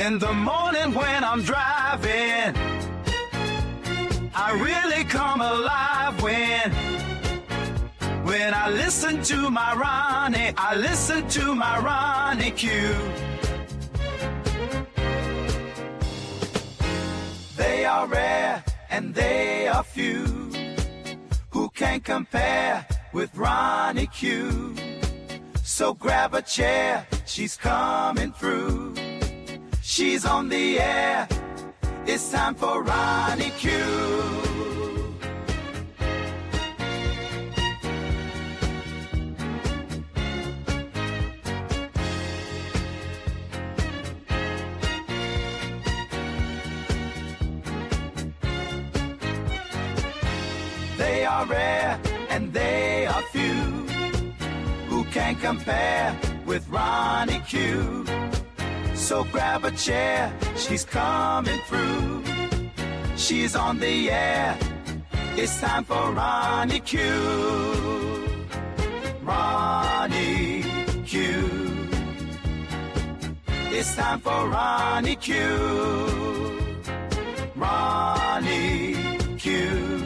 In the morning when I'm driving, I really come alive when I listen to my Ronnie, I listen to my Ronnie Q. They are rare and they are few who can compare with Ronnie Q. So grab a chair, she's coming through. She's on the air, it's time for Ronnie Q. They are rare and they are few who can compare with Ronnie Q. So grab a chair, she's coming through. She's on the air, it's time for Ronnie Q. Ronnie Q. It's time for Ronnie Q. Ronnie Q.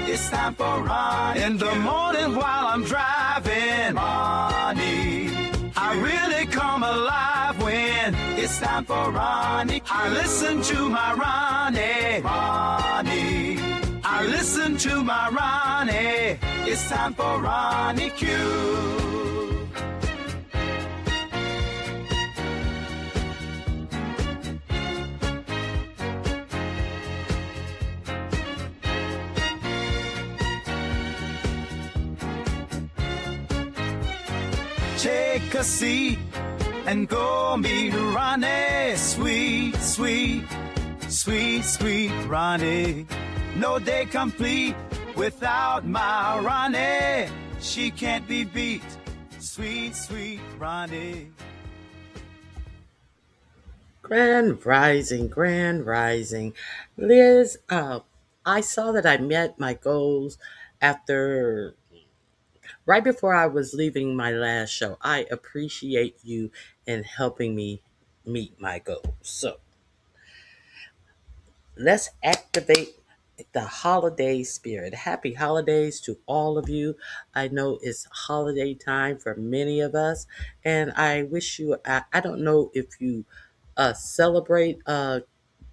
It's time for Ronnie in the morning while I'm driving. Ronnie, I really come alive when it's time for Ronnie Q. I listen to my Ronnie. Ronnie, I listen to my Ronnie. It's time for Ronnie Q. Take a seat and go meet Ronnie. Sweet, sweet, sweet, sweet Ronnie. No day complete without my Ronnie. She can't be beat. Sweet, sweet Ronnie. Grand Rising, Grand Rising. Liz, I saw that I met my goals after right before I was leaving my last show. I appreciate you in helping me meet my goals. So let's activate the holiday spirit. Happy holidays to all of you. I know it's holiday time for many of us, and I wish you, I don't know if you celebrate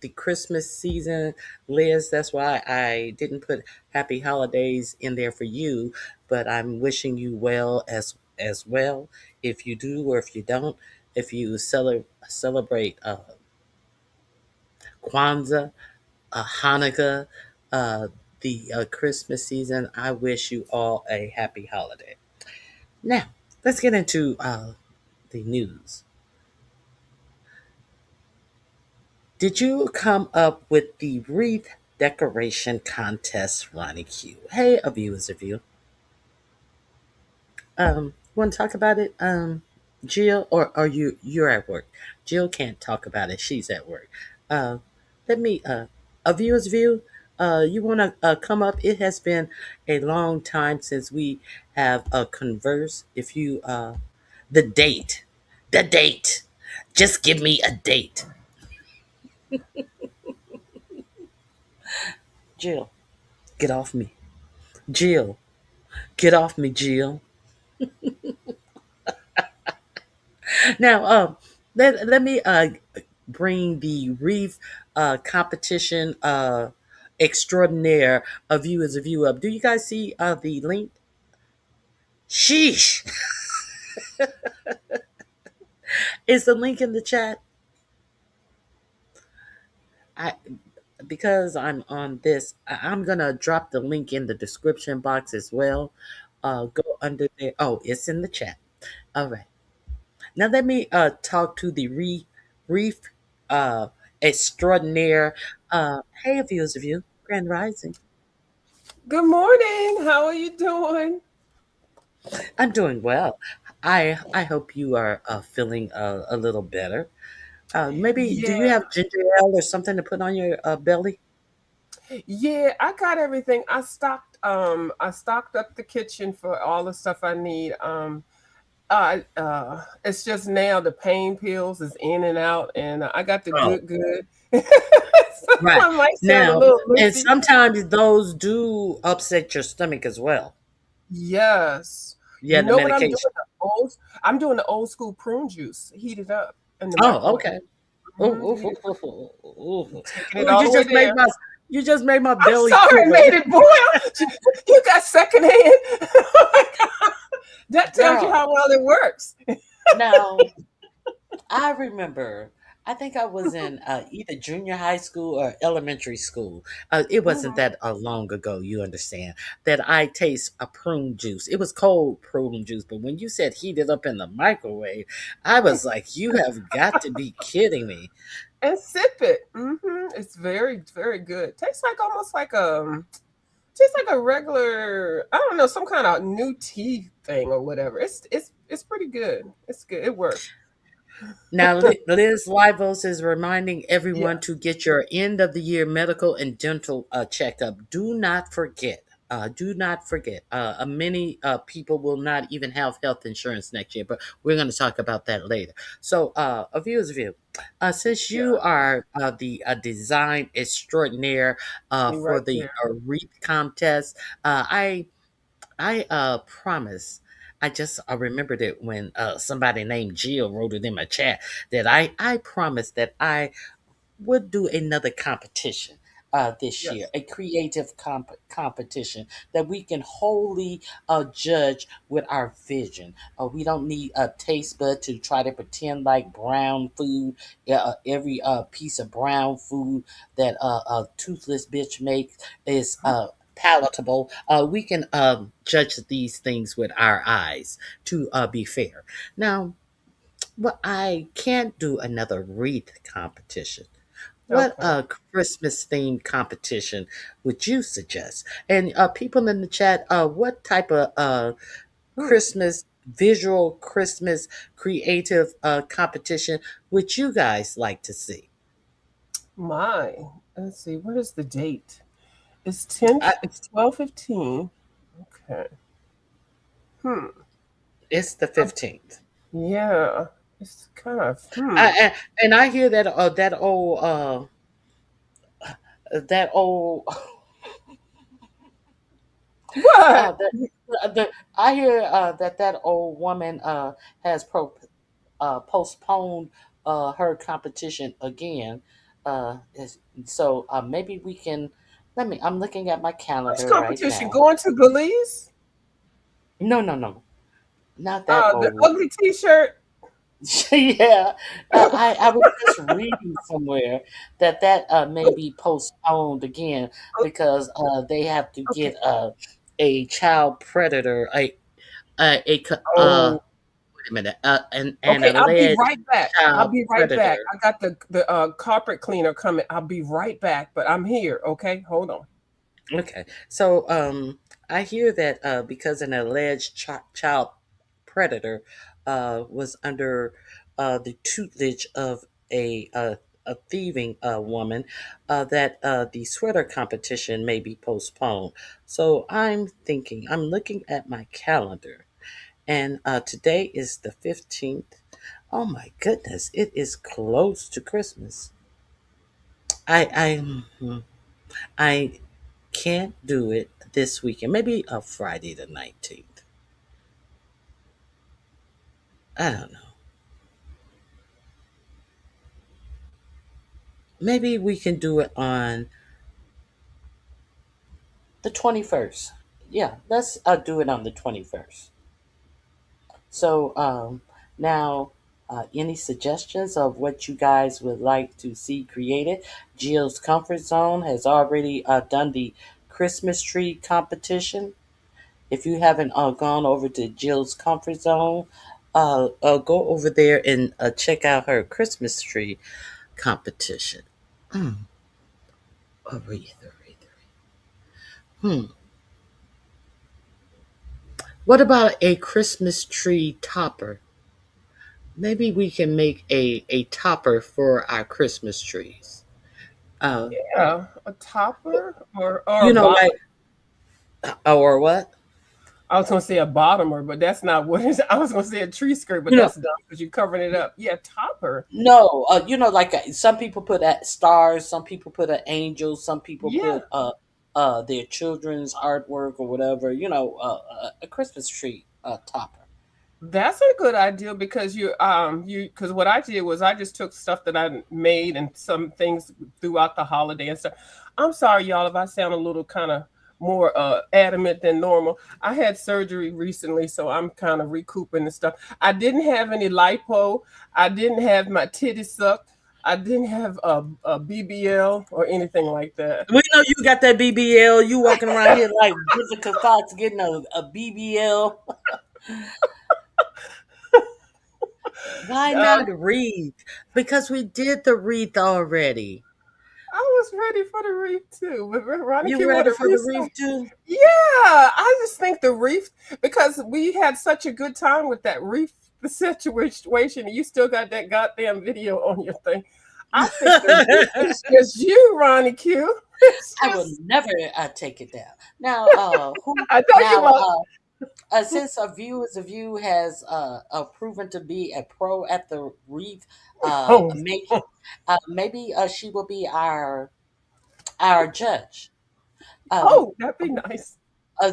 the Christmas season, Liz. That's why I didn't put happy holidays in there for you, but I'm wishing you well as well. If you do or if you don't, if you celebrate Kwanzaa, Hanukkah, the Christmas season, I wish you all a happy holiday. Now, let's get into the news. Did you come up with the wreath decoration contest, Ronnie Q? Hey, a view is a view. Want to talk about it, Jill, or are you're at work? Jill can't talk about it; she's at work. Uh, let me, a viewer's view. You want to come up? It has been a long time since we have conversed. If you, the date, the date, just give me a date, Jill. Get off me, Jill. Get off me, Jill. Now, let me bring the wreath competition extraordinaire of you as a view up. Do you guys see the link? Sheesh. Is the link in the chat? I Because I'm on this, I'm gonna drop the link in the description box as well. Go under there. Oh, it's in the chat. All right. Now let me talk to the reef extraordinaire. Hey, viewers of you, Grand Rising. Good morning. How are you doing? I'm doing well. I hope you are feeling a little better. Maybe do you Yeah. have ginger ale or something to put on your belly? Yeah, I got everything. I stocked up the kitchen for all the stuff I need. It's just now the pain pills is in and out, and I got the Oh, good. So right. I might sound a Now, little and loopy. sometimes those do upset your stomach as well. Yes. Yeah, You the know what I'm doing? medication. I'm doing the old school prune juice, heat it up in the Oh, microwave. okay. Ooh, ooh, Heat ooh, it up, ooh, ooh, ooh. taking it Ooh, all the way there. you just made my I'm belly sorry, I quiver. made it boil. You got secondhand. Oh my God. That tells you Girl, how well it works. now I remember, I think I was in either junior high school or elementary school. It wasn't Mhm. that long ago, you understand, that I taste a prune juice. It was cold prune juice, but when you said heat it up in the microwave, I was like, you have got to be kidding me. And sip it. It's very good. Tastes like almost like tastes like a regular, I don't know, some kind of new tea thing or whatever. It's pretty good. It's good. It works. Now, Liz Livos is reminding Yeah. everyone to get your end of the year medical and dental checkup. Do not forget. Do not forget. Many people will not even have health insurance next year, but we're going to talk about that later. So, a view's view. Since Yeah. you are the design extraordinaire Be for right the there. wreath contest, I promise. I just remembered it when somebody named Jill wrote it in my chat that I promised that I would do another competition this year, Yes. a creative competition that we can wholly judge with our vision. We don't need a taste bud to try to pretend like brown food. Every piece of brown food that a toothless bitch makes is palatable. We can judge these things with our eyes to be fair. Now, but I can't do another wreath competition. What Okay. Christmas themed competition would you suggest? And people in the chat, what type of Hmm. Christmas visual Christmas creative competition would you guys like to see? My. Let's see. What is the date? It's 10, I, it's 12:15. Okay. Hmm. it's the Um, 15th. yeah. It's kind of And I hear that that old what? I hear that old woman has postponed her competition again. So maybe we can. Let me. I'm looking at my Which calendar right competition? now. Going to Belize? No, no, no, not that The old woman. ugly T-shirt. Yeah, I was just reading somewhere that may be postponed again because they have to Okay. get a child predator Oh, wait a minute an okay. I'll be alleged right back. I'll child be right back. predator. I got the carpet cleaner coming. I'll be right back, but I'm here. Okay, hold on. Okay, so I hear that because an alleged child predator was under the tutelage of a thieving woman, that the sweater competition may be postponed. So I'm looking at my calendar, and today is the 15th. Oh my goodness, it is close to Christmas. I can't do it this weekend. Maybe a Friday the 19th. I don't know. Maybe we can do it on the 21st. Yeah, let's do it on the 21st. So now, any suggestions of what you guys would like to see created? Jill's Comfort Zone has already done the Christmas tree competition. If you haven't gone over to Jill's Comfort Zone, go over there and check out her Christmas tree competition. Mm, a wreath. Hmm. What about a Christmas tree topper? Maybe we can make a topper for our Christmas trees. Uh, Yeah, a topper or a you know, box. like or what? I was gonna say a bottomer, but that's not what it is. I was gonna say a tree skirt, but You know, that's dumb because you're covering it up. Yeah, topper. no, like some people put at stars, some people put an angel, some people Yeah, put their children's artwork or whatever. A Christmas tree topper. that's a good idea because because what I did was I just took stuff that I made and some things throughout the holiday and stuff. I'm sorry, y'all, if I sound a little kind of more adamant than normal. I had surgery recently, so I'm kind of recouping and stuff. I didn't have any lipo. I didn't have my titties sucked. I didn't have a BBL or anything like that. We know you got that BBL. You walking around here like Jessica Fox getting a BBL. Why Uh, not wreath? Because we did the wreath already. I was ready for the reef too, but Ronnie You Q would ready have for the wreath too? yeah, I just think the reef because we had such a good time with that reef situation. You still got that goddamn video on your thing. I think the reef is just you, Ronnie Q. It's I will just never take it down. Now, who I know you now? won't. Since a view is a view has proven to be a pro at the wreath Oh, making, maybe she will be our judge. Um, oh, that'd be nice.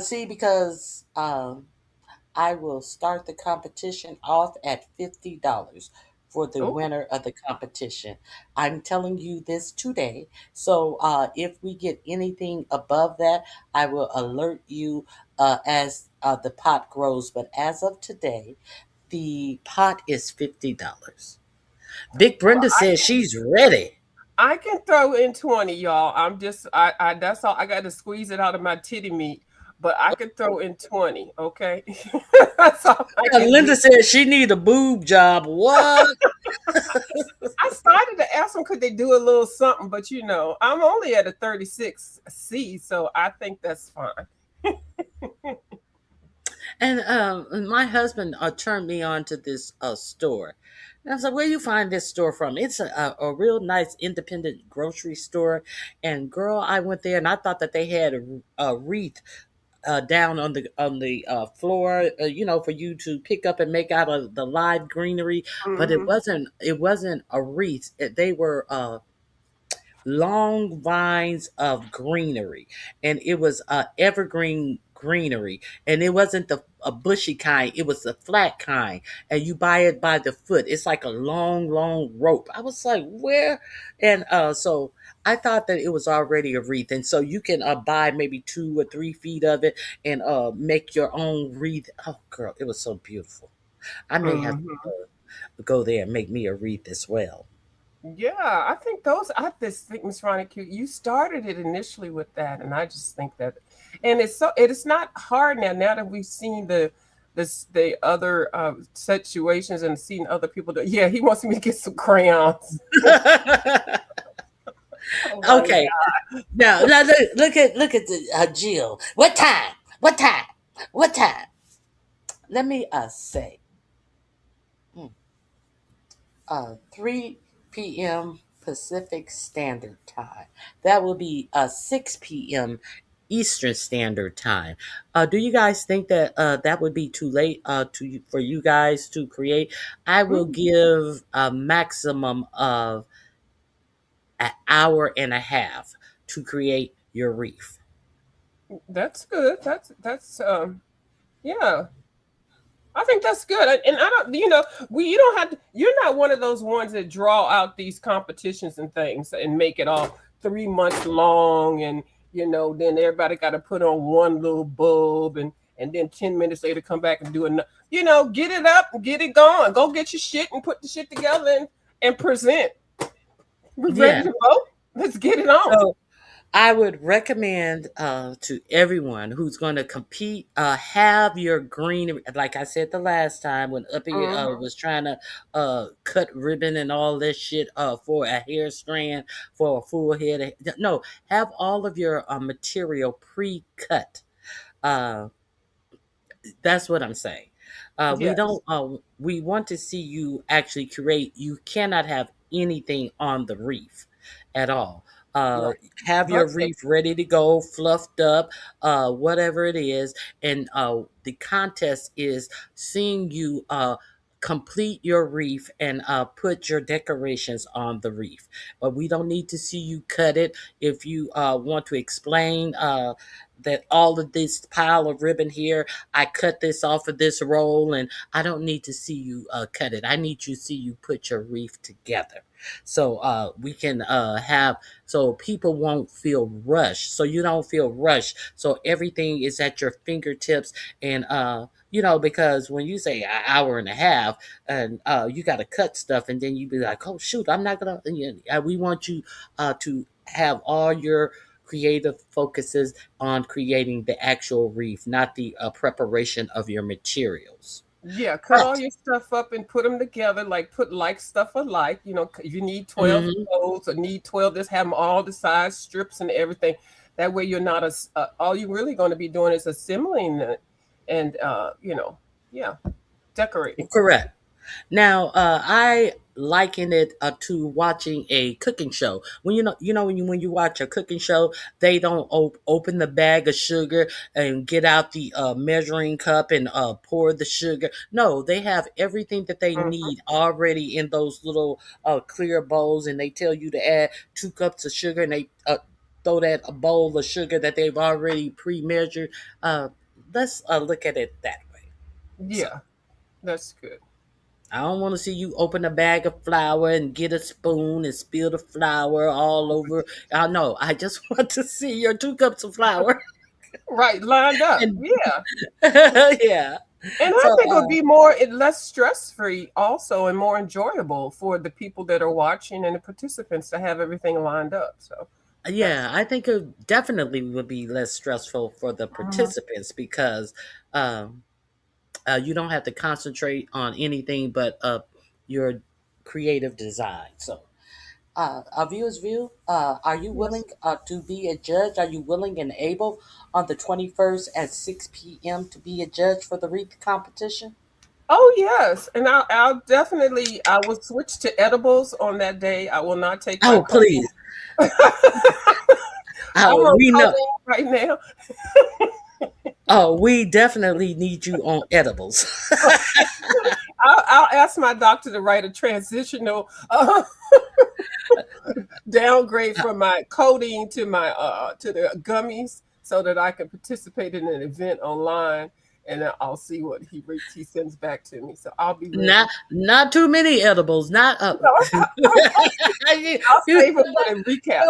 See, because I will start the competition off at $50 for the Oh, winner of the competition. I'm telling you this today. So if we get anything above that, I will alert you as the pot grows. But as of today, the pot is $50. Big well, Brenda says she's ready. I can throw in 20, y'all. I that's all I got to squeeze it out of my titty meat, but I can throw in 20, okay? That's all I can do. Linda says she need a boob job. What? I started to ask them could they do a little something, but I'm only at a 36C, so I think that's fine. And my husband turned me on to this store. And I was like, where you find this store from? It's a real nice independent grocery store. And girl, I went there and I thought that they had a wreath down on the floor, for you to pick up and make out of the live greenery. But it Hmm. wasn't a wreath. They were long vines of greenery, and it was evergreen greenery, and it wasn't a bushy kind, it was the flat kind, and you buy it by the foot. It's like a long rope. I was like, where? And so I thought that it was already a wreath, and so you can buy maybe 2 or 3 feet of it and make your own wreath. Oh girl, it was so beautiful. I may have Hmm. to go there and make me a wreath as well. Yeah, I just think Miss Ronnie Q, you started it initially with that, and I just think that, and it is not hard now that we've seen the other situations and seen other people do. Yeah, he wants me to get some crayons. Oh my Okay. Now look at the Jill. What time? What time? What time? Let me say 3 p.m. Pacific Standard Time. That will be 6 p.m. Eastern Standard Time. Do you guys think that that would be too late for you guys to create? I will God. give a maximum of an hour and a half to create your reef. That's good. That's yeah. I think that's good. And I don't you don't have to, you're not one of those ones that draw out these competitions and things and make it all 3 months long and then everybody got to put on one little bulb and then 10 minutes later come back and do another. Get it up, get it going. Go get your shit and put the shit together and present. We're ready Yeah. to vote. Let's get it on. So I would recommend to everyone who's going to compete, have your green, like I said the last time when Uppy Mhm. was trying to cut ribbon and all this shit for a hair strand for a full head. No, have all of your material pre-cut. Uh, that's what I'm saying. We Yes. don't. We want to see you actually create. You cannot have anything on the reef at all. Uh, Right. have your Birthday. wreath ready to go, fluffed up, whatever it is. And the contest is seeing you complete your wreath and put your decorations on the wreath. But we don't need to see you cut it. If you want to explain that all of this pile of ribbon here, I cut this off of this roll, and I don't need to see you cut it. I need you to see you put your wreath together. So we can have, so people won't feel rushed. So you don't feel rushed. So everything is at your fingertips. And because when you say an hour and a half, and you got to cut stuff, and then you be like, oh shoot, I'm not gonna. We want you to have all your creative focuses on creating the actual wreath, not the preparation of your materials. Yeah, cut all But your stuff up and put them together, like put like stuff alike. If you need 12 of mhm, those or need 12, just have them all the size strips and everything. That way you're not all you're really going to be doing is assembling it and yeah, decorating. correct. Now, I liken it to watching a cooking show. When you watch a cooking show, they don't open the bag of sugar and get out the measuring cup and pour the sugar. No, they have everything that they Mhm. need already in those little clear bowls, and they tell you to add 2 cups of sugar, and they throw that a bowl of sugar that they've already pre-measured. Uh, let's look at it that way. So. Yeah, that's good. I don't want to see you open a bag of flour and get a spoon and spill the flour all over. I know. I just want to see your 2 cups of flour. Right, lined up. And Yeah. yeah. And I So think it would be more less stress free also and more enjoyable for the people that are watching and the participants to have everything lined up. So yeah, that's I think it definitely would be less stressful for the Mhm. participants because um, you don't have to concentrate on anything but your creative design. So our viewers view. Are you willing Yes. to be a judge? Are you willing and able on the 21st at 6 p.m. to be a judge for the wreath competition? Oh yes, and I'll definitely I will switch to edibles on that day. I will not take my Oh, codeine. please. I'm Oh, on we know. codeine right now. Oh, we definitely need you on edibles. I'll ask my doctor to write a transitional downgrade from my codeine to my to the gummies so that I can participate in an event online and then I'll see what he sends back to me. So I'll be ready. Not too many edibles. Not No, you, I'll you, save it for the recap.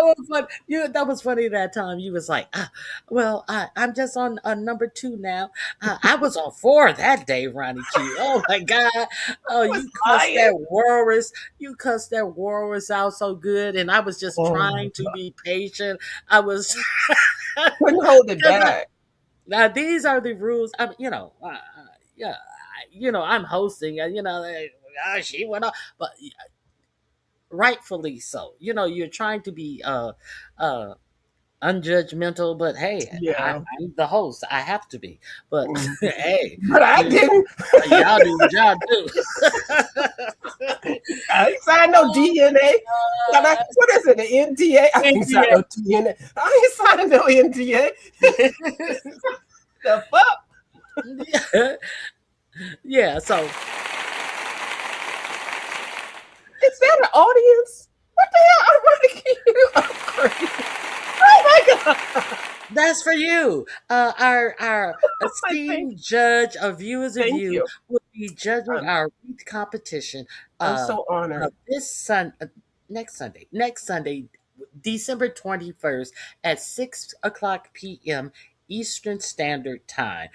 that was funny that time. You was like, well, I'm just on number 2 now. I was on 4 that day, Ronnie Q. Oh my God. Oh, I was you cussed lying. that walrus. You cussed that walrus out so good. And I was just Oh my trying to be patient. I was, Couldn't hold it 'cause back. now these are the rules. Yeah, I'm hosting, and she went up, but rightfully so. You're trying to be uh unjudgmental, but hey, Yeah. I'm the host. I have to be. But Mhm. hey, But I you didn't. y'all do what y'all do. I ain't signed no Oh DNA. What is it? The NDA? I ain't signed my no DNA. I ain't signed no NDA. God. The fuck? Yeah, so Is that an audience? What the hell? I'm running you up crazy. Oh my god. that's for you. Our I think. esteemed judge of viewers of Thank you you. will be judging I'm our wreath competition I'm uh, so honored. this next Sunday, December 21st at 6 o'clock p.m. Eastern Standard Time.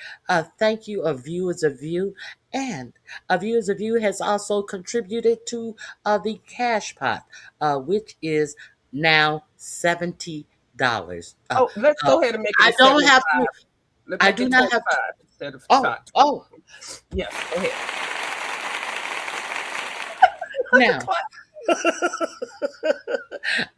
Thank you, of viewers of you, and viewers of you has also contributed to the cash pot, which is now $70. Oh, let's Uh, go ahead and make it I a don't have 75. to. Let's I make do it not have to. 25 instead of Oh, 20. oh. Yes, go ahead. Now,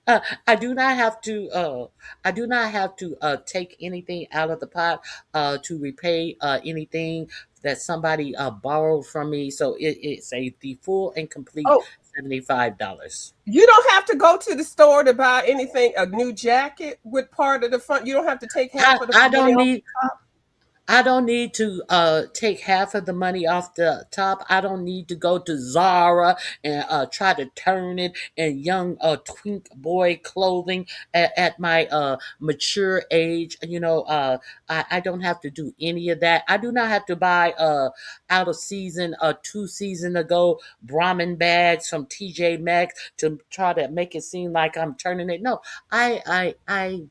uh, I do not have to. I do not have to take anything out of the pot to repay anything that somebody borrowed from me. So it's the full and complete Oh, $75. You don't have to go to the store to buy anything, a new jacket with part of the front. You don't have to take half of the I money don't off need the top. I don't need to take half of the money off the top. I don't need to go to Zara and try to turn it in young twink boy clothing at my mature age. I don't have to do any of that. I do not have to buy out of season 2 season ago Brahmin bags from TJ Maxx to try to make it seem like I'm turning it. No, I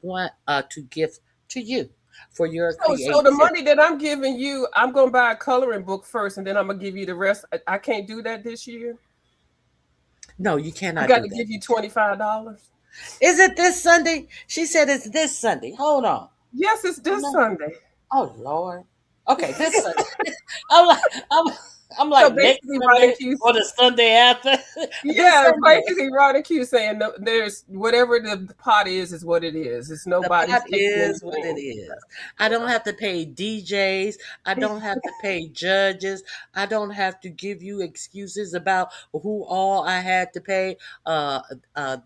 want to give to you for your So the creativity. money that I'm giving you, I'm gonna buy a coloring book first, and then I'm gonna give you the rest. I can't do that this year. No, you I cannot got do to that. give you $25. Is it this Sunday? She said it's this Sunday. Hold on. Yes, it's this No. Sunday. Oh Lord. Okay, this Sunday. I'm like, I'm, I'm So like next basically, Ronnie Sunday Q. or the Sunday after. This Yeah, Sunday. basically, Ronnie Q saying no, there's whatever the pot is what it is. It's The nobody's pot taking is what it anything. is. I don't have to pay DJs. I don't have to pay judges. I don't have to give you excuses about who all I had to pay.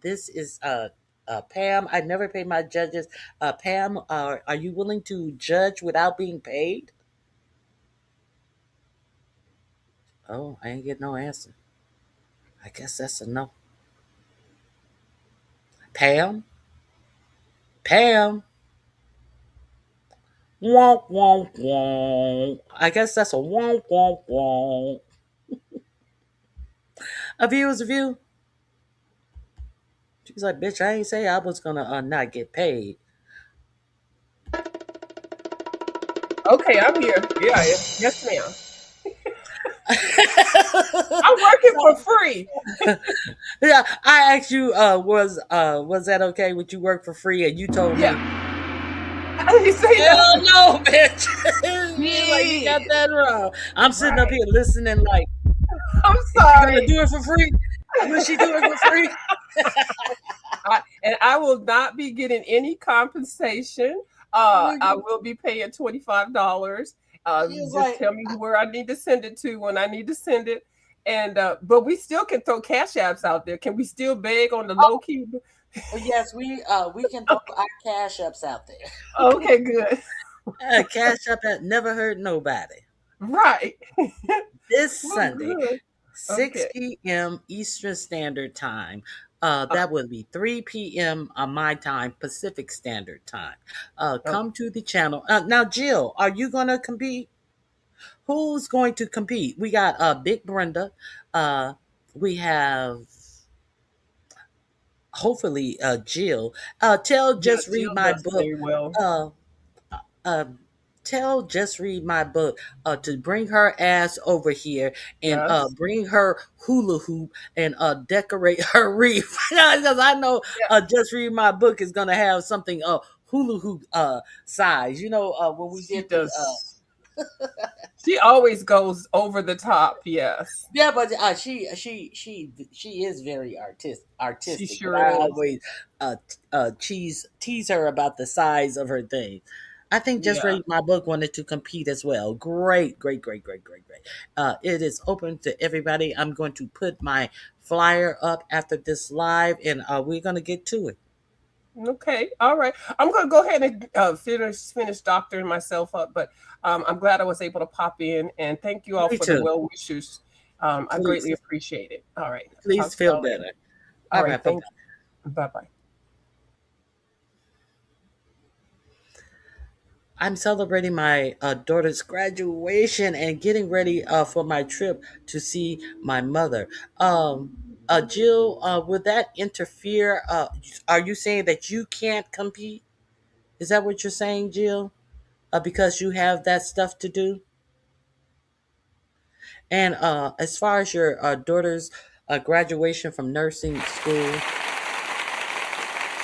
This is Pam. I never pay my judges. Pam, are you willing to judge without being paid? Oh, I ain't get no answer. I guess that's a no. Pam, Pam, womp womp womp. I guess that's a womp womp womp. A view is a view. She's like, bitch, I ain't say I was gonna not get paid. Okay, I'm here. Yeah, yeah. Yes, ma'am. I'm working So, for free. yeah, I asked you, was that okay? Would you work for free? And you told Yeah. me, I didn't say hell nothing. no, bitch. You're like, you got Shit. that wrong. I'm sitting up Right. here listening, like, I'm is she gonna sorry. do it for free? Will she do it for free? And I will not be getting any compensation. I will be paying $25. She was Just like, tell me where I need to send it to when I need to send it. And but we still can throw cash apps out there. Can we still beg on the low key? yes, we can throw our cash ups out there. Okay, good. Cash up that never hurt nobody. Right. This Well, Sunday, good. 6 Okay. p.m. Eastern Standard Time. That would be 3 p.m. on my time, Pacific Standard Time. Okay. Come to the channel. Now, Jill, are you going to compete? Who's going to compete? We got Big Brenda. Uh, we have, hopefully, Jill. Tell Yeah, Just Read Jill My does Book. very well. Uh, uh, tell Just Read My Book to bring her ass over here and Yes. bring her hula hoop and decorate her wreath. Because I know Yeah, Just Read My Book is going to have something hula hoop size. When we she did the does. She always goes over the top. Yes, yeah, but she is very she artistic. But sure I is. always tease her about the size of her thing. I think Just Yeah. Read My Book wanted to compete as well. Great, great, great, great, great, great. It is open to everybody. I'm going to put my flyer up after this live, and we're gonna get to it. Okay. All right. I'm gonna go ahead and finish doctoring myself up, but I'm glad I was able to pop in, and thank you all Me for the too. well wishes. I greatly Please, appreciate it. All right. please Talk to feel y'all later. better. All All right. right, bye. Thank you. Bye bye. I'm celebrating my daughter's graduation and getting ready for my trip to see my mother. Jill, would that interfere? Are you saying that you can't compete? Is that what you're saying, Jill? Because you have that stuff to do? And as far as your daughter's graduation from nursing school,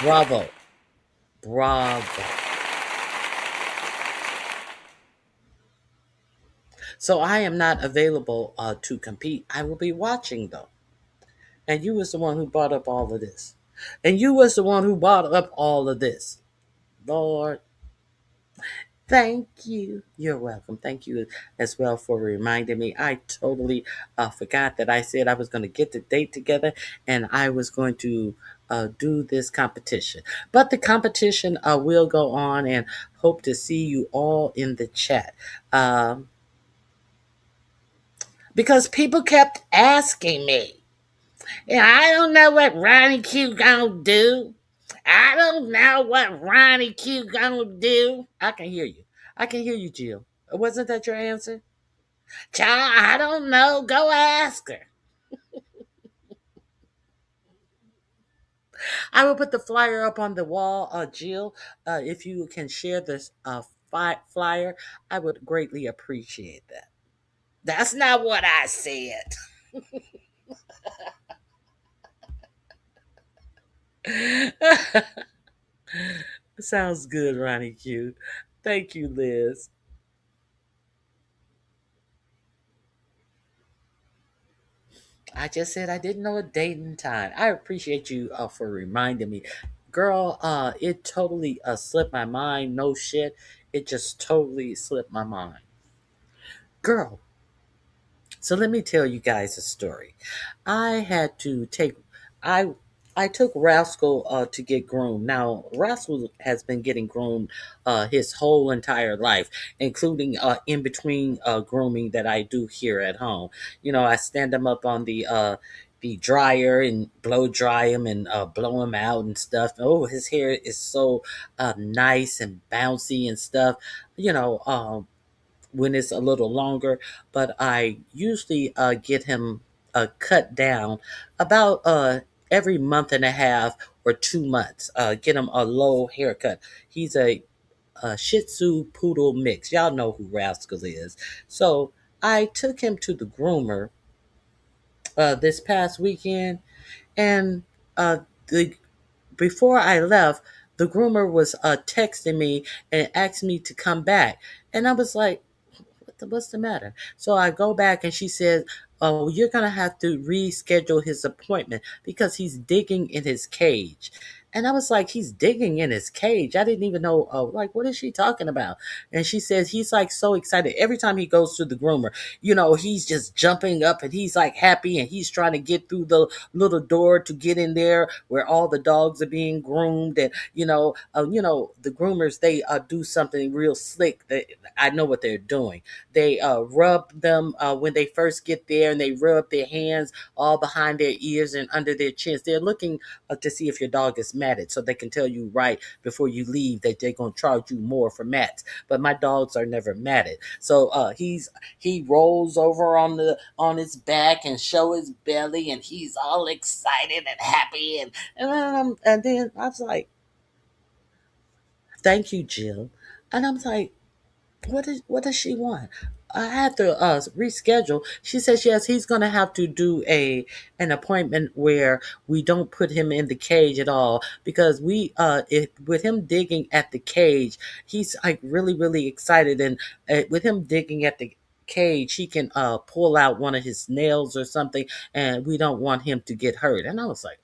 bravo, bravo. So I am not available to compete. I will be watching though. And you was the one who brought up all of this. And you was the one who brought up all of this. Lord. Thank you. You're welcome. Thank you as well for reminding me. I totally forgot that I said I was going to get the date together and I was going to do this competition. But the competition will go on, and hope to see you all in the chat. Um, because people kept asking me. Yeah, I don't know what Ronnie Q gonna do. I don't know what Ronnie Q gonna do. I can hear you. I can hear you, Jill. Wasn't that your answer? Child, I don't know. Go ask her. I will put the flyer up on the wall, Jill. If you can share this flyer, I would greatly appreciate that. That's not what I said. Sounds good, Ronnie Q. Thank you, Liz. I just said I didn't know a date and time. I appreciate you for reminding me. Girl, it totally slipped my mind. No shit. It just totally slipped my mind. Girl, so let me tell you guys a story. I had to take I I took Rascal to get groomed. Now Rascal has been getting groomed his whole entire life, including in between grooming that I do here at home. You know, I stand him up on the dryer and blow dry him and blow him out and stuff. Oh, his hair is so nice and bouncy and stuff. You know, when it's a little longer, but I usually get him cut down about every month and a half or 2 months. Get him a low haircut. He's a Shih Tzu Poodle mix. Y'all know who Rascal is. So I took him to the groomer this past weekend, and the before I left, the groomer was texting me and asked me to come back, and I was like, what's the matter? So I go back and she says, oh, you're going to have to reschedule his appointment because he's digging in his cage. And I was like, he's digging in his cage. I didn't even know, like, what is she talking about? And she says he's like so excited. Every time he goes to the groomer, you know, he's just jumping up and he's like happy and he's trying to get through the little door to get in there where all the dogs are being groomed. And, the groomers, they do something real slick. I know what they're doing. They rub them when they first get there, and they rub their hands all behind their ears and under their chins. They're looking to see if your dog is matted, so they can tell you right before you leave that they're going to charge you more for mats. But my dogs are never matted, so he rolls over on his back and show his belly, and he's all excited and happy, and then I was like, "Thank you, Jill," and I'm like, what does she want? I had to reschedule. She says yes, he's gonna have to do an appointment where we don't put him in the cage at all because with him digging at the cage, he's like really really excited, and with him digging at the cage, he can pull out one of his nails or something, and we don't want him to get hurt. And I was like,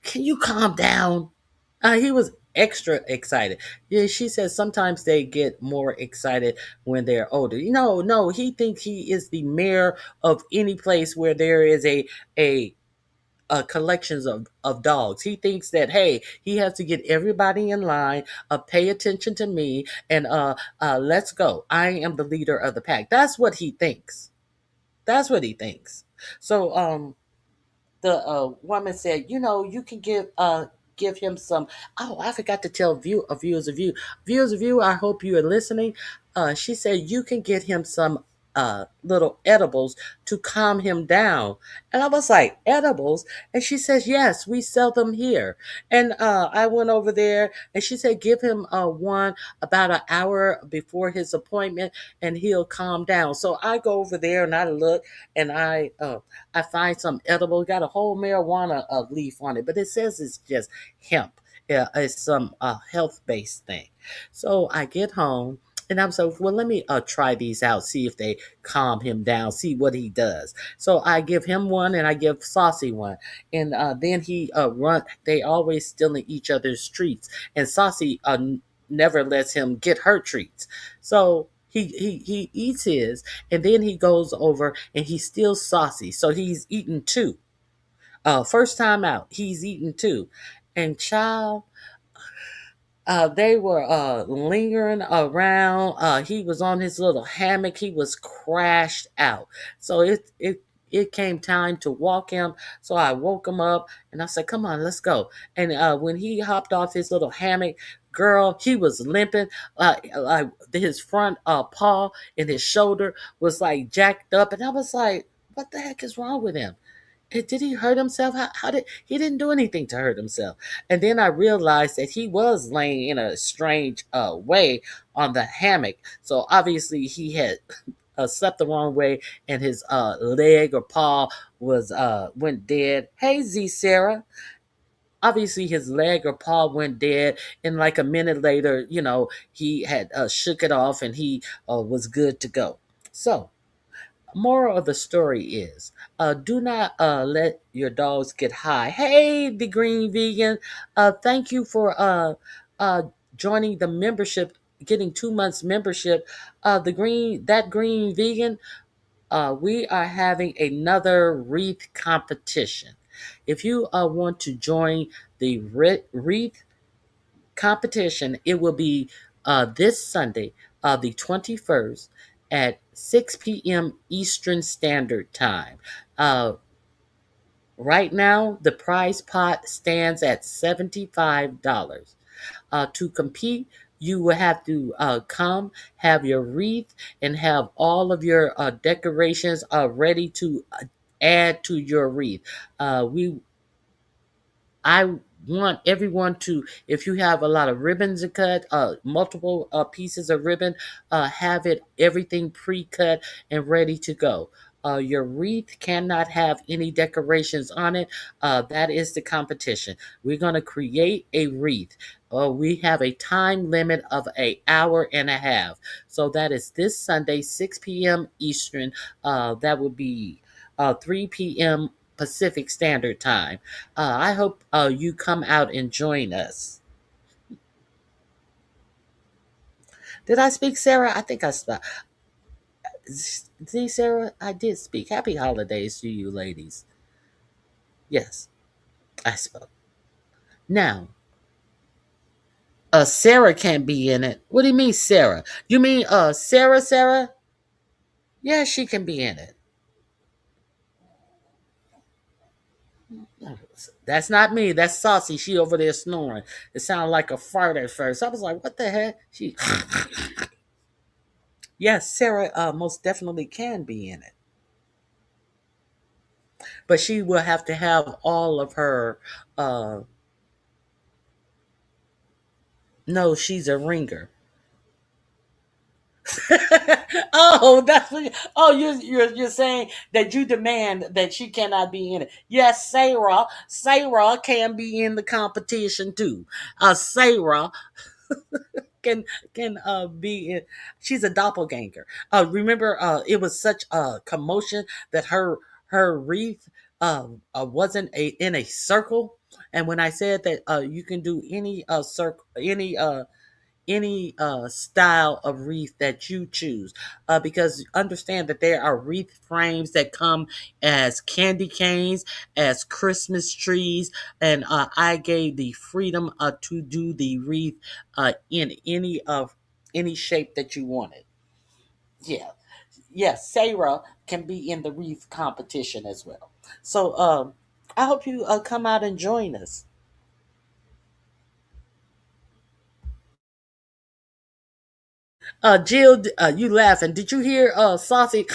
can you calm down? He was extra excited. Yeah, she says sometimes they get more excited when they're older. No, he thinks he is the mayor of any place where there is a collections of dogs. He thinks that, hey, he has to get everybody in line, pay attention to me, and let's go. I am the leader of the pack. That's what he thinks. That's what he thinks. So the woman said, you can give him some. Oh, I forgot to tell viewers of you. I hope you are listening. She said you can get him some little edibles to calm him down, and I was like, edibles, and she says yes, we sell them here. And I went over there, and she said give him one about an hour before his appointment, and he'll calm down. So I go over there and I look, and I find some edible, got a whole marijuana leaf on it, but it says it's just hemp. Yeah, it's some health based thing. So I get home and I'm so, well, let me try these out, see if they calm him down, see what he does. So I give him one and I give Saucy one. And then he run, they always still in each other's streets. And Saucy never lets him get her treats. So he eats his, and then he goes over and he's still saucy. So he's eaten two. First time out, he's eaten two. And child, they were lingering around. He was on his little hammock. He was crashed out. So it came time to walk him. So I woke him up and I said, "Come on, let's go." And when he hopped off his little hammock, girl, he was limping. His front paw and his shoulder was like jacked up, and I was like, "What the heck is wrong with him?" Did he hurt himself? How did he didn't do anything to hurt himself? And then I realized that he was laying in a strange way on the hammock. So obviously he had slept the wrong way, and his leg or paw was went dead. Hey, Z Sarah. Obviously, his leg or paw went dead, and like a minute later, he had shook it off, and he was good to go. So moral of the story is do not let your dogs get high. Hey, the green vegan, thank you for uh, joining the membership, getting 2 months membership. That green vegan, we are having another wreath competition. If you want to join the wreath competition, it will be this Sunday, the 21st, at 6 p.m. Eastern Standard Time. Uh, right now, the prize pot stands at $75. To compete, you will have to come, have your wreath, and have all of your decorations ready to add to your wreath. We I want everyone to, if you have a lot of ribbons to cut, multiple pieces of ribbon, have it everything pre-cut and ready to go. Your wreath cannot have any decorations on it. That is the competition. We're going to create a wreath. We have a time limit of an hour and a half. So that is this Sunday, 6 p.m. Eastern. That would be 3 p.m. Pacific Standard Time. I hope you come out and join us. Did I speak, Sarah? I think I spoke. See, Sarah, I did speak. Happy holidays to you, ladies. Yes, I spoke. Now, Sarah can't be in it. What do you mean, Sarah? You mean Sarah, Sarah? Yeah, she can be in it. That's not me. That's Saucy. She over there snoring. It sounded like a fart at first. I was like, what the heck? She. Yes, Sarah most definitely can be in it. But she will have to have all of her. No, she's a ringer. Oh, that's what. Oh, you're saying that you demand that she cannot be in it. Yes, Sarah can be in the competition too. Sarah can be in. She's a doppelganger. Remember, it was such a commotion that her wreath wasn't in a circle. And when I said that you can do any circle, any style of wreath that you choose, because understand that there are wreath frames that come as candy canes, as Christmas trees, and I gave the freedom to do the wreath in any shape that you wanted. Yeah, yes, Sarah can be in the wreath competition as well. So I hope you come out and join us. Jill, you laughing? Did you hear Saucy?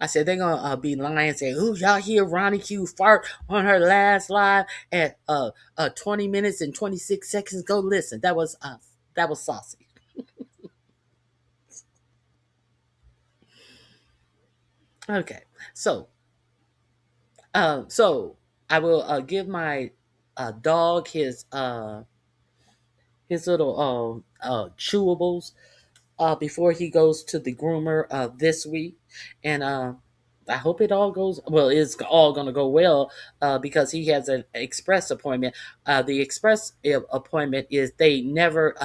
I said they're gonna be lying, saying, "Ooh, y'all hear Ronnie Q fart on her last live at 20 minutes and 26 seconds? Go listen. That was Saucy." Okay, so so I will give my dog his little chewables before he goes to the groomer this week, and I hope it all goes well. It's all going to go well because he has an express appointment. The express appointment is they never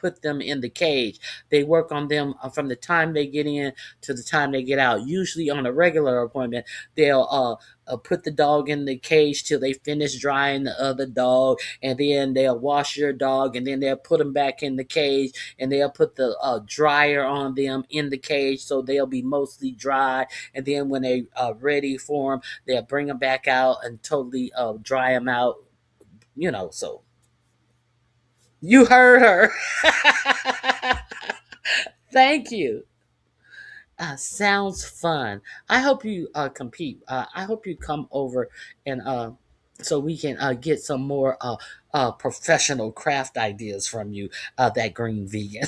put them in the cage. They work on them from the time they get in to the time they get out. Usually on a regular appointment, they'll put the dog in the cage till they finish drying the other dog, and then they'll wash your dog, and then they'll put them back in the cage, and they'll put the dryer on them in the cage so they'll be mostly dry. And then when they are ready for them, they'll bring them back out and totally dry them out. So you heard her. Thank you. Sounds fun. I hope you compete. I hope you come over and so we can get some more professional craft ideas from you, that green vegan.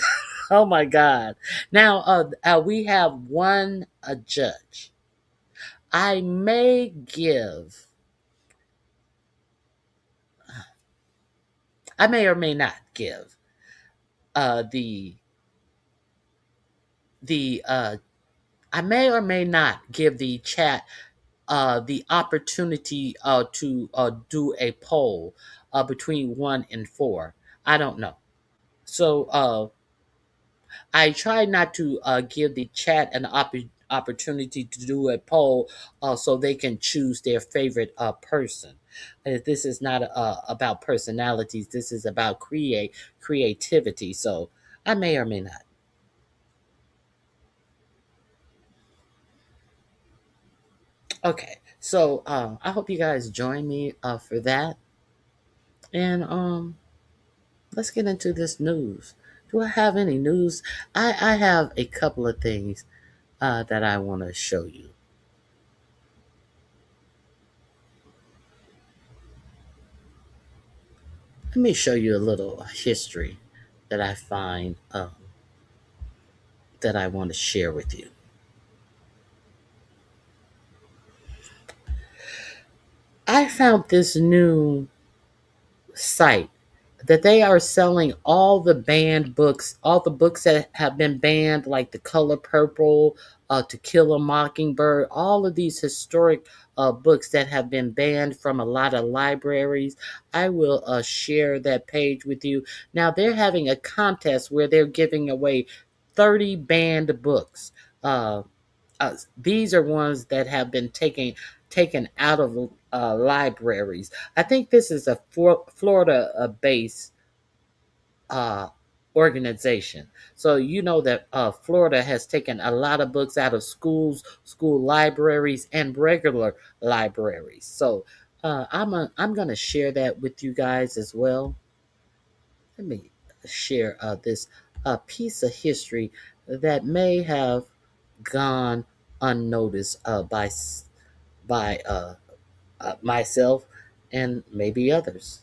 Oh my God. Now we have one judge. I may give, I may or may not give the the I may or may not give the chat the opportunity to do a poll between 1 and 4. I don't know. So I try not to give the chat an opportunity to do a poll so they can choose their favorite person. This is not about personalities. This is about creativity. So I may or may not. Okay. So I hope you guys join me for that. And let's get into this news. Do I have any news? I have a couple of things that I want to show you. Let me show you a little history that I find that I want to share with you. I found this new site that they are selling all the banned books, all the books that have been banned, like The Color Purple, To Kill a Mockingbird, all of these historic books that have been banned from a lot of libraries. I will share that page with you. Now, they're having a contest where they're giving away 30 banned books. These are ones that have been taken out of libraries. I think this is a Florida based uh, organization. So you know that Florida has taken a lot of books out of schools, school libraries, and regular libraries. So I'm gonna share that with you guys as well. Let me share this piece of history that may have gone unnoticed by myself and maybe others.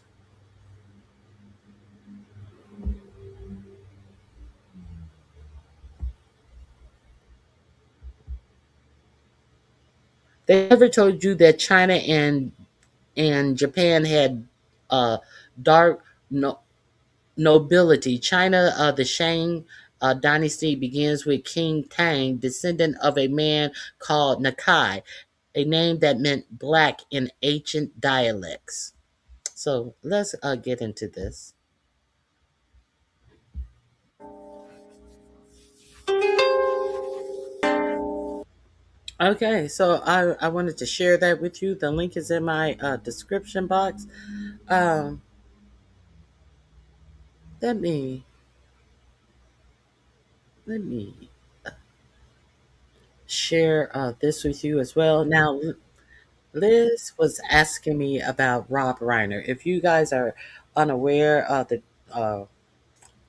They never told you that China and Japan had dark nobility. China, the Shang dynasty begins with King Tang, descendant of a man called Nakai, a name that meant black in ancient dialects. So let's get into this. Okay, so I wanted to share that with you. The link is in my description box. Um, let me let me share this with you as well. Now, Liz was asking me about Rob Reiner. If you guys are unaware, the uh,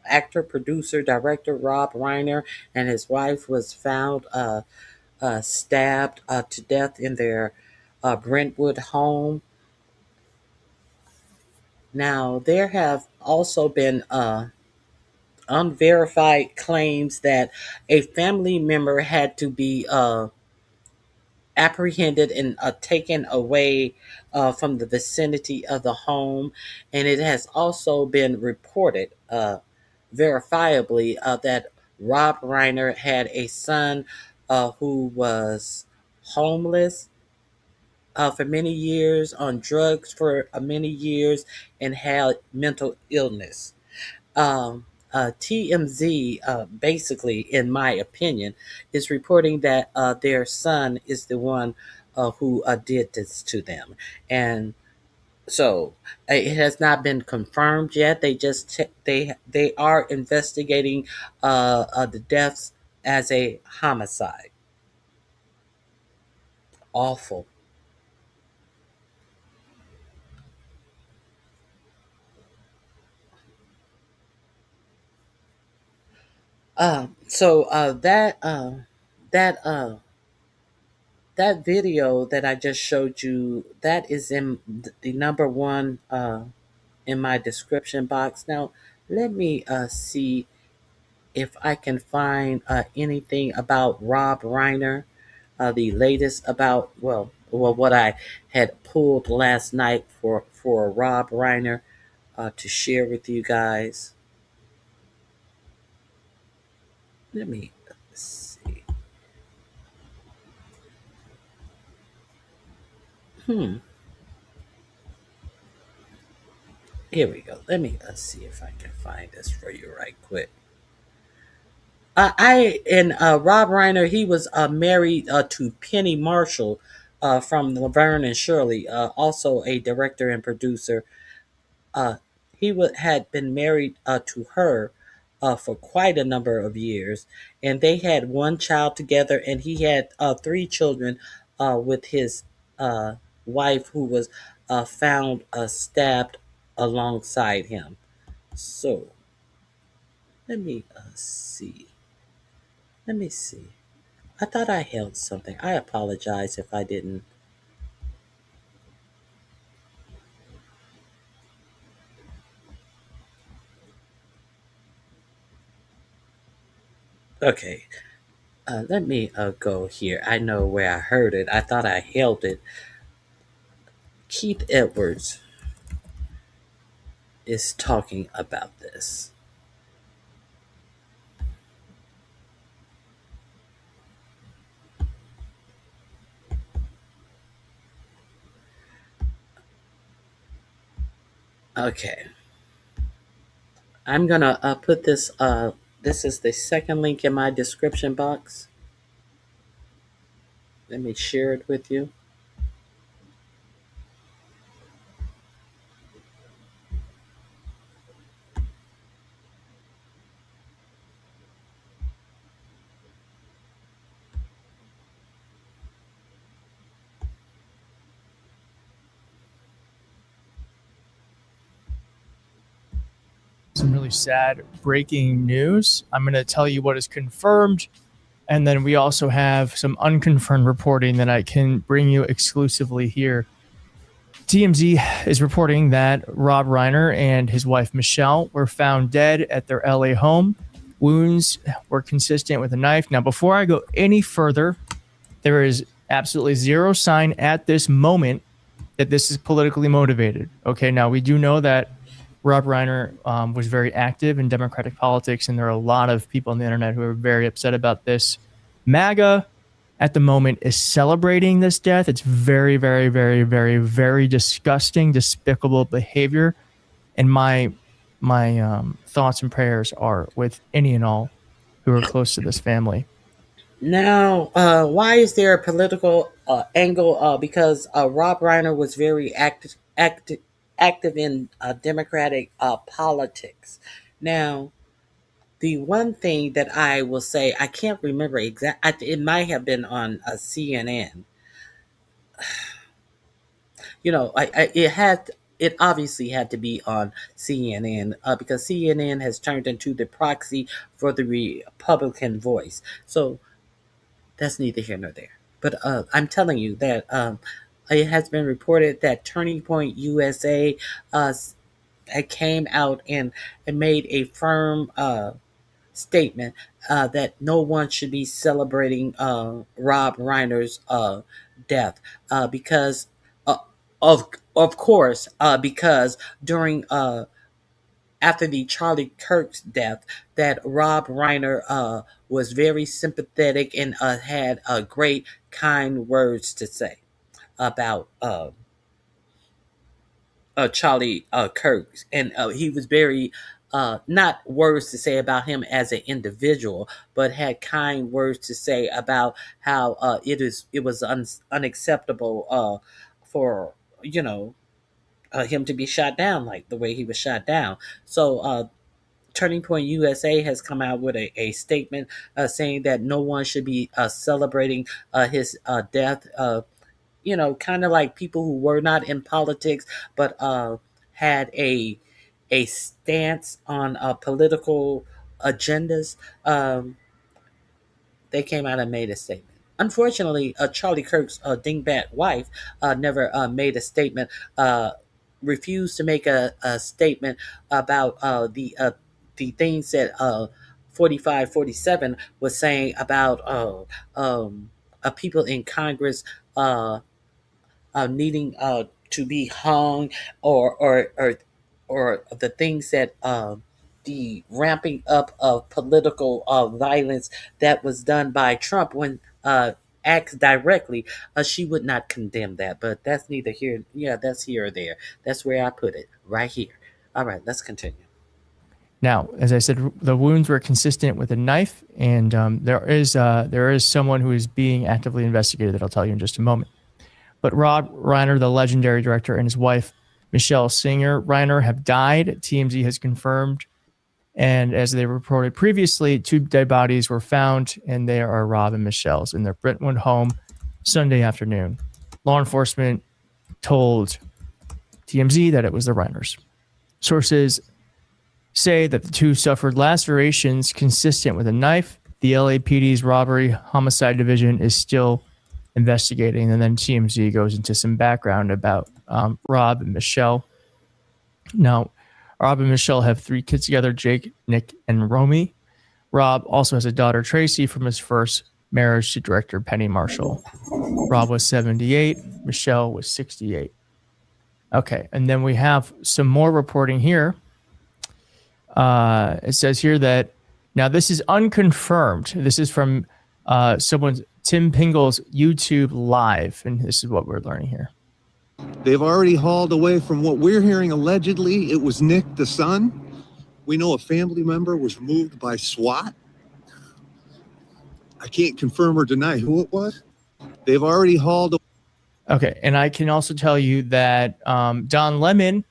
actor, producer, director Rob Reiner and his wife was found stabbed to death in their Brentwood home. Now, there have also been unverified claims that a family member had to be apprehended and taken away from the vicinity of the home. And it has also been reported verifiably that Rob Reiner had a son who was homeless for many years, on drugs for many years, and had mental illness. Um, TMZ, basically, in my opinion, is reporting that their son is the one who did this to them. And so it has not been confirmed yet. They just they are investigating the deaths as a homicide. Awful. So that that video that I just showed you, that is in the number one in my description box. Now let me see if I can find anything about Rob Reiner, the latest about what I had pulled last night for Rob Reiner to share with you guys. Let me see. Hmm. Here we go. Let me see if I can find this for you right quick. I and Rob Reiner, he was married to Penny Marshall from Laverne and Shirley, also a director and producer. Uh, had been married to her for quite a number of years, and they had one child together, and he had three children with his uh, wife, who was found stabbed alongside him. So let me see. Let me see. I thought I held something. I apologize if I didn't. Okay, let me go here. I know where I heard it. I thought I held it. Keith Edwards is talking about this. Okay, I'm gonna put this. This is the second link in my description box. Let me share it with you. Some really sad breaking news. I'm going to tell you what is confirmed, and then we also have some unconfirmed reporting that I can bring you exclusively here. TMZ is reporting that Rob Reiner and his wife Michelle were found dead at their LA home. Wounds were consistent with a knife. Now, before I go any further, there is absolutely zero sign at this moment that this is politically motivated. Okay, now we do know that Rob Reiner was very active in Democratic politics, and there are a lot of people on the internet who are very upset about this. MAGA at the moment is celebrating this death. It's very, very, very, very, very disgusting, despicable behavior. And my thoughts and prayers are with any and all who are close to this family. Now, why is there a political angle? Because Rob Reiner was very active in Democratic politics. Now, the one thing that I will say, I can't remember exactly. It might have been on CNN. It obviously had to be on CNN because CNN has turned into the proxy for the Republican voice. So that's neither here nor there. But I'm telling you that it has been reported that Turning Point USA came out and made a firm statement that no one should be celebrating Rob Reiner's death because uh, of course because during after the Charlie Kirk's death, that Rob Reiner was very sympathetic and had great, kind words to say about Charlie Kirk, and he was very not words to say about him as an individual, but had kind words to say about how it was unacceptable for him to be shot down like the way he was shot down. So Turning Point USA has come out with a statement saying that no one should be celebrating his death. Kind of like people who were not in politics but had a stance on political agendas. They came out and made a statement. Unfortunately, Charlie Kirk's dingbat wife never made a statement, refused to make a statement about the things that 4547 was saying about people in Congress needing to be hung, or the things that the ramping up of political violence that was done by Trump when asked directly, she would not condemn that. But that's neither here, yeah, that's here or there. That's where I put it, right here. All right, let's continue. Now, as I said, the wounds were consistent with a knife, and there is someone who is being actively investigated that I'll tell you in just a moment. But Rob Reiner, the legendary director, and his wife, Michelle Singer Reiner, have died, TMZ has confirmed. And as they reported previously, 2 dead bodies were found, and they are Rob and Michelle's in their Brentwood home Sunday afternoon. Law enforcement told TMZ that it was the Reiners. Sources say that the 2 suffered lacerations consistent with a knife. The LAPD's robbery homicide division is still investigating, and then TMZ goes into some background about Rob and Michelle. Now, Rob and Michelle have 3 kids together, Jake, Nick, and Romy. Rob also has a daughter, Tracy, from his first marriage to director Penny Marshall. Rob was 78, Michelle was 68. Okay, and then we have some more reporting here. It says here that, now this is unconfirmed. This is from Tim Pingle's YouTube Live, and this is what we're learning here. They've already hauled away, from what we're hearing, allegedly, it was Nick, the son. We know a family member was removed by SWAT. I can't confirm or deny who it was. They've already hauled. Okay, and I can also tell you that Don Lemon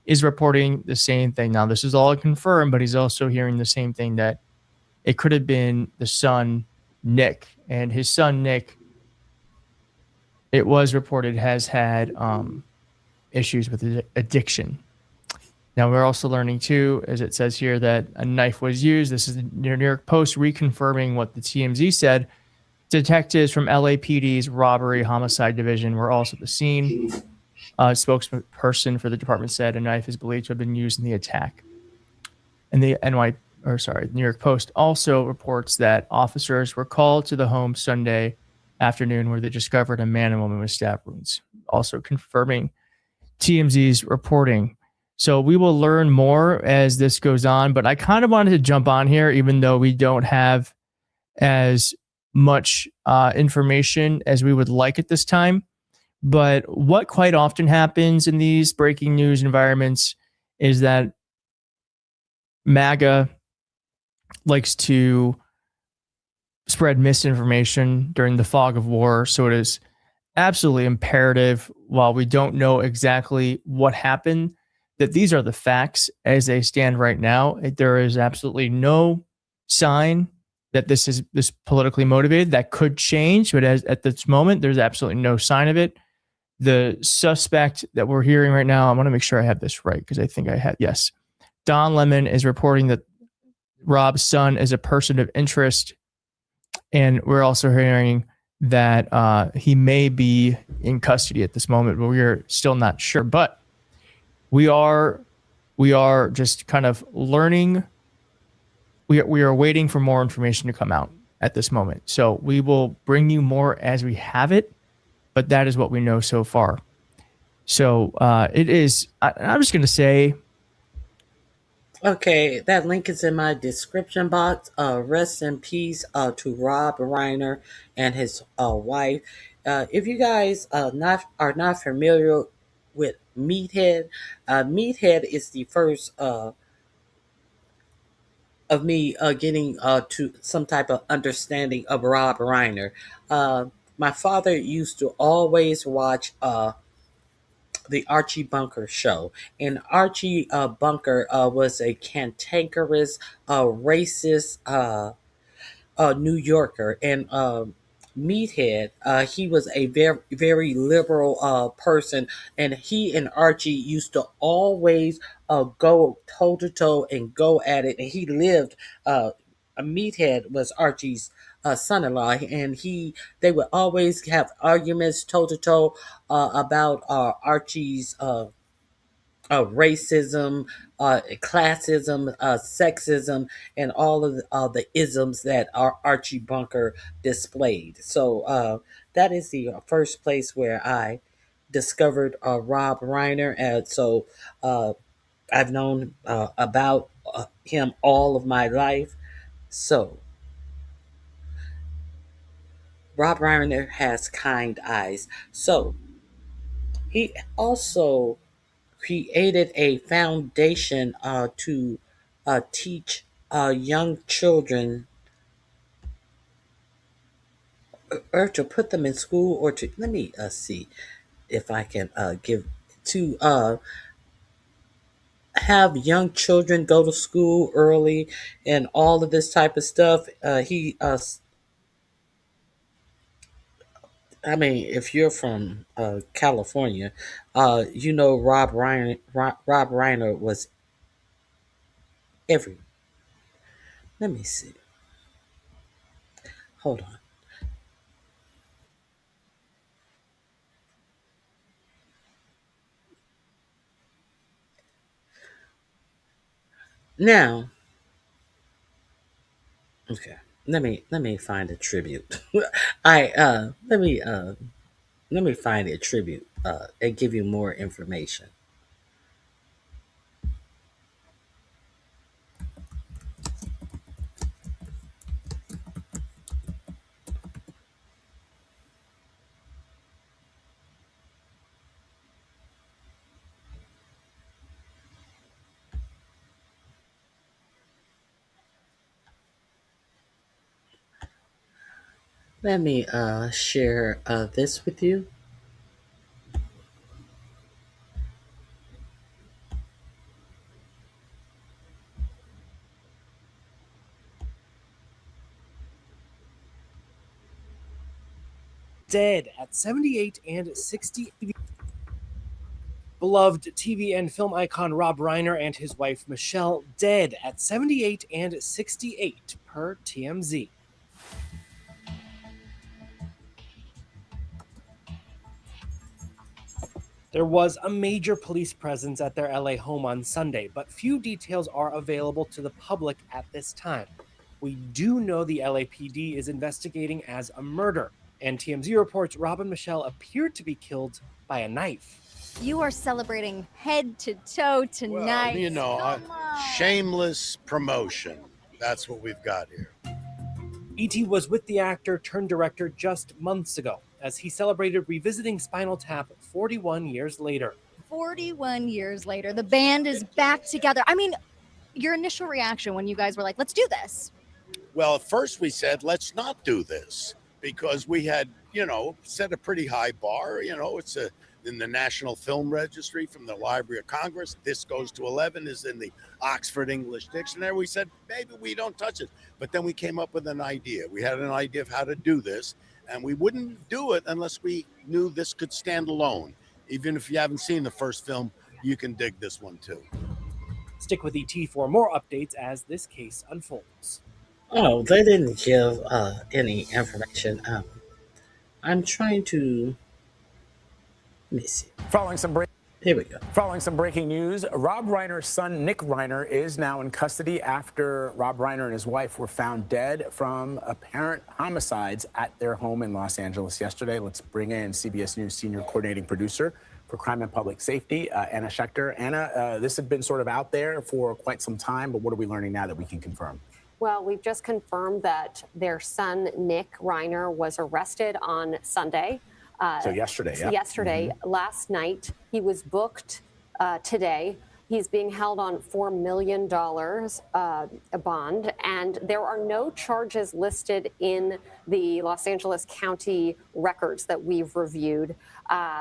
is reporting the same thing. Now, this is all confirmed, but he's also hearing the same thing, that it could have been the son, Nick. And his son, Nick, it was reported, has had issues with addiction. Now, we're also learning, too, as it says here, that a knife was used. This is the New York Post reconfirming what the TMZ said. Detectives from LAPD's robbery homicide division were also at the scene. A spokesperson for the department said a knife is believed to have been used in the attack. And the New York Post also reports that officers were called to the home Sunday afternoon where they discovered a man and woman with stab wounds, also confirming TMZ's reporting. So we will learn more as this goes on, but I kind of wanted to jump on here, even though we don't have as much information as we would like at this time. But what quite often happens in these breaking news environments is that MAGA likes to spread misinformation during the fog of war. So it is absolutely imperative, while we don't know exactly what happened, that these are the facts as they stand right now. There is absolutely no sign that this is politically motivated. That could change, but at this moment, there's absolutely no sign of it. The suspect that we're hearing right now, I want to make sure I have this right, because I think I have. Yes. Don Lemon is reporting that Rob's son is a person of interest. And we're also hearing that he may be in custody at this moment, but we're still not sure. But we are just kind of learning. We are waiting for more information to come out at this moment. So we will bring you more as we have it, but that is what we know so far. So it is, I'm just going to say. Okay, that link is in my description box. Rest in peace to Rob Reiner and his wife. If you guys are not familiar with Meathead, Meathead is the first of me getting to some type of understanding of Rob Reiner. My father used to always watch the Archie Bunker show, and Archie Bunker was a cantankerous, racist New Yorker, and Meathead. He was a very very liberal person, and he and Archie used to always go toe to toe and go at it. And he lived. A Meathead was Archie's son-in-law, and they would always have arguments toe to toe about Archie's racism, classism, sexism, and all of the isms that Archie Bunker displayed. So that is the first place where I discovered Rob Reiner. And so I've known about him all of my life. So Rob Reiner has kind eyes. So he also created a foundation to teach young children, or to put them in school, or to let me see if I can give to have young children go to school early and all of this type of stuff. I mean, if you're from California, you know Rob Reiner was every. Let me see. Hold on. Now, okay. Let me find a tribute. I let me find a tribute and give you more information. Let me share this with you. Dead at 78 and 60. Beloved TV and film icon Rob Reiner and his wife Michelle dead at 78 and 68 per TMZ. There was a major police presence at their LA home on Sunday, but few details are available to the public at this time. We do know the LAPD is investigating as a murder, and TMZ reports Rob and Michelle appeared to be killed by a knife. You are celebrating head to toe tonight. Well, you know, shameless promotion. That's what we've got here. E.T. was with the actor turned director just months ago as he celebrated revisiting Spinal Tap 41 years later. 41 years later, the band is back together. I mean, your initial reaction when you guys were like, let's do this. Well, at first we said, let's not do this because we had, set a pretty high bar. It's in the National Film Registry from the Library of Congress. This goes to 11 is in the Oxford English Dictionary. We said, maybe we don't touch it. But then we came up with an idea. We had an idea of how to do this, and we wouldn't do it unless we knew this could stand alone. Even if you haven't seen the first film, you can dig this one too. Stick with ET for more updates as this case unfolds. Oh, they didn't give any information. I'm trying to. Let me see. Here we go. Following some breaking news, Rob Reiner's son, Nick Reiner, is now in custody after Rob Reiner and his wife were found dead from apparent homicides at their home in Los Angeles yesterday. Let's bring in CBS News senior coordinating producer for crime and public safety, Anna Schechter. Anna, this had been sort of out there for quite some time, but what are we learning now that we can confirm? Well, we've just confirmed that their son, Nick Reiner, was arrested on Sunday. So yesterday, yeah. Yesterday. Last night, he was booked today He's being held on $4 million a bond, and there are no charges listed in the Los Angeles County records that we've reviewed.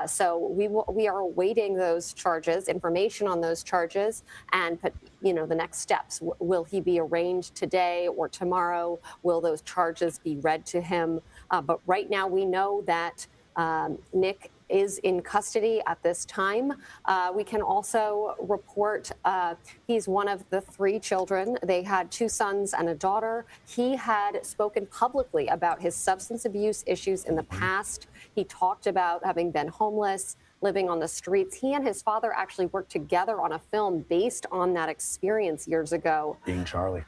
So we are awaiting those charges, information on those charges, and the next steps. Will he be arraigned today or tomorrow? Will those charges be read to him? But right now we know that Nick is in custody at this time. We can also report he's one of the 3 children. They had 2 sons and a daughter. He had spoken publicly about his substance abuse issues in the past. He talked about having been homeless, living on the streets. He and his father actually worked together on a film based on that experience years ago. Being Charlie.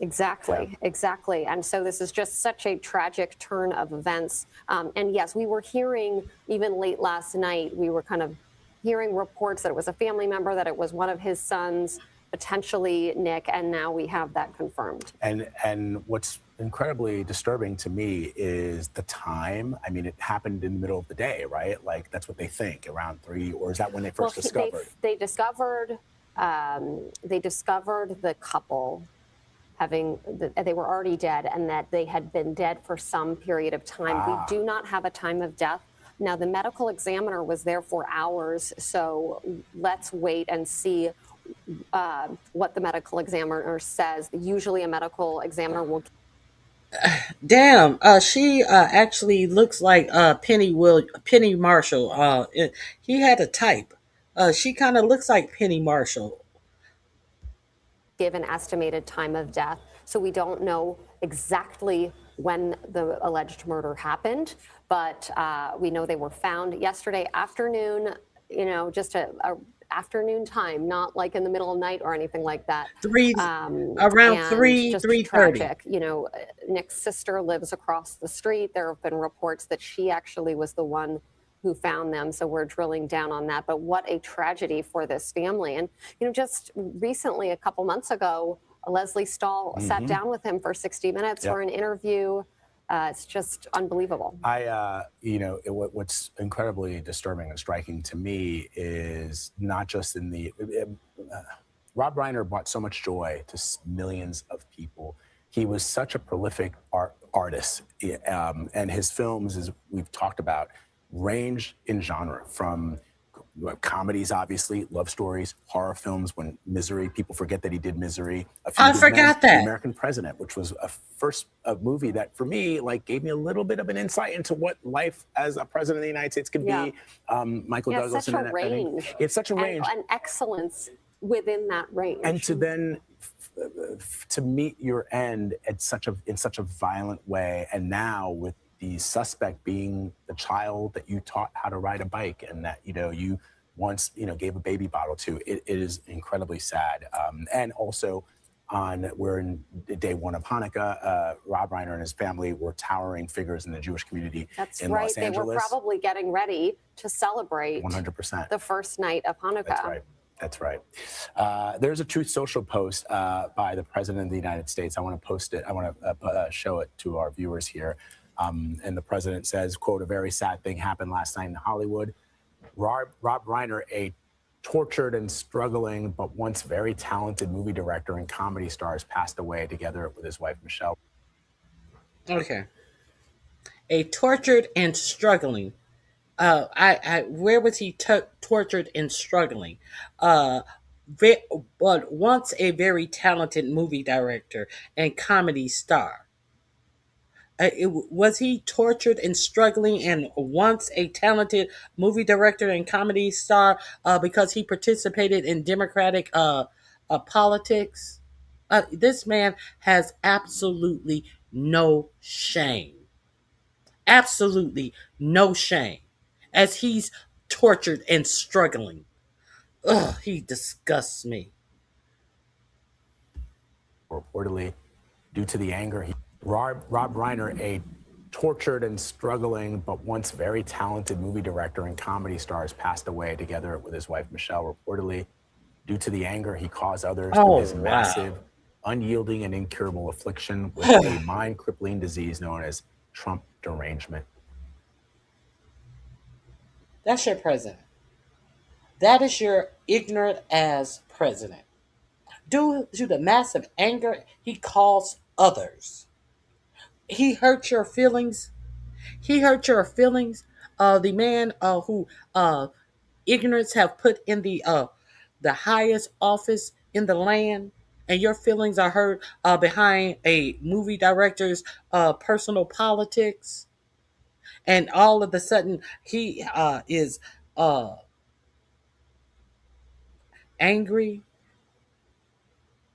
Exactly, exactly. And so this is just such a tragic turn of events. And yes, we were hearing, even late last night, we were kind of hearing reports that it was a family member, that it was one of his sons, potentially Nick, and now we have that confirmed. And what's incredibly disturbing to me is the time. I mean, it happened in the middle of the day, right? Like, that's what they think, around 3, or is that when they first discovered? They discovered the couple they were already dead, and that they had been dead for some period of time. We do not have a time of death. Now, the medical examiner was there for hours, so let's wait and see what the medical examiner says. Usually a medical examiner will... Damn, she actually looks like Penny Marshall. He had a type. She kind of looks like Penny Marshall. Give an estimated time of death. So we don't know exactly when the alleged murder happened, but we know they were found yesterday afternoon, just a afternoon time, not like in the middle of the night or anything like that. Around 3:30. Nick's sister lives across the street. There have been reports that she actually was the one who found them. So we're drilling down on that. But what a tragedy for this family. And, just recently, a couple months ago, Leslie Stahl sat down with him for 60 minutes for an interview. It's just unbelievable. What's incredibly disturbing and striking to me is not just in the... Rob Reiner brought so much joy to millions of people. He was such a prolific artist. And his films, as we've talked about, range in genre from comedies, obviously, love stories, horror films. When Misery, people forget that he did Misery. I forgot that. The American President, which was a movie that, for me, gave me a little bit of an insight into what life as a president of the United States could be. Michael Douglas. Such a range. It's such a range. And excellence within that range. And to then to meet your end in such a violent way, and now with the suspect being the child that you taught how to ride a bike, and that you once gave a baby bottle to. It is incredibly sad. And also, we're in day 1 of Hanukkah. Rob Reiner and his family were towering figures in the Jewish community in Los Angeles. They were probably getting ready to celebrate 100% the first night of Hanukkah. That's right. There's a Truth Social post by the President of the United States. I want to post it. I want to show it to our viewers here. And the president says, quote, "A very sad thing happened last night in Hollywood. Rob Reiner, a tortured and struggling but once very talented movie director and comedy stars, passed away together with his wife, Michelle." Okay. A tortured and struggling. Where was he tortured and struggling? But once a very talented movie director and comedy star. Was he tortured and struggling and once a talented movie director and comedy star because he participated in Democratic politics? This man has absolutely no shame. Absolutely no shame. As he's tortured and struggling. Ugh, he disgusts me. Reportedly, due to the anger, Rob Reiner, a tortured and struggling but once very talented movie director and comedy stars, passed away together with his wife, Michelle. Reportedly, due to the anger he caused others through his massive, unyielding, and incurable affliction with a mind-crippling disease known as Trump derangement. That's your president. That is your ignorant as president. Due to the massive anger he caused others, he hurt your feelings. He hurt your feelings. The man who ignorance have put in the highest office in the land, and your feelings are hurt behind a movie director's personal politics, and all of a sudden he is uh, angry.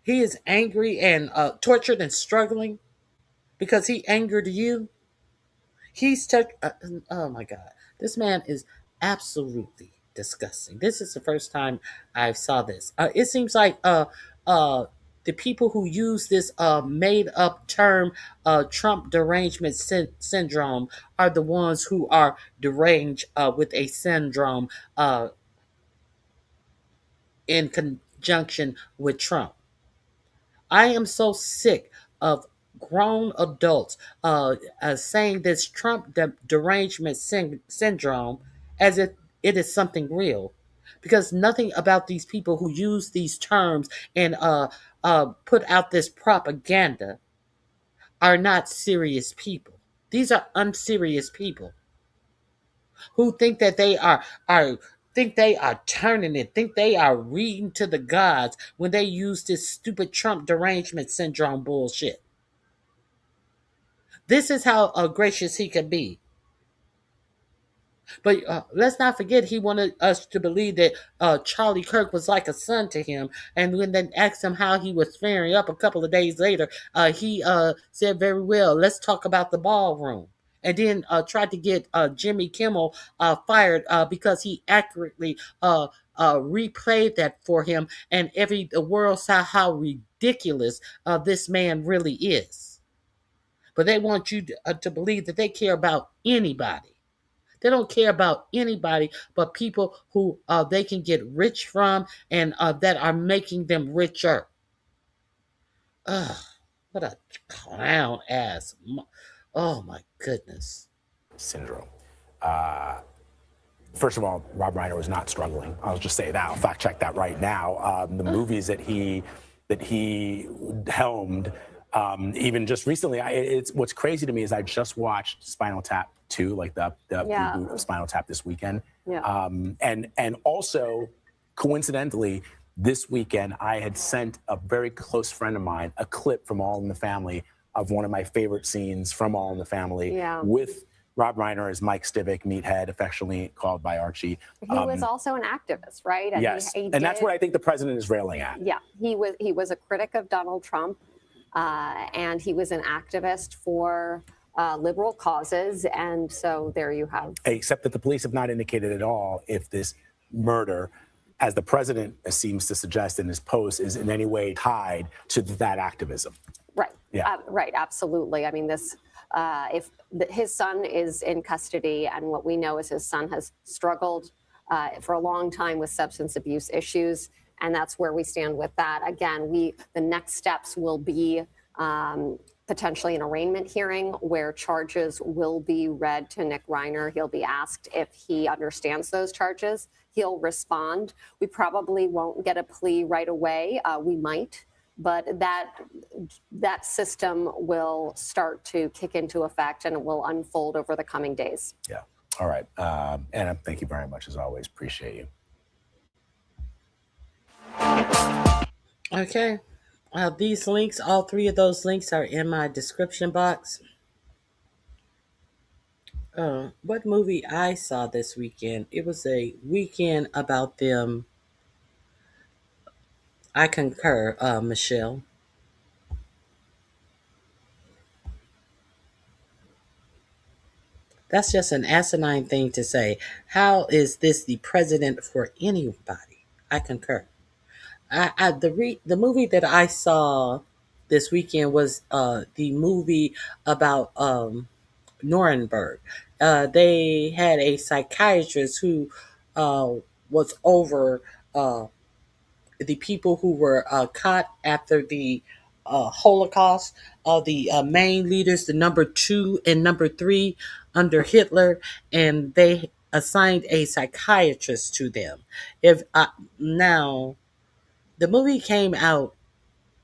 He is angry and tortured and struggling because he angered you. He's touched. Oh my God, this man is absolutely disgusting. This is the first time I saw this. It seems like uh, the people who use this made up term, Trump derangement syndrome, are the ones who are deranged with a syndrome in conjunction with Trump. I am so sick of grown adults saying this Trump derangement syndrome as if it is something real. Because nothing about these people who use these terms and put out this propaganda are not serious people. These are unserious people who think that are think they are turning it, think they are reading to the gods when they use this stupid Trump derangement syndrome bullshit. This is how gracious he can be. But let's not forget, he wanted us to believe that Charlie Kirk was like a son to him. And when they asked him how he was faring up a couple of days later, he said, very well, let's talk about the ballroom. And then tried to get Jimmy Kimmel fired because he accurately replayed that for him. And the world saw how ridiculous this man really is. But they want you to believe that they care about anybody. They don't care about anybody but people who they can get rich from and that are making them richer. Ugh, what a clown ass. Oh my goodness. Syndrome. First of all, Rob Reiner was not struggling. I'll just say that. I'll fact check that right now. The movies that he helmed, even just recently, it's what's crazy to me is I just watched Spinal Tap 2, like the reboot of Spinal Tap this weekend. Yeah. And also, coincidentally, this weekend I had sent a very close friend of mine a clip from All in the Family of one of my favorite scenes from All in the Family with Rob Reiner as Mike Stivic, Meathead, affectionately called by Archie. He was also an activist, right? And yes, and that's what I think the president is railing at. Yeah, he was a critic of Donald Trump, and he was an activist for liberal causes, and so there you have. Except that the police have not indicated at all if this murder, as the president seems to suggest in his post, is in any way tied to that activism. Right. Yeah. Right. Absolutely. I mean, his son is in custody, and what we know is his son has struggled for a long time with substance abuse issues, and that's where we stand with that. Again, the next steps will be potentially an arraignment hearing where charges will be read to Nick Reiner. He'll be asked if he understands those charges. He'll respond. We probably won't get a plea right away. We might. But that system will start to kick into effect, and it will unfold over the coming days. Yeah. All right. Anna, thank you very much, as always. Appreciate you. Okay. These links, all three of those links are in my description box. What movie I saw this weekend? It was a weekend about them. I concur, Michelle. That's just an asinine thing to say. How is this the president for anybody? I concur. The movie that I saw this weekend was the movie about Nuremberg. They had a psychiatrist who was over the people who were caught after the Holocaust, the main leaders, the number 2 and number 3 under Hitler, and they assigned a psychiatrist to them. If now the movie came out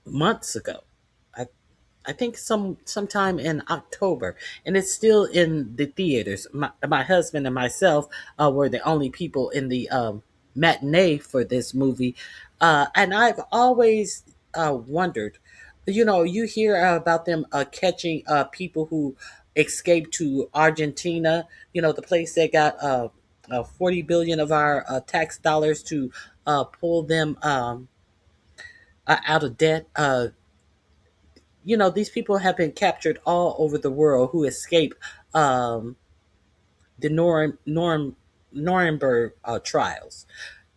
months ago. I I think sometime in October, and it's still in the theaters. My husband and myself were the only people in the matinee for this movie, and I've always wondered. You hear about them catching people who escaped to Argentina. The place that got 40 billion of our tax dollars to pull them out of debt. These people have been captured all over the world who escape um, the Nuremberg trials.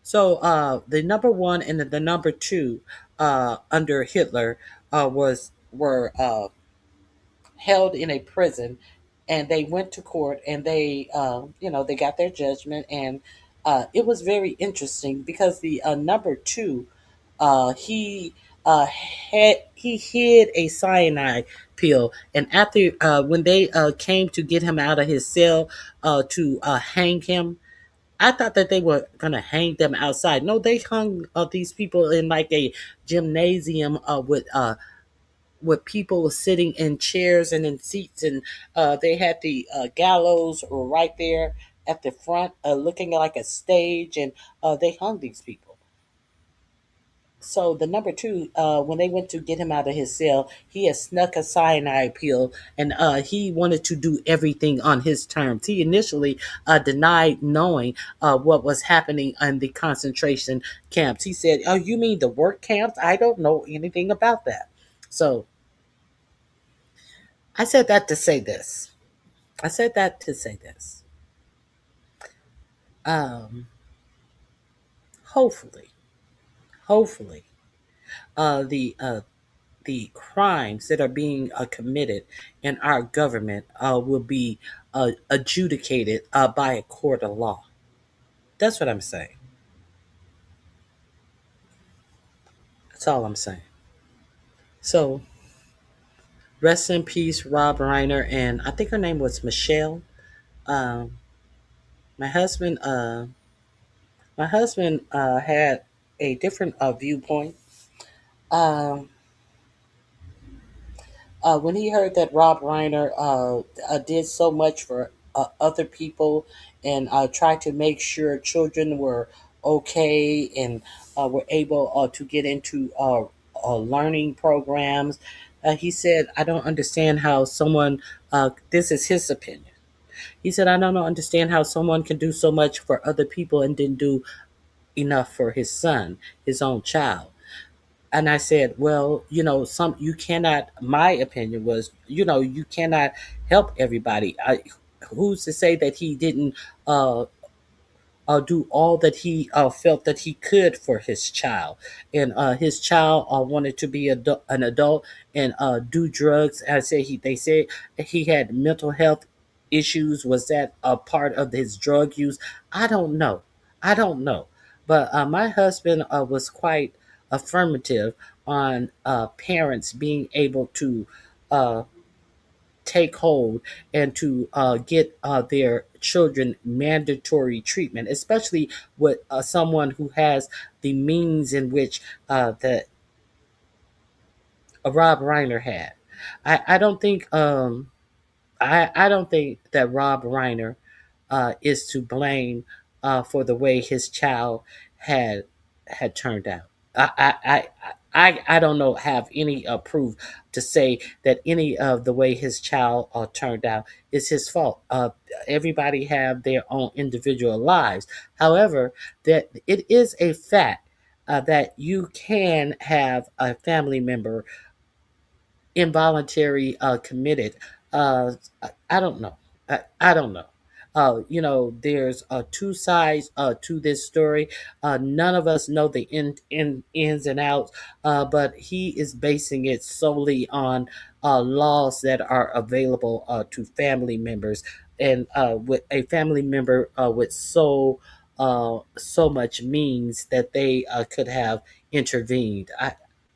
So the number one and the number two under Hitler were held in a prison, and they went to court, and they got their judgment, and it was very interesting because the number two, he hid a cyanide pill, and after when they came to get him out of his cell to hang him. I thought that they were gonna hang them outside. No, they hung these people in like a gymnasium with people sitting in chairs and in seats, and they had the gallows right there at the front, looking like a stage, and they hung these people. So the number two, when they went to get him out of his cell, he had snuck a cyanide pill, and he wanted to do everything on his terms. He initially denied knowing what was happening in the concentration camps. He said, "Oh, you mean the work camps? I don't know anything about that." So I said that to say this. I said that to say this. Um, hopefully, hopefully, the crimes that are being committed in our government will be adjudicated by a court of law. That's what I'm saying. That's all I'm saying. So, rest in peace, Rob Reiner, and I think her name was Michelle. Um, my husband, had a different viewpoint. Um, when he heard that Rob Reiner did so much for other people and tried to make sure children were okay and were able to get into learning programs, he said, "I don't understand how someone, this is his opinion. He said, I don't understand how someone can do so much for other people and didn't do enough for his son, his own child." And I said, well, you cannot. My opinion was, you cannot help everybody. Who's to say that he didn't do all that he felt that he could for his child, and his child wanted to be an adult and do drugs. They say he had mental health issues. Was that a part of his drug use? I don't know. I don't know. But my husband was quite affirmative on parents being able to uh, take hold and to get their children mandatory treatment, especially with someone who has the means in which that Rob Reiner had. I don't think I don't think that Rob Reiner is to blame for the way his child had had turned out. I don't know have any proof to say that any of the way his child turned out is his fault. Everybody have their own individual lives. However, that it is a fact that you can have a family member involuntary committed. I don't know. I don't know. There's two sides to this story. None of us know the ins and outs, but he is basing it solely on laws that are available to family members, and with a family member with so much means that they could have intervened.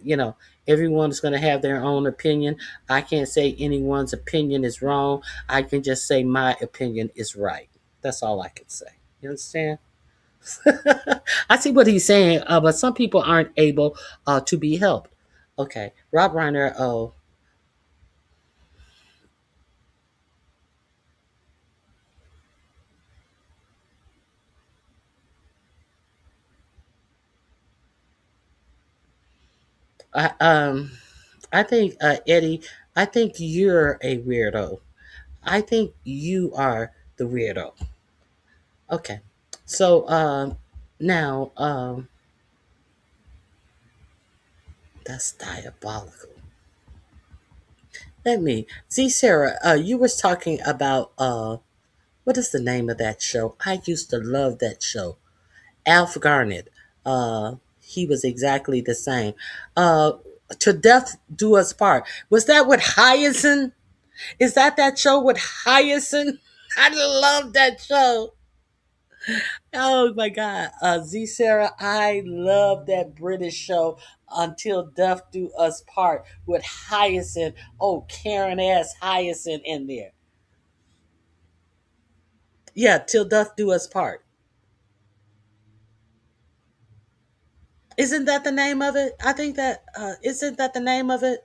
You know, Everyone's going to have their own opinion. I can't say anyone's opinion is wrong. I can just say my opinion is right. That's all I can say. You understand? I see what he's saying, but some people aren't able to be helped. Okay, Rob Reiner. Oh, I, I think Eddie. I think you're a weirdo. I think you are the weirdo. Okay, so now that's diabolical. Let me see, Sarah. You was talking about what is the name of that show? I used to love that show. Alf Garnett. He was exactly the same. Uh, to Death Do Us Part. Was that with Hyacinth? Is that show with Hyacinth? I love that show. Oh my God. Z Sarah, I love that British show Until Death Do Us Part with Hyacinth. Oh, Karen ass Hyacinth in there. Yeah, Till Death Do Us Part. Isn't that the name of it? I think that isn't that the name of it?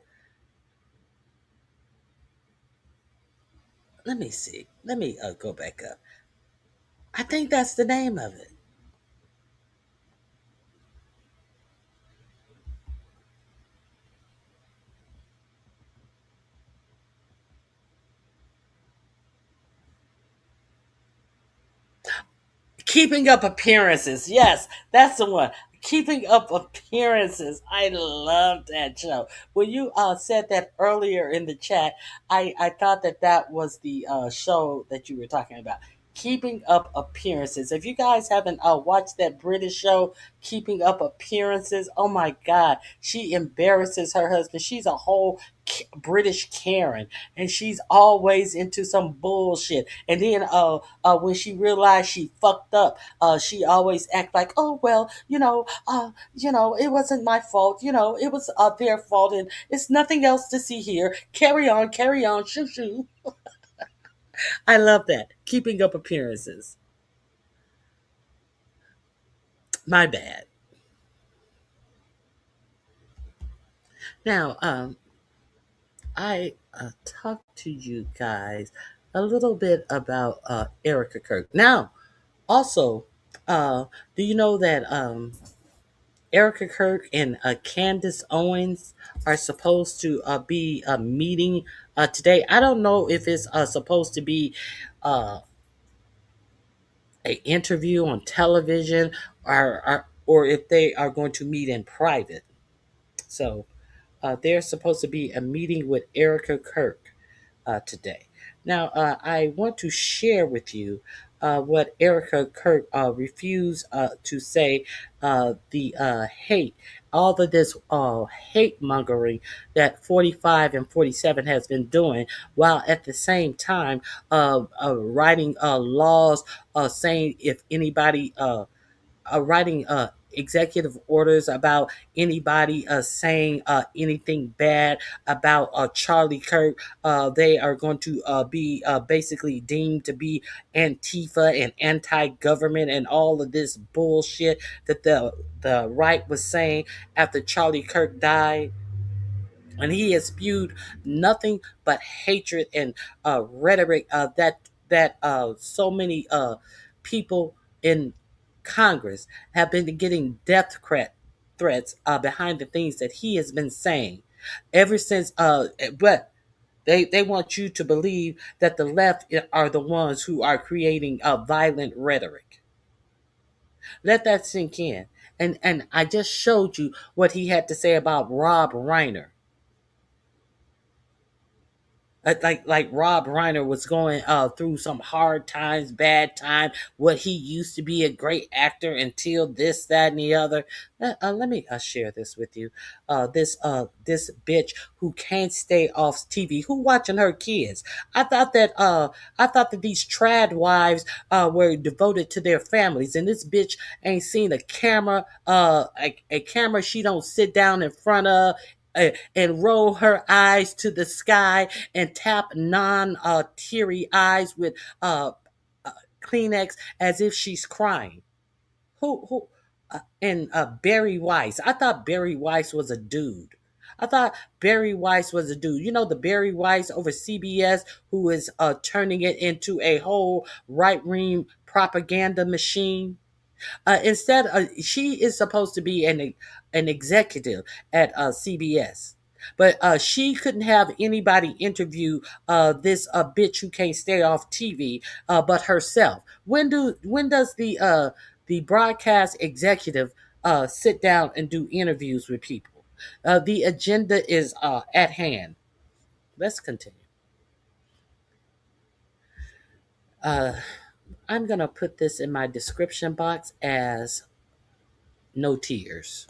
Let me see. Let me go back up. I think that's the name of it. Keeping Up Appearances. Yes, that's the one. Keeping Up Appearances. I love that show. When you said that earlier in the chat, I thought that was the show that you were talking about. Keeping Up Appearances. If you guys haven't watched that British show, Keeping Up Appearances, oh my God, she embarrasses her husband. She's a whole British Karen, and she's always into some bullshit. And then when she realized she fucked up, she always act like, oh well, it wasn't my fault. It was their fault, and it's nothing else to see here. Carry on, shoo shoo. I love that. Keeping Up Appearances. My bad. Now, I talked to you guys a little bit about Erica Kirk. Now, also, do you know that Erica Kirk and Candace Owens are supposed to be meeting today? I don't know if it's supposed to be uh, an interview on television or if they are going to meet in private. So there's supposed to be a meeting with Erica Kirk today. Now, I want to share with you what Erica Kirk refused to say the hate, all of this hate mongering that 45 and 47 has been doing, while at the same time writing laws saying if anybody writing executive orders about anybody saying anything bad about Charlie Kirk. They are going to be basically deemed to be Antifa and anti-government and all of this bullshit that the right was saying after Charlie Kirk died. And he has spewed nothing but hatred and rhetoric that so many people in Congress have been getting threats behind the things that he has been saying ever since. But they want you to believe that the left are the ones who are creating violent rhetoric. Let that sink in. And I just showed you what he had to say about Rob Reiner. Like Rob Reiner was going through some hard times, bad time. What he used to be a great actor until this, that, and the other. Let me share this with you. This bitch who can't stay off TV, who watching her kids. I thought that these trad wives were devoted to their families, and this bitch ain't seen a camera, a camera she don't sit down in front of. And roll her eyes to the sky and tap non teary eyes with Kleenex as if she's crying. Who? And Barry Weiss. I thought Barry Weiss was a dude. I thought Barry Weiss was a dude. You know, the Barry Weiss over CBS who is turning it into a whole right-wing propaganda machine. Instead, she is supposed to be an executive at CBS. But she couldn't have anybody interview this bitch who can't stay off TV but herself. When does the broadcast executive sit down and do interviews with people? The agenda is at hand. Let's continue. I'm gonna put this in my description box as no tears.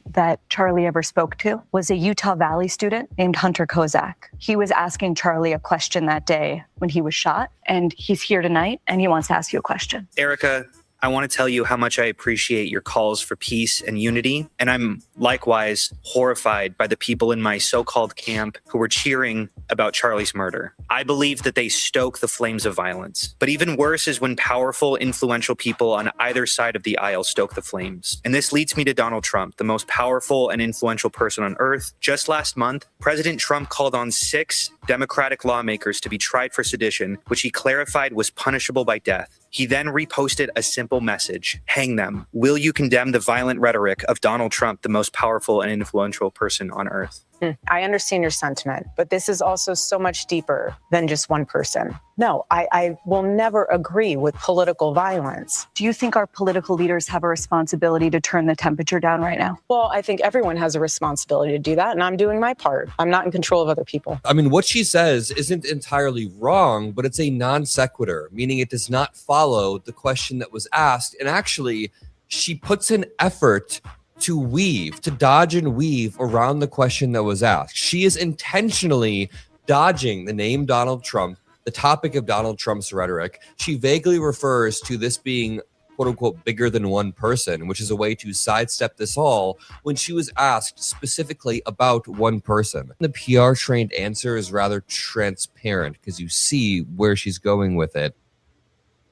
That Charlie ever spoke to was a Utah Valley student named Hunter Kozak. He was asking Charlie a question that day when he was shot, and he's here tonight, and he wants to ask you a question. Erica, I want to tell you how much I appreciate your calls for peace and unity, and I'm likewise horrified by the people in my so-called camp who were cheering about Charlie's murder. I believe that they stoke the flames of violence. But even worse is when powerful, influential people on either side of the aisle stoke the flames. And this leads me to Donald Trump, the most powerful and influential person on earth. Just last month, President Trump called on 6 Democratic lawmakers to be tried for sedition, which he clarified was punishable by death. He then reposted a simple message: hang them. Will you condemn the violent rhetoric of Donald Trump, the most powerful and influential person on earth? I understand your sentiment, but this is also so much deeper than just one person. No, I will never agree with political violence. Do you think our political leaders have a responsibility to turn the temperature down right now? Well, I think everyone has a responsibility to do that, and I'm doing my part. I'm not in control of other people. I mean, what she says isn't entirely wrong, but it's a non sequitur, meaning it does not follow the question that was asked. And actually, she puts an effort to dodge and weave around the question that was asked. She is intentionally dodging the name Donald Trump, the topic of Donald Trump's rhetoric. She vaguely refers to this being, quote unquote, bigger than one person, which is a way to sidestep this all when she was asked specifically about one person. The PR trained answer is rather transparent because you see where she's going with it.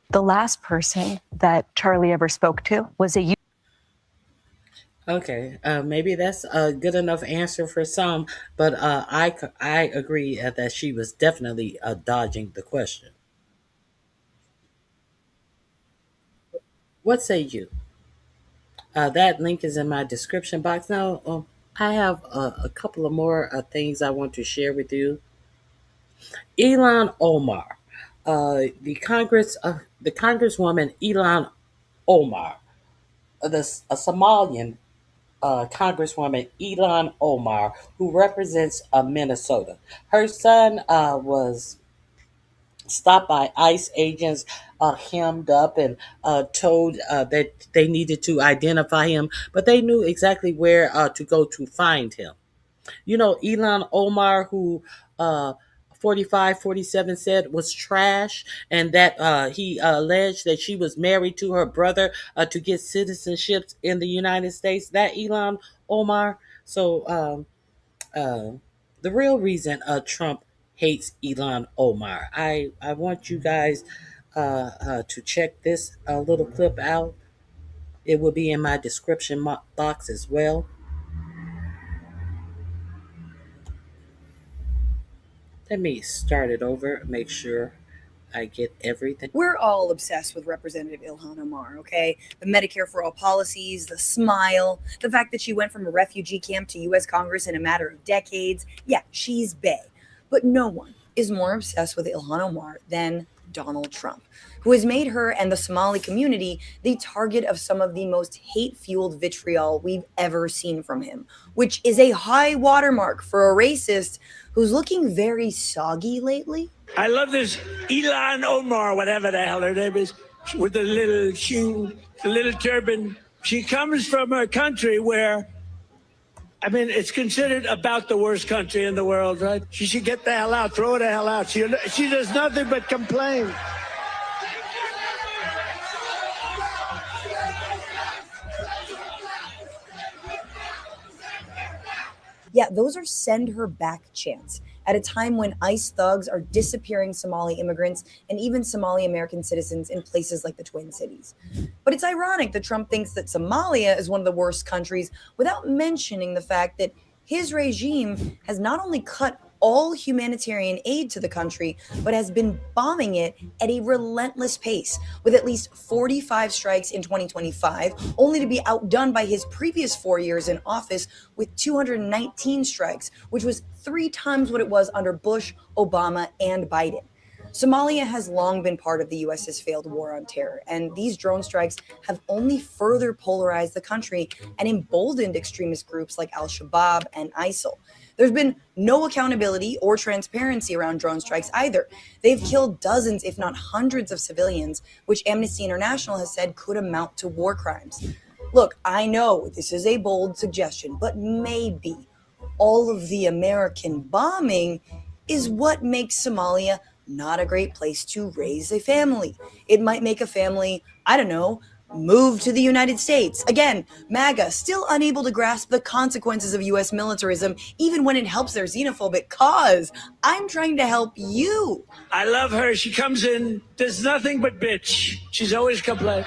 The last person that Charlie ever spoke to was a Okay, maybe that's a good enough answer for some, but I agree that she was definitely dodging the question. What say you? That link is in my description box. Now, I have a couple of more things I want to share with you. Ilhan Omar, the Congresswoman Ilhan Omar, a Somalian Congresswoman Ilhan Omar, who represents Minnesota. Her son was stopped by ICE agents, hemmed up, and told that they needed to identify him, but they knew exactly where to go to find him. You know, Ilhan Omar, who 4547 said was trash, and that he alleged that she was married to her brother to get citizenships in the United States. That Ilhan Omar. So the real reason Trump hates Ilhan Omar. I want you guys to check this little clip out. It will be in my description box as well. Let me start it over, make sure I get everything. We're all obsessed with Representative Ilhan Omar, okay? The Medicare for All policies, the smile, the fact that she went from a refugee camp to U.S. Congress in a matter of decades. Yeah, she's bae. But no one is more obsessed with Ilhan Omar than Donald Trump, who has made her and the Somali community the target of some of the most hate-fueled vitriol we've ever seen from him, which is a high watermark for a racist who's looking very soggy lately. I love this Ilhan Omar, whatever the hell her name is, with the little shoe, the little turban. She comes from a country where, I mean, it's considered about the worst country in the world, right? She should get the hell out, throw the hell out. She does nothing but complain. Yeah, those are send her back chants. at a time when ICE thugs are disappearing Somali immigrants and even Somali American citizens in places like the Twin Cities. But it's ironic that Trump thinks that Somalia is one of the worst countries without mentioning the fact that his regime has not only cut all humanitarian aid to the country, but has been bombing it at a relentless pace, with at least 45 strikes in 2025, only to be outdone by his previous 4 years in office with 219 strikes, which was 3 times what it was under Bush, Obama, and Biden. Somalia has long been part of the US's failed war on terror, and these drone strikes have only further polarized the country and emboldened extremist groups like Al-Shabaab and ISIL. There's been no accountability or transparency around drone strikes either. They've killed dozens, if not hundreds, of civilians, which Amnesty International has said could amount to war crimes. Look, I know this is a bold suggestion, but maybe all of the American bombing is what makes Somalia not a great place to raise a family. It might make a family, I don't know, move to the United States. Again, MAGA still unable to grasp the consequences of US militarism, even when it helps their xenophobic cause. I'm trying to help you. I love her. She comes in, does nothing but bitch. She's always complaining.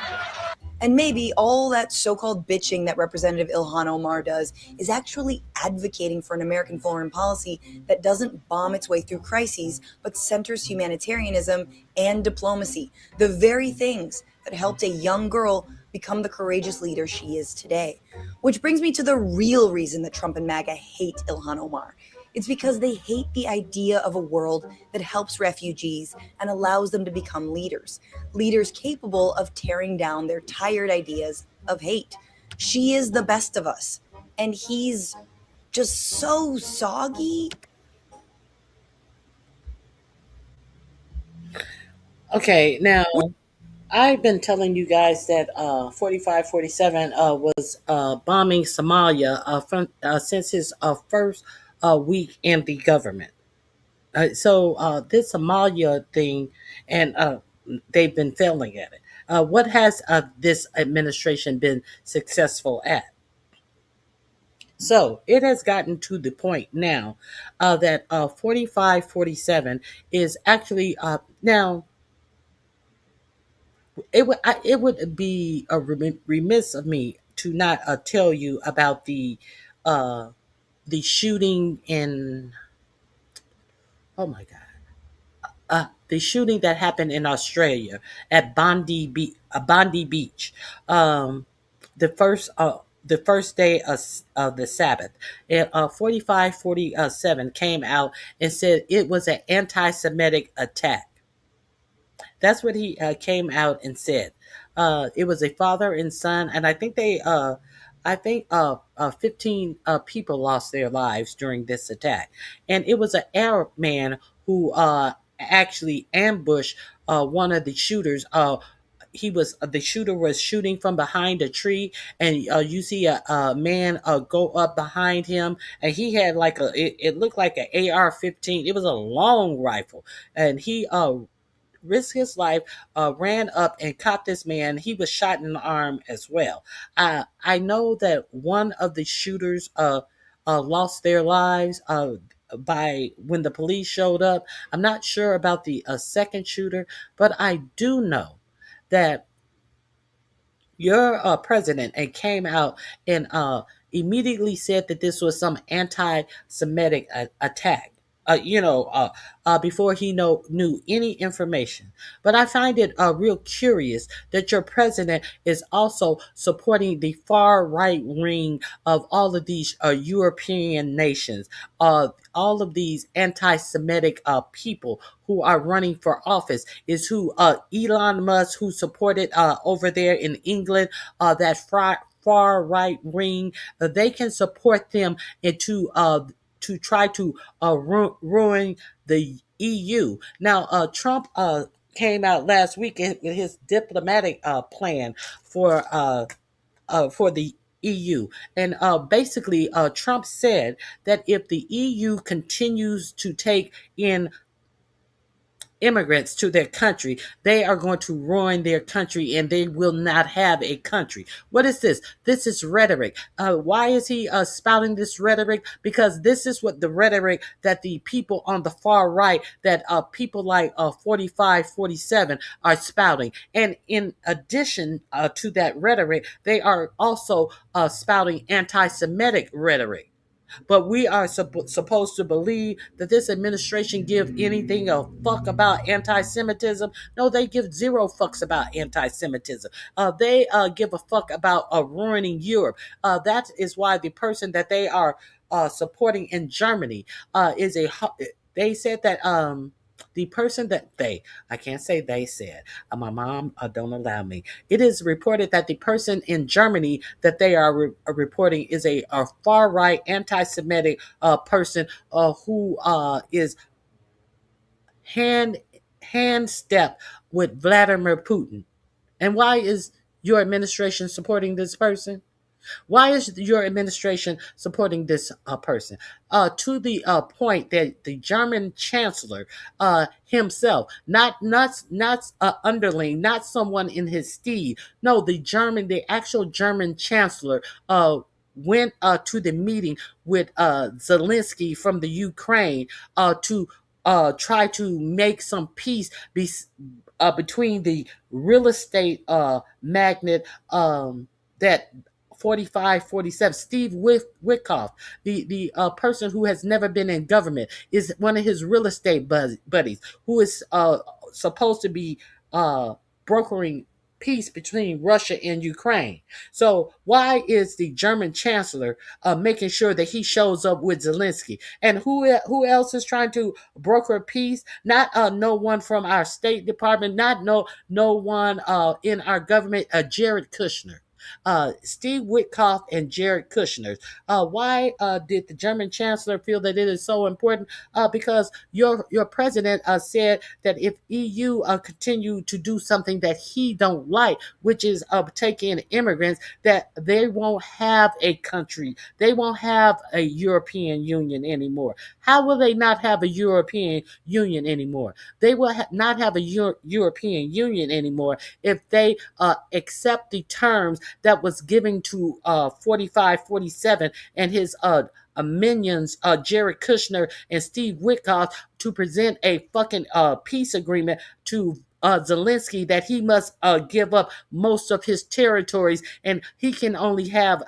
And maybe all that so-called bitching that Representative Ilhan Omar does is actually advocating for an American foreign policy that doesn't bomb its way through crises, but centers humanitarianism and diplomacy, the very things that helped a young girl become the courageous leader she is today. Which brings me to the real reason that Trump and MAGA hate Ilhan Omar. It's because they hate the idea of a world that helps refugees and allows them to become leaders. Leaders capable of tearing down their tired ideas of hate. She is the best of us. And he's just so soggy. Okay, now I've been telling you guys that 4547 was bombing Somalia since his first week in the government. So this Somalia thing, and they've been failing at it. What has this administration been successful at? So it has gotten to the point now that 4547 is actually now. It would be a remiss of me to not tell you about the shooting in, oh my god, the shooting that happened in Australia at Bondi Beach, the first day of the Sabbath. 4547 came out and said it was an anti-Semitic attack. That's what he came out and said. It was a father and son, and I think 15 people lost their lives during this attack. And it was an Arab man who actually ambushed one of the shooters. The shooter was shooting from behind a tree, and you see a man go up behind him, and he had like it looked like an AR-15. It was a long rifle, and he risked his life, ran up and caught this man. He was shot in the arm as well. I know that one of the shooters lost their lives by when the police showed up. I'm not sure about the second shooter, but I do know that your president and came out and immediately said that this was some anti-Semitic attack. Before he knew any information. But I find it real curious that your president is also supporting the far right wing of all of these European nations, all of these anti-Semitic people who are running for office. Is who Elon Musk, who supported over there in England, that far right wing. They can support them into to try to ruin the EU. Now, Trump came out last week with his diplomatic plan for the EU. And basically, Trump said that if the EU continues to take in immigrants to their country, they are going to ruin their country and they will not have a country. What is this? This is rhetoric. Why is he spouting this rhetoric? Because this is what the rhetoric that the people on the far right, that people like 45, 47 are spouting. And in addition to that rhetoric, they are also spouting anti-Semitic rhetoric. But we are supposed to believe that this administration give anything a fuck about anti-Semitism. No, they give zero fucks about anti-Semitism. They give a fuck about ruining Europe. That is why the person that they are supporting in Germany is a. They said that the person that I can't say they said. My mom don't allow me. It is reported that the person in Germany that they are reporting is a far right anti-Semitic person who is hand step with Vladimir Putin. And why is your administration supporting this person? Why is your administration supporting this person? To the point that the German chancellor himself, not underling, not someone in his steed. No, the actual German chancellor went to the meeting with Zelensky from the Ukraine to try to make some peace between the real estate magnate that 45, 47, Steve Witkoff, the person who has never been in government, is one of his real estate buddies, who is supposed to be brokering peace between Russia and Ukraine. So why is the German chancellor making sure that he shows up with Zelensky? And who else is trying to broker peace? Not no one from our State Department, not no one in our government, Jared Kushner. Steve Witkoff and Jared Kushner. Why did the German chancellor feel that it is so important? Because your president said that if EU continue to do something that he don't like, which is take in immigrants, that they won't have a country. They won't have a European Union anymore. How will they not have a European Union anymore? They will not have a European Union anymore if they accept the terms that was given to 45, 47 and his minions, Jared Kushner and Steve Witkoff, to present a fucking peace agreement to Zelensky that he must give up most of his territories and he can only have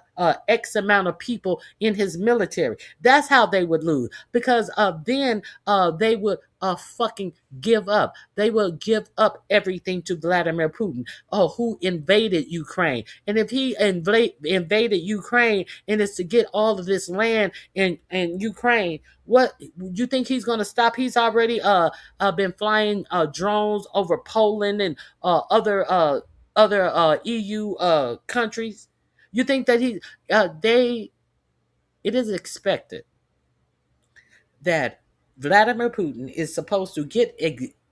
X amount of people in his military. That's how they would lose, because then they would fucking give up. They will give up everything to Vladimir Putin, who invaded Ukraine. And if he invaded Ukraine and is to get all of this land in Ukraine, what you think he's going to stop? He's already been flying drones over Poland and other EU countries. You think that it is expected that Vladimir Putin is supposed to get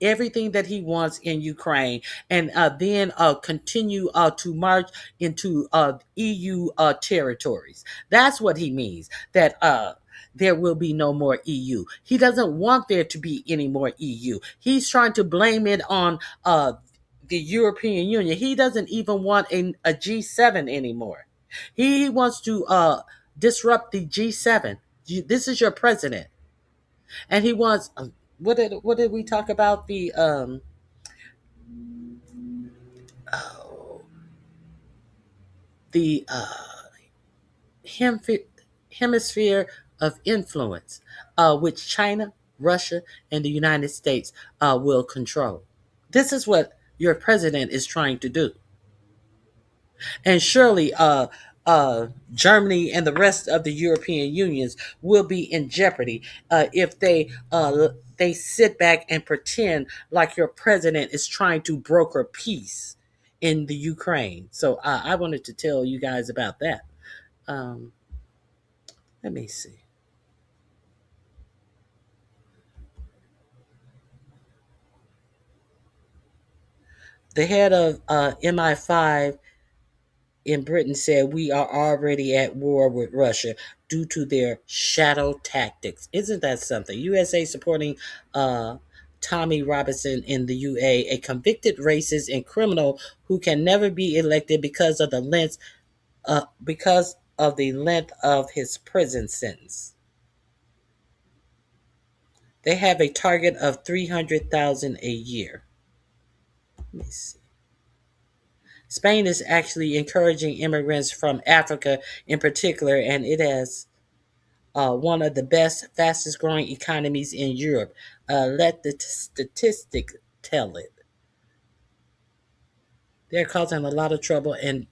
everything that he wants in Ukraine and then continue to march into EU territories. That's what he means, that there will be no more EU. He doesn't want there to be any more EU. He's trying to blame it on the European Union. He doesn't even want a G7 anymore. He wants to disrupt the G7. This is your president. And he wants what did we talk about, the hemisphere of influence, which China, Russia, and the United States will control. This is what your president is trying to do. And surely Germany and the rest of the European unions will be in jeopardy if they sit back and pretend like your president is trying to broker peace in the Ukraine. So I wanted to tell you guys about that. Let me see. The head of MI5 in Britain said we are already at war with Russia due to their shadow tactics. Isn't that something? USA supporting Tommy Robinson in the UA, a convicted racist and criminal who can never be elected because of the length of his prison sentence. They have a target of 300,000 a year. Let me see. Spain is actually encouraging immigrants from Africa in particular, and it has one of the fastest growing economies in Europe. Let the statistics tell it. They're causing a lot of trouble and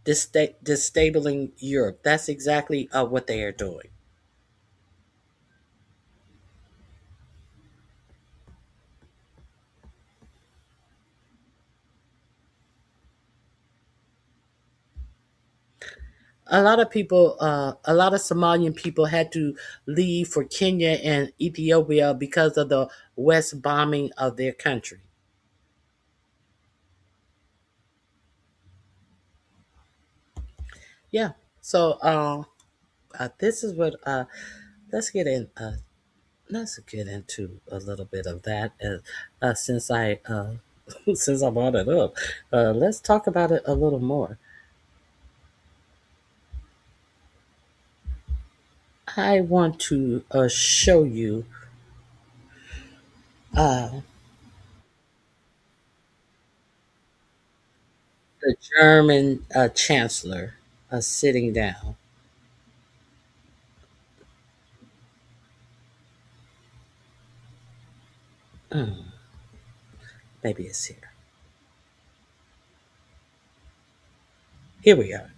destabilizing Europe. That's exactly what they are doing. A lot of people, a lot of Somalian people had to leave for Kenya and Ethiopia because of the West bombing of their country. Yeah. So this is what let's get in. Let's get into a little bit of that since I since I brought it up. Let's talk about it a little more. I want to show you the German chancellor sitting down. Maybe it's here. Here we are.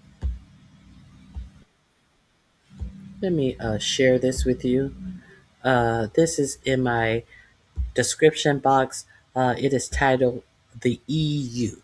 Let me share this with you. This is in my description box. It is titled The EU.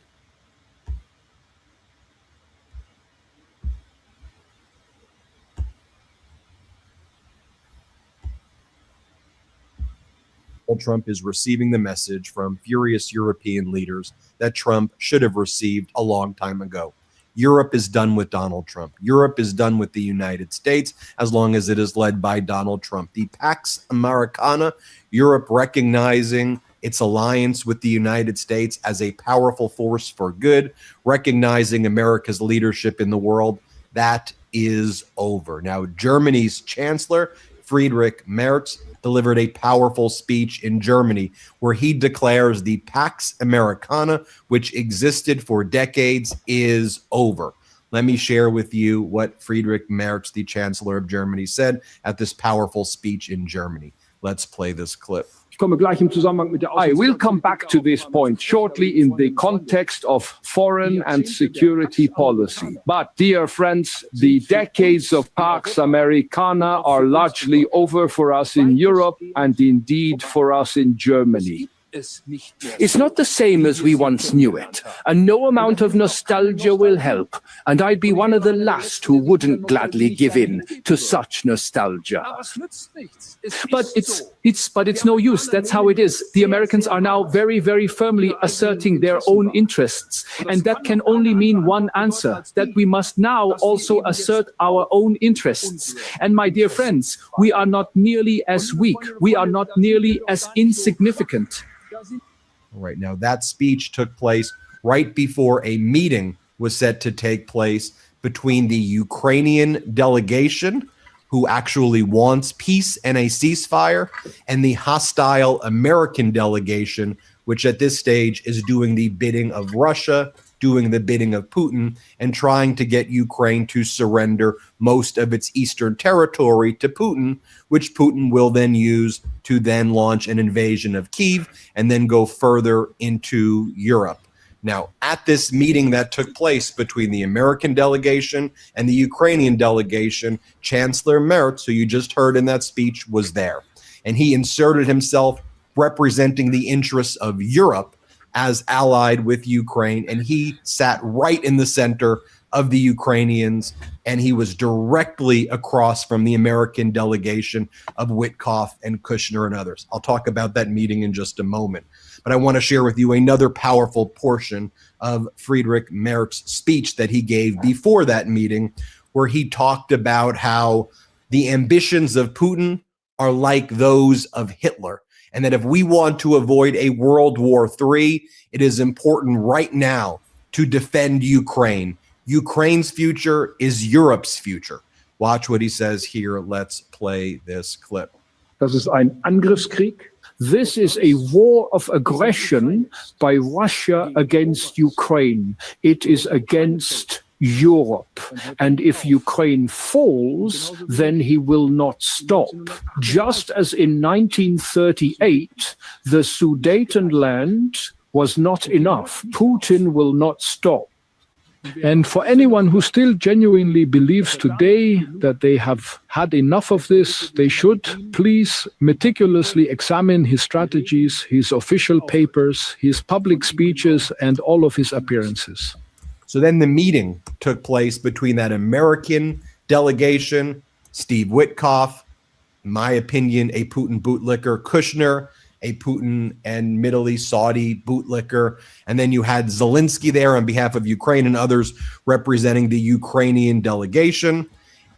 Trump is receiving the message from furious European leaders that Trump should have received a long time ago. Europe is done with Donald Trump. Europe is done with the United States as long as it is led by Donald Trump. The Pax Americana, Europe recognizing its alliance with the United States as a powerful force for good, recognizing America's leadership in the world, that is over. Now, Germany's Chancellor, Friedrich Merz, delivered a powerful speech in Germany where he declares the Pax Americana, which existed for decades, is over. Let me share with you what Friedrich Merz, the Chancellor of Germany, said at this powerful speech in Germany. Let's play this clip. I will come back to this point shortly in the context of foreign and security policy. But, dear friends, the decades of Pax Americana are largely over for us in Europe and indeed for us in Germany. It's not the same as we once knew it, and no amount of nostalgia will help, and I'd be one of the last who wouldn't gladly give in to such nostalgia. But it's no use. That's how it is. The Americans are now very, very firmly asserting their own interests, and that can only mean one answer, that we must now also assert our own interests. And my dear friends, we are not nearly as weak. We are not nearly as insignificant. All right, now that speech took place right before a meeting was set to take place between the Ukrainian delegation, who actually wants peace and a ceasefire, and the hostile American delegation, which at this stage is doing the bidding of Russia, doing the bidding of Putin, and trying to get Ukraine to surrender most of its eastern territory to Putin, which Putin will then use to then launch an invasion of Kyiv and then go further into Europe. Now, at this meeting that took place between the American delegation and the Ukrainian delegation, Chancellor Merz, who you just heard in that speech, was there. And he inserted himself representing the interests of Europe as allied with Ukraine, and he sat right in the center of the Ukrainians, and he was directly across from the American delegation of Witkoff and Kushner and others. I'll talk about that meeting in just a moment, but I want to share with you another powerful portion of Friedrich Merz's speech that he gave before that meeting, where he talked about how the ambitions of Putin are like those of Hitler, and that if we want to avoid a World War III, it is important right now to defend Ukraine. Ukraine's future is Europe's future. Watch what he says here. Let's play this clip. Das ist ein Angriffskrieg. This is a war of aggression by Russia against Ukraine. It is against Europe. And if Ukraine falls, then he will not stop. Just as in 1938, the Sudetenland was not enough. Putin will not stop. And for anyone who still genuinely believes today that they have had enough of this, they should please meticulously examine his strategies, his official papers, his public speeches, and all of his appearances. So then the meeting took place between that American delegation, Steve Witkoff, in my opinion, a Putin bootlicker, Kushner, a Putin and Middle East Saudi bootlicker. And then you had Zelensky there on behalf of Ukraine and others representing the Ukrainian delegation.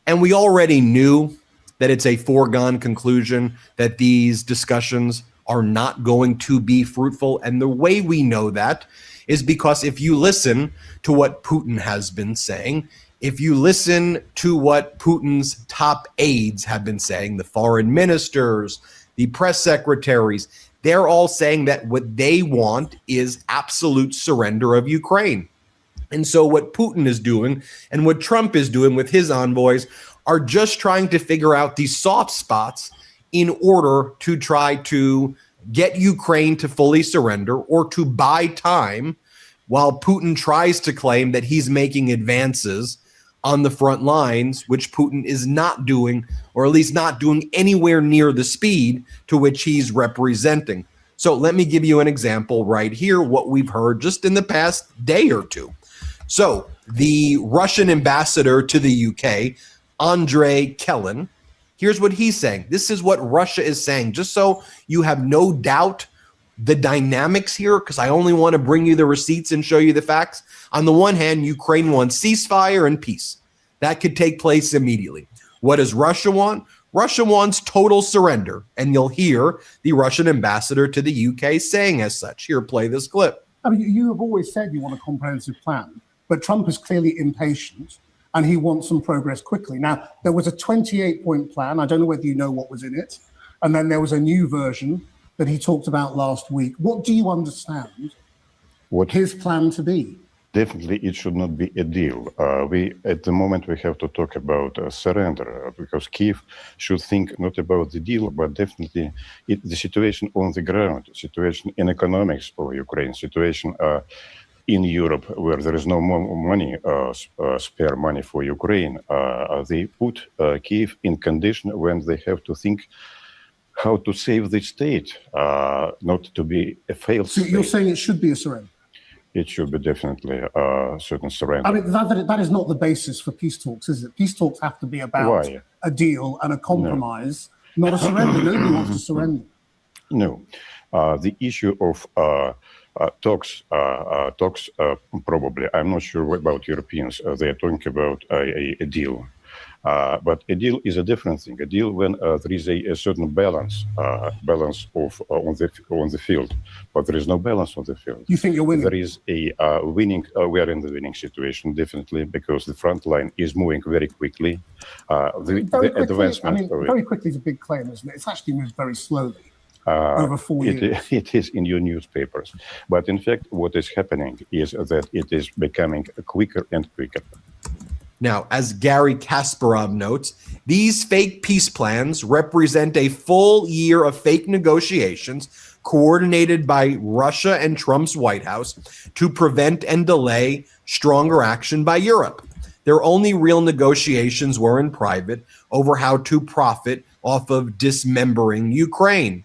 And we already knew that it's a foregone conclusion that these discussions are not going to be fruitful. And the way we know that is because if you listen to what Putin has been saying, if you listen to what Putin's top aides have been saying, the foreign ministers, the press secretaries, they're all saying that what they want is absolute surrender of Ukraine. And so what Putin is doing and what Trump is doing with his envoys are just trying to figure out these soft spots in order to try to get Ukraine to fully surrender or to buy time while Putin tries to claim that he's making advances on the front lines, which Putin is not doing, or at least not doing anywhere near the speed to which he's representing. So let me give you an example right here, what we've heard just in the past day or two. So the Russian ambassador to the UK, Andrei Kellen, here's what he's saying. This is what Russia is saying, just so you have no doubt the dynamics here, because I only want to bring you the receipts and show you the facts. On the one hand, Ukraine wants ceasefire and peace. That could take place immediately. What does Russia want? Russia wants total surrender. And you'll hear the Russian ambassador to the UK saying as such. Here, play this clip. I mean, you have always said you want a comprehensive plan, but Trump is clearly impatient and he wants some progress quickly. Now, there was a 28-point plan. I don't know whether you know what was in it. And then there was a new version that he talked about last week. What do you understand his plan to be? Definitely, it should not be a deal. At the moment, we have to talk about surrender, because Kiev should think not about the deal, but definitely the situation on the ground, situation in economics of Ukraine, situation in Europe where there is no more money, spare money for Ukraine. They put Kiev in condition when they have to think how to save the state, not to be a failed state. So you're saying it should be a surrender? It should be definitely a certain surrender. I mean, that is not the basis for peace talks, is it? Peace talks have to be about a deal and a compromise, not a surrender. Nobody wants to surrender. No. The issue of talks, probably, I'm not sure about Europeans. They are talking about a deal. But a deal is a different thing. A deal when there is a certain balance of on the field, but there is no balance on the field. You think you're winning? There is a winning. We are in the winning situation, definitely, because the front line is moving very quickly. The advancement. Very quickly is a big claim, isn't it? It's actually moved very slowly. Over 4 years. It is in your newspapers. But in fact, what is happening is that it is becoming quicker and quicker. Now, as Gary Kasparov notes, these fake peace plans represent a full year of fake negotiations coordinated by Russia and Trump's White House to prevent and delay stronger action by Europe. Their only real negotiations were in private over how to profit off of dismembering Ukraine.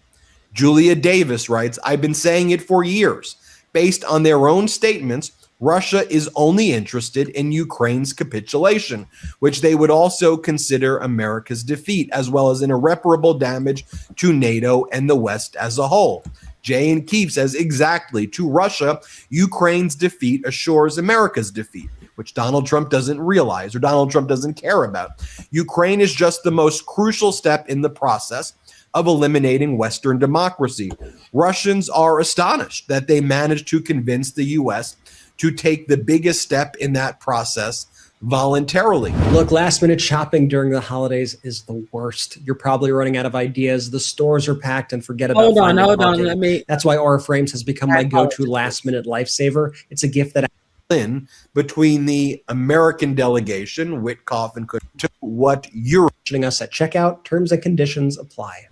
Julia Davis writes, I've been saying it for years. Based on their own statements, Russia is only interested in Ukraine's capitulation, which they would also consider America's defeat, as well as an irreparable damage to NATO and the West as a whole. Jay in Kiev says exactly, to Russia, Ukraine's defeat assures America's defeat, which Donald Trump doesn't realize or Donald Trump doesn't care about. Ukraine is just the most crucial step in the process. of eliminating Western democracy. Russians are astonished that they managed to convince the U.S. to take the biggest step in that process voluntarily. Look, last minute shopping during the holidays is the worst. You're probably running out of ideas. The stores are packed and forget about Hold on. parking. That's why Aura Frames has become my go-to last minute lifesaver. It's a gift that in between the American delegation, Witkoff and Kushner, to what you're us at checkout. Terms and conditions apply.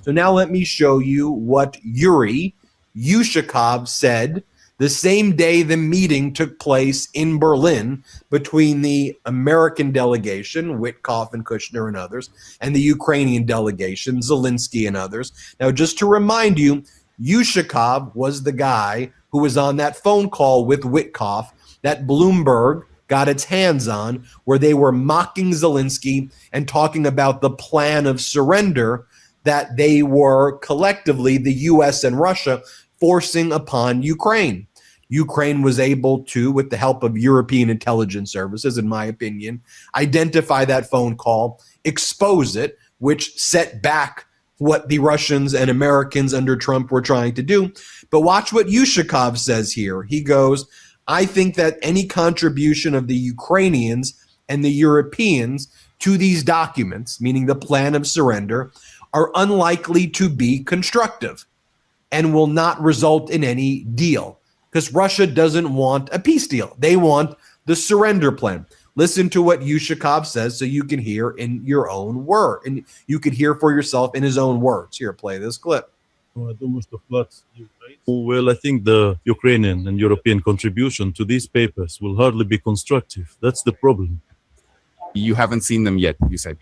So now let me show you what Yuri Yushakov said the same day the meeting took place in Berlin between the American delegation, Witkoff and Kushner and others, and the Ukrainian delegation, Zelensky and others. Now, just to remind you, Yushakov was the guy who was on that phone call with Witkoff that Bloomberg got its hands on, where they were mocking Zelensky and talking about the plan of surrender that they were collectively, the U.S. and Russia, forcing upon Ukraine. Ukraine was able to, with the help of European intelligence services, in my opinion, identify that phone call, expose it, which set back what the Russians and Americans under Trump were trying to do. But watch what Yushakov says here. He goes, I think that any contribution of the Ukrainians and the Europeans to these documents, meaning the plan of surrender, are unlikely to be constructive and will not result in any deal, because Russia doesn't want a peace deal. They want the surrender plan. Listen to what Yushakov says so you can hear in your own word, and you can hear for yourself in his own words. Here, play this clip. Well, I think the Ukrainian and European contribution to these papers will hardly be constructive. That's the problem. You haven't seen them yet, you said.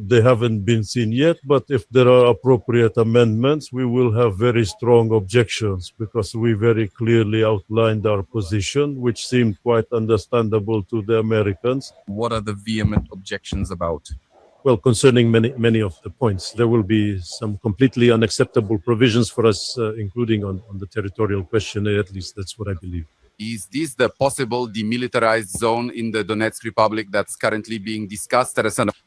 They haven't been seen yet, but if there are appropriate amendments, we will have very strong objections, because we very clearly outlined our position, which seemed quite understandable to the Americans. What are the vehement objections about? Well, concerning many of the points, there will be some completely unacceptable provisions for us, including on the territorial question, at least that's what I believe. Is this the possible demilitarized zone in the Donetsk Republic that's currently being discussed?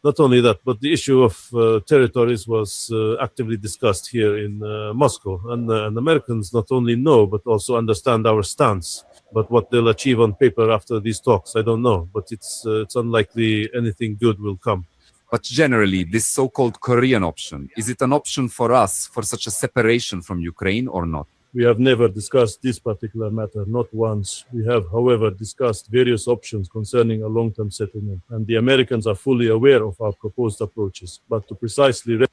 Not only that, but the issue of territories was actively discussed here in Moscow. And Americans not only know, but also understand our stance. But what they'll achieve on paper after these talks, I don't know. But it's unlikely anything good will come. But generally, this so-called Korean option, is it an option for us for such a separation from Ukraine or not? We have never discussed this particular matter, not once. We have, however, discussed various options concerning a long-term settlement, and the Americans are fully aware of our proposed approaches. But to precisely...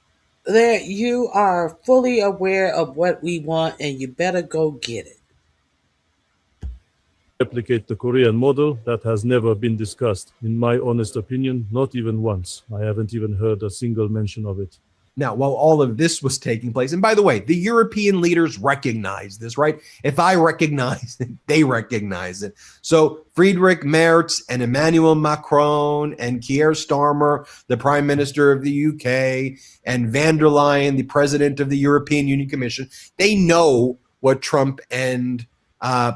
There, you are fully aware of what we want, and you better go get it. Replicate the Korean model, that has never been discussed. In my honest opinion, not even once. I haven't even heard a single mention of it. Now, while all of this was taking place, and by the way, the European leaders recognize this, right? If I recognize it, they recognize it. So Friedrich Merz and Emmanuel Macron and Keir Starmer, the Prime Minister of the UK, and van der Leyen, the President of the European Union Commission, they know what Trump and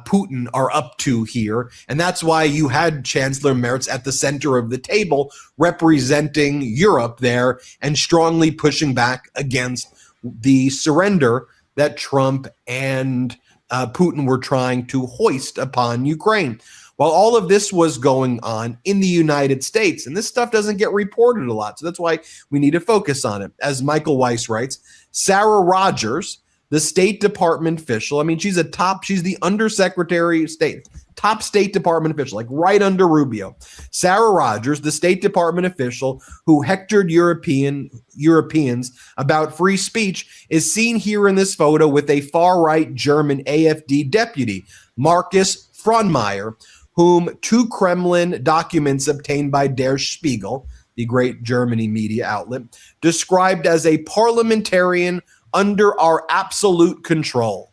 Putin are up to here. And that's why you had Chancellor Merz at the center of the table representing Europe there and strongly pushing back against the surrender that Trump and Putin were trying to hoist upon Ukraine. While all of this was going on in the United States, and this stuff doesn't get reported a lot, so that's why we need to focus on it. As Michael Weiss writes, Sarah Rogers, the State Department official, I mean, she's the Undersecretary of State, top State Department official, like right under Rubio. Sarah Rogers, the State Department official who hectored Europeans about free speech, is seen here in this photo with a far-right German AfD deputy, Markus Frohnmayer, whom two Kremlin documents obtained by Der Spiegel, the great Germany media outlet, described as a parliamentarian under our absolute control.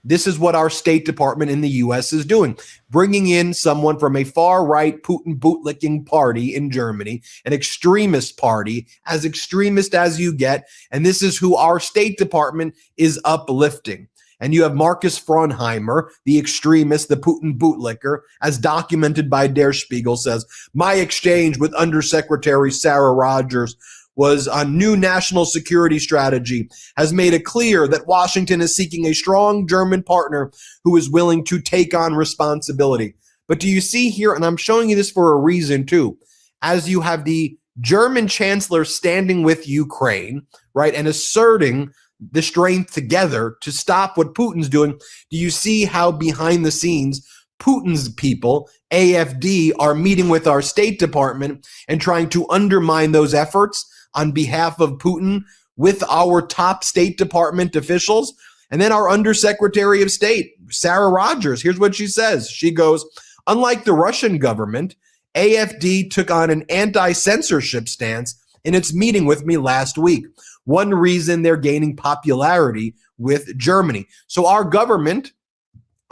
This is what our State Department in the U.S. is doing, bringing in someone from a far-right Putin bootlicking party in Germany, an extremist party, as extremist as you get, and this is who our State Department is uplifting. And you have Markus Frohnmayer, the extremist, the Putin bootlicker, as documented by Der Spiegel, says, my exchange with Undersecretary Sarah Rogers was a new national security strategy, has made it clear that Washington is seeking a strong German partner who is willing to take on responsibility. But do you see here, and I'm showing you this for a reason too, as you have the German chancellor standing with Ukraine, right, and asserting the strength together to stop what Putin's doing, do you see how behind the scenes Putin's people, AfD, are meeting with our State Department and trying to undermine those efforts on behalf of Putin with our top State Department officials? And then our Undersecretary of State, Sarah Rogers, here's what she says. She goes, unlike the Russian government, AfD took on an anti-censorship stance in its meeting with me last week. One reason they're gaining popularity with Germany. So our government,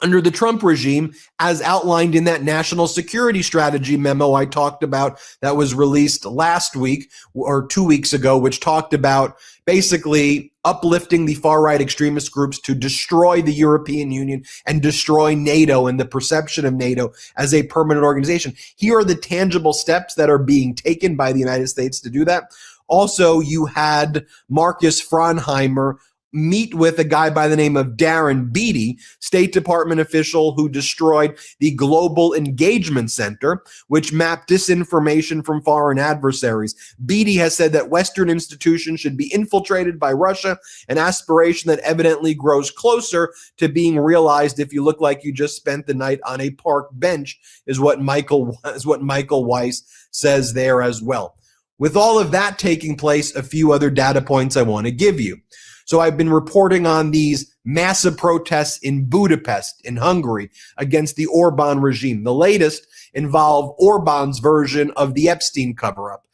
under the Trump regime, as outlined in that national security strategy memo I talked about that was released last week or 2 weeks ago, which talked about basically uplifting the far-right extremist groups to destroy the European Union and destroy NATO and the perception of NATO as a permanent organization. Here are the tangible steps that are being taken by the United States to do that. Also, you had Marcus Fraunheimer meet with a guy by the name of Darren Beattie, State Department official who destroyed the Global Engagement Center, which mapped disinformation from foreign adversaries. Beattie has said that Western institutions should be infiltrated by Russia, an aspiration that evidently grows closer to being realized if you look like you just spent the night on a park bench, is what Michael Weiss says there as well. With all of that taking place, a few other data points I want to give you. So I've been reporting on these massive protests in Budapest, in Hungary, against the Orban regime. The latest involve Orban's version of the Epstein cover-up.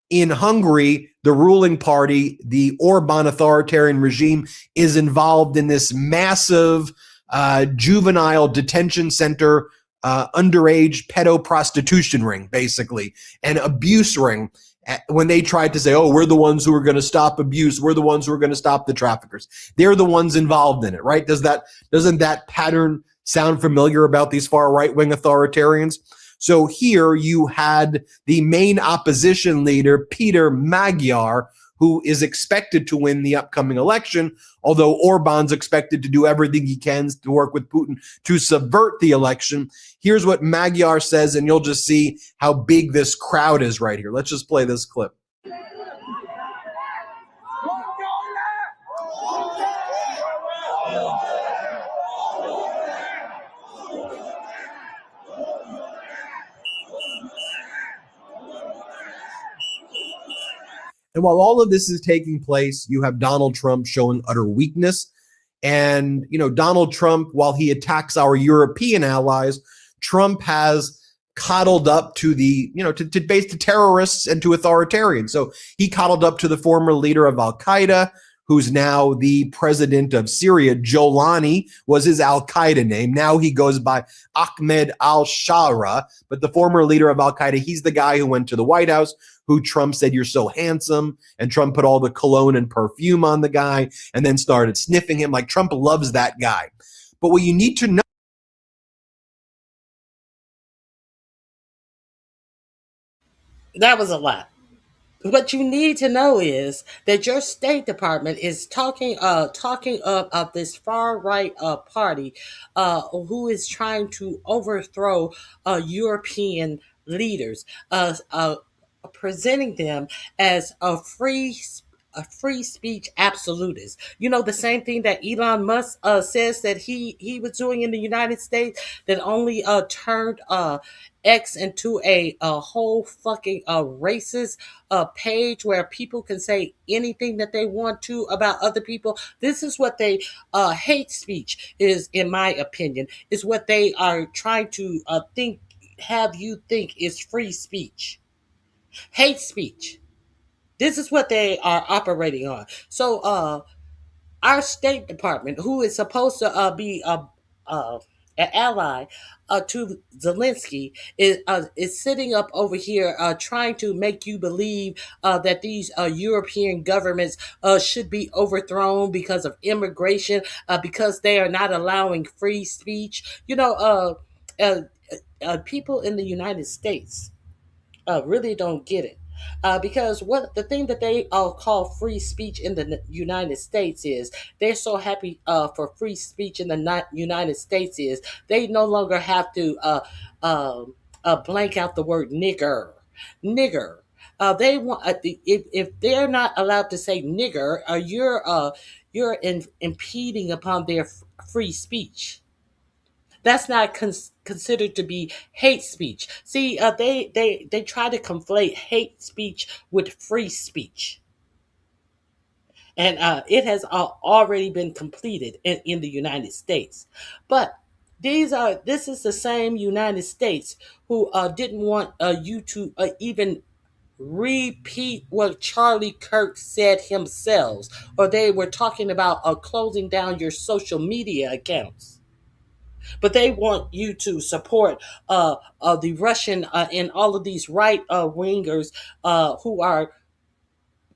In Hungary, the ruling party, the Orban authoritarian regime, is involved in this massive juvenile detention center, underage pedo-prostitution ring, basically, and abuse ring. When they tried to say, oh, we're the ones who are going to stop abuse, we're the ones who are going to stop the traffickers. They're the ones involved in it, right? Doesn't that pattern sound familiar about these far right-wing authoritarians? So here you had the main opposition leader, Peter Magyar, who is expected to win the upcoming election, although Orban's expected to do everything he can to work with Putin to subvert the election. Here's what Magyar says, and you'll just see how big this crowd is right here. Let's just play this clip. And while all of this is taking place, you have Donald Trump showing utter weakness. And, Donald Trump, while he attacks our European allies, Trump has coddled up to the, to terrorists and to authoritarians. So he coddled up to the former leader of Al-Qaeda, who's now the president of Syria. Jolani was his Al-Qaeda name. Now he goes by Ahmed al-Shara, but the former leader of Al-Qaeda, he's the guy who went to the White House, who Trump said, you're so handsome, and Trump put all the cologne and perfume on the guy and then started sniffing him. Like, Trump loves that guy. But what you need to know, that was a lot. What you need to know is that your State Department is talking of this far right party who is trying to overthrow European leaders, presenting them as a free speech absolutist. The same thing that Elon Musk says that he was doing in the United States, that only turned X into a whole fucking racist page where people can say anything that they want to about other people. This is what they hate speech is, in my opinion, is what they are trying to have you think is free speech. Hate speech. This is what they are operating on. So our State Department, who is supposed to be an ally to Zelensky, is sitting up over here trying to make you believe that these European governments should be overthrown because of immigration, because they are not allowing free speech. People in the United States really don't get it. Because what the thing that they call free speech in the United States is they're so happy for free speech in the United States is they no longer have to blank out the word nigger. They want if they're not allowed to say nigger, you're impeding upon their free speech. That's not considered to be hate speech. See, they try to conflate hate speech with free speech, and it has already been completed in the United States. But this is the same United States who didn't want you to even repeat what Charlie Kirk said himself, or they were talking about closing down your social media accounts. But they want you to support the Russian and all of these right wingers who are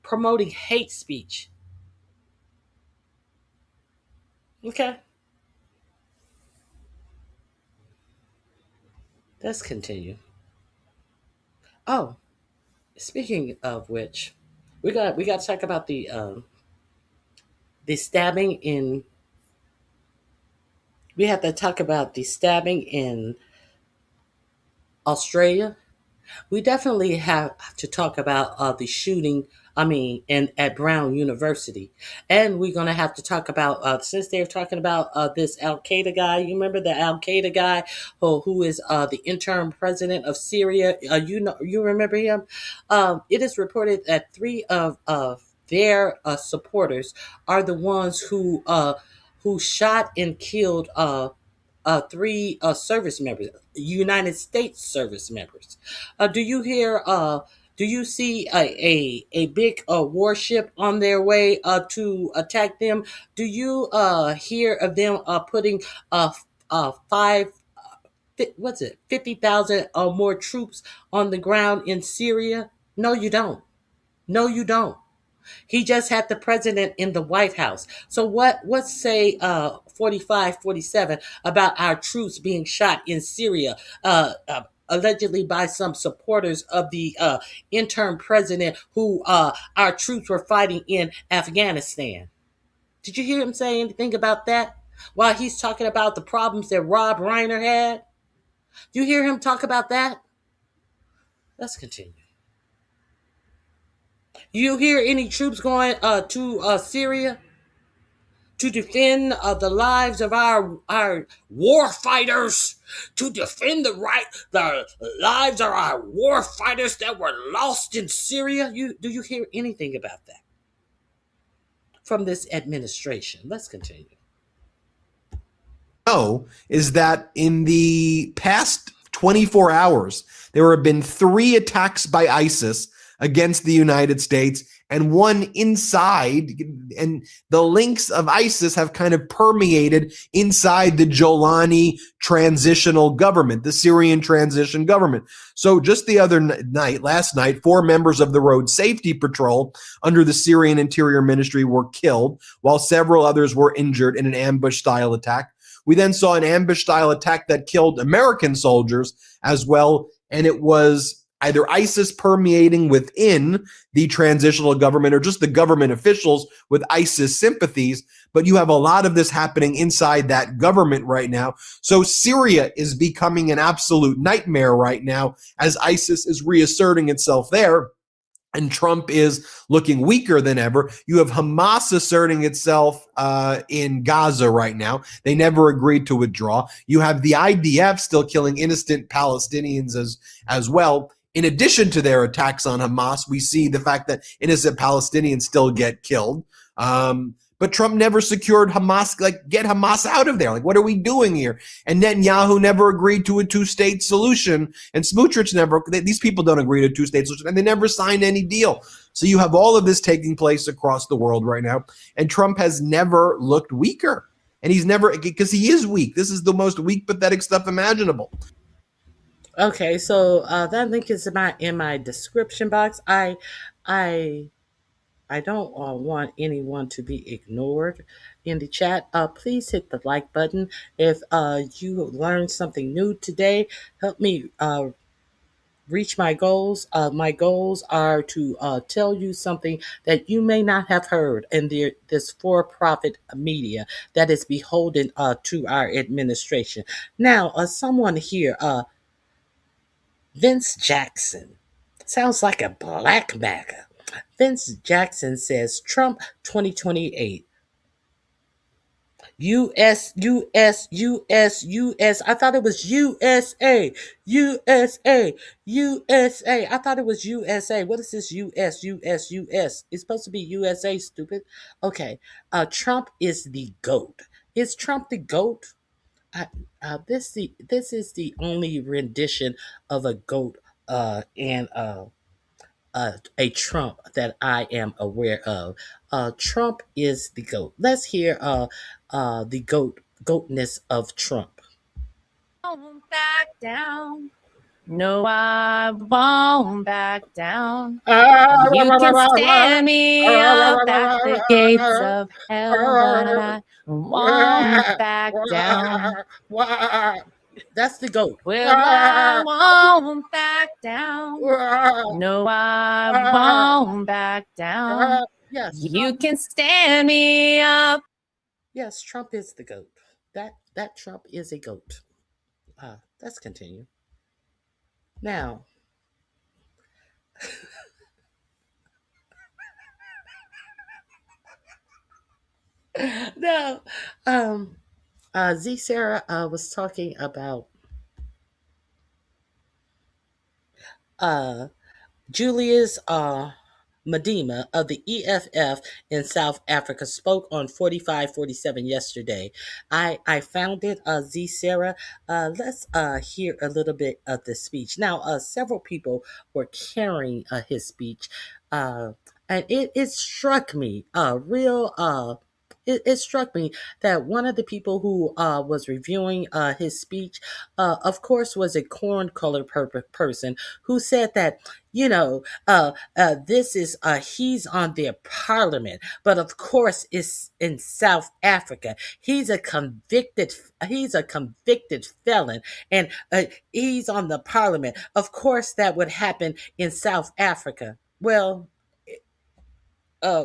promoting hate speech. Okay, let's continue. Oh, speaking of which, we got to talk about the stabbing in. We have to talk about the stabbing in Australia. We definitely have to talk about the shooting. I mean, and at Brown University, and we're gonna have to talk about since they're talking about this Al Qaeda guy. You remember the Al Qaeda guy who is the interim president of Syria? You remember him? It is reported that three of their supporters are the ones who shot and killed three service members, United States service members. Do you hear? Do you see a big warship on their way to attack them? Do you hear of them putting five? What's it? 50,000 or more troops on the ground in Syria? No, you don't. No, you don't. He just had the president in the White House. So what say 45, 47 about our troops being shot in Syria, allegedly by some supporters of the interim president who our troops were fighting in Afghanistan? Did you hear him say anything about that? While he's talking about the problems that Rob Reiner had? Do you hear him talk about that? Let's continue. You hear any troops going to Syria to defend the lives of our war fighters, to defend the lives of our war fighters that were lost in Syria? Do you hear anything about that from this administration? Let's continue. Is that in the past 24 hours, there have been 3 attacks by ISIS against the United States and one inside, and the links of ISIS have kind of permeated inside the Jolani transitional government, the Syrian transition government. So just the other night, last night, 4 members of the Road Safety Patrol under the Syrian Interior Ministry were killed, while several others were injured in an ambush-style attack. We then saw an ambush-style attack that killed American soldiers as well, and it was either ISIS permeating within the transitional government or just the government officials with ISIS sympathies. But you have a lot of this happening inside that government right now. So Syria is becoming an absolute nightmare right now as ISIS is reasserting itself there. And Trump is looking weaker than ever. You have Hamas asserting itself in Gaza right now. They never agreed to withdraw. You have the IDF still killing innocent Palestinians as well. In addition to their attacks on Hamas, we see the fact that innocent Palestinians still get killed. But Trump never secured Hamas, get Hamas out of there. What are we doing here? And Netanyahu never agreed to a 2-state solution. And Smotrich these people don't agree to a 2-state solution, and they never signed any deal. So you have all of this taking place across the world right now. And Trump has never looked weaker. And he's never, because he is weak. This is the most weak, pathetic stuff imaginable. Okay, so that link is in my description box. I don't want anyone to be ignored in the chat. Please hit the like button. If you learned something new today, help me reach my goals. My goals are to tell you something that you may not have heard in this for-profit media that is beholden to our administration. Now, someone here, Vince Jackson, sounds like a black MAGA. Vince Jackson says Trump 2028. US. I thought it was USA. USA. I thought it was USA. What is this US? It's supposed to be USA, stupid. Okay. Trump is the GOAT. Is Trump the GOAT? This is the only rendition of a GOAT and a Trump that I am aware of. Trump is the GOAT. Let's hear the goatness of Trump. Won't back down. No, I won't back down. You can stand me up at the gates of hell, but I won't back down. That's the GOAT. Well, I won't back down. No, I won't back down. Yes. You can stand me up. Yes, Trump is the GOAT. That Trump is a GOAT. Let's continue. Now, now, Z Sarah was talking about Julius Medema of the EFF in South Africa spoke on 4547 yesterday. I found it, Z Sarah. Let's hear a little bit of the speech. Now, several people were carrying his speech, and it struck me, it struck me that one of the people who was reviewing his speech, of course, was a corn-colored person who said that, this is he's on their parliament, but of course it's in South Africa. He's a convicted felon, and he's on the parliament. Of course, that would happen in South Africa. Well,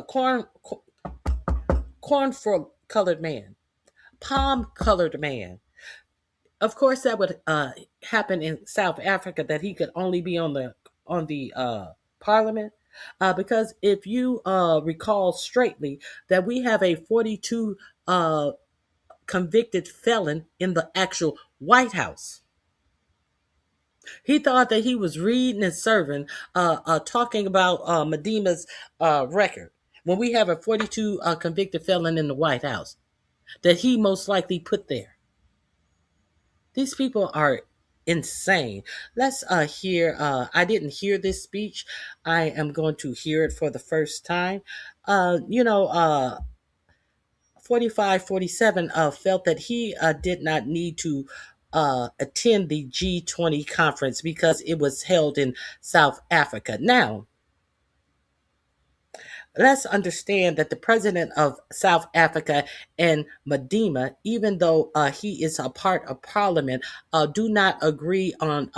corn for colored man, palm colored man. Of course, that would happen in South Africa, that he could only be on the parliament, because if you recall straightly, that we have a 42 convicted felon in the actual White House. He thought that he was reading and serving, talking about Medema's record, when we have a 42 convicted felon in the White House that he most likely put there. These people are insane. Let's hear, I didn't hear this speech. I am going to hear it for the first time. 4547 felt that he did not need to attend the G20 conference because it was held in South Africa. Now, let's understand that the president of South Africa and Medema, even though he is a part of parliament, do not agree on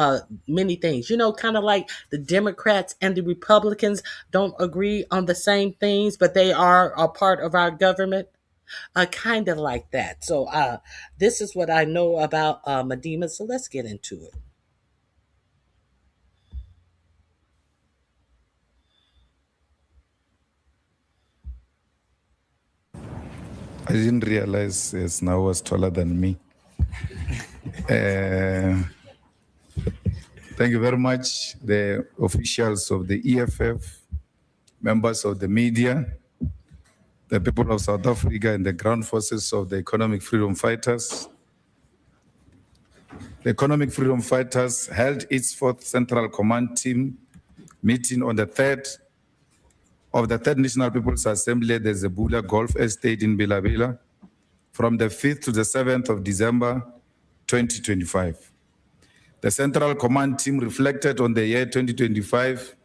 many things. Kind of like the Democrats and the Republicans don't agree on the same things, but they are a part of our government. Kind of like that. So this is what I know about Medema. So let's get into it. I didn't realize Snow was taller than me. Thank you very much, the officials of the EFF, members of the media, the people of South Africa, and the ground forces of the Economic Freedom Fighters. The Economic Freedom Fighters held its 4th Central Command Team meeting on the 3rd of the 3rd National People's Assembly at the Zebula Golf Estate in Bela from the 5th to the 7th of December 2025. The Central Command Team reflected on the year 2025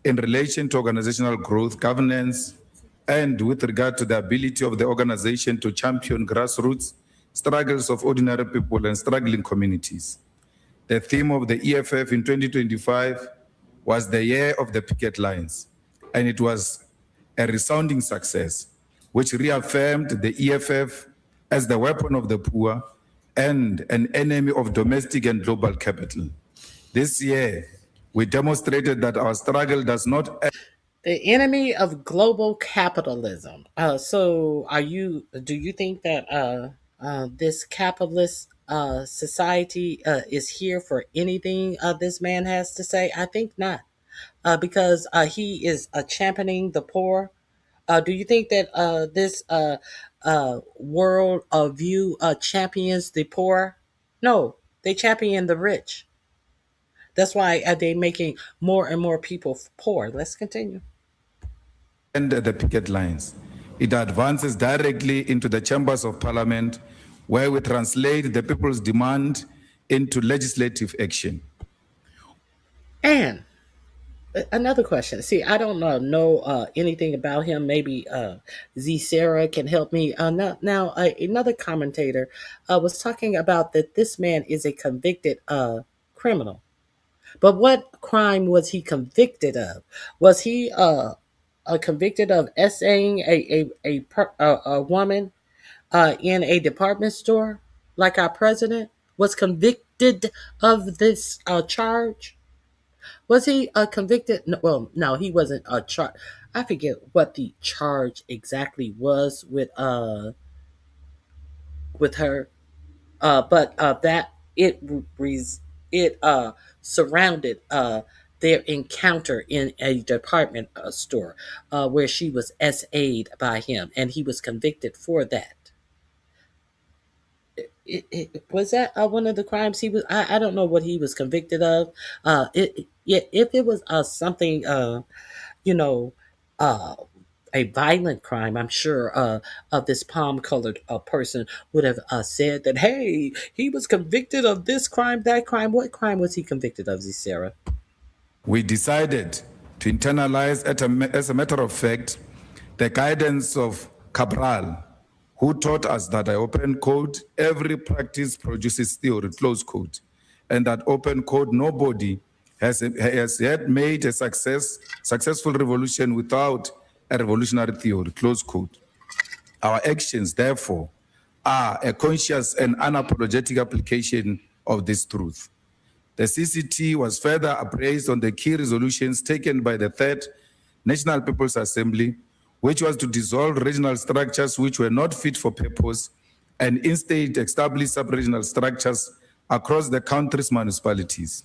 in relation to organizational growth, governance, and with regard to the ability of the organization to champion grassroots struggles of ordinary people and struggling communities. the theme of the EFF in 2025 was the year of the picket lines, and it was a resounding success, which reaffirmed the EFF as the weapon of the poor and an enemy of domestic and global capital. This year, we demonstrated that our struggle does not the enemy of global capitalism. So do you think that this capitalist society is here for anything this man has to say? I think not, because he is championing the poor. Do you think that this world view champions the poor? No, they champion the rich. That's why they're making more and more people poor. Let's continue. And the picket lines. It advances directly into the chambers of parliament, where we translate the people's demand into legislative action. And another question. See, I don't know anything about him. Maybe Z Sarah can help me. Now, another commentator was talking about that this man is a convicted criminal. But what crime was he convicted of? Was he convicted of essaying a woman in a department store, like our president was convicted of this charge? Was he convicted? No, he wasn't charged. I forget what the charge exactly was with her, but that it surrounded their encounter in a department store where she was SA'd by him, and he was convicted for that. Was that one of the crimes he was? I don't know what he was convicted of. If it was something, a violent crime, I'm sure this palm-colored person would have said that, hey, he was convicted of this crime, that crime. What crime was he convicted of, Sarah? We decided to internalize, as a matter of fact, the guidance of Cabral, who taught us that an open code, every practice produces theory, close quote, and that open code, nobody has yet made a successful revolution without a revolutionary theory, close quote. Our actions, therefore, are a conscious and unapologetic application of this truth. The CCT was further appraised on the key resolutions taken by the Third National People's Assembly, which was to dissolve regional structures which were not fit for purpose and instead establish sub-regional structures across the country's municipalities.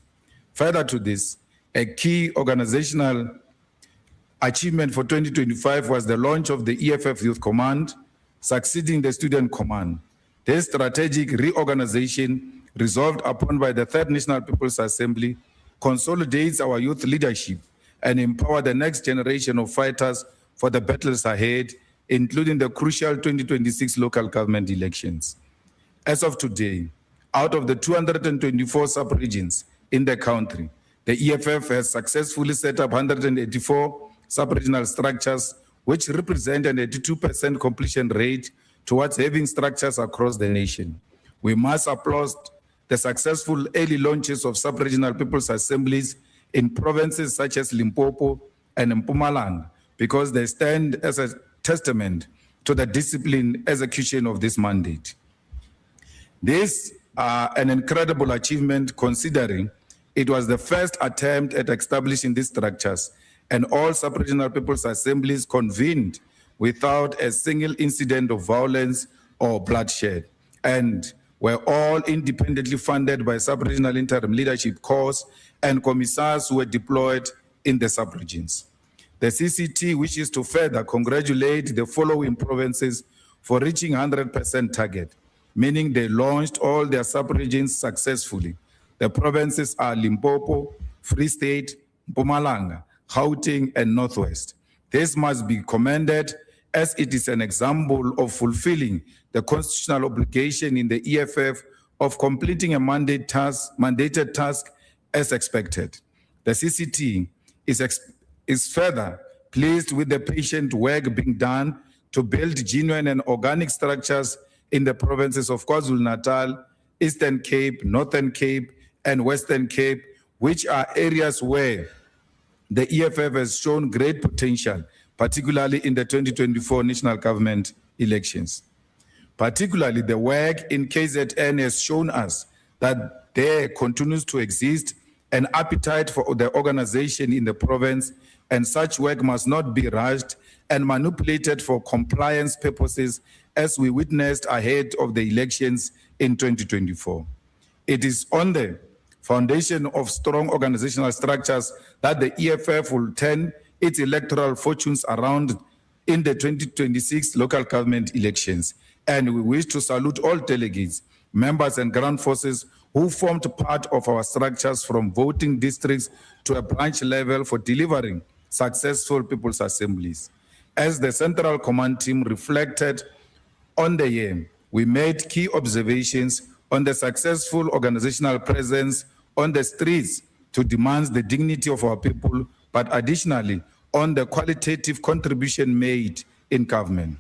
Further to this, a key organizational achievement for 2025 was the launch of the EFF Youth Command, succeeding the Student Command. This strategic reorganization, resolved upon by the Third National People's Assembly, consolidates our youth leadership and empower the next generation of fighters for the battles ahead, including the crucial 2026 local government elections. As of today, out of the 224 sub-regions in the country, the EFF has successfully set up 184 sub-regional structures, which represent an 82% completion rate towards having structures across the nation. We must applaud the successful early launches of sub-regional people's assemblies in provinces such as Limpopo and Mpumalanga, because they stand as a testament to the disciplined execution of this mandate. This is an incredible achievement, considering it was the first attempt at establishing these structures, and all sub-regional people's assemblies convened without a single incident of violence or bloodshed, and were all independently funded by sub-regional interim leadership corps and commissars who were deployed in the sub-regions. The CCT wishes to further congratulate the following provinces for reaching 100% target, meaning they launched all their sub-regions successfully. The provinces are Limpopo, Free State, Mpumalanga, Gauteng, and Northwest. This must be commended, as it is an example of fulfilling the constitutional obligation in the EFF of completing a mandated task as expected. The CCT is further pleased with the patient work being done to build genuine and organic structures in the provinces of KwaZulu-Natal, Eastern Cape, Northern Cape, and Western Cape, which are areas where the EFF has shown great potential, particularly in the 2024 national government elections. Particularly, the work in KZN has shown us that there continues to exist an appetite for the organization in the province, and such work must not be rushed and manipulated for compliance purposes, as we witnessed ahead of the elections in 2024. It is on the foundation of strong organizational structures that the EFF will turn its electoral fortunes around in the 2026 local government elections. And we wish to salute all delegates, members and ground forces who formed part of our structures from voting districts to a branch level for delivering successful people's assemblies. As the Central Command team reflected on the year, we made key observations on the successful organizational presence on the streets to demand the dignity of our people, but additionally on the qualitative contribution made in government.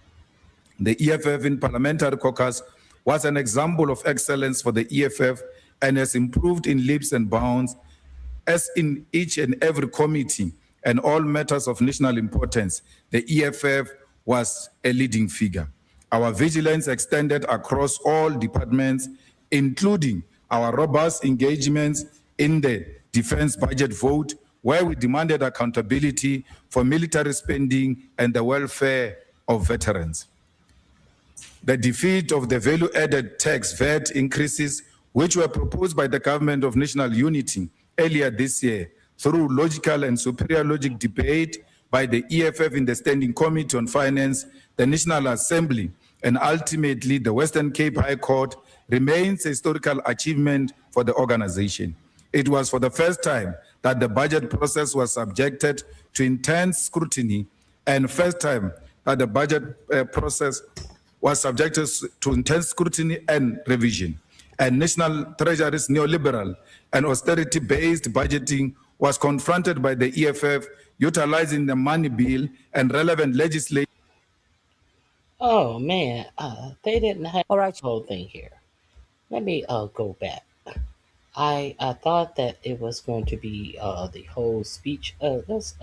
The EFF in Parliamentary Caucus was an example of excellence for the EFF and has improved in leaps and bounds, as in each and every committee and all matters of national importance, the EFF was a leading figure. Our vigilance extended across all departments, including our robust engagements in the defense budget vote, where we demanded accountability for military spending and the welfare of veterans. The defeat of the value-added tax VAT increases, which were proposed by the Government of National Unity earlier this year through logical and superior logic debate by the EFF in the Standing Committee on Finance, the National Assembly, and ultimately the Western Cape High Court, remains a historical achievement for the organization. It was for the first time that the budget process was subjected to intense scrutiny, and first time that the budget process was subjected to intense scrutiny and revision. And National Treasury's neoliberal and austerity-based budgeting was confronted by the EFF utilizing the money bill and relevant legislation. Oh man, they didn't have the whole thing here. Let me go back. I thought that it was going to be the whole speech. Let's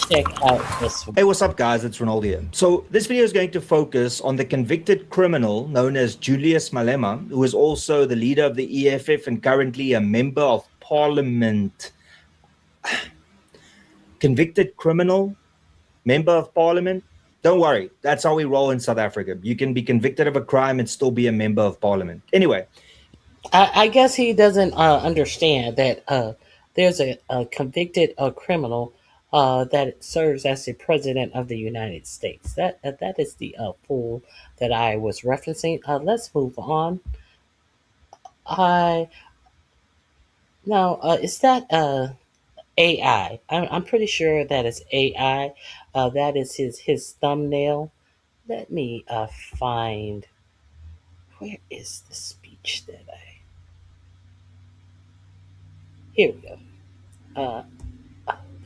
check out this one. Hey, what's up, guys? It's Ronald here. So this video is going to focus on the convicted criminal known as Julius Malema, who is also the leader of the EFF and currently a member of parliament. Convicted criminal, member of parliament. Don't worry, that's how we roll in South Africa. You can be convicted of a crime and still be a member of parliament. Anyway. I guess he doesn't understand that there's a convicted criminal that serves as the president of the United States. That is the fool that I was referencing. Let's move on. Is that AI? I'm pretty sure that is AI. That is his thumbnail. Let me find. Where is the speech that I? Here we go.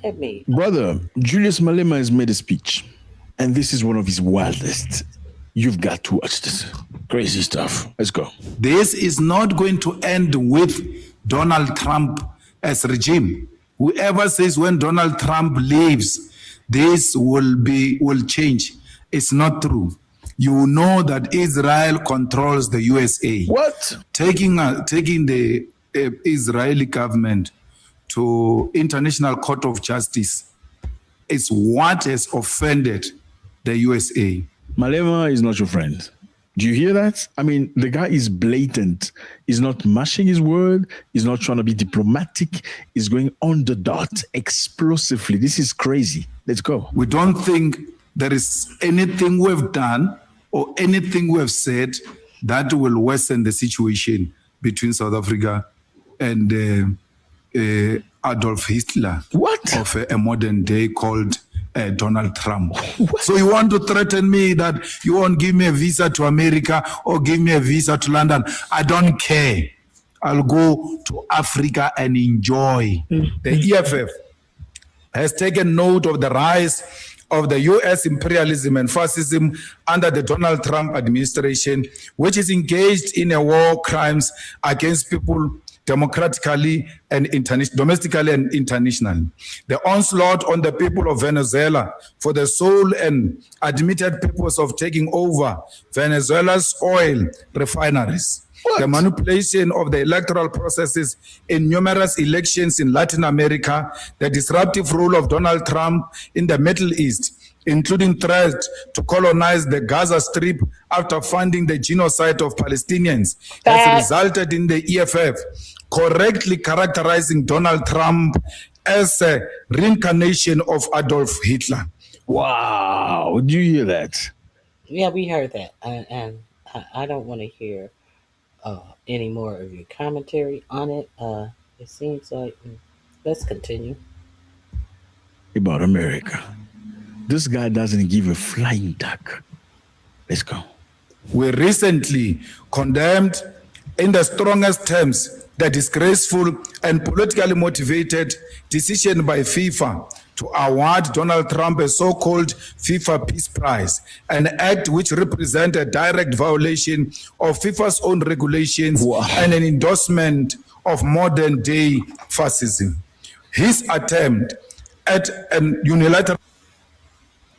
Let me. Brother, Julius Malema has made a speech, and this is one of his wildest. You've got to watch this. Crazy stuff. Let's go. This is not going to end with Donald Trump as regime. Whoever says when Donald Trump leaves, this will change. It's not true. You know that Israel controls the USA. What? Taking the Israeli government to International Court of Justice is what has offended the USA. Malema is not your friend. Do you hear that? I mean, the guy is blatant. He's not mashing his word. He's not trying to be diplomatic. He's going on the dot explosively. This is crazy. Let's go. We don't think there is anything we've done or anything we've said that will worsen the situation between South Africa and Adolf Hitler. What? Of a modern day called Donald Trump. What? So you want to threaten me that you won't give me a visa to America or give me a visa to London? I don't care. I'll go to Africa and enjoy. The EFF has taken note of the rise of the US imperialism and fascism under the Donald Trump administration, which is engaged in a war crimes against people democratically and domestically and internationally. The onslaught on the people of Venezuela for the sole and admitted purpose of taking over Venezuela's oil refineries. The manipulation of the electoral processes in numerous elections in Latin America, the disruptive role of Donald Trump in the Middle East, including threats to colonize the Gaza Strip after funding the genocide of Palestinians, has resulted in the EFF correctly characterizing Donald Trump as a reincarnation of Adolf Hitler. Wow, do you hear that? Yeah, we heard that, and I don't want to hear any more of your commentary on it. It seems like let's continue. About America. This guy doesn't give a flying duck. Let's go. We recently condemned in the strongest terms the disgraceful and politically motivated decision by FIFA to award Donald Trump a so-called FIFA Peace Prize, an act which represents a direct violation of FIFA's own regulations and an endorsement of modern-day fascism. His attempt at an unilateral...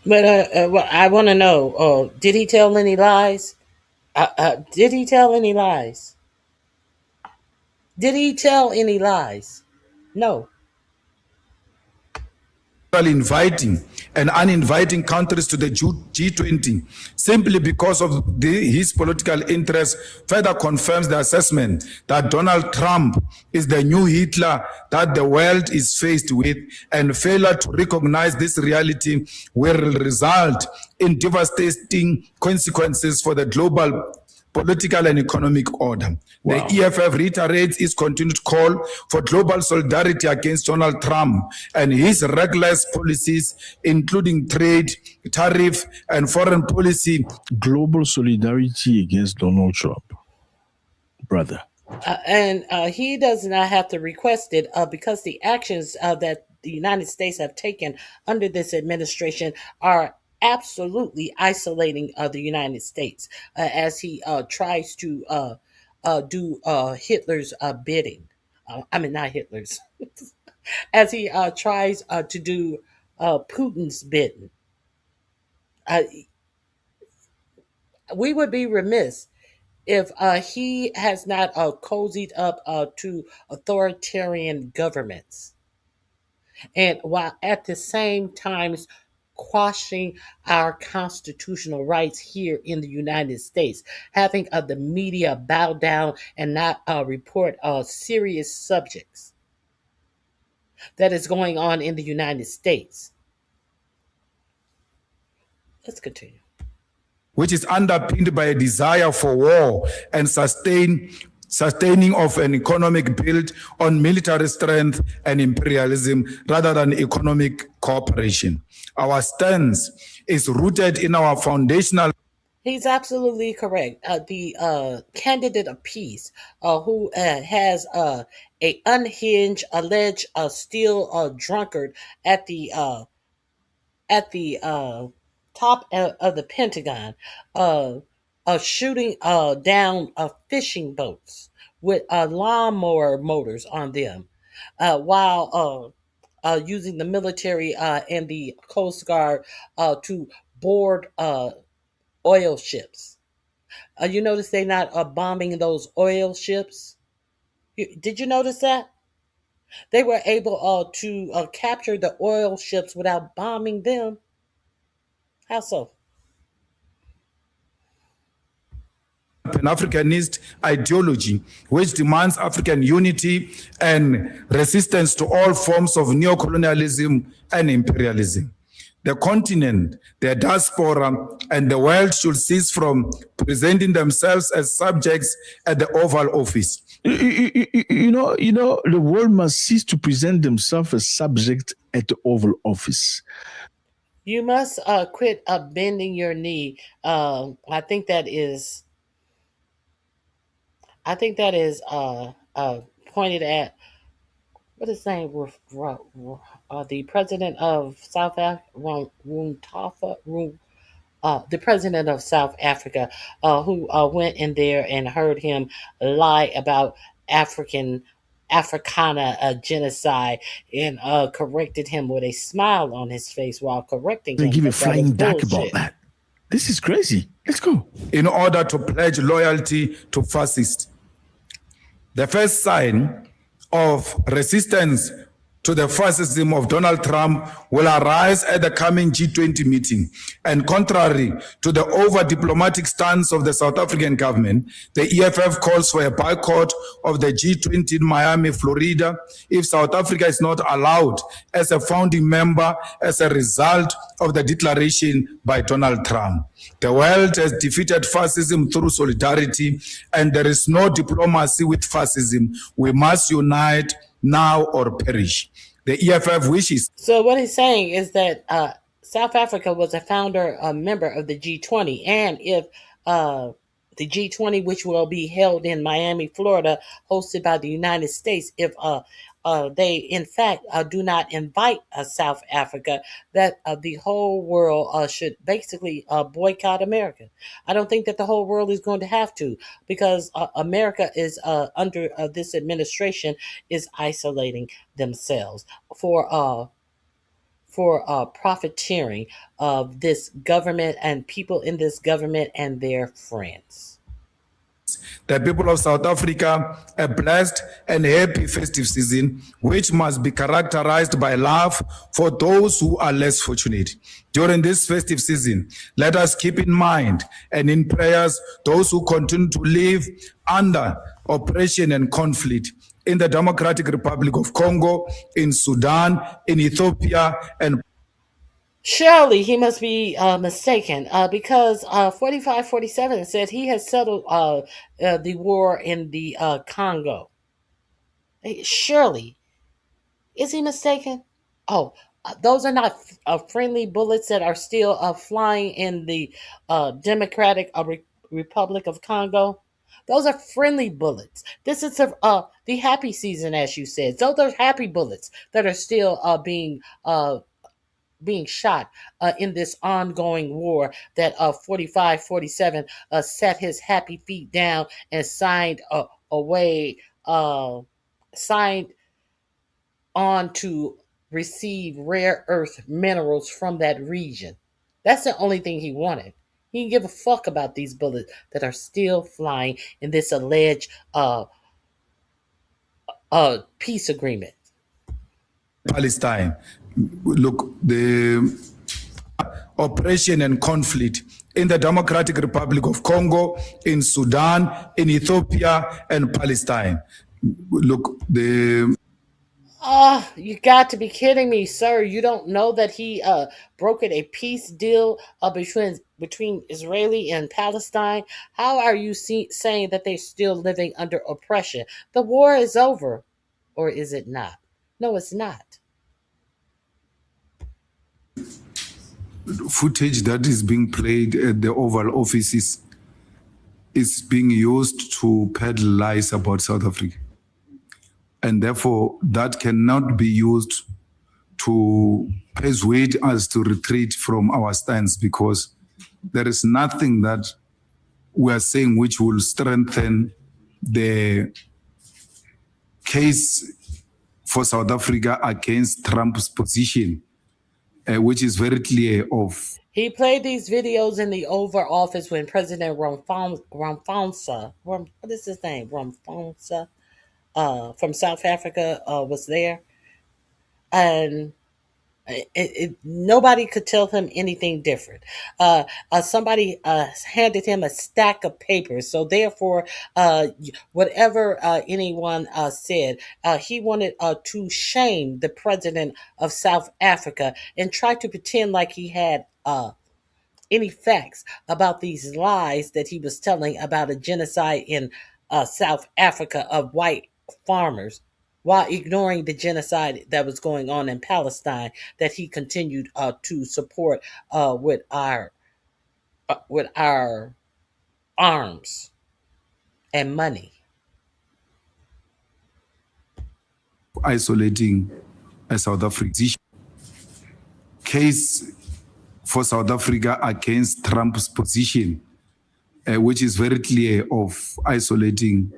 But well, I want to know, did he tell any lies? Did he tell any lies? Did he tell any lies? No. Inviting and uninviting countries to the G20 simply because of his political interests further confirms the assessment that Donald Trump is the new Hitler that the world is faced with, and failure to recognize this reality will result in devastating consequences for the global political and economic order. Wow. The EFF reiterates its continued call for global solidarity against Donald Trump and his reckless policies, including trade, tariff, and foreign policy. Global solidarity against Donald Trump. Brother. And he does not have to request it because the actions that the United States have taken under this administration are absolutely isolating the United States as he tries to do Hitler's bidding. I mean, not Hitler's. As he tries to do Putin's bidding. We would be remiss if he has not cozied up to authoritarian governments. And while at the same time quashing our constitutional rights here in the United States, having the media bow down and not report serious subjects that is going on in the United States. Let's continue. Which is underpinned by a desire for war and sustaining of an economic built on military strength and imperialism rather than economic cooperation. Our stance is rooted in our foundational... He's absolutely correct. The candidate of peace who has a unhinged, alleged steel drunkard at the top of the Pentagon, shooting down fishing boats with lawnmower motors on them, while using the military and the Coast Guard to board oil ships. You notice they're not bombing those oil ships? Did you notice that? They were able to capture the oil ships without bombing them. How so? Pan-Africanist ideology, which demands African unity and resistance to all forms of neocolonialism and imperialism. The continent, the diaspora, and the world should cease from presenting themselves as subjects at the Oval Office. You know, the world must cease to present themselves as subjects at the Oval Office. You must quit bending your knee. I think that is pointed at what is his name? The president of South Africa, the president of South Africa, who went in there and heard him lie about Africana genocide and corrected him with a smile on his face while correcting They him. give a But that is flying duck about bullshit. that. This is crazy. Let's go. In order to pledge loyalty to fascists. The first sign of resistance to the fascism of Donald Trump will arise at the coming G20 meeting. And contrary to the over-diplomatic stance of the South African government, the EFF calls for a boycott of the G20 in Miami, Florida, if South Africa is not allowed as a founding member as a result of the declaration by Donald Trump. The world has defeated fascism through solidarity, and there is no diplomacy with fascism. We must unite now or perish. The EFF wishes. So what he's saying is that South Africa was a member of the G20, and if the G20, which will be held in Miami, Florida, hosted by the United States, if they in fact do not invite South Africa, that the whole world should basically boycott America. I don't think that the whole world is going to have to, because America is under this administration is isolating themselves for profiteering of this government and people in this government and their friends. The people of South Africa a blessed and happy festive season, which must be characterized by love for those who are less fortunate. During this festive season, let us keep in mind and in prayers those who continue to live under oppression and conflict in the Democratic Republic of Congo, in Sudan, in Ethiopia, and surely he must be mistaken, because 4547 said he has settled the war in the Congo. Surely. Is he mistaken? Oh, those are not friendly bullets that are still flying in the Democratic Republic of Congo. Those are friendly bullets. This is the happy season, as you said. Those are happy bullets that are still being shot in this ongoing war that 4547 set his happy feet down and signed on to receive rare earth minerals from that region. That's the only thing he wanted. He didn't give a fuck about these bullets that are still flying in this alleged peace agreement. Palestine. Look, the oppression and conflict in the Democratic Republic of Congo, in Sudan, in Ethiopia, and Palestine. Look, you got to be kidding me, sir. You don't know that he brokered a peace deal between Israeli and Palestine? How are you saying that they're still living under oppression? The war is over, or is it not? No, it's not. Footage that is being played at the Oval Offices is being used to peddle lies about South Africa. And therefore, that cannot be used to persuade us to retreat from our stance, because there is nothing that we are saying which will strengthen the case for South Africa against Trump's position, which is very clear of. He played these videos in the Oval Office when President Ramaphosa, what is his name? Ramaphosa, from South Africa was there. And nobody could tell him anything different. Somebody handed him a stack of papers. So therefore, whatever anyone said, he wanted to shame the president of South Africa and try to pretend like he had any facts about these lies that he was telling about a genocide in South Africa of white farmers, while ignoring the genocide that was going on in Palestine that he continued to support with our arms and money. isolating South Africa. Case for South Africa against Trump's position, which is very clear of isolating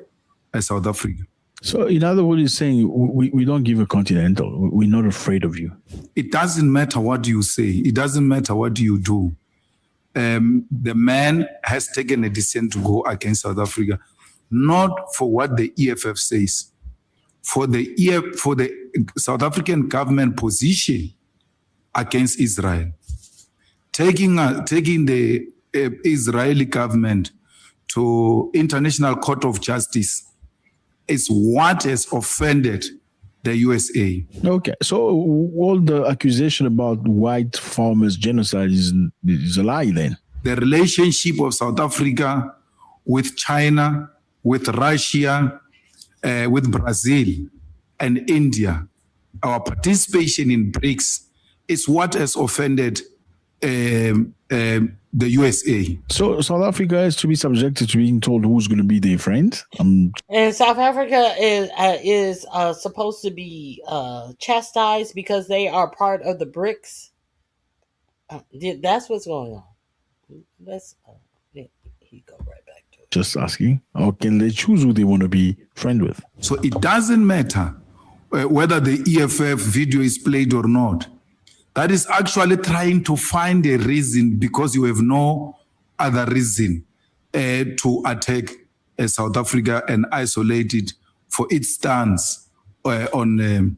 South Africa. So, in other words, you're saying we don't give a continental. We're not afraid of you. It doesn't matter what you say. It doesn't matter what you do. The man has taken a decision to go against South Africa, not for what the EFF says, for the South African government position against Israel, taking the Israeli government to International Court of Justice is what has offended the USA. Okay, so all the accusation about white farmers' genocide is a lie then? The relationship of South Africa with China, with Russia, with Brazil and India, our participation in BRICS is what has offended the USA. So South Africa is to be subjected to being told who's going to be their friend? And South Africa is supposed to be chastised because they are part of the BRICS. That's what's going on. Let's he go right back to it. Just asking. Or can they choose who they want to be friend with? So it doesn't matter whether the EFF video is played or not. That is actually trying to find a reason because you have no other reason to attack South Africa and isolate it for its stance on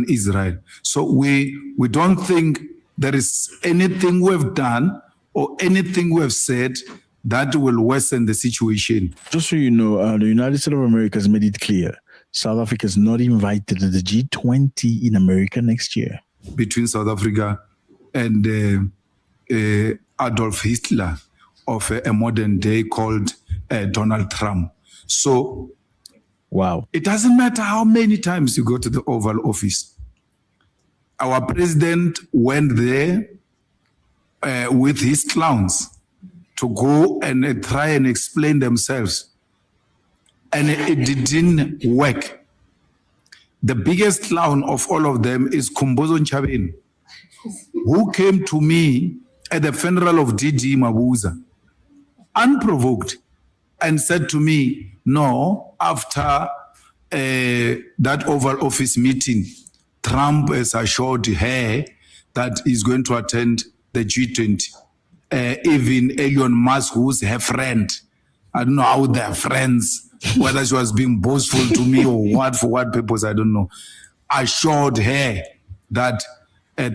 Israel. So we don't think there is anything we've done or anything we've said that will worsen the situation. Just so you know, the United States of America has made it clear South Africa is not invited to the G20 in America next year. Between South Africa and Adolf Hitler of a modern day called Donald Trump. So, wow. It doesn't matter how many times you go to the Oval Office. Our president went there with his clowns to go and try and explain themselves. And it didn't work. The biggest clown of all of them is Kumbuzo Nchabeni, who came to me at the funeral of D.D. Mabuza, unprovoked, and said to me, no, after that Oval Office meeting, Trump has assured her that he's going to attend the G20. Even Elon Musk, who's her friend, I don't know how they're friends, whether she was being boastful to me or what, for what purpose, I don't know, assured her that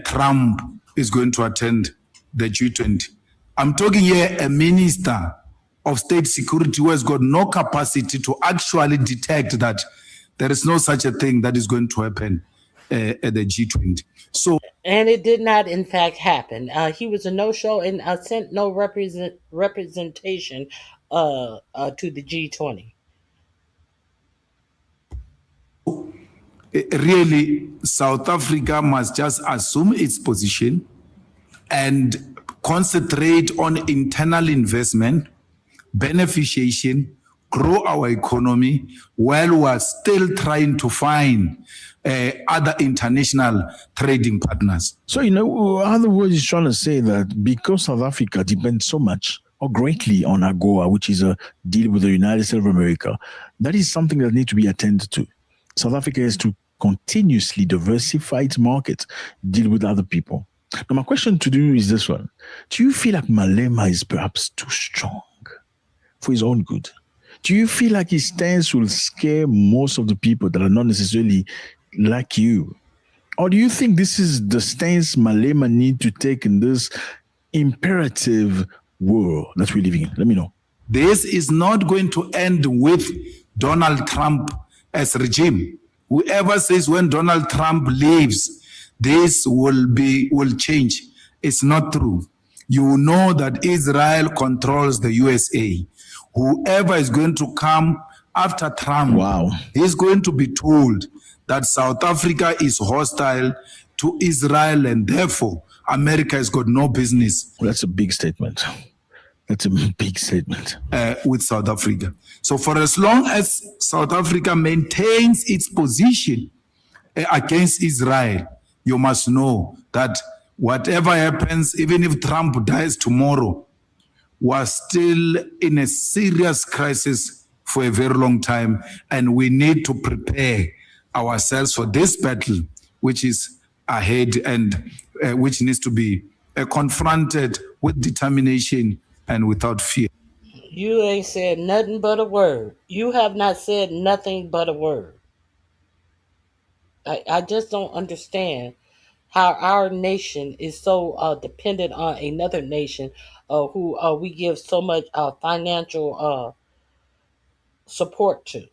Trump is going to attend the G20. I'm talking here a minister of state security who has got no capacity to actually detect that there is no such a thing that is going to happen at the G20. So, and it did not, in fact, happen. He was a no-show and sent no representation to the G20. Really, South Africa must just assume its position and concentrate on internal investment, beneficiation, grow our economy, while we're still trying to find other international trading partners. So, in other words, he's trying to say that because South Africa depends so much or greatly on AGOA, which is a deal with the United States of America, that is something that needs to be attended to. South Africa has to continuously diversify its markets, deal with other people. Now, my question to you is this one. Do you feel like Malema is perhaps too strong for his own good? Do you feel like his stance will scare most of the people that are not necessarily like you? Or do you think this is the stance Malema need to take in this imperative world that we're living in? Let me know. This is not going to end with Donald Trump as regime. Whoever says when Donald Trump leaves, this will change. It's not true. You know that Israel controls the USA. Whoever is going to come after Trump, is going to be told that South Africa is hostile to Israel and therefore America has got no business. Well, that's a big statement. That's a big statement. With South Africa. So for as long as South Africa maintains its position against Israel, you must know that whatever happens, even if Trump dies tomorrow, we're still in a serious crisis for a very long time, and we need to prepare ourselves for this battle, which is ahead and which needs to be confronted with determination and without fear. You ain't said nothing but a word. You have not said nothing but a word. I just don't understand how our nation is so dependent on another nation who we give so much financial support to.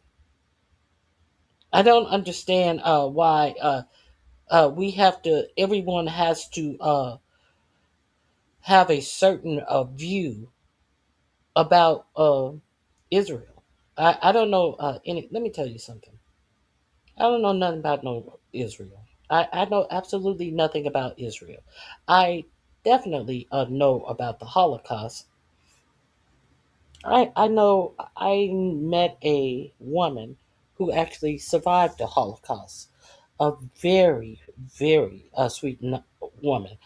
I don't understand why we have to, everyone has to have a certain view about Israel. I don't know let me tell you something. I don't know nothing about no Israel. I know absolutely nothing about Israel. I definitely know about the Holocaust. I know I met a woman who actually survived the Holocaust. A very, very sweet woman.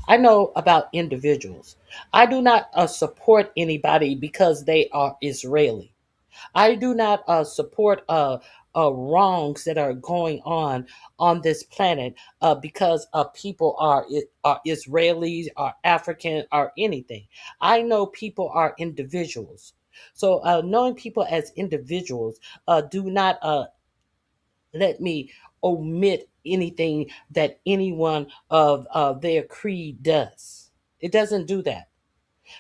I know about individuals. I do not support anybody because they are Israeli. I do not support wrongs that are going on this planet because people are Israelis, are African, or anything. I know people are individuals. So knowing people as individuals do not let me omit anything that anyone of their creed does. It doesn't do that.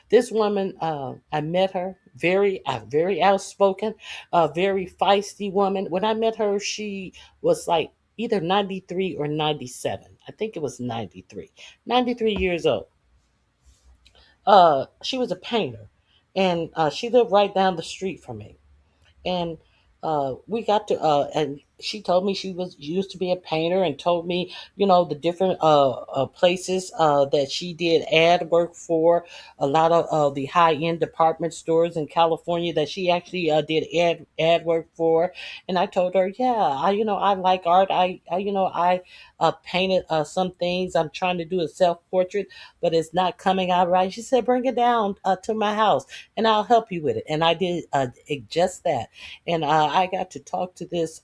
This woman, I met her, very outspoken, very feisty woman. When I met her, she was like either 93 or 97. I think it was 93. 93 years old. She was a painter, and she lived right down the street from me. And we got to and she told me she was used to be a painter, and told me, the different places that she did ad work for, a lot of the high-end department stores in California that she actually did ad work for. And I told her, yeah, I like art. I painted some things. I'm trying to do a self-portrait, but it's not coming out right. She said, bring it down to my house and I'll help you with it. And I did just that. And I got to talk to this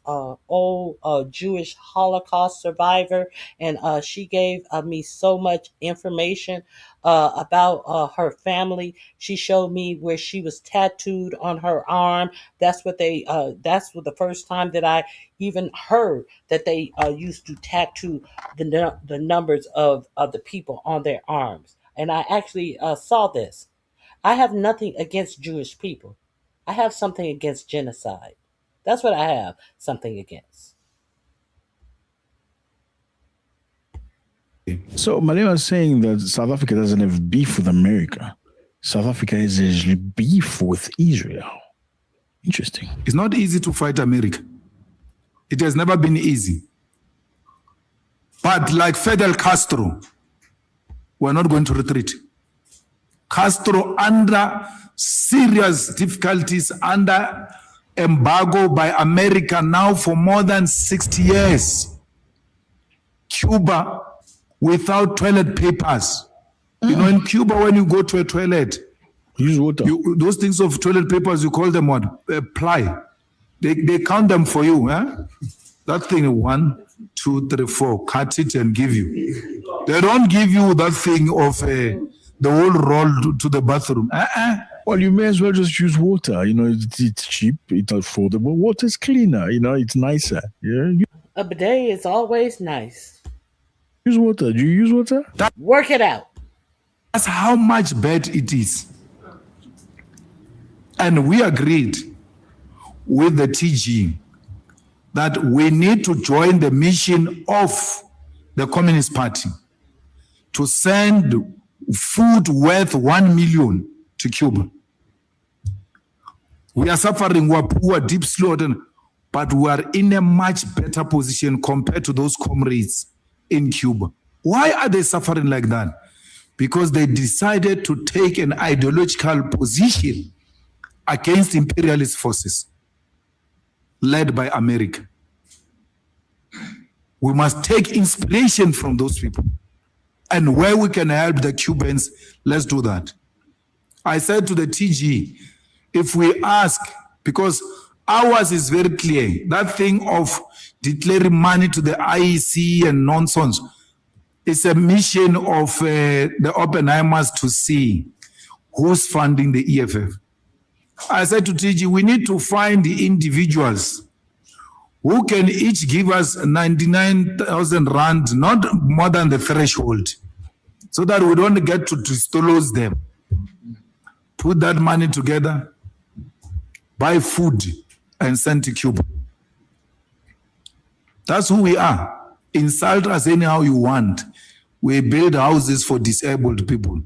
old Jewish Holocaust survivor, and she gave me so much information about her family. She showed me where she was tattooed on her arm. That's what the first time that I even heard that they used to tattoo the numbers of the people on their arms. And I actually saw this. I have nothing against Jewish people. I have something against genocide. That's what I have something against. So Malema is saying that South Africa doesn't have beef with America. South Africa has actually beef with Israel. Interesting. It's not easy to fight America. It has never been easy. But like Fidel Castro, we're not going to retreat. Castro, under serious difficulties, under embargo by America now for more than 60 years. Cuba, without toilet papers. In Cuba, when you go to a toilet, use water. Those things of toilet papers, you call them what? Ply. They count them for you. That thing, 1, 2, 3, 4, cut it and give you. They don't give you that thing of the whole roll to the bathroom. Well, you may as well just use water. It's cheap, it's affordable. Water is cleaner. It's nicer. Yeah. A bidet is always nice. Use water. Do you use water? Work it out. That's how much bad it is. And we agreed with the TG that we need to join the mission of the Communist Party to send food worth 1 million to Cuba. We are suffering, we are poor, deep slaughter, but we are in a much better position compared to those comrades in Cuba. Why are they suffering like that? Because they decided to take an ideological position against imperialist forces led by America. We must take inspiration from those people. And where we can help the Cubans, let's do that. I said to the TG, if we ask, because ours is very clear, that thing of declaring money to the IEC and nonsense, it's a mission of the Oppenheimers to see who's funding the EFF. I said to TG, we need to find the individuals who can each give us 99,000 rand, not more than the threshold, so that we don't get to disclose them. Put that money together, buy food, and send to Cuba. That's who we are. Insult us anyhow you want. We build houses for disabled people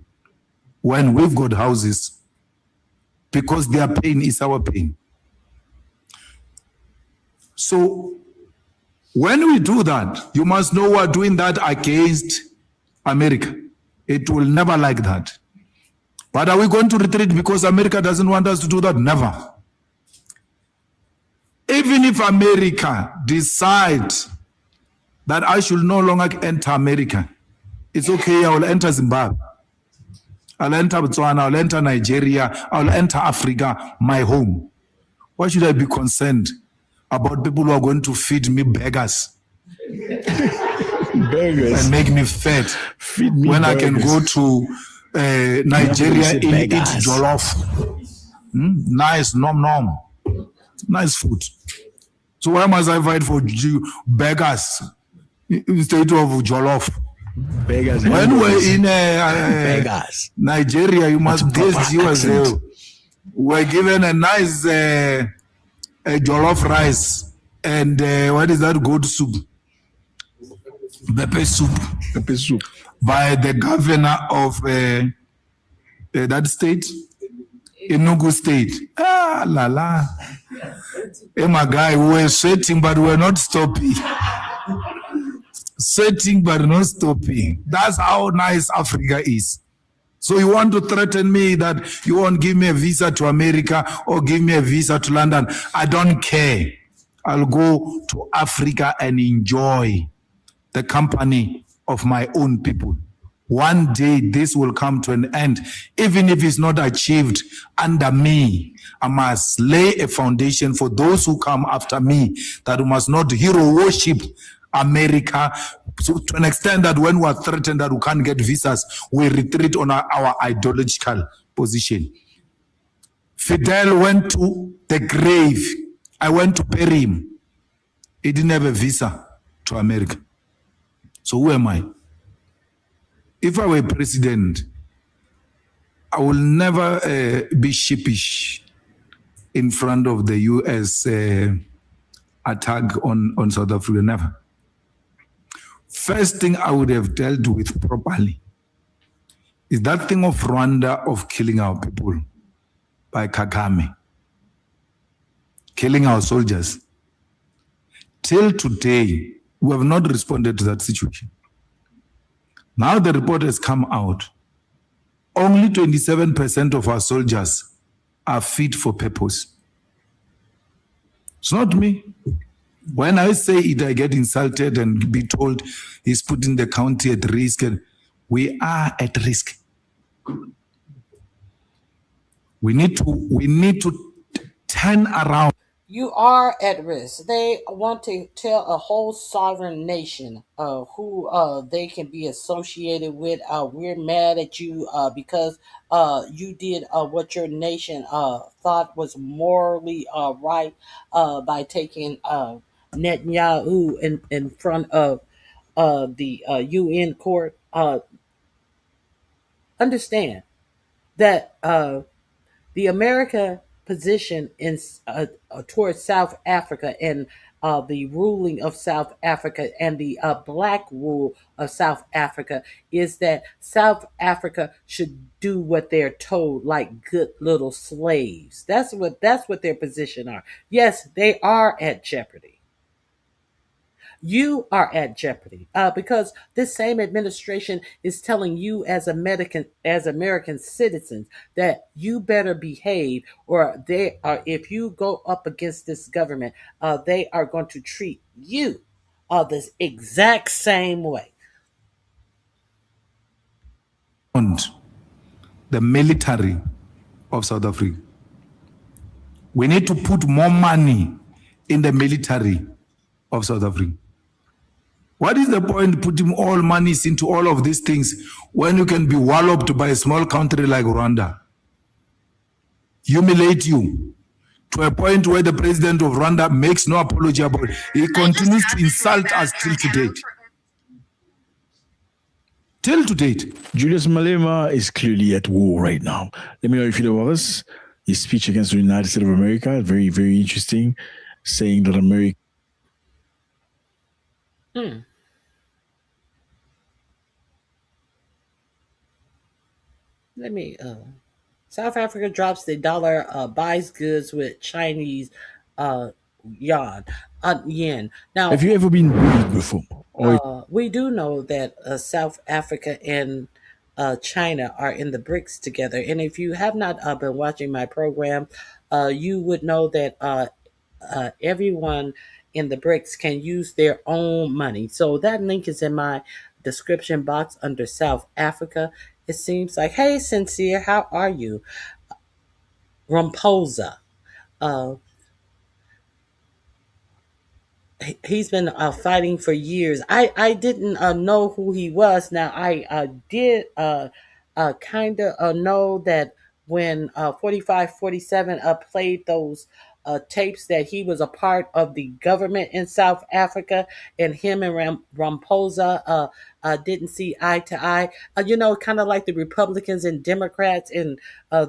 when we've got houses, because their pain is our pain. So when we do that, you must know we're doing that against America. It will never like that. But are we going to retreat because America doesn't want us to do that? Never. Even if America decides that I should no longer enter America, it's okay, I will enter Zimbabwe. I'll enter Botswana, I'll enter Nigeria, I'll enter Africa, my home. Why should I be concerned about people who are going to feed me beggars? Burgers. And make me fat. Feed me when burgers. I can go to Nigeria and eat jollof. Nice, nom. Nice food. So why must I fight for beggars instead of jollof? Beggars. When we're in beggars. Nigeria, you must taste yourself. We're given a nice jollof rice and what is that goat soup? Pepper soup. Pepper soup. By the governor of that state, Enugu State. Ah, la la. Hey, my guy, we were sweating, but we're not stopping. Sweating, but not stopping. That's how nice Africa is. So you want to threaten me that you won't give me a visa to America or give me a visa to London? I don't care. I'll go to Africa and enjoy the company of my own people. One day this will come to an end. Even if it's not achieved under me, I must lay a foundation for those who come after me, that we must not hero worship America to an extent that when we are threatened that we can't get visas, we retreat on our ideological position. Fidel went to the grave. I went to bury him. He didn't have a visa to America. So who am I? If I were president, I will never be sheepish in front of the US attack on South Africa, never. First thing I would have dealt with properly is that thing of Rwanda of killing our people by Kagame, killing our soldiers. Till today, we have not responded to that situation. Now the report has come out. Only 27% of our soldiers are fit for purpose. It's not me. When I say it, I get insulted and be told he's putting the country at risk. And we are at risk. We need to turn around. You are at risk. They want to tell a whole sovereign nation who they can be associated with. We're mad at you because you did what your nation thought was morally right by taking Netanyahu in front of the UN court. Understand that the America position in towards South Africa and the ruling of South Africa and the black rule of South Africa is that South Africa should do what they're told, like good little slaves. That's what their position are. Yes, they are at jeopardy. You are at jeopardy because this same administration is telling you as American citizens that you better behave, or they are. If you go up against this government, they are going to treat you are the exact same way. The military of South Africa. We need to put more money in the military of South Africa. What is the point putting all monies into all of these things when you can be walloped by a small country like Rwanda? Humiliate you to a point where the president of Rwanda makes no apology about it. He continues to insult us till to date. Till to date. Julius Malema is clearly at war right now. Let me know if you know of us. His speech against the United States of America, very, very interesting, saying that America. Let me, South Africa drops the dollar, buys goods with Chinese yen. Now, Have you ever been bullied before? we do know that South Africa and China are in the BRICS together. And if you have not been watching my program, you would know that everyone in the BRICS can use their own money. So that link is in my description box under South Africa. It seems like, hey, Sincere, how are you? Ramposa. He's been fighting for years. I didn't know who he was. Now, I did kind of know that when 4547 played those tapes that he was a part of the government in South Africa, and him and Ramposa didn't see eye to eye. Kind of like the Republicans and Democrats, and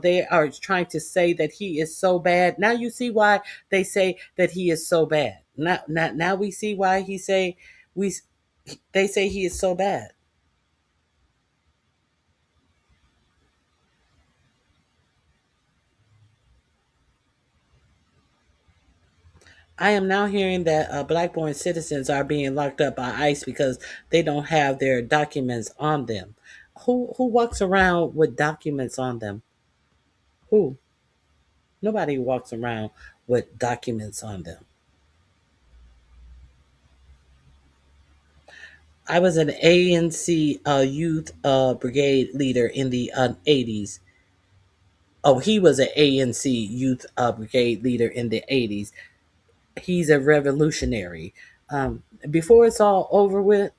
they are trying to say that he is so bad. Now you see why they say that he is so bad. Now we see why they say he is so bad. I am now hearing that black-born citizens are being locked up by ICE because they don't have their documents on them. Who walks around with documents on them? Who? Nobody walks around with documents on them. I was an ANC youth brigade leader in the 80s. Oh, he was an ANC youth brigade leader in the 80s. He's a revolutionary. Before it's all over with,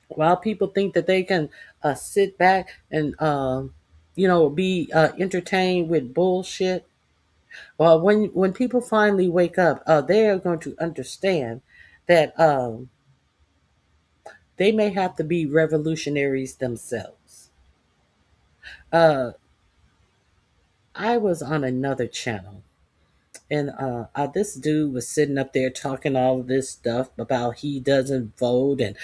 while people think that they can sit back and be entertained with bullshit, well, when people finally wake up, they are going to understand that they may have to be revolutionaries themselves. I was on another channel, and this dude was sitting up there talking all of this stuff about he doesn't vote, and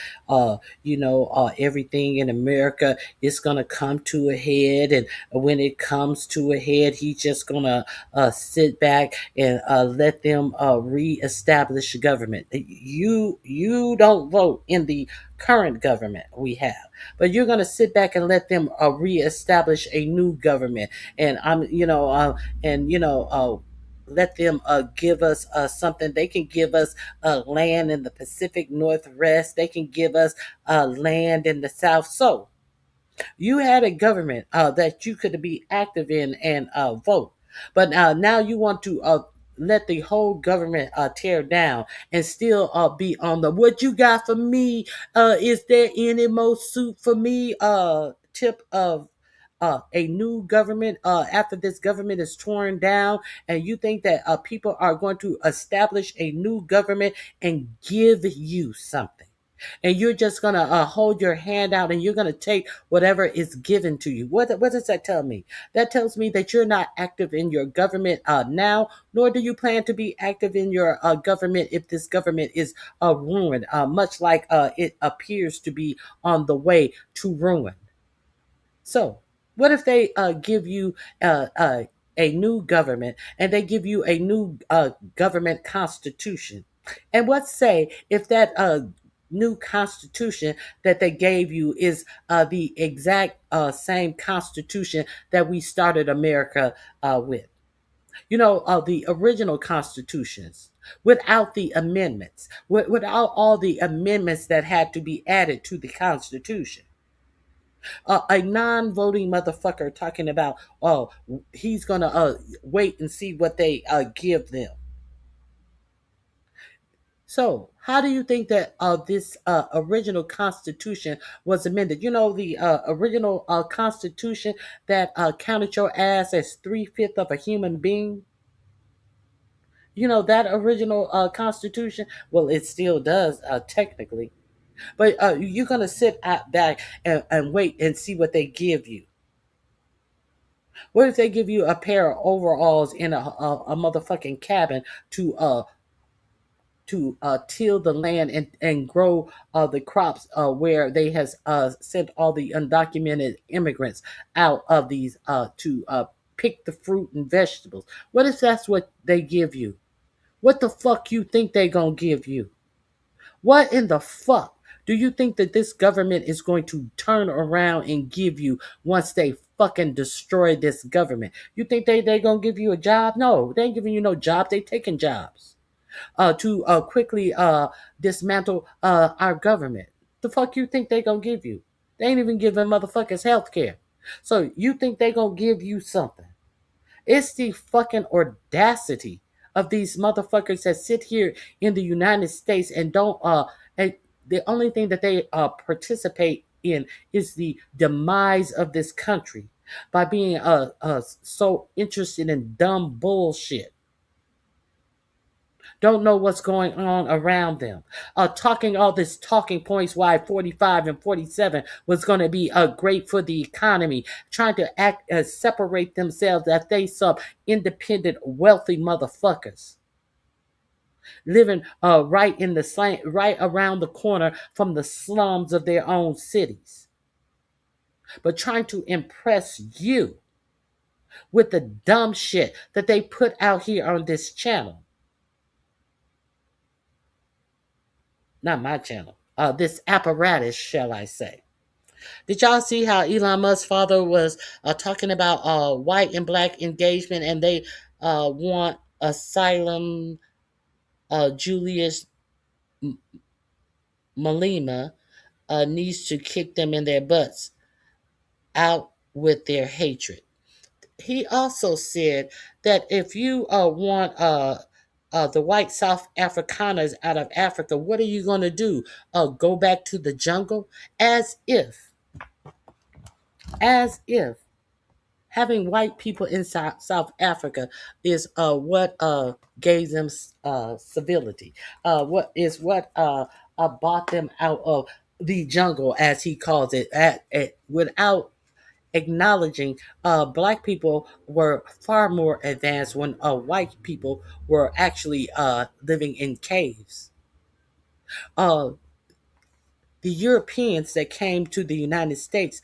everything in America is gonna come to a head, and when it comes to a head, he's just gonna sit back and let them reestablish government. You don't vote in the current government we have, but you're gonna sit back and let them reestablish a new government, and let them give us something. They can give us land in the Pacific Northwest. They can give us land in the South. So you had a government that you could be active in and vote. But now you want to let the whole government tear down and still be on the what you got for me? Is there any more soup for me? Tip of a new government after this government is torn down, and you think that people are going to establish a new government and give you something, and you're just going to hold your hand out and you're going to take whatever is given to you. What does that tell me? That tells me that you're not active in your government now, nor do you plan to be active in your government if this government is ruined, much like it appears to be on the way to ruin. So what if they give you a new government, and they give you a new government constitution? And what say if that new constitution that they gave you is the exact same constitution that we started America with? the original constitutions, without the amendments, without all the amendments that had to be added to the Constitution. A non-voting motherfucker talking about, oh, he's gonna wait and see what they give them. So, how do you think that this original Constitution was amended? The original Constitution that counted your ass as 3/5 of a human being. That original Constitution. Well, it still does technically, but you're gonna sit back and wait and see what they give you. What if they give you a pair of overalls in a motherfucking cabin to till the land and grow the crops where they has sent all the undocumented immigrants out of these to pick the fruit and vegetables? What if that's what they give you? What the fuck you think they gonna give you? What in the fuck do you think that this government is going to turn around and give you once they fucking destroy this government? You think they gonna give you a job? No, they ain't giving you no job. They taking jobs to quickly dismantle our government. The fuck you think they gonna give you? They ain't even giving motherfuckers health care. So you think they gonna give you something? It's the fucking audacity of these motherfuckers that sit here in the United States and don't and the only thing that they participate in is the demise of this country by being so interested in dumb bullshit. Don't know what's going on around them. Talking all this talking points why 45 and 47 was going to be great for the economy. Trying to act separate themselves that they some independent, wealthy motherfuckers. Living right around the corner from the slums of their own cities. But trying to impress you with the dumb shit that they put out here on this channel. Not my channel. This apparatus, shall I say. Did y'all see how Elon Musk's father was talking about white and black engagement, and they want asylum? Julius Malema needs to kick them in their butts out with their hatred. He also said that if you want the white South Afrikaners out of Africa, what are you going to do? Go back to the jungle? As if having white people in South Africa is what gave them civility. What bought them out of the jungle, as he calls it, without acknowledging black people were far more advanced when white people were actually living in caves. The Europeans that came to the United States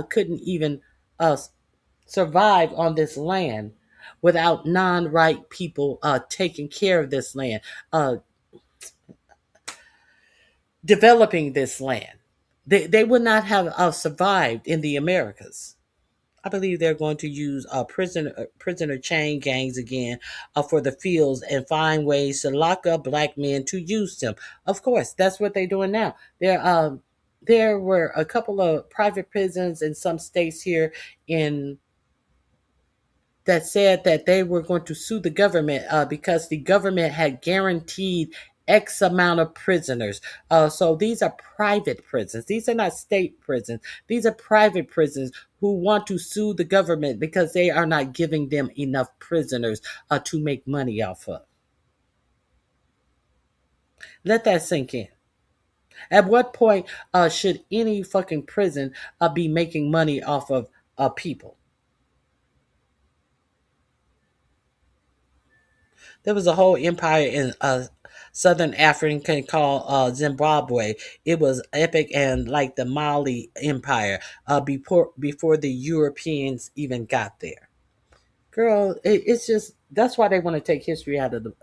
couldn't even survive on this land without non-white people taking care of this land, developing this land. They would not have survived in the Americas. I believe they're going to use prisoner chain gangs again for the fields and find ways to lock up black men to use them. Of course, that's what they're doing now. There were a couple of private prisons in some states here that said that they were going to sue the government because the government had guaranteed X amount of prisoners. So these are private prisons. These are not state prisons. These are private prisons who want to sue the government because they are not giving them enough prisoners to make money off of. Let that sink in. At what point should any fucking prison be making money off of people? There was a whole empire in Southern Africa called Zimbabwe. It was epic and like the Mali Empire before the Europeans even got there. Girl, it's just that's why they want to take history out of the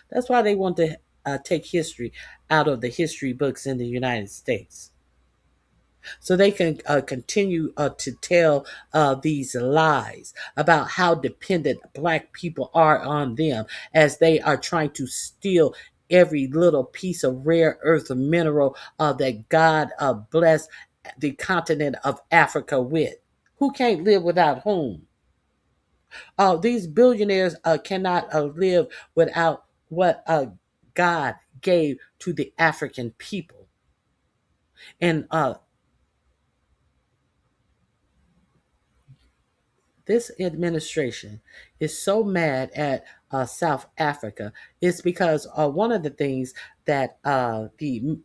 That's why they want to take history out of the history books in the United States. so they can continue to tell these lies about how dependent Black people are on them as they are trying to steal every little piece of rare earth mineral that God blessed the continent of Africa with. Who can't live without whom? These billionaires cannot live without what God gave to the African people. And this administration is so mad at South Africa is because one of the things that the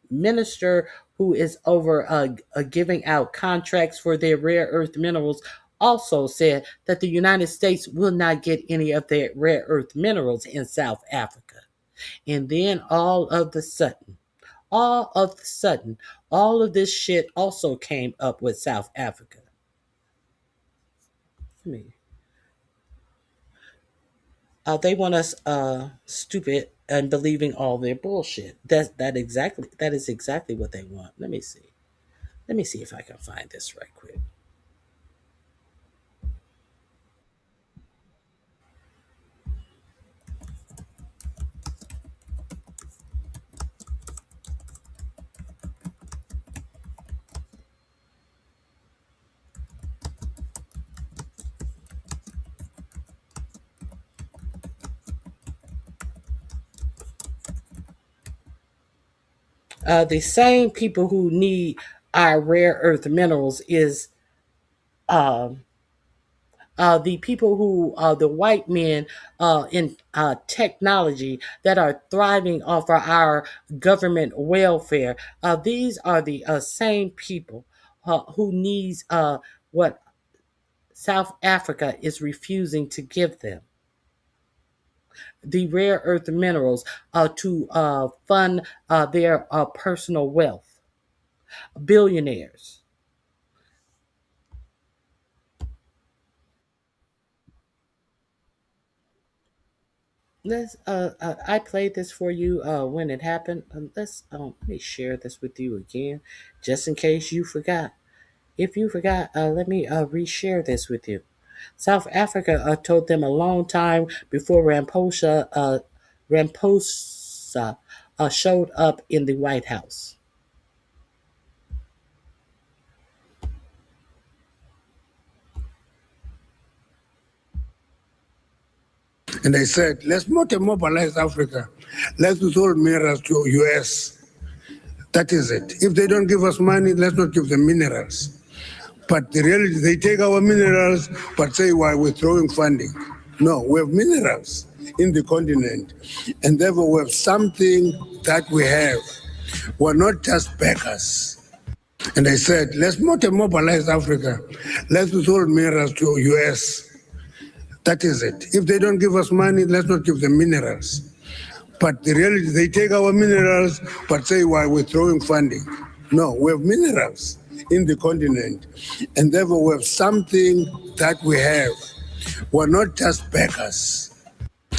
minister who is over giving out contracts for their rare earth minerals also said that the United States will not get any of their rare earth minerals in South Africa. And then all of the sudden, all of this shit also came up with South Africa. They want us stupid and believing all their bullshit. That is exactly what they want. Let me see if I can find this right quick. The same people who need our rare earth minerals is the people who the white men in technology that are thriving off of our government welfare. These are the same people who needs what South Africa is refusing to give them. The rare earth minerals to fund their personal wealth. Billionaires. Let's. I played this for you when it happened. Let me share this with you again, just in case you forgot. If you forgot, let me reshare this with you. South Africa told them a long time before Ramaphosa showed up in the White House. And I said, let's not mobilize Africa. Let's withhold minerals to US. That is it. If they don't give us money, let's not give them minerals. But the reality, they take our minerals, but say why we're withdrawing funding. No, we have minerals in the continent. And therefore we have something that we have. We're not just beggars. And I said, let's not mobilize Africa. Let's withhold minerals to US. That is it. If they don't give us money, let's not give them minerals. But the reality, they take our minerals, but say why we're withdrawing funding. No, we have minerals in the continent. And therefore we have something that we have. We're not just beggars.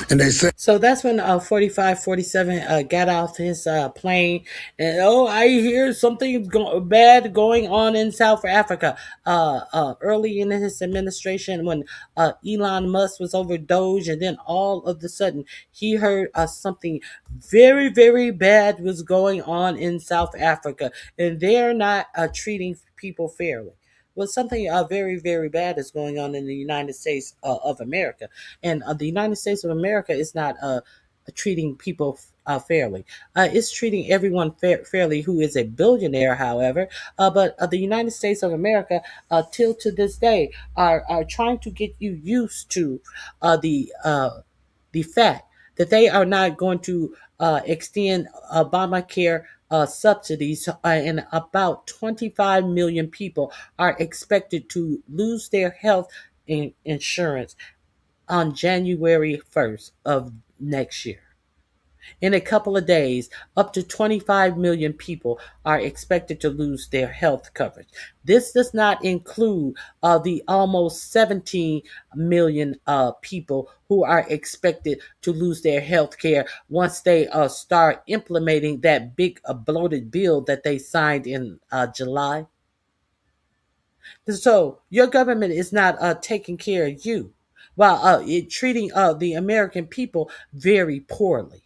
And I said, so that's when 4547 got off his plane, and I hear something bad going on in South Africa. Early in his administration, when Elon Musk was over Doge, and then all of a sudden he heard something very, very bad was going on in South Africa, and they're not treating people fairly. Well, something very, very bad is going on in the United States of America. And the United States of America is not treating people fairly. It's treating everyone fairly who is a billionaire, however. But the United States of America, till to this day, are trying to get you used to the fact that they are not going to extend Obamacare subsidies, and about 25 million people are expected to lose their health insurance on January 1st of next year. In a couple of days, up to 25 million people are expected to lose their health coverage. This does not include the almost 17 million people who are expected to lose their health care once they start implementing that big bloated bill that they signed in July. So your government is not taking care of you while treating the American people very poorly.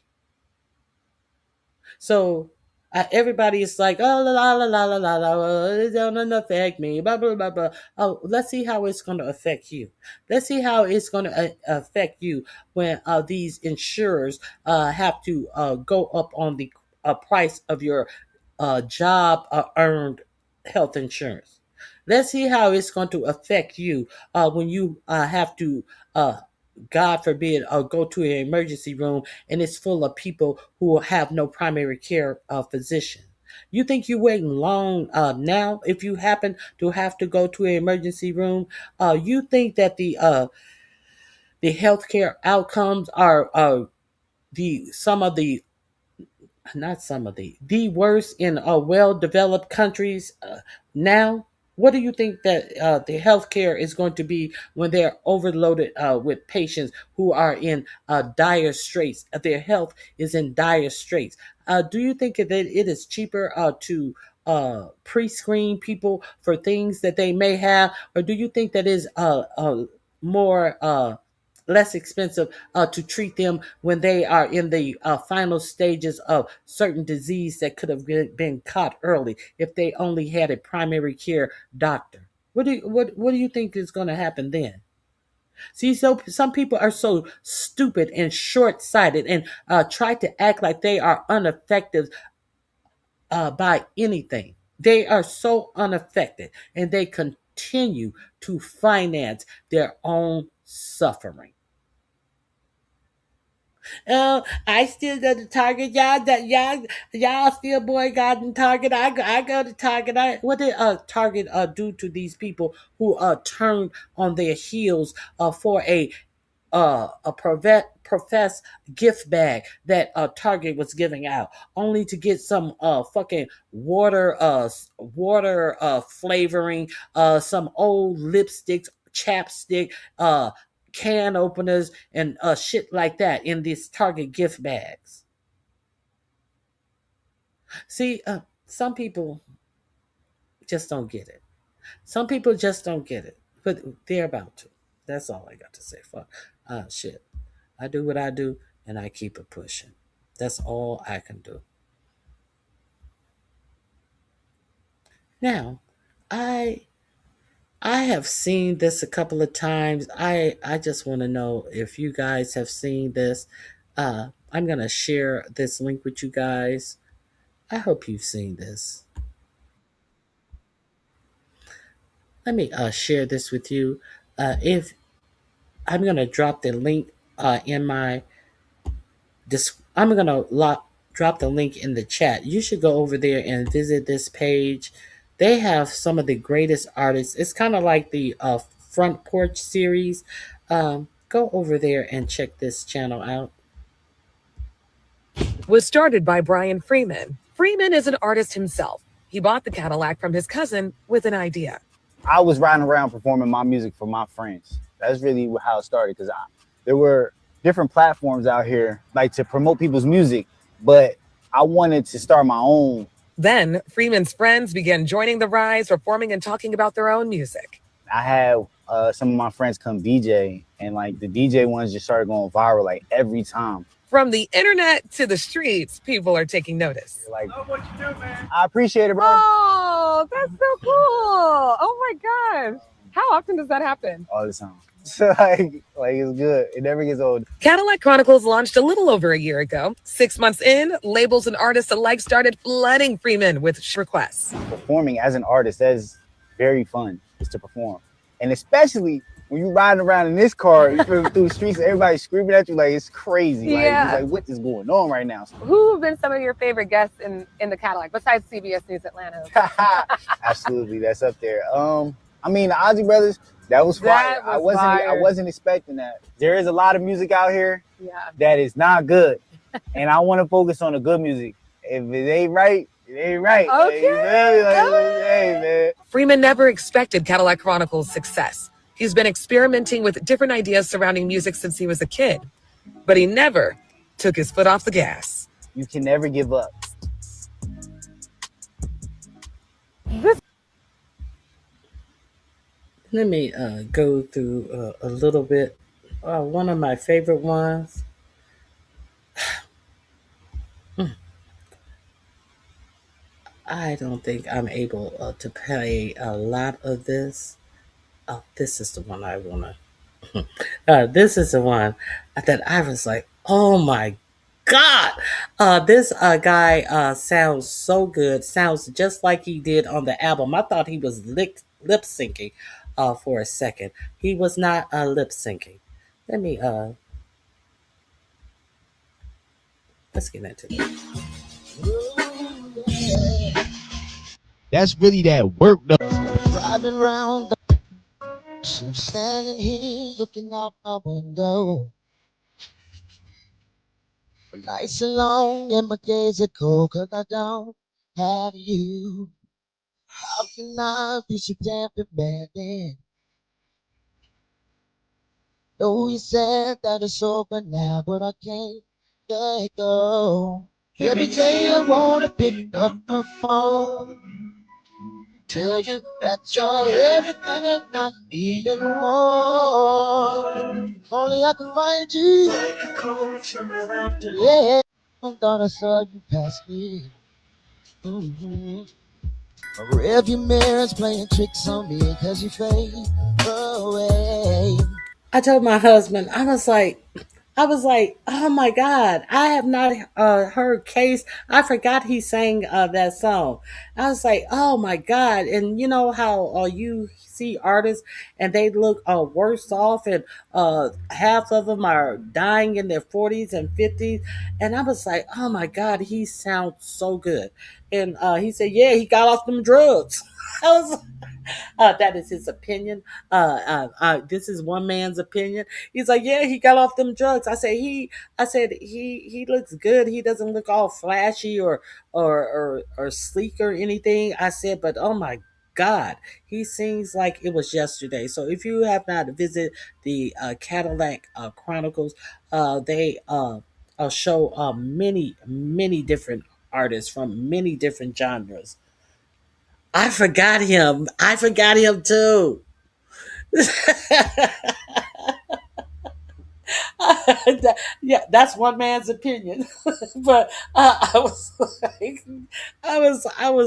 So everybody is like, oh, la la la la la la la, it doesn't affect me, blah blah blah blah. Oh, let's see how it's going to affect you. Let's see how it's going to affect you when these insurers have to go up on the price of your job earned health insurance. Let's see how it's going to affect you when you have to God forbid, go to an emergency room and it's full of people who have no primary care physician. You think you're waiting long now if you happen to have to go to an emergency room? You think that the healthcare outcomes are some of the not some of the worst in well-developed countries now? What do you think that the healthcare is going to be when they're overloaded with patients who are in dire straits? Their health is in dire straits. Do you think that it is cheaper to pre-screen people for things that they may have, or do you think that is more less expensive to treat them when they are in the final stages of certain disease that could have been caught early if they only had a primary care doctor? What do you think is going to happen then? See, so some people are so stupid and short-sighted and try to act like they are unaffected by anything. They are so unaffected and they continue to finance their own suffering. I still go to Target. Y'all still boy got in Target. I go to Target. What did Target do to these people who turned on their heels for a professed gift bag that Target was giving out, only to get some fucking water flavoring, some old lipsticks, chapstick, can openers, and shit like that in these Target gift bags. See, some people just don't get it. Some people just don't get it, but they're about to. That's all I got to say. Fuck. Shit. I do what I do, and I keep it pushing. That's all I can do. Now, I have seen this a couple of times. I just want to know if you guys have seen this. I'm going to share this link with you guys. I hope you've seen this. Let me share this with you. If I'm going to drop the link in my I'm going to drop the link in the chat. You should go over there and visit this page. They have some of the greatest artists. It's kind of like the Front Porch series. Go over there and check this channel out. Was started by Brian Freeman. Freeman is an artist himself. He bought the Cadillac from his cousin with an idea. I was riding around performing my music for my friends. That's really how it started, because there were different platforms out here like to promote people's music, but I wanted to start my own. Then Freeman's friends began joining the rise, performing and talking about their own music. I had some of my friends come DJ, and like the DJ ones just started going viral like every time. From the internet to the streets, people are taking notice. Like, what you do, man? I appreciate it, bro. Oh, that's so cool. Oh my gosh. How often does that happen? All the time. So like it's good. It never gets old. Cadillac Chronicles launched a little over a year ago. 6 months in, labels and artists alike started flooding Freeman with requests. Performing as an artist, that is very fun, is to perform. And especially when you're riding around in this car through the streets, everybody's screaming at you like it's crazy. Yeah. Like what is going on right now? Who have been some of your favorite guests in the Cadillac, besides CBS News Atlanta? Absolutely, that's up there. I mean, the Ozzy Brothers, that was fire. I wasn't expecting that. There is a lot of music out here that is not good. and I want to focus on the good music. If it ain't right, it ain't right. Okay. Hey, man. Freeman never expected Cadillac Chronicles' success. He's been experimenting with different ideas surrounding music since he was a kid, but he never took his foot off the gas. You can never give up. Let me go through a little bit. One of my favorite ones. I don't think I'm able to play a lot of this. Oh, this is the one I want to. This is the one that I was like, oh my God. This guy sounds so good. Sounds just like he did on the album. I thought he was lip syncing for a second. He was not lip syncing. Let me, let's get into it. That's really that work though. Driving around the standing here looking out my window. Nights are long and my days are cold 'cause I don't have you. How can I be so damn demanding? Oh, you said that it's over now, but I can't let go. Every day I wanna pick up the phone, tell you that you're everything and I need and more. Only I can find you. Yeah, I thought I saw you pass me. My rearview mirror's playing tricks on me 'cause you fade away. I told my husband, I was like, oh my God, I have not heard Case. I forgot he sang that song. I was like, oh my God. And you know how you see artists and they look worse off, and half of them are dying in their 40s and 50s. And I was like, oh my God, he sounds so good. And he said, yeah, he got off them drugs. I was that is his opinion. This is one man's opinion. He's like, yeah, he got off them drugs. I said he looks good. He doesn't look all flashy or sleek or anything. I said, but oh my God, he sings like it was yesterday. So if you have not visited the Cadillac Chronicles, they show many different artists from many different genres. I forgot him. I forgot him too. Yeah, that's one man's opinion. But I was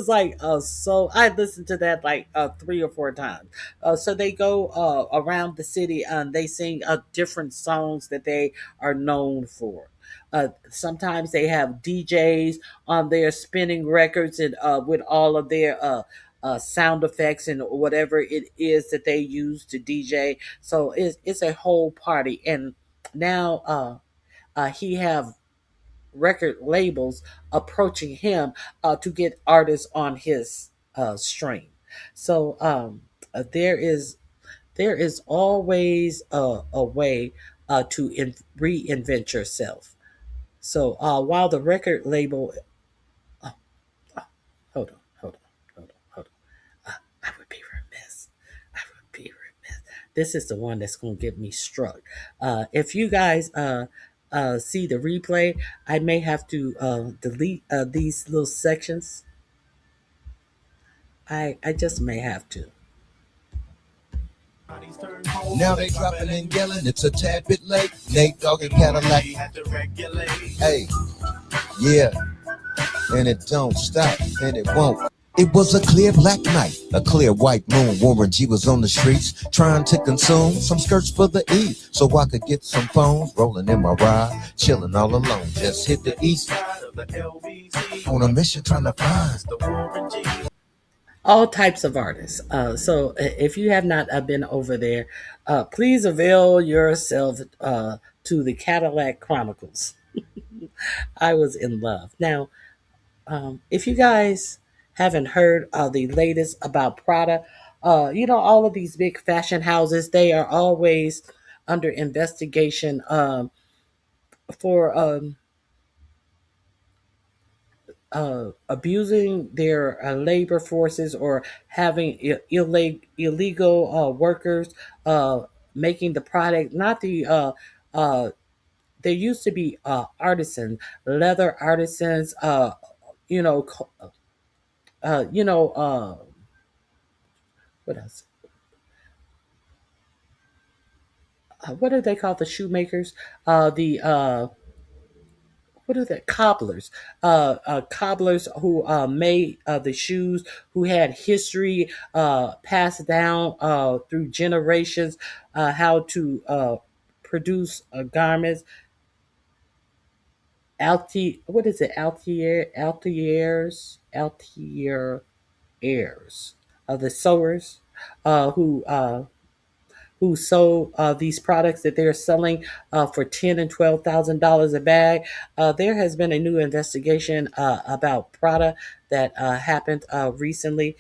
like, so I listened to that like 3 or 4 times. So they go around the city and they sing different songs that they are known for. Sometimes they have DJs on there spinning records and with all of their sound effects and whatever it is that they use to DJ. So it's a whole party. And now he have record labels approaching him to get artists on his stream. So there is always a way to reinvent yourself. So while the record label, hold on, I would be remiss. This is the one that's going to get me struck. If you guys see the replay, I may have to delete these little sections. I just may have to. Now they dropping and yelling, it's a tad bit late. Nate Dogg and Cadillac. Hey, yeah, and it don't stop, and it won't. It was a clear black night, a clear white moon. Warren G was on the streets trying to consume some skirts for the E, so I could get some phones. Rolling in my ride, chilling all alone. Just hit the east on a mission trying to find All types of artists. So if you have not been over there, please avail yourself to the Cadillac Chronicles. I was in love. Now, if you guys haven't heard the latest about Prada, all of these big fashion houses, they are always under investigation for abusing their labor forces or having illegal workers making the product, not the there used to be artisans, leather artisans, you know, you know, what else? What do they call the shoemakers? The what are they? Cobblers who made the shoes, who had history passed down through generations, how to produce garments. What is it? Altiers, the sewers, who sold these products that they're selling for $10,000 and $12,000 a bag. There has been a new investigation about Prada that happened recently.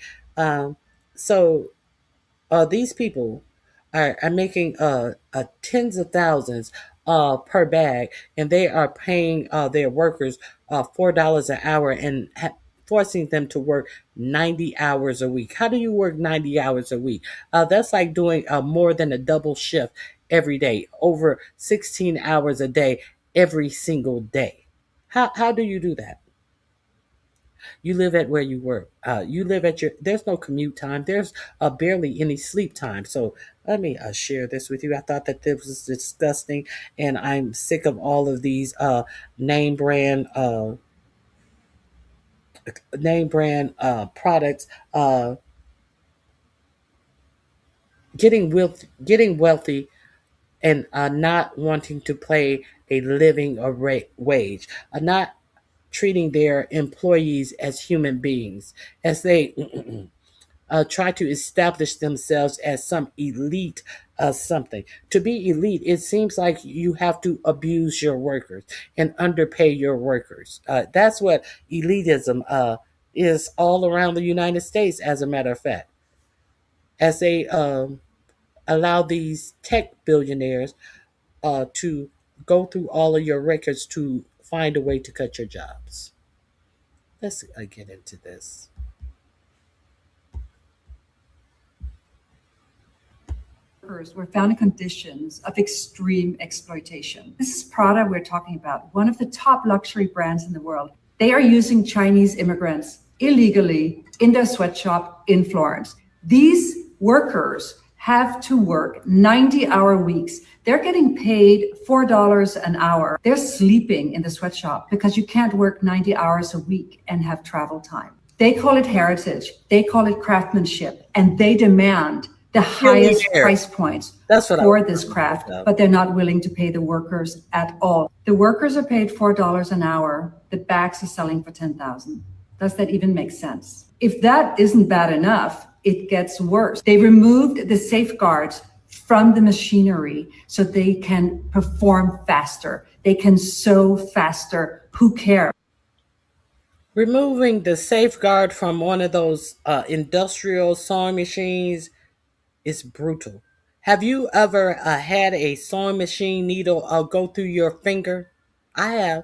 So these people are making tens of thousands per bag, and they are paying their workers $4 an hour and forcing them to work 90 hours a week. How do you work 90 hours a week? That's like doing more than a double shift every day, over 16 hours a day, every single day. How do you do that? You live at where you work. You live at your. There's no commute time. There's barely any sleep time. So let me share this with you. I thought that this was disgusting, and I'm sick of all of these name brand products getting wealthy and not wanting to pay a living or wage, not treating their employees as human beings, as they try to establish themselves as some elite something. To be elite, it seems like you have to abuse your workers and underpay your workers. That's what elitism is all around the United States, as a matter of fact. As they allow these tech billionaires to go through all of your records to find a way to cut your jobs. Let's get into this. Were found in conditions of extreme exploitation. This is Prada we're talking about, one of the top luxury brands in the world. They are using Chinese immigrants illegally in their sweatshop in Florence. These workers have to work 90-hour weeks. They're getting paid $4 an hour. They're sleeping in the sweatshop because you can't work 90 hours a week and have travel time. They call it heritage, they call it craftsmanship, and they demand the highest price points for this craft, but they're not willing to pay the workers at all. The workers are paid $4 an hour. The bags are selling for $10,000. Does that even make sense? If that isn't bad enough, it gets worse. They removed the safeguards from the machinery so they can perform faster. They can sew faster. Who cares? Removing the safeguard from one of those industrial sewing machines is brutal. Have you ever had a sewing machine needle go through your finger? I have.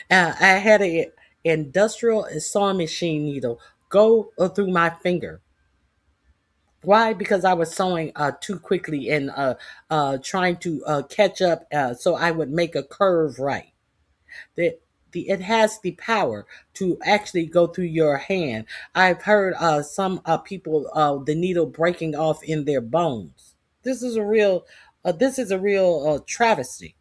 I had an industrial sewing machine needle go through my finger. Why? Because I was sewing too quickly and trying to catch up so I would make a curve right. It has the power to actually go through your hand. I've heard some people the needle breaking off in their bones. This is a real travesty.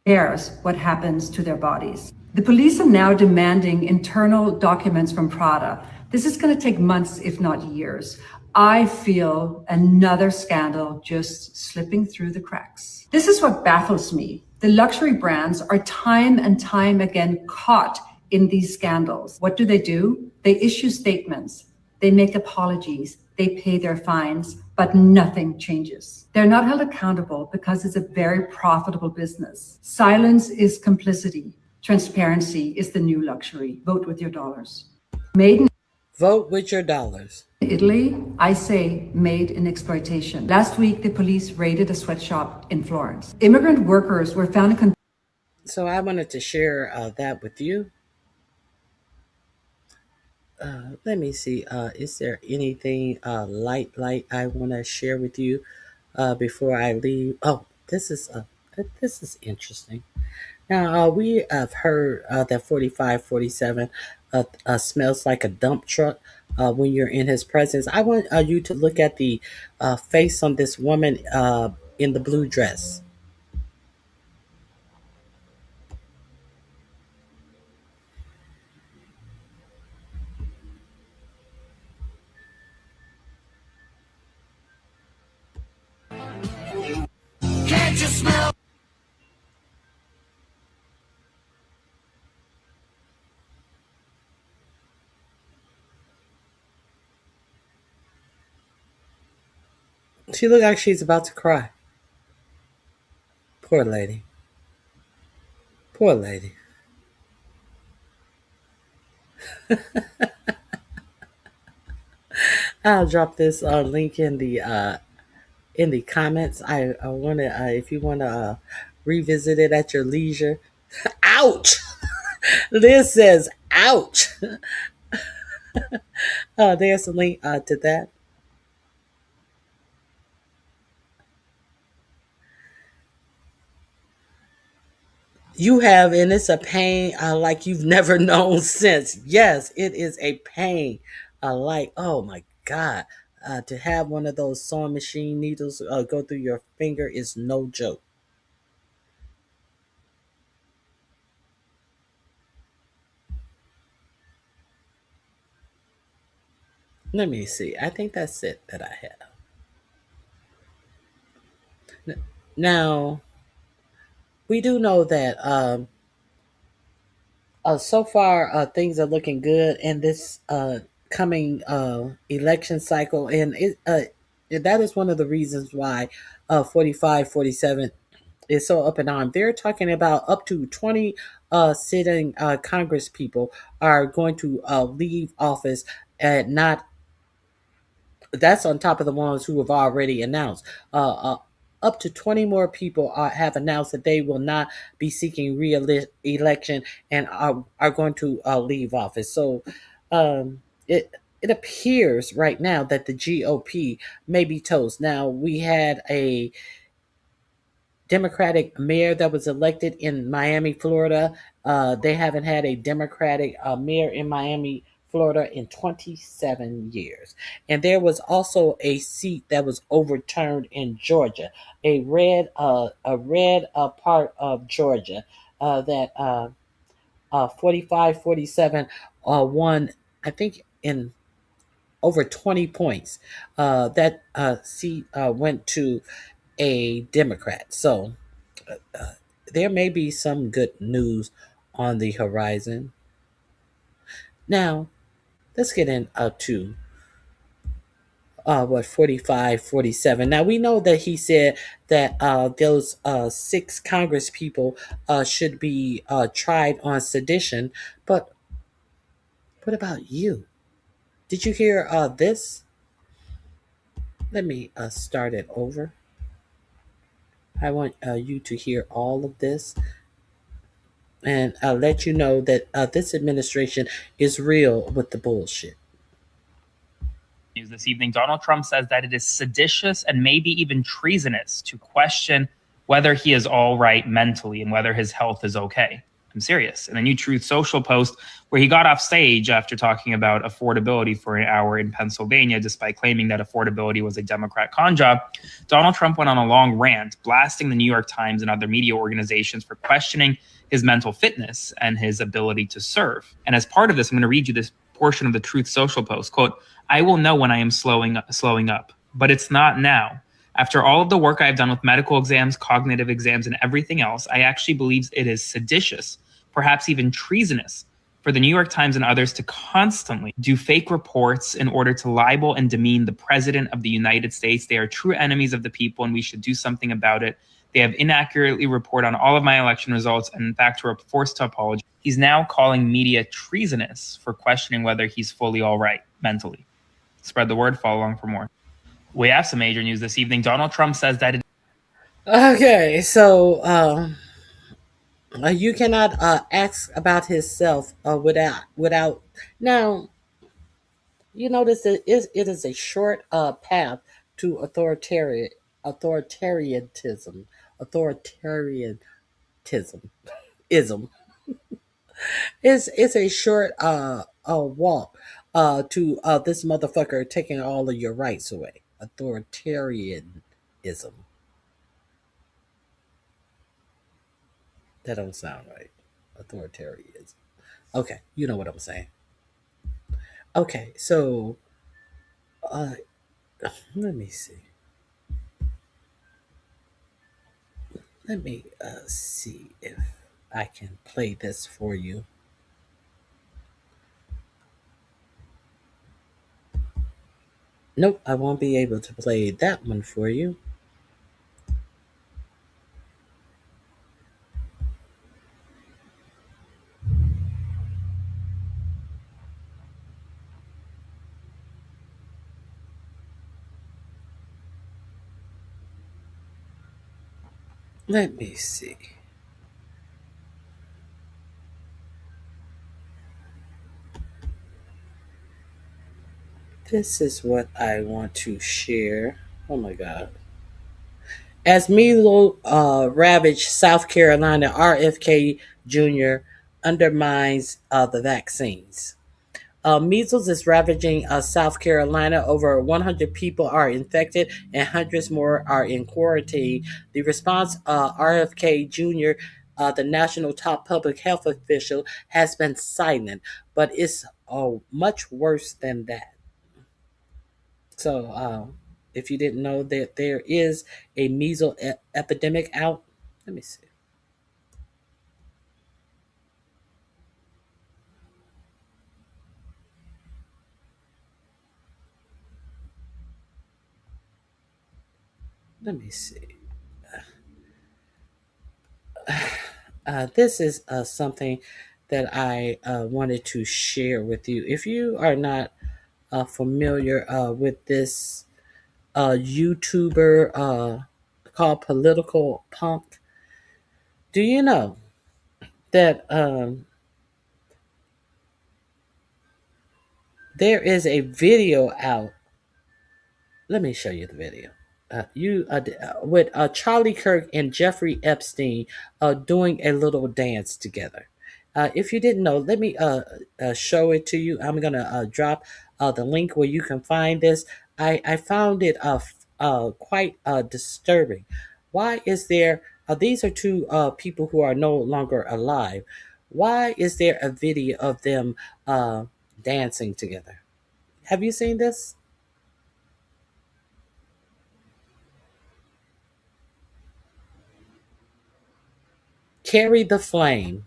Cares what happens to their bodies. The police are now demanding internal documents from Prada. This is going to take months, if not years. I feel another scandal just slipping through the cracks. This is what baffles me. The luxury brands are time and time again caught in these scandals. What do? They issue statements, they make apologies, they pay their fines, but nothing changes. They're not held accountable because it's a very profitable business. Silence is complicity. Transparency is the new luxury. Vote with your dollars. Vote with your dollars. Italy, I say made in exploitation. Last week, the police raided a sweatshop in Florence. Immigrant workers were found in. So I wanted to share that with you. Let me see. Is there anything light I want to share with you before I leave? Oh, this is interesting. Now we have heard that 4547 smells like a dump truck when you're in his presence. I want you to look at the face on this woman in the blue dress. Can't you smell? She looked like she's about to cry. Poor lady. Poor lady. I'll drop this link in the comments. I want to if you want to revisit it at your leisure. Ouch! Liz says, "Ouch." There's a link to that. You have, and it's a pain like you've never known since. Yes, it is a pain. Like, oh my God. To have one of those sewing machine needles go through your finger is no joke. Let me see. I think that's it that I have. Now, we do know that so far things are looking good in this coming election cycle, and that is one of the reasons why 4547 is so up in arms. They're talking about up to 20 sitting Congress people are going to leave office and not. That's on top of the ones who have already announced. Up to 20 more people have announced that they will not be seeking re-election and are going to leave office. So it appears right now that the GOP may be toast. Now, we had a Democratic mayor that was elected in Miami, Florida. They haven't had a Democratic mayor in Miami, Florida in 27 years. And there was also a seat that was overturned in Georgia, a red part of Georgia that 4547 won, I think, in over 20 points. That seat went to a Democrat. So there may be some good news on the horizon. Now, let's get into what 4547. Now, we know that he said that those 6 Congress people should be tried on sedition. But what about you? Did you hear this? Let me start it over. I want you to hear all of this and let you know that this administration is real with the bullshit. News this evening, Donald Trump says that it is seditious and maybe even treasonous to question whether he is all right mentally and whether his health is okay. I'm serious. In a new Truth Social post where he got off stage after talking about affordability for an hour in Pennsylvania, despite claiming that affordability was a Democrat con job, Donald Trump went on a long rant, blasting the New York Times and other media organizations for questioning his mental fitness and his ability to serve. And as part of this, I'm going to read you this portion of the Truth Social post. Quote, "I will know when I am slowing up, but it's not now. After all of the work I've done with medical exams, cognitive exams, and everything else, I actually believe it is seditious, perhaps even treasonous, for the New York Times and others to constantly do fake reports in order to libel and demean the President of the United States. They are true enemies of the people, and we should do something about it. They have inaccurately reported on all of my election results, and in fact, were forced to apologize." He's now calling media treasonous for questioning whether he's fully all right mentally. Spread the word, follow along for more. We have some major news this evening. Donald Trump says that Okay, so you cannot ask about himself without. Now, You notice that it is a short path to authoritarianism, authoritarianism, ism. It's a short walk to this motherfucker taking all of your rights away. Authoritarianism. That don't sound right. Authoritarianism. Okay, you know what I'm saying. Okay, so uh, let me see. Let me see if I can play this for you. Nope, I won't be able to play that one for you. Let me see. This is what I want to share. Oh my God. As measles ravage South Carolina, RFK Jr. undermines the vaccines. Measles is ravaging South Carolina. Over 100 people are infected and hundreds more are in quarantine. The response, RFK Jr., the national top public health official, has been silent, but it's much worse than that. So, if you didn't know that there is a measles epidemic out, let me see. Let me see. This is something that I wanted to share with you. If you are not familiar with this YouTuber called Political Punk, do you know that there is a video out? Let me show you the video. You with Charlie Kirk and Jeffrey Epstein doing a little dance together. If you didn't know, let me show it to you. I'm gonna drop the link where you can find this. I found it quite disturbing. Why is there? These are two people who are no longer alive. Why is there a video of them dancing together? Have you seen this? Carry the flame.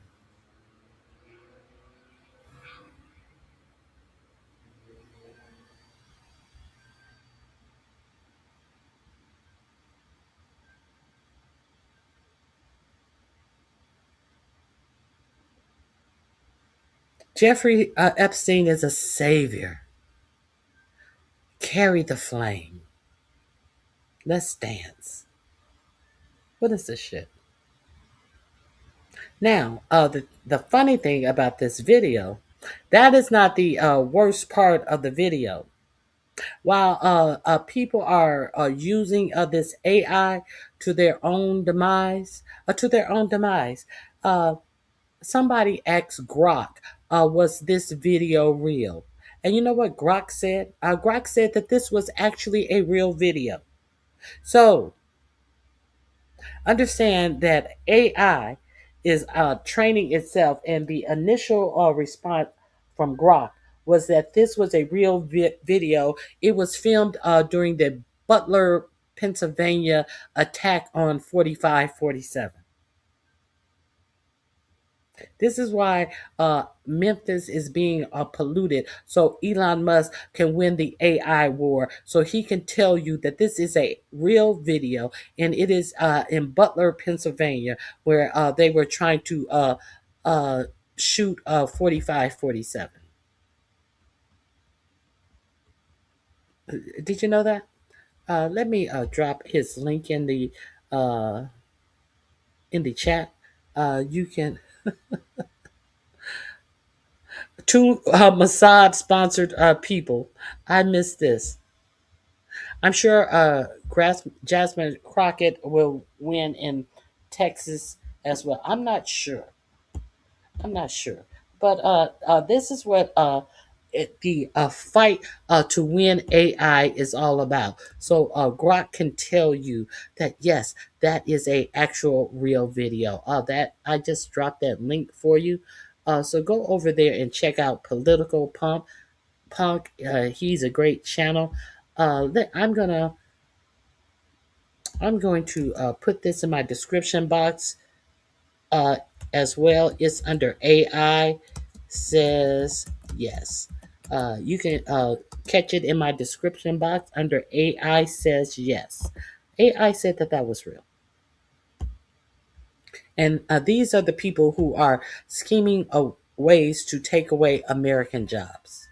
Jeffrey Epstein is a savior. Carry the flame. Let's dance. What is this shit? Now, the funny thing about this video, that is not the worst part of the video. While people are using this AI to their own demise, somebody asked Grok, was this video real? And you know what Grok said? Grok said that this was actually a real video. So understand that AI is training itself, and the initial response from Grok was that this was a real video. It was filmed during the Butler, Pennsylvania attack on 4547. This is why Memphis is being polluted, so Elon Musk can win the AI war. So he can tell you that this is a real video, and it is in Butler, Pennsylvania, where they were trying to shoot 4547. Did you know that? Let me drop his link in the chat. You can Two Mossad-sponsored people. I missed this. I'm sure Jasmine Crockett will win in Texas as well. I'm not sure. But this is what the fight to win AI is all about. So Grok can tell you that yes, that is a actual real video. That I just dropped that link for you. So go over there and check out Political Punk. He's a great channel. I'm going to put this in my description box as well. It's under AI says yes. You can catch it in my description box under AI says yes. AI said that that was real. And these are the people who are scheming ways to take away American jobs.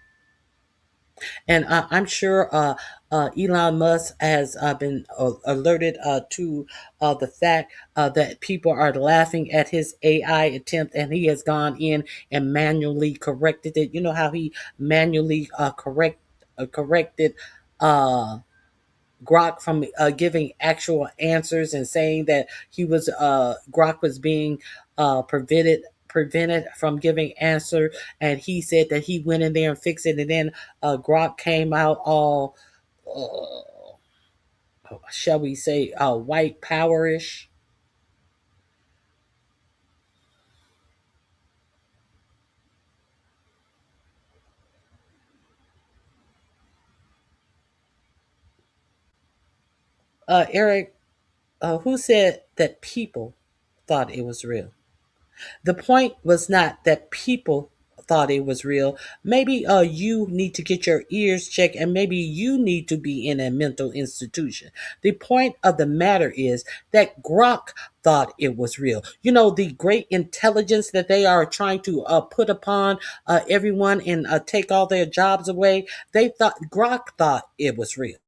And I'm sure Elon Musk has been alerted to the fact that people are laughing at his AI attempt, and he has gone in and manually corrected it. You know how he manually corrected Grok from giving actual answers and saying that Grok was being prevented from giving answer, and he said that he went in there and fixed it, and then Grok came out all shall we say white powerish. Eric, who said that people thought it was real? The point was not that people thought it was real. Maybe you need to get your ears checked, and maybe you need to be in a mental institution. The point of the matter is that Grok thought it was real. You know, the great intelligence that they are trying to put upon everyone and take all their jobs away. Grok thought it was real.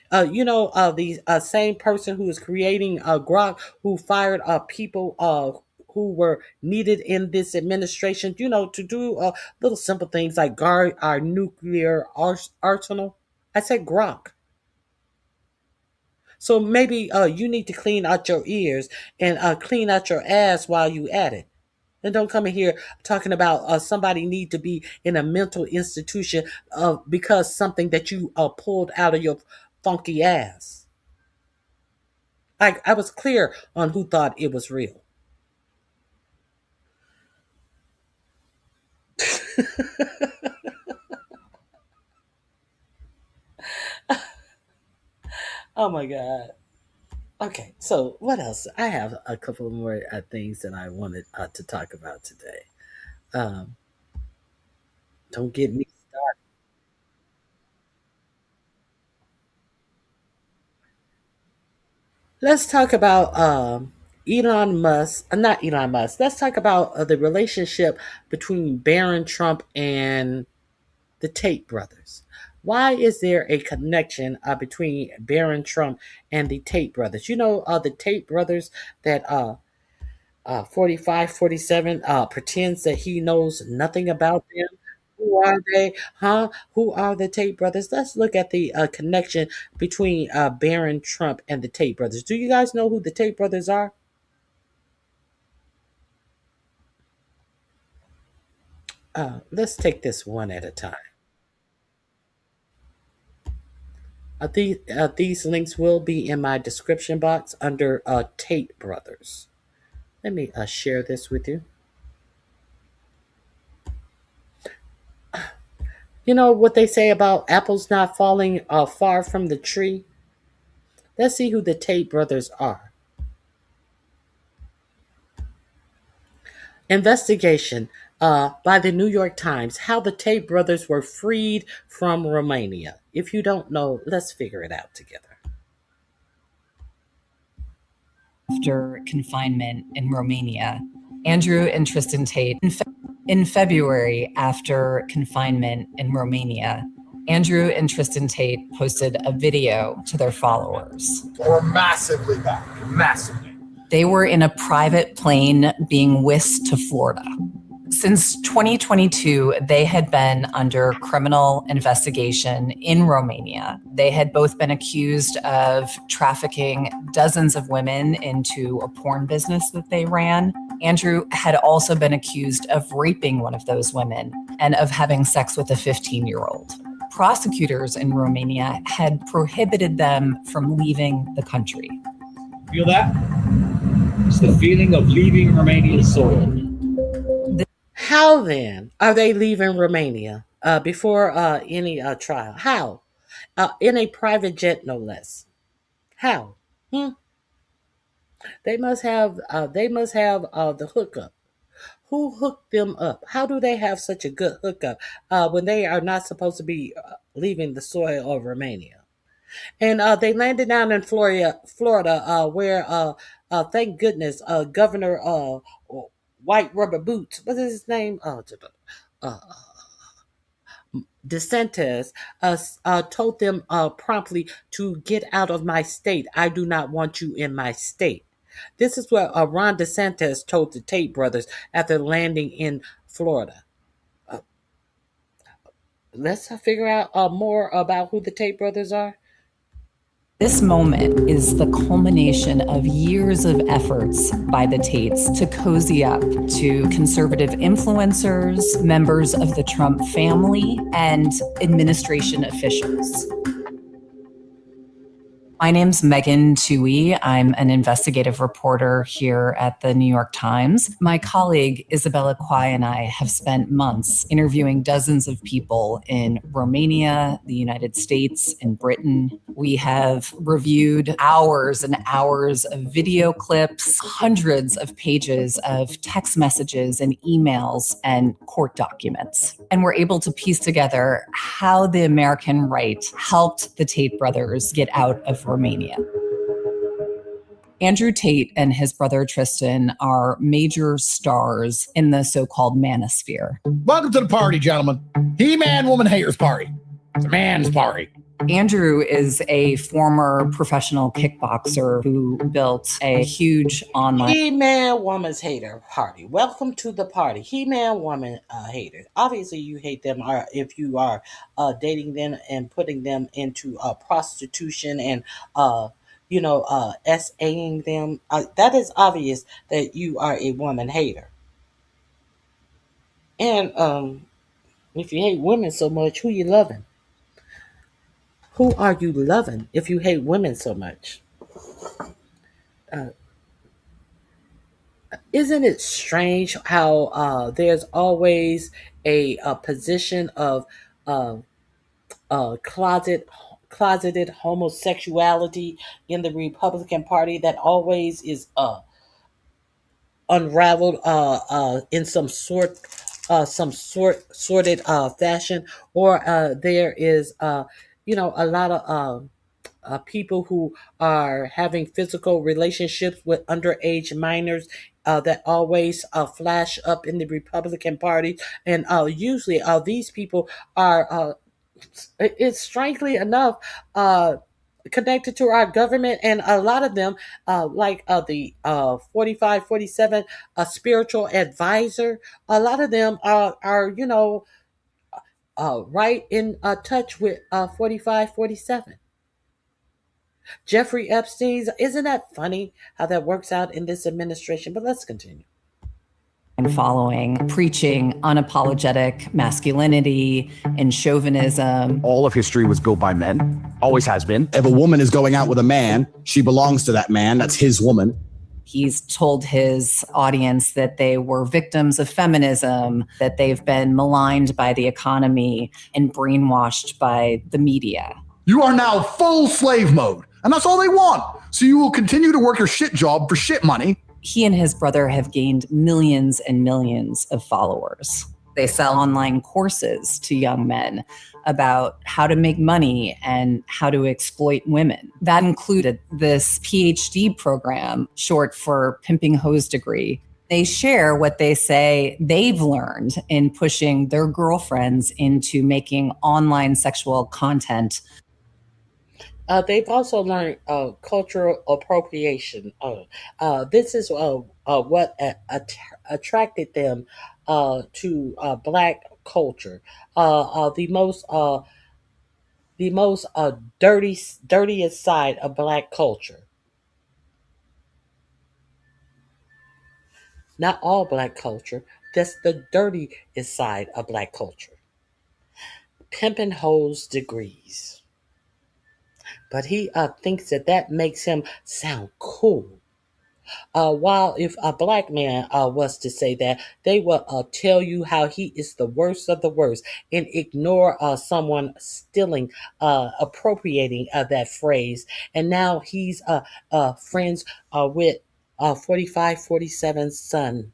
The same person who is creating Grok, who fired people who were needed in this administration, to do little simple things like guard our nuclear arsenal. I said Grok. So maybe you need to clean out your ears and clean out your ass while you at it. And don't come in here talking about somebody need to be in a mental institution because something that you pulled out of your funky ass. I was clear on who thought it was real. Oh my God. Okay, so what else? I have a couple more things that I wanted to talk about today. Don't get me started. Let's talk about Elon Musk, not Elon Musk. Let's talk about the relationship between Barron Trump and the Tate brothers. Why is there a connection between Barron Trump and the Tate brothers? The Tate brothers that 45, 47 pretends that he knows nothing about them. Who are they? Huh? Who are the Tate brothers? Let's look at the connection between Barron Trump and the Tate brothers. Do you guys know who the Tate brothers are? Let's take this one at a time. These links will be in my description box under Tate brothers. Let me share this with you. You know what they say about apples not falling far from the tree? Let's see who the Tate brothers are. Investigation by the New York Times, how the Tate brothers were freed from Romania. If you don't know, let's figure it out together. After confinement in Romania, Andrew and Tristan Tate. In February, after confinement in Romania, Andrew and Tristan Tate posted a video to their followers. We're massively back, massively. They were in a private plane being whisked to Florida. Since 2022, they had been under criminal investigation in Romania. They had both been accused of trafficking dozens of women into a porn business that they ran. Andrew had also been accused of raping one of those women and of having sex with a 15-year-old. Prosecutors in Romania had prohibited them from leaving the country. Feel that? It's the feeling of leaving Romanian soil. How then are they leaving Romania before any trial? How? In a private jet, no less. How? They must have the hookup. Who hooked them up? How do they have such a good hookup when they are not supposed to be leaving the soil of Romania? And they landed down in Florida, where thank goodness Governor White Rubber Boots, what is his name? DeSantis told them promptly to get out of my state. I do not want you in my state. This is what Ron DeSantis told the Tate brothers after landing in Florida. Let's figure out more about who the Tate brothers are. This moment is the culmination of years of efforts by the Tates to cozy up to conservative influencers, members of the Trump family, and administration officials. My name's Megan Toohey. I'm an investigative reporter here at the New York Times. My colleague Isabella Quay and I have spent months interviewing dozens of people in Romania, the United States, and Britain. We have reviewed hours and hours of video clips, hundreds of pages of text messages and emails and court documents. And we're able to piece together how the American right helped the Tate brothers get out of Romania. Andrew Tate and his brother Tristan are major stars in the so-called manosphere. Welcome to the party, gentlemen. He-Man Woman Haters Party. It's a man's party. Andrew is a former professional kickboxer who built a huge online He-Man Woman's Hater Party. Welcome to the party. He-Man Woman Haters. Obviously, you hate them if you are dating them and putting them into prostitution and SAing them. That is obvious that you are a woman hater. And if you hate women so much, who you loving? Who are you loving if you hate women so much? Isn't it strange how there's always a position of closeted homosexuality in the Republican Party that always is unraveled in some sordid fashion, or there is a lot of people who are having physical relationships with underage minors that always flash up in the Republican Party. And usually these people are, it's strangely enough, connected to our government, and a lot of them, like the 4547 spiritual advisor, a lot of them are right in touch with 4547. Jeffrey Epstein's. Isn't that funny how that works out in this administration? But let's continue. And following, preaching unapologetic masculinity and chauvinism. All of history was built by men, always has been. If a woman is going out with a man, she belongs to that man. That's his woman. He's told his audience that they were victims of feminism, that they've been maligned by the economy and brainwashed by the media. You are now full slave mode, and that's all they want. So you will continue to work your shit job for shit money. He and his brother have gained millions and millions of followers. They sell online courses to young men about how to make money and how to exploit women. That included this PhD program, short for Pimping Hose Degree. They share what they say they've learned in pushing their girlfriends into making online sexual content. They've also learned cultural appropriation. This is what attracted them to black culture. The most dirtiest side of black culture. Not all black culture. That's the dirtiest side of black culture. Pimping hoes degrees. But he thinks that makes him sound cool. While if a black man was to say that, they will tell you how he is the worst of the worst and ignore someone stealing, appropriating that phrase. And now he's friends with 4547's son.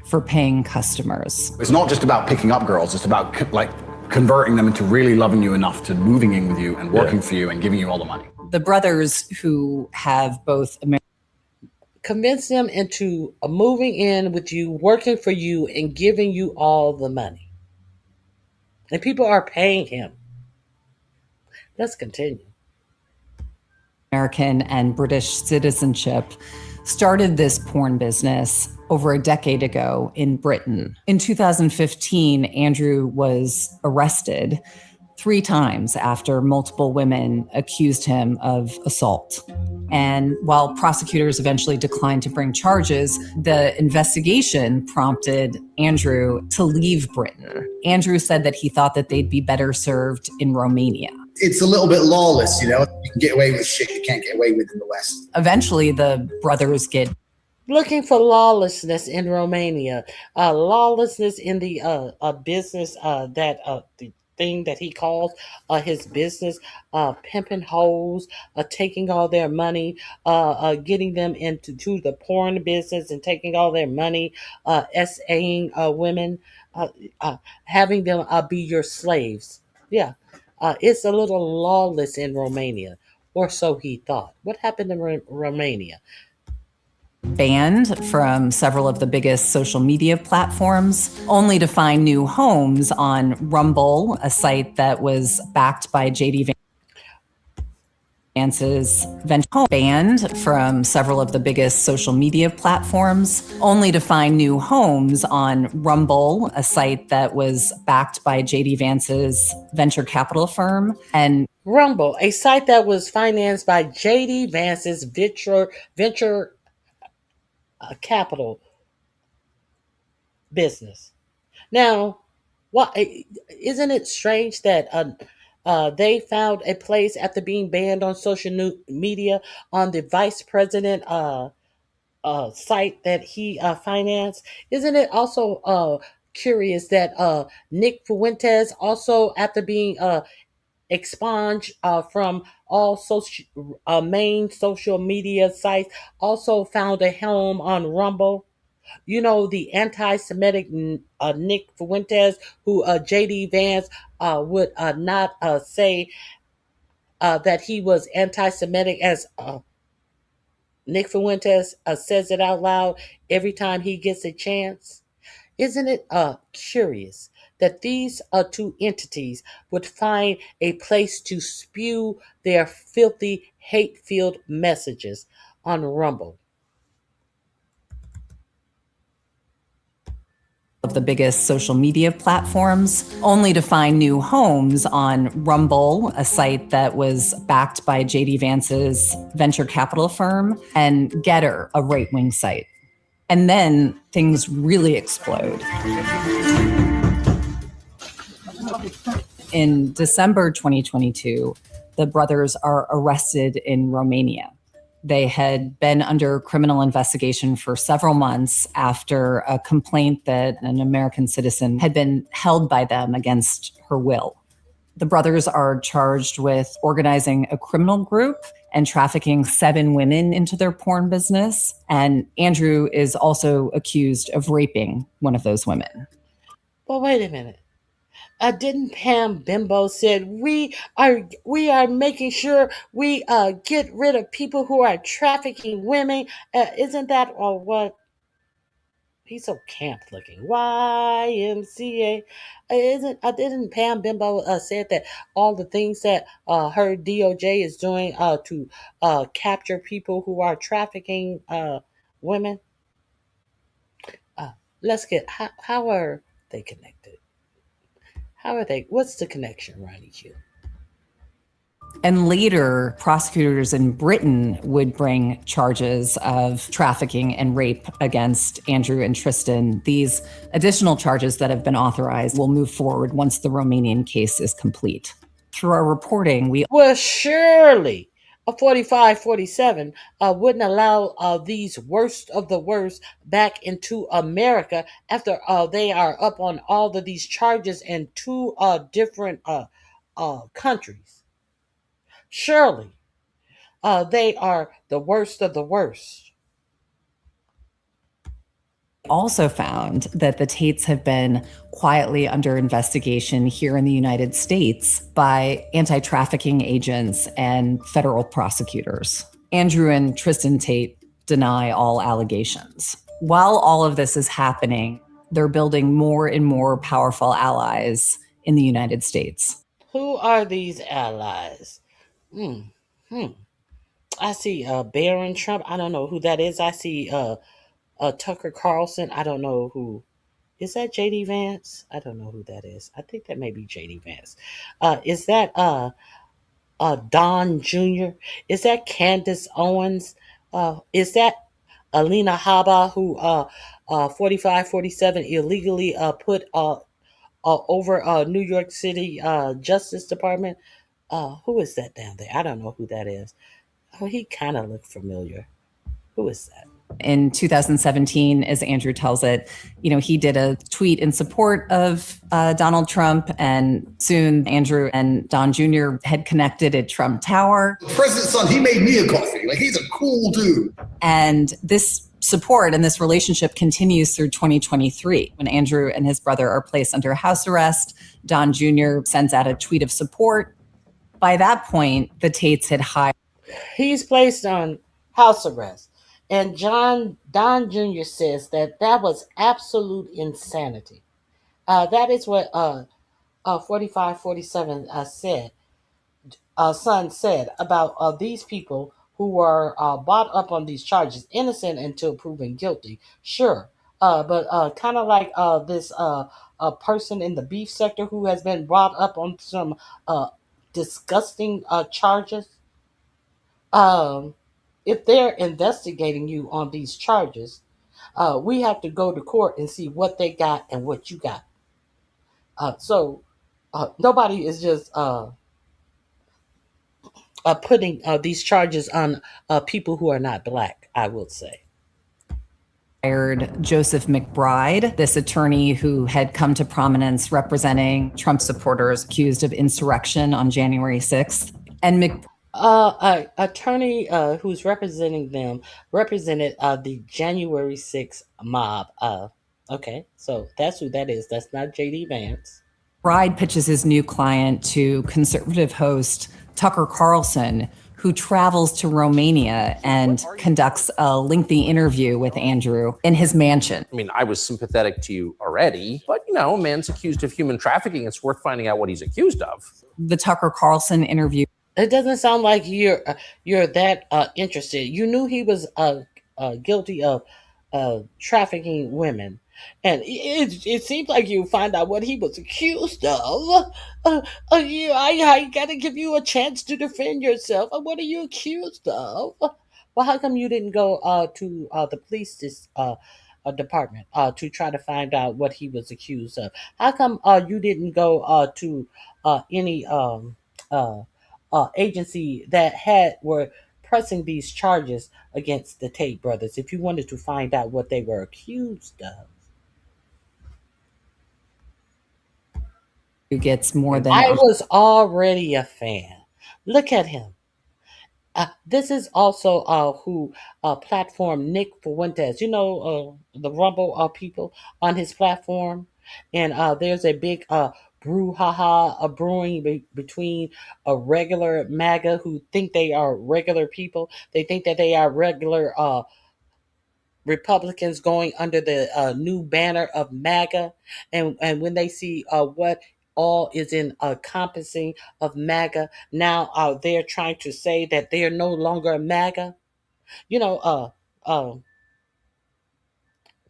For paying customers. It's not just about picking up girls, it's about converting them into really loving you enough to moving in with you and working for you and giving you all the money. The brothers who have both convince them into moving in with you, working for you, and giving you all the money. And people are paying him. Let's continue. American and British citizenship started this porn business over a decade ago in Britain. In 2015, Andrew was arrested 3 times after multiple women accused him of assault. And while prosecutors eventually declined to bring charges, the investigation prompted Andrew to leave Britain. Andrew said that he thought that they'd be better served in Romania. It's a little bit lawless, you know? You can get away with shit you can't get away with in the West. Eventually, the brothers get looking for lawlessness in Romania, lawlessness in the business the thing that he calls his business, pimping hoes, taking all their money, getting them into the porn business and taking all their money, SAing women, having them be your slaves. Yeah, it's a little lawless in Romania, or so he thought. What happened in Romania? Banned from several of the biggest social media platforms, only to find new homes on Rumble, a site that was backed by JD Vance's venture. Banned from several of the biggest social media platforms, only to find new homes on Rumble, a site that was backed by JD Vance's venture capital firm. And Rumble, a site that was financed by JD Vance's venture capital business. Now, isn't it strange that they found a place after being banned on social media on the vice president site that he financed? Isn't it also curious that Nick Fuentes, also after being expunged from all main social media sites, also found a home on Rumble? You know, the anti-Semitic Nick Fuentes, who J.D. Vance would not say that he was anti-Semitic, as Nick Fuentes says it out loud every time he gets a chance. Isn't it curious that these two entities would find a place to spew their filthy, hate-filled messages on Rumble? Of the biggest social media platforms, only to find new homes on Rumble, a site that was backed by JD Vance's venture capital firm, and Getter, a right-wing site. And then things really explode. In December 2022, the brothers are arrested in Romania. They had been under criminal investigation for several months after a complaint that an American citizen had been held by them against her will. The brothers are charged with organizing a criminal group and trafficking 7 women into their porn business. And Andrew is also accused of raping one of those women. But wait a minute. Didn't Pam Bimbo said we are making sure we get rid of people who are trafficking women? Isn't that what He's so camp looking. YMCA. Didn't Pam Bimbo said that all the things that her DOJ is doing to capture people who are trafficking women? Let's get how are they connected? How are they? What's the connection, Ronnie Q? And later, prosecutors in Britain would bring charges of trafficking and rape against Andrew and Tristan. These additional charges that have been authorized will move forward once the Romanian case is complete. Through our reporting, we Well, surely a 45-47 wouldn't allow these worst of the worst back into America after they are up on all of these charges in two different countries. Surely they are the worst of the worst. also found that the Tates have been quietly under investigation here in the United States by anti-trafficking agents and federal prosecutors. Andrew and Tristan Tate deny all allegations. While all of this is happening, they're building more and more powerful allies in the United States. Who are these allies? I see Barron Trump. I don't know who that is. I see Tucker Carlson. I don't know who. Is that JD Vance? I don't know who that is. I think that may be JD Vance. Is that Don Jr.? Is that Candace Owens? Is that Alina Habba, who 45-47 illegally put over New York City Justice Department? Who is that down there? I don't know who that is. Oh, he kind of looked familiar. Who is that? In 2017, as Andrew tells it, he did a tweet in support of Donald Trump, and soon Andrew and Don Jr. had connected at Trump Tower. President's son, he made me a coffee. Like, he's a cool dude. And this support and this relationship continues through 2023. When Andrew and his brother are placed under house arrest, Don Jr. sends out a tweet of support. By that point, the Tates had hired. He's placed on house arrest. And Don Jr. says that was absolute insanity. That is what 45-47 said. Son said about these people who are brought up on these charges, innocent until proven guilty. Sure, but kind of like this person in the beef sector who has been brought up on some disgusting charges. If they're investigating you on these charges, we have to go to court and see what they got and what you got. So nobody is just putting these charges on people who are not black, I will say. Hired Joseph McBride, this attorney who had come to prominence representing Trump supporters accused of insurrection on January 6th. And attorney who's representing them represented the January 6th mob. Okay, so that's who that is. That's not JD Vance. Bride pitches his new client to conservative host Tucker Carlson, who travels to Romania and conducts a lengthy interview with Andrew in his mansion. I mean, I was sympathetic to you already, but a man's accused of human trafficking. It's worth finding out what he's accused of. The Tucker Carlson interview. It doesn't sound like you're that interested. You knew he was guilty of trafficking women, and it seems like you find out what he was accused of. I gotta give you a chance to defend yourself. What are you accused of? Well, how come you didn't go to the police department to try to find out what he was accused of? How come you didn't go to any agency that were pressing these charges against the Tate brothers if you wanted to find out what they were accused of? Who gets more than... I was already a fan. Look at him. This is also who platformed Nick Fuentes. The Rumble people on his platform. And there's a big brouhaha brewing between a regular MAGA who think they are regular people. They think that they are regular Republicans going under the new banner of MAGA, and when they see what all is encompassing of MAGA, now they're trying to say that they are no longer MAGA.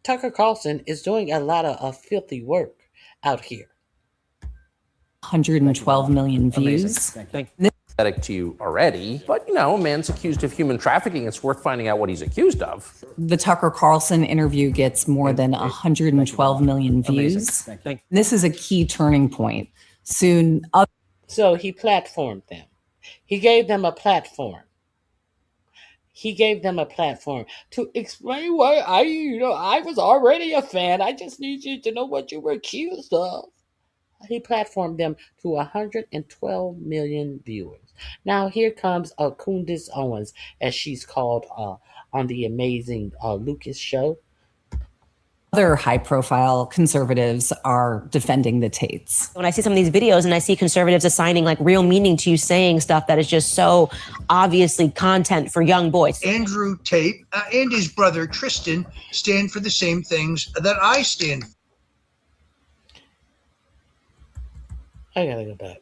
Tucker Carlson is doing a lot of filthy work out here. 112 million views. Thank you. To you already, but a man's accused of human trafficking. It's worth finding out what he's accused of. The Tucker Carlson interview gets more than 112 million views. This is a key turning point. Soon, so he platformed them. He gave them a platform. He gave them a platform to explain why I was already a fan. I just need you to know what you were accused of. He platformed them to 112 million viewers. Now here comes Candace Owens, as she's called on the amazing Lucas show. Other high-profile conservatives are defending the Tates. When I see some of these videos and I see conservatives assigning like real meaning to you saying stuff that is just so obviously content for young boys. Andrew Tate and his brother Tristan stand for the same things that I stand for. I gotta go back.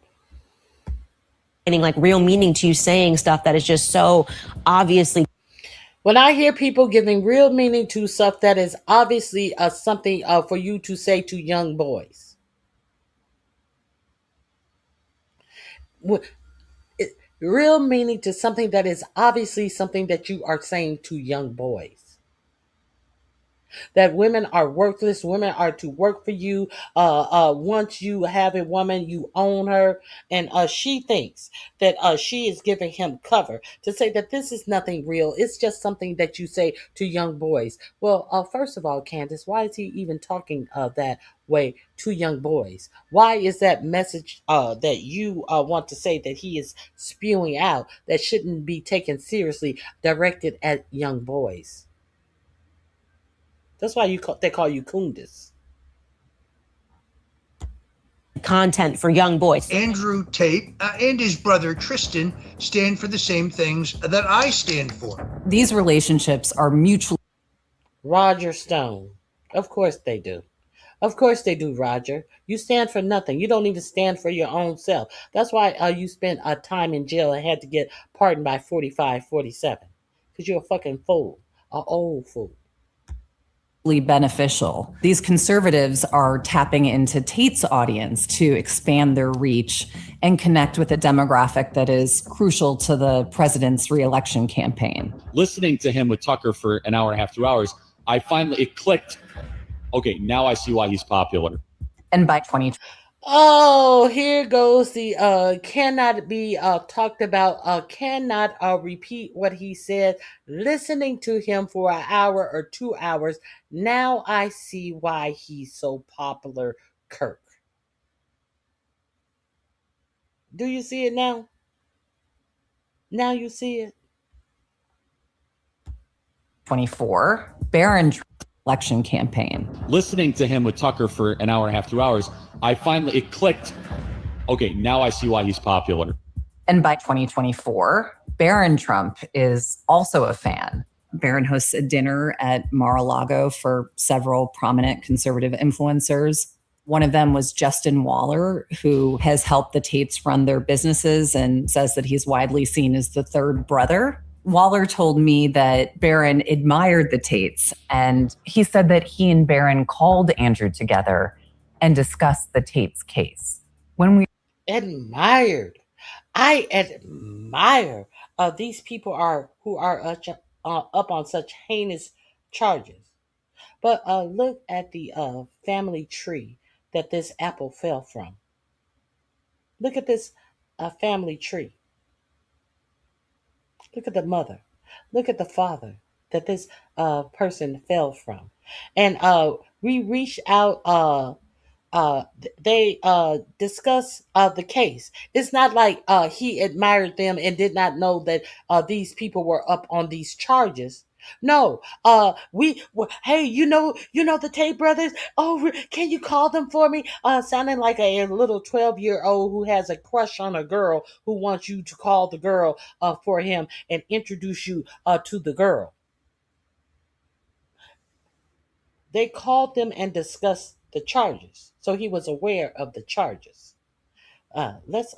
Like real meaning to you saying stuff that is just so obviously. When I hear people giving real meaning to stuff that is obviously something for you to say to young boys. Real meaning to something that is obviously something that you are saying to young boys. That women are worthless. Women are to work for you. Once you have a woman, you own her. And she thinks that she is giving him cover to say that this is nothing real. It's just something that you say to young boys. Well, first of all, Candace, why is he even talking that way to young boys? Why is that message that you want to say that he is spewing out that shouldn't be taken seriously directed at young boys? That's why they call you Candace. Content for young boys. Andrew Tate and his brother Tristan stand for the same things that I stand for. These relationships are mutually. Roger Stone. Of course they do. Of course they do, Roger. You stand for nothing. You don't even stand for your own self. That's why you spent time in jail and had to get pardoned by 45, 47. Because you're a fucking fool. An old fool. Beneficial. These conservatives are tapping into Tate's audience to expand their reach and connect with a demographic that is crucial to the president's re-election campaign. Listening to him with Tucker for an hour and a half, 2 hours, it clicked. Okay, now I see why he's popular. And by 2020. Oh, here goes the cannot be talked about, cannot repeat what he said. Listening to him for an hour or 2 hours, now I see why he's so popular, Kirk. Do you see it now? Now you see it? 24, Barron election campaign. Listening to him with Tucker for an hour and a half, 2 hours, it clicked. Okay, now I see why he's popular. And by 2024, Barron Trump is also a fan. Barron hosts a dinner at Mar-a-Lago for several prominent conservative influencers. One of them was Justin Waller, who has helped the Tates run their businesses and says that he's widely seen as the third brother. Waller told me that Barron admired the Tates, and he said that he and Barron called Andrew together and discussed the Tates case. When we admired, I admire these people who are up on such heinous charges. But look at the family tree that this apple fell from. Look at this family tree. Look at the mother. Look at the father that this person fell from. And we reached out, they discuss the case. It's not like he admired them and did not know that these people were up on these charges. No, hey, you know the Tate brothers? Oh, can you call them for me? Sounding like a little 12-year-old who has a crush on a girl who wants you to call the girl for him and introduce you to the girl. they called them and discussed the charges. So he was aware of the charges. Let's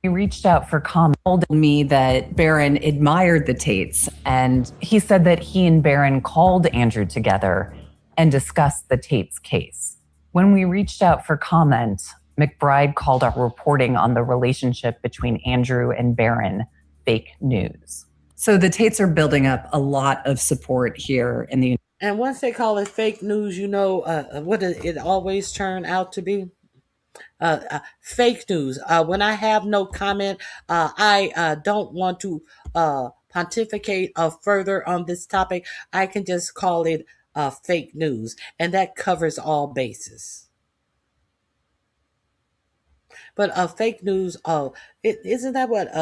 He reached out for comment, told me that Barron admired the Tates, and he said that he and Barron called Andrew together and discussed the Tates case. When we reached out for comment, McBride called our reporting on the relationship between Andrew and Barron fake news. So the Tates are building up a lot of support here in the. And once they call it fake news, you know what it always turn out to be? Fake news. When I have no comment, I don't want to pontificate further on this topic. I can just call it fake news, and that covers all bases. But fake news, isn't that what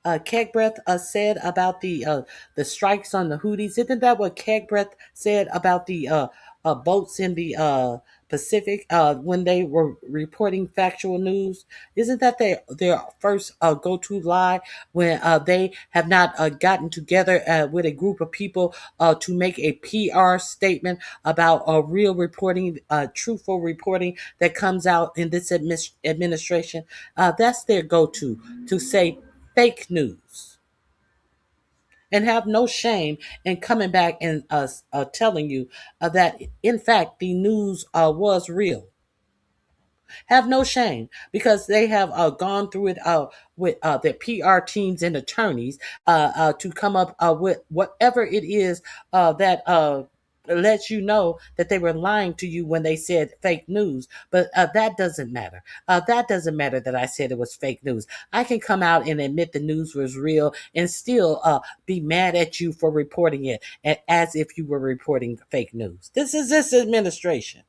Kegbreath said about the strikes on the Houthis? Isn't that what Kegbreath said about the boats in the Pacific when they were reporting factual news? Isn't that their first go-to lie when they have not gotten together with a group of people to make a PR statement about real reporting, truthful reporting that comes out in this administration? That's their go-to, to say fake news, and have no shame in coming back and telling you that in fact the news was real. Have no shame, because they have gone through it with their PR teams and attorneys to come up with whatever it is that lets you know that they were lying to you when they said fake news. But that doesn't matter. That doesn't matter that I said it was fake news. I can come out and admit the news was real and still be mad at you for reporting it as if you were reporting fake news. This is this administration.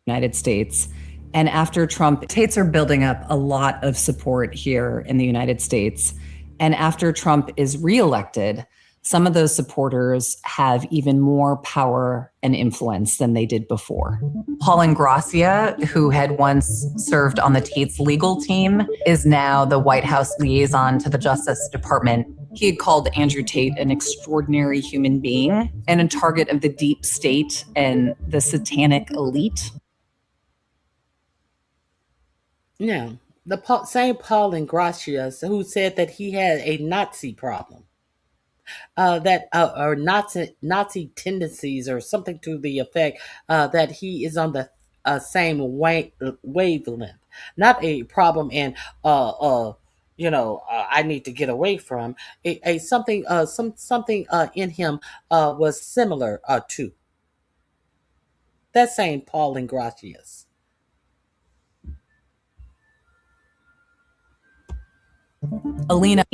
United States. And after Trump, Tates are building up a lot of support here in the United States. And after Trump is reelected, some of those supporters have even more power and influence than they did before. Paul Ingrassia, who had once served on the Tates legal team, is now the White House liaison to the Justice Department. He had called Andrew Tate an extraordinary human being and a target of the deep state and the satanic elite. Yeah, the same Paul Ingrassia who said that he had a Nazi problem, or Nazi tendencies, or something to the effect that he is on the same wavelength, not a problem, and I need to get away from a something something in him was similar to that same Paul Ingrassia. Alina,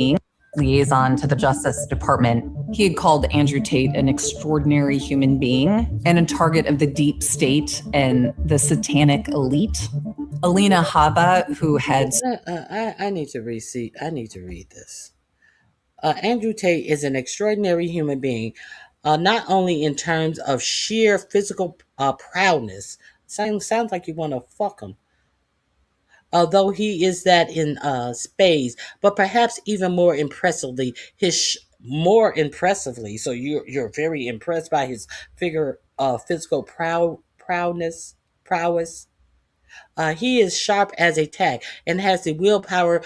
liaison to the Justice Department, he had called Andrew Tate an extraordinary human being and a target of the deep state and the satanic elite. Alina Habba, who had... I need to read this. Andrew Tate is an extraordinary human being, not only in terms of sheer physical prowess. Sounds like you want to fuck him. Although he is that in spades, but perhaps even more impressively, so you're very impressed by his physical prowess. He is sharp as a tack and has the willpower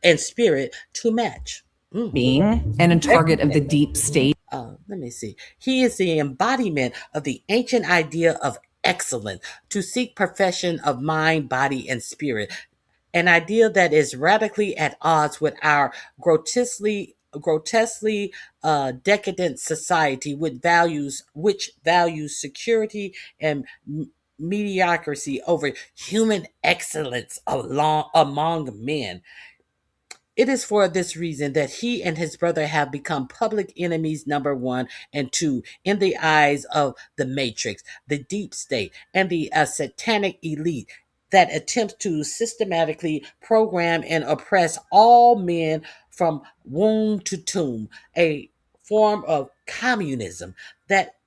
and spirit to match. Being and a target of the deep state. Let me see. He is the embodiment of the ancient idea of excellence, to seek perfection of mind, body, and spirit. An idea that is radically at odds with our grotesquely decadent society, which values security and mediocrity over human excellence among men. It is for this reason that he and his brother have become public enemies number 1 and 2 in the eyes of the Matrix, the deep state, and the satanic elite that attempts to systematically program and oppress all men from womb to tomb, a form of communism that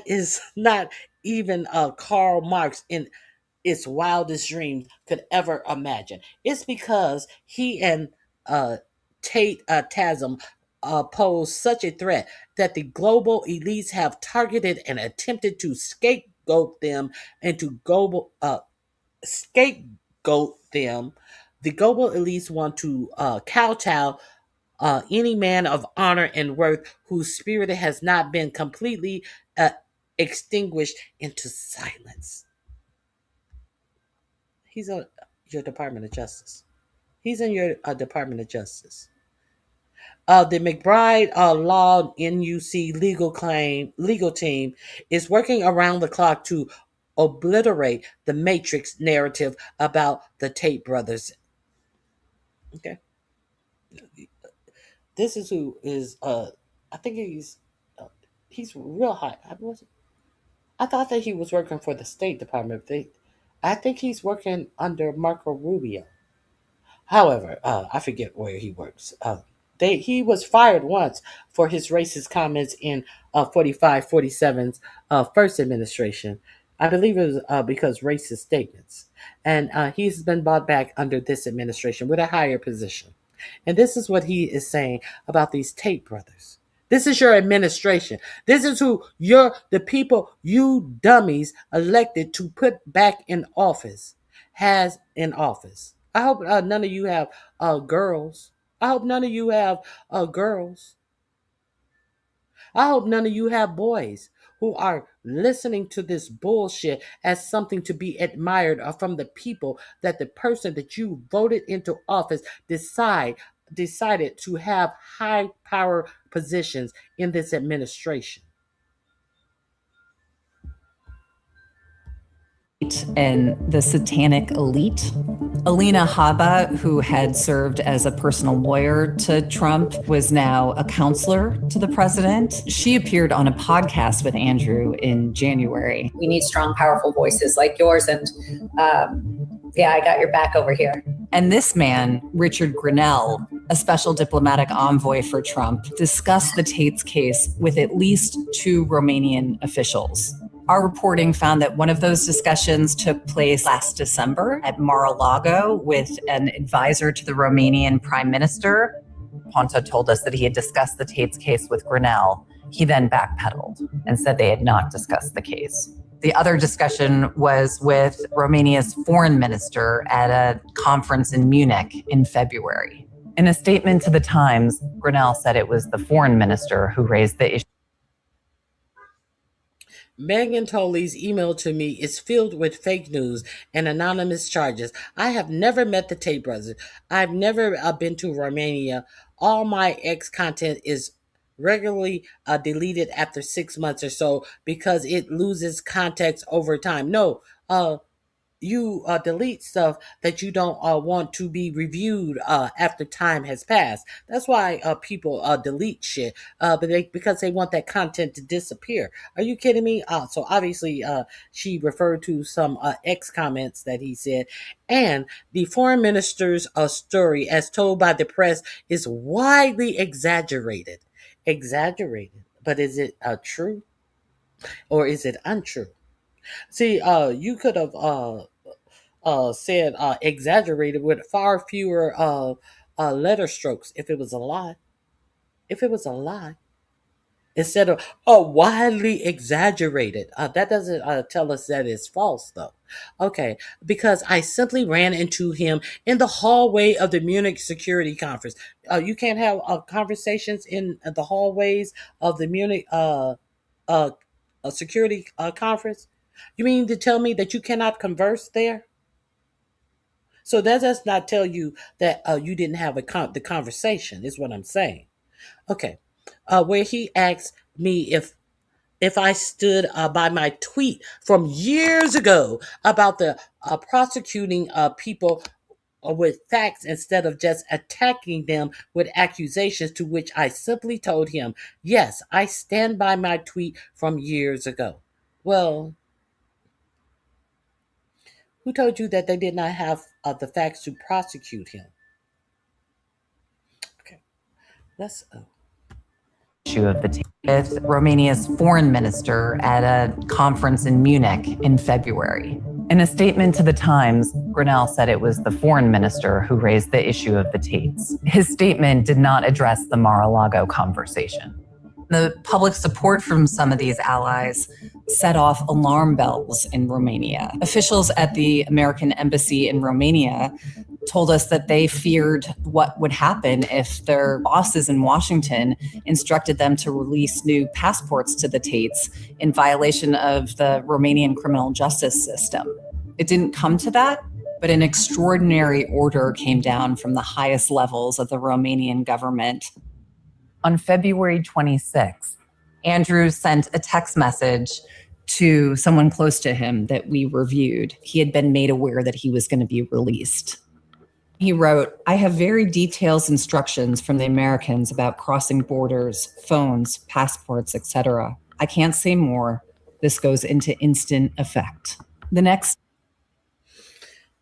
is not even Karl Marx in its wildest dreams could ever imagine. It's because he and Tate Tasm pose such a threat that the global elites have targeted and attempted to scapegoat them into scapegoat them. The global elites want to kowtow any man of honor and worth whose spirit has not been completely extinguished into silence. He's on your Department of Justice. He's in your Department of Justice. The McBride Law NUC legal team is working around the clock to obliterate the Matrix narrative about the Tate brothers. Okay, this is who is. I think he's real high. I thought that he was working for the State Department. I think he's working under Marco Rubio. However, I forget where he works. He was fired once for his racist comments in 47's first administration. I believe it was because racist statements. And he's been brought back under this administration with a higher position. And this is what he is saying about these Tate brothers. This is your administration. This is who the people you dummies elected to put back in office has in office. I hope none of you have girls. I hope none of you have girls. I hope none of you have boys who are listening to this bullshit as something to be admired from the people that the person that you voted into office decided to have high power positions in this administration. And the satanic elite. Alina Habba, who had served as a personal lawyer to Trump, was now a counselor to the president. She appeared on a podcast with Andrew in January. We need strong, powerful voices like yours. And I got your back over here. And this man, Richard Grenell, a special diplomatic envoy for Trump, discussed the Tate's case with at least 2 Romanian officials. Our reporting found that one of those discussions took place last December at Mar-a-Lago with an advisor to the Romanian Prime Minister. Ponta told us that he had discussed the Tate's case with Grenell. He then backpedaled and said they had not discussed the case. The other discussion was with Romania's foreign minister at a conference in Munich in February. In a statement to the Times, Grenell said it was the foreign minister who raised the issue. Megan Tolley's email to me is filled with fake news and anonymous charges. I have never met the Tate brothers. I've never been to Romania. All my ex content is regularly deleted after 6 months or so because it loses context over time. No, you delete stuff that you don't want to be reviewed after time has passed. That's why people delete shit, because they want that content to disappear. Are you kidding me? So obviously she referred to some X comments that he said. And the foreign minister's story, as told by the press, is widely exaggerated. But is it true? Or is it untrue? See, you could have said exaggerated with far fewer letter strokes if it was a lie. Instead of widely exaggerated. That doesn't tell us that it's false, though. Okay, because I simply ran into him in the hallway of the Munich Security Conference. You can't have conversations in the hallways of the Munich Security Conference? You mean to tell me that you cannot converse there? So that does not tell you that you didn't have the conversation, is what I'm saying. Okay, where he asked me if I stood by my tweet from years ago about the prosecuting people with facts instead of just attacking them with accusations, to which I simply told him, yes, I stand by my tweet from years ago. Well, who told you that they did not have the facts to prosecute him? Okay, let's. issue of the tape with Romania's foreign minister at a conference in Munich in February. In a statement to the Times, Grinnell said it was the foreign minister who raised the issue of the tapes. His statement did not address the Mar-a-Lago conversation. The public support from some of these allies set off alarm bells in Romania. Officials at the American embassy in Romania told us that they feared what would happen if their bosses in Washington instructed them to release new passports to the Tates in violation of the Romanian criminal justice system. It didn't come to that, but an extraordinary order came down from the highest levels of the Romanian government. On February 26th, Andrew sent a text message to someone close to him that we reviewed. He had been made aware that he was going to be released. He wrote, "I have very detailed instructions from the Americans about crossing borders, phones, passports, etc. I can't say more. This goes into instant effect." The next.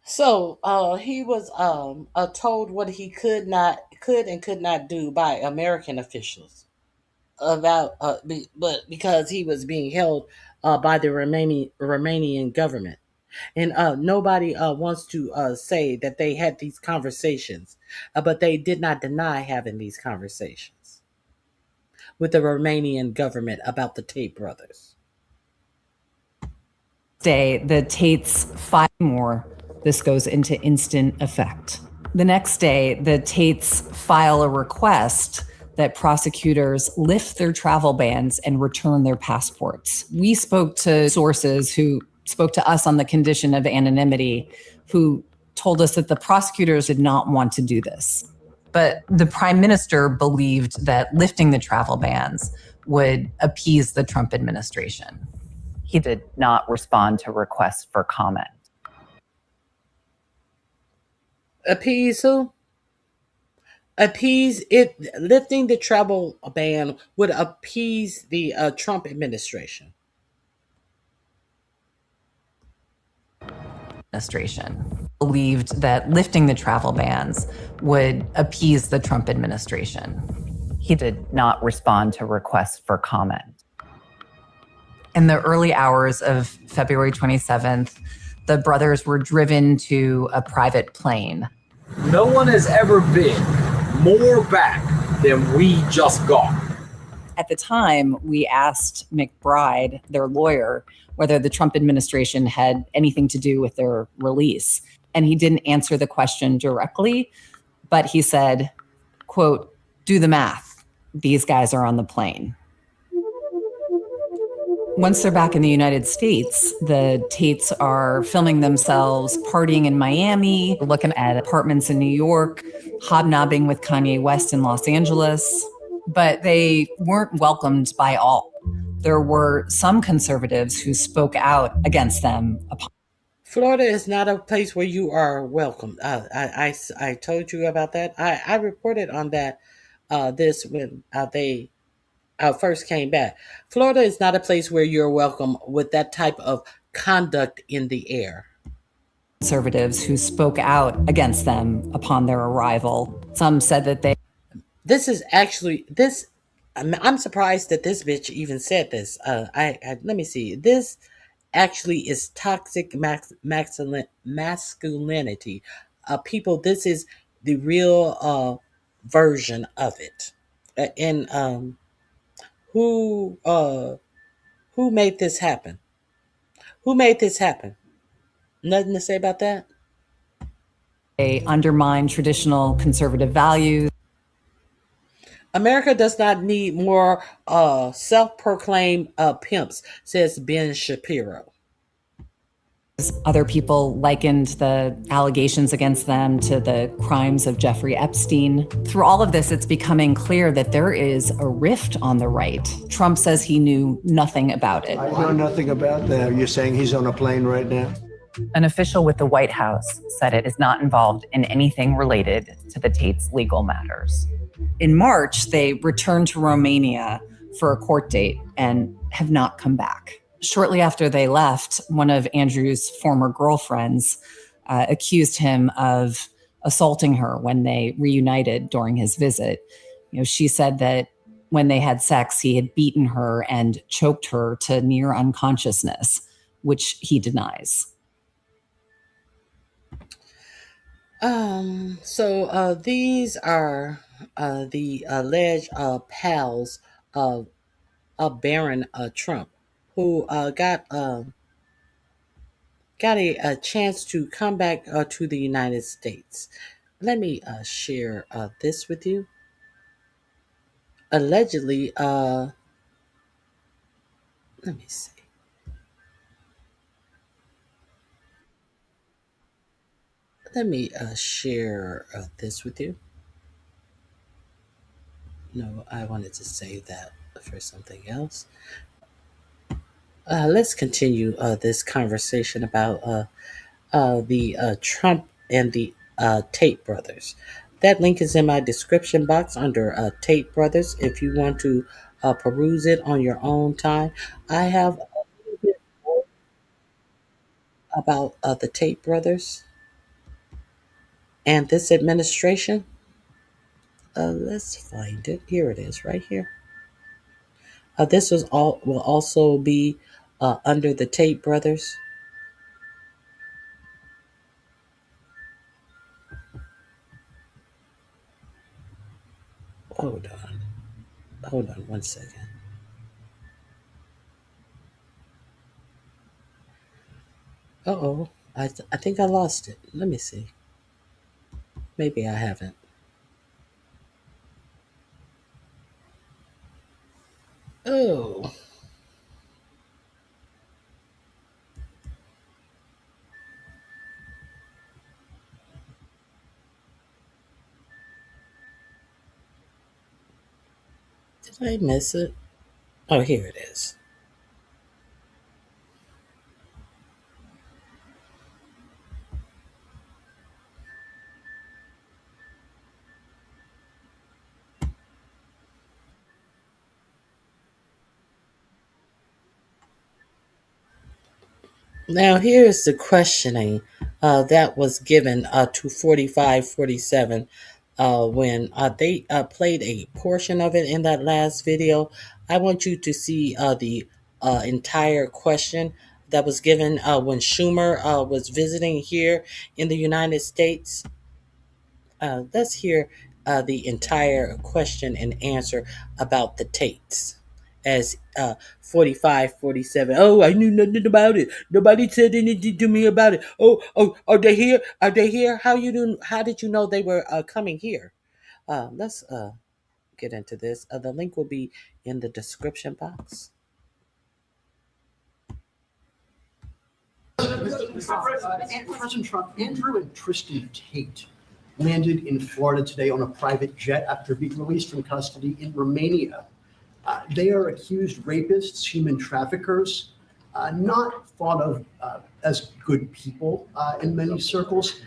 So he was told what he could and could not do by American officials about, but because he was being held by the Romanian government. And nobody wants to say that they had these conversations, but they did not deny having these conversations with the Romanian government about the Tate brothers. Day, the Tates filed more. This goes into instant effect. The next day, the Tates file a request that prosecutors lift their travel bans and return their passports. We spoke to sources who spoke to us on the condition of anonymity, who told us that the prosecutors did not want to do this. But the prime minister believed that lifting the travel bans would appease the Trump administration. He did not respond to requests for comment. Appease who? Appease it. Lifting the travel ban would appease the Trump administration. Believed that lifting the travel bans would appease the Trump administration. He did not respond to requests for comment. In the early hours of February 27th, the brothers were driven to a private plane. No one has ever been more back than we just got. At the time, we asked McBride, their lawyer, whether the Trump administration had anything to do with their release. And he didn't answer the question directly, but he said, quote, "Do the math. These guys are on the plane." Once they're back in the United States, the Tates are filming themselves partying in Miami, looking at apartments in New York, hobnobbing with Kanye West in Los Angeles. But they weren't welcomed by all. There were some conservatives who spoke out against them. Florida is not a place where you are welcome. I told you about that. I reported on that this when they first came back. Florida is not a place where you're welcome with that type of conduct in the air. Conservatives who spoke out against them upon their arrival. Some said that they... This is actually, I'm surprised that this bitch even said this. Let me see. This actually is toxic masculinity. People, this is the real version of it. And who made this happen? Who made this happen? Nothing to say about that? They undermine traditional conservative values. America does not need more self-proclaimed pimps, says Ben Shapiro. Other people likened the allegations against them to the crimes of Jeffrey Epstein. Through all of this, it's becoming clear that there is a rift on the right. Trump says he knew nothing about it. I know nothing about that. You're saying he's on a plane right now? An official with the White House said it is not involved in anything related to the Tate's legal matters. In March, they returned to Romania for a court date and have not come back. Shortly after they left, one of Andrew's former girlfriends accused him of assaulting her when they reunited during his visit. You know, she said that when they had sex, he had beaten her and choked her to near unconsciousness, which he denies. So these are the alleged pals of Baron Trump, who got a chance to come back to the United States. Let me share this with you. Allegedly, let me see. Let me share this with you. No, I wanted to save that for something else. Let's continue this conversation about the Trump and the Tate brothers. That link is in my description box under Tate brothers. If you want to peruse it on your own time, I have a little bit more about the Tate brothers and this administration. Let's find it. Here it is, right here. This will also be under the Tate brothers. Hold on 1 second. I think I lost it. Let me see. Maybe I haven't. Oh. Did I miss it? Oh, here it is. Now, here's the questioning that was given to 4547 when they played a portion of it in that last video. I want you to see the entire question that was given when Schumer was visiting here in the United States. Let's hear the entire question and answer about the Tates. As 4547, oh, I knew nothing about it. Nobody said anything to me about it. Oh, are they here? Are they here? How did you know they were coming here? Let's get into this. The link will be in the description box. President Trump, Andrew and Tristan Tate landed in Florida today on a private jet after being released from custody in Romania. They are accused rapists, human traffickers, not thought of as good people in many circles.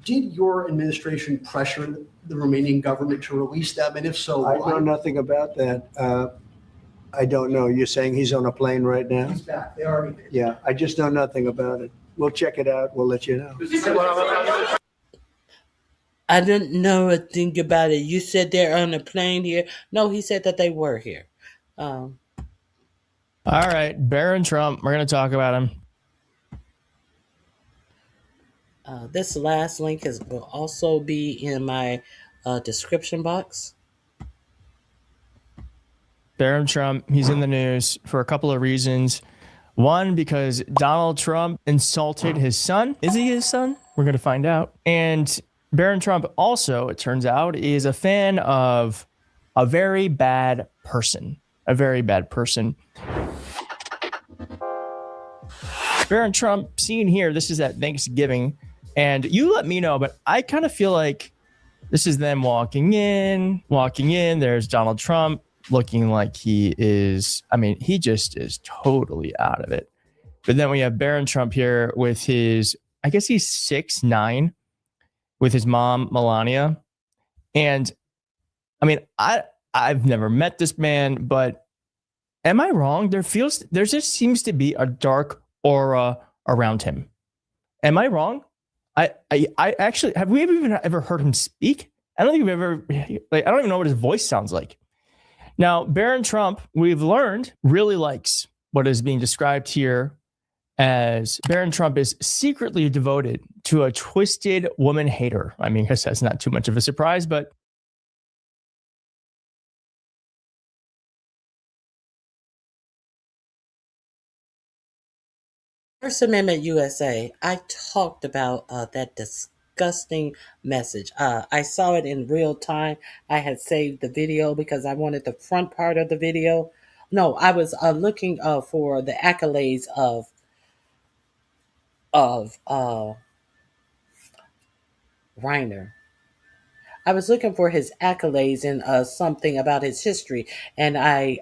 Did your administration pressure the Romanian government to release them? And if so, I why? know nothing about that. I don't know. You're saying he's on a plane right now? He's back. They already did. Yeah, I just know nothing about it. We'll check it out. We'll let you know. I didn't know a thing about it. You said they're on a plane here. No, he said that they were here. All right, Baron Trump. We're going to talk about him. This last link will also be in my description box. Baron Trump, he's in the news for a couple of reasons. One, because Donald Trump insulted his son. Is he his son? We're going to find out. And Baron Trump also, it turns out, is a fan of a very bad person. A very bad person. Baron Trump, seen here, this is at Thanksgiving. And you let me know, but I kind of feel like this is them walking in. There's Donald Trump looking like he is, I mean, he just is totally out of it. But then we have Baron Trump here with his, I guess he's 6'9", with his mom, Melania. And I mean, I've never met this man, but am I wrong? There just seems to be a dark aura around him. Am I wrong? I actually, have we ever heard him speak? I don't think we've ever, I don't even know what his voice sounds like. Now, Baron Trump, we've learned, really likes what is being described here as Baron Trump is secretly devoted to a twisted woman hater. I mean, I guess that's not too much of a surprise, but First Amendment USA, I talked about that disgusting message. I saw it in real time. I had saved the video because I wanted the front part of the video. No, I was looking for the accolades of Reiner. I was looking for his accolades and something about his history. And I,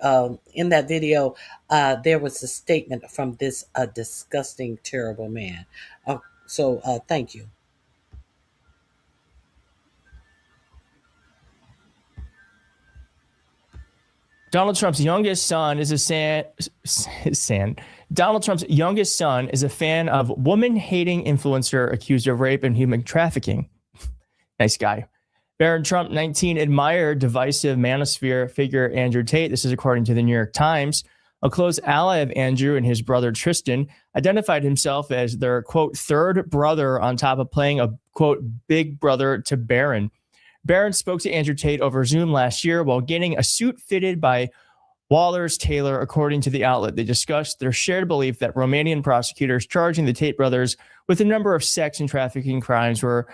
in that video, there was a statement from this disgusting, terrible man. So thank you. Donald Trump's youngest son is Donald Trump's youngest son is a fan of woman-hating influencer accused of rape and human trafficking. Nice guy. Baron Trump, 19, admired divisive manosphere figure Andrew Tate. This is according to the New York Times. A close ally of Andrew and his brother Tristan identified himself as their, quote, third brother on top of playing a, quote, big brother to Baron. Baron spoke to Andrew Tate over Zoom last year while getting a suit fitted by Waller's Taylor, according to the outlet. They discussed their shared belief that Romanian prosecutors charging the Tate brothers with a number of sex and trafficking crimes were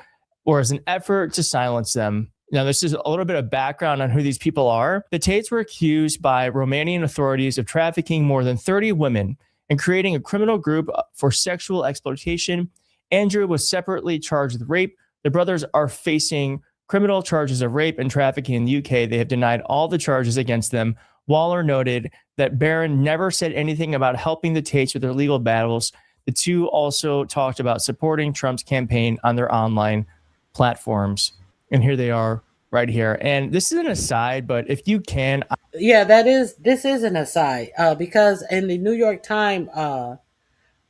as an effort to silence them. Now, this is a little bit of background on who these people are. The Tates were accused by Romanian authorities of trafficking more than 30 women and creating a criminal group for sexual exploitation. Andrew was separately charged with rape. The brothers are facing criminal charges of rape and trafficking in the UK. They have denied all the charges against them. Waller noted that Barron never said anything about helping the Tates with their legal battles. The two also talked about supporting Trump's campaign on their online platforms. And here they are right here. And this is an aside, but if you can. Yeah, this is an aside because in the New York Times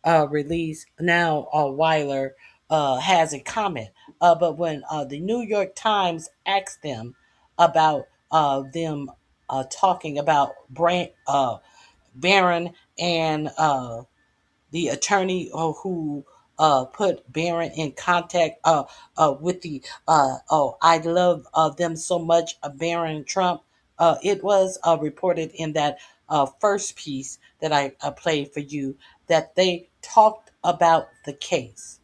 release, now Weiler has a comment. But when the New York Times asked them about them talking about Barron and the attorney who put Barron in contact with the I love them so much, Barron Trump. It was reported in that first piece that I played for you that they talked about the case.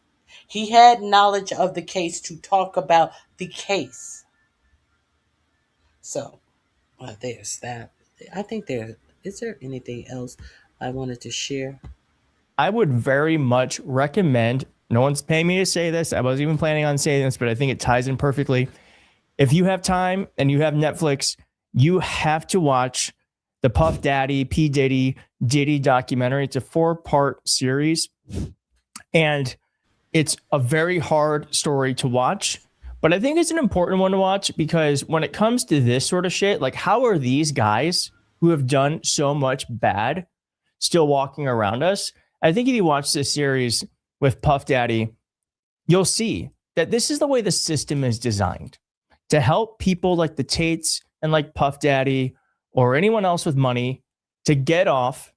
He had knowledge of the case to talk about the case. So there's that. I think is there anything else I wanted to share? I would very much recommend, no one's paying me to say this, I wasn't even planning on saying this, but I think it ties in perfectly. If you have time and you have Netflix, you have to watch the Puff Daddy, P. Diddy documentary. It's a 4-part series. And it's a very hard story to watch, but I think it's an important one to watch because when it comes to this sort of shit, like how are these guys who have done so much bad still walking around us? I think if you watch this series with Puff Daddy, you'll see that this is the way the system is designed to help people like the Tates and like Puff Daddy or anyone else with money to get off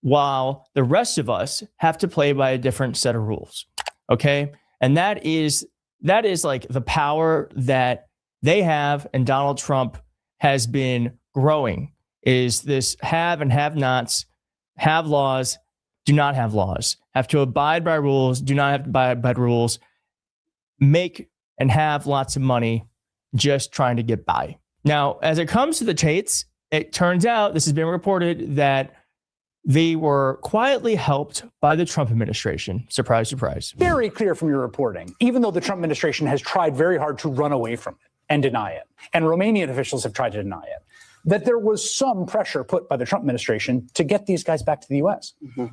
while the rest of us have to play by a different set of rules. Okay. And that is like the power that they have and Donald Trump has been growing is this have and have nots, have laws, do not have laws, have to abide by rules, do not have to abide by rules, make and have lots of money, just trying to get by. Now, as it comes to the Tates, it turns out, this has been reported, that they were quietly helped by the Trump administration. Surprise, surprise. Very clear from your reporting, even though the Trump administration has tried very hard to run away from it and deny it, and Romanian officials have tried to deny it, that there was some pressure put by the Trump administration to get these guys back to the U.S. Mm-hmm.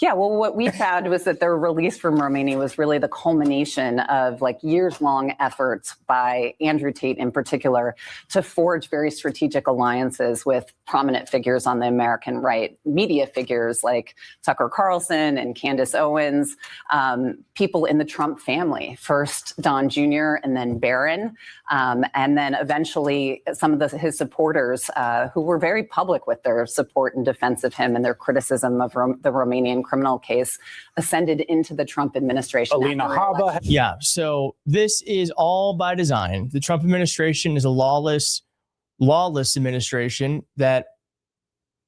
Yeah, well, what we found was that their release from Romania was really the culmination of like years-long efforts by Andrew Tate in particular to forge very strategic alliances with prominent figures on the American right, media figures like Tucker Carlson and Candace Owens, people in the Trump family, first Don Jr. and then Barron, and then eventually some of his supporters who were very public with their support and defense of him and their criticism of the Romanian criminal case ascended into the Trump administration. Alina Habba. Yeah, so this is all by design. The Trump administration is a lawless administration that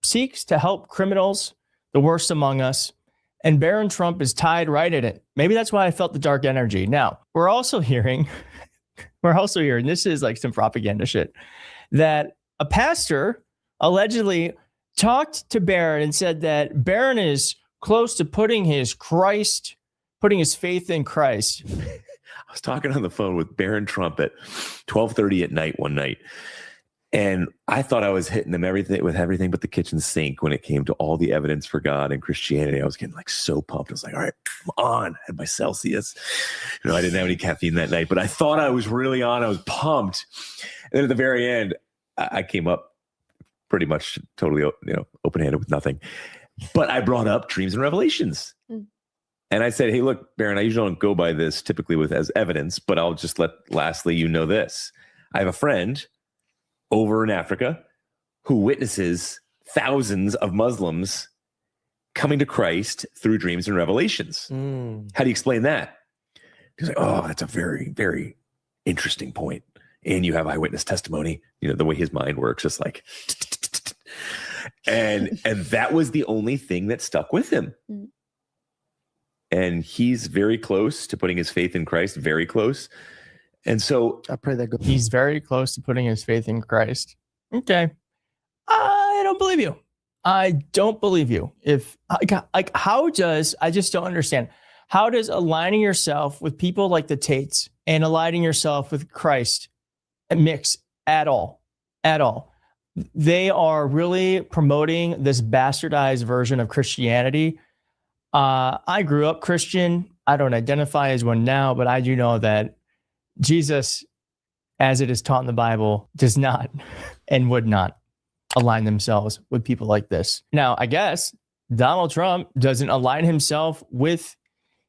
seeks to help criminals, the worst among us, and Barron Trump is tied right in it. Maybe that's why I felt the dark energy. Now, we're also hearing, this is like some propaganda shit, that a pastor allegedly talked to Barron and said that Barron is close to putting his faith in Christ. I was talking on the phone with Barron Trump at 12:30 at night one night, and I thought I was hitting him with everything but the kitchen sink when it came to all the evidence for God and Christianity. I was getting like so pumped. I was like, all right, I'm on. I had my Celsius. I didn't have any caffeine that night, but I thought I was really on. I was pumped. And then at the very end, I came up pretty much totally, open-handed with nothing. But I brought up dreams and revelations. And I said, hey, look, Barron, I usually don't go by this typically as evidence, but I'll just lastly, this. I have a friend over in Africa who witnesses thousands of Muslims coming to Christ through dreams and revelations. How do you explain that? He's like, oh, that's a very, very interesting point. And you have eyewitness testimony, the way his mind works, just like, and that was the only thing that stuck with him. And he's very close to putting his faith in Christ, very close. And so I pray that he's very close to putting his faith in Christ. Okay. I don't believe you. I don't believe you. I just don't understand. How does aligning yourself with people like the Tates and aligning yourself with Christ mix at all? At all. They are really promoting this bastardized version of Christianity. I grew up Christian. I don't identify as one now, but I do know that Jesus, as it is taught in the Bible, does not and would not align themselves with people like this. Now, I guess Donald Trump doesn't align himself with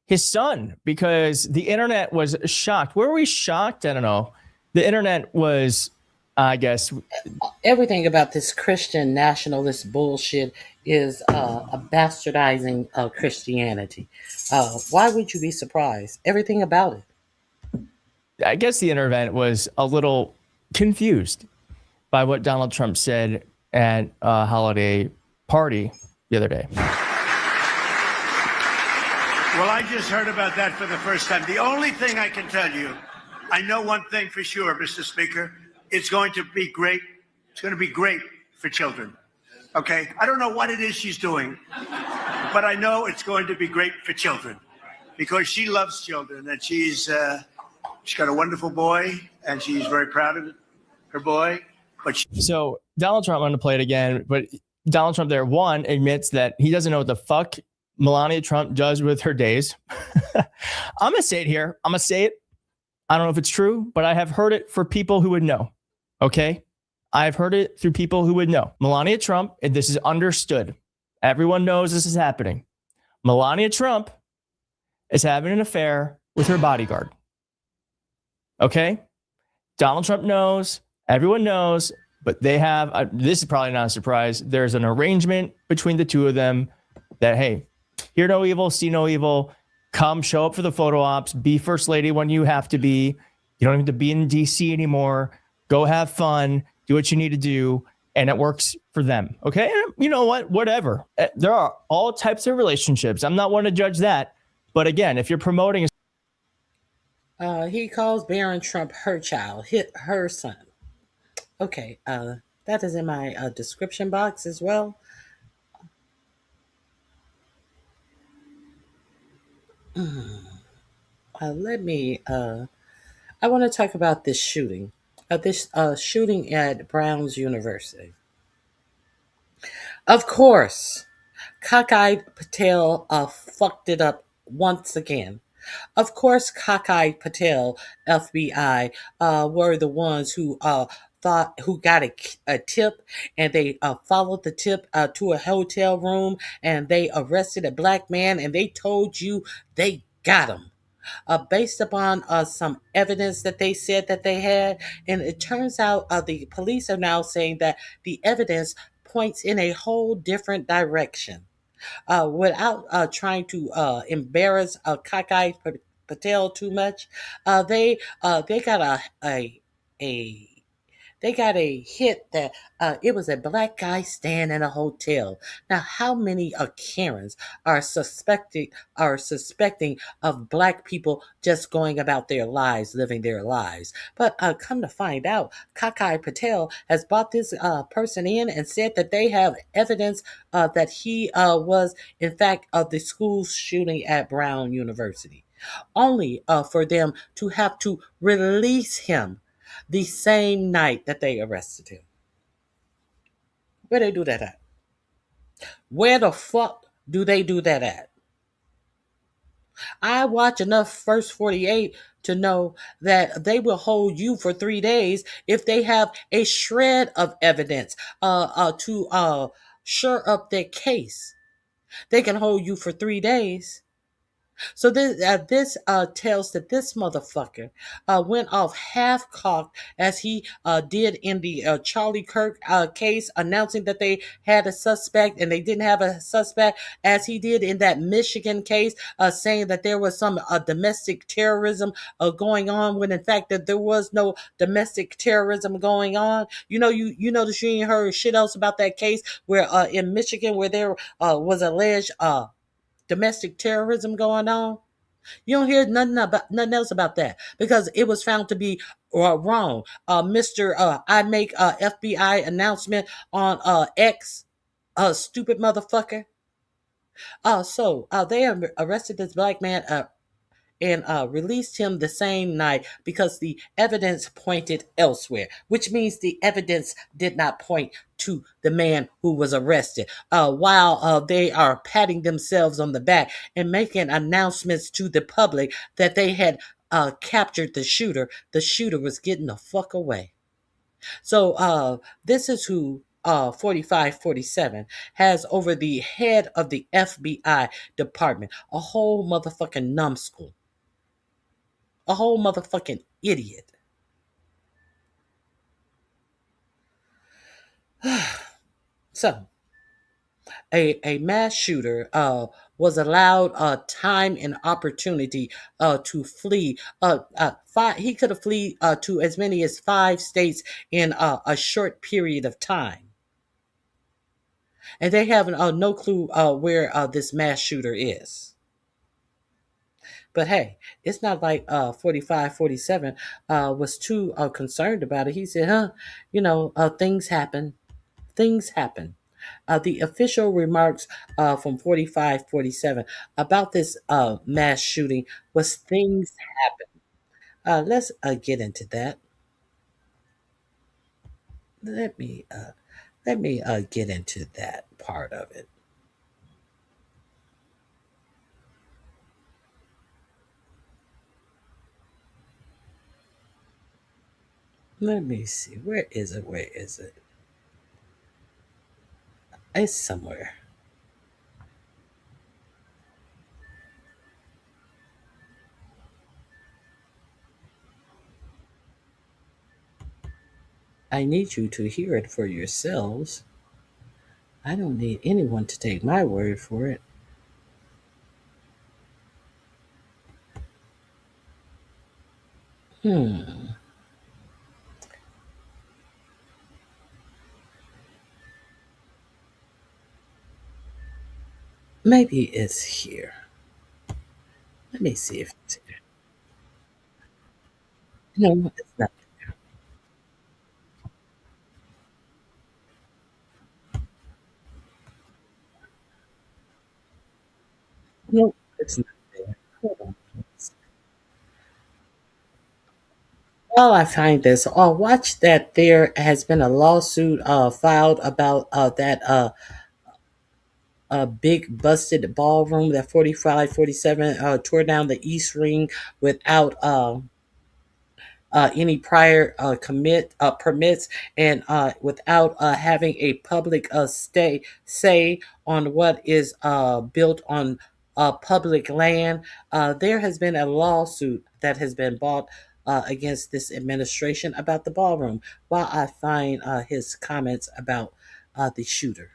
his son because the internet was shocked. Were we shocked? I don't know. The internet was, I guess. Everything about this Christian nationalist bullshit is a bastardizing of Christianity. Why would you be surprised? Everything about it. I guess the internet was a little confused by what Donald Trump said at a holiday party the other day. Well, I just heard about that for the first time. The only thing I can tell you, I know one thing for sure, Mr. Speaker. It's going to be great. It's going to be great for children. Okay? I don't know what it is she's doing, but I know it's going to be great for children because she loves children and she's got a wonderful boy and she's very proud of her boy. So Donald Trump, I'm going to play it again, but Donald Trump there, one, admits that he doesn't know what the fuck Melania Trump does with her days. I'm going to say it here. I'm going to say it. I don't know if it's true, but I have heard it for people who would know. Okay? I've heard it through people who would know. Melania Trump, and this is understood. Everyone knows this is happening. Melania Trump is having an affair with her bodyguard. Okay? Donald Trump knows. Everyone knows. But they have, this is probably not a surprise. There's an arrangement between the two of them that, hey, hear no evil, see no evil. Come show up for the photo ops. Be first lady when you have to be. You don't have to be in DC anymore. Go have fun. Do what you need to do. And it works for them. Okay? And you know what? Whatever. There are all types of relationships. I'm not one to judge that. But again, if you're promoting... He calls Barron Trump her child, her son. Okay. That is in my description box as well. Let me, I want to talk about this shooting, shooting at Brown's University. Of course, Cockeyed Patel fucked it up once again. Of course, Cockeyed Patel, FBI, were the ones who who got a tip, and they followed the tip to a hotel room, and they arrested a black man, and they told you they got him. Based upon some evidence that they said that they had. And it turns out the police are now saying that the evidence points in a whole different direction. Without trying to embarrass Cockeyed Patel too much, they got a they got a hit that it was a black guy staying in a hotel. Now, how many Karens are suspecting of black people just going about their lives, living their lives? But come to find out, Kakai Patel has brought this person in and said that they have evidence that he was, in fact, of the school shooting at Brown University, only for them to have to release him the same night that they arrested him. Where they do that at? Where the fuck do they do that at? I watch enough First 48 to know that they will hold you for 3 days if they have a shred of evidence to shore up their case. They can hold you for 3 days. So this tells that this motherfucker went off half-cocked as he did in the Charlie Kirk case, announcing that they had a suspect and they didn't have a suspect, as he did in that Michigan case, saying that there was some domestic terrorism going on, when in fact that there was no domestic terrorism going on. You notice you ain't heard shit else about that case where in Michigan where there was alleged domestic terrorism going on. You don't hear nothing else about that because it was found to be wrong. Mr. I make FBI announcement on X, stupid motherfucker. So they arrested this black man and released him the same night because the evidence pointed elsewhere, which means the evidence did not point to the man who was arrested. While they are patting themselves on the back and making announcements to the public that they had captured the shooter was getting the fuck away. So this is who 4547 has over the head of the FBI department, a whole motherfucking numbskull. A whole motherfucking idiot. So, a mass shooter was allowed time and opportunity to flee. He could have fled to as many as 5 states in a short period of time. And they have no clue where this mass shooter is. But hey, it's not like 4547 was too concerned about it. He said, things happen. Things happen. The official remarks from 4547 about this mass shooting was things happen. Let's get into that. Let me get into that part of it. Let me see. Where is it? Where is it? It's somewhere. I need you to hear it for yourselves. I don't need anyone to take my word for it. Maybe it's here. Let me see if it's here. No, it's not. No, it's not there. Hold on. While I find this, watch that there has been a lawsuit filed about that big busted ballroom, that 45, 47, tore down the East Wing without any prior permits, and without having a public say on what is built on public land. There has been a lawsuit that has been brought against this administration about the ballroom, while I find his comments about the shooter.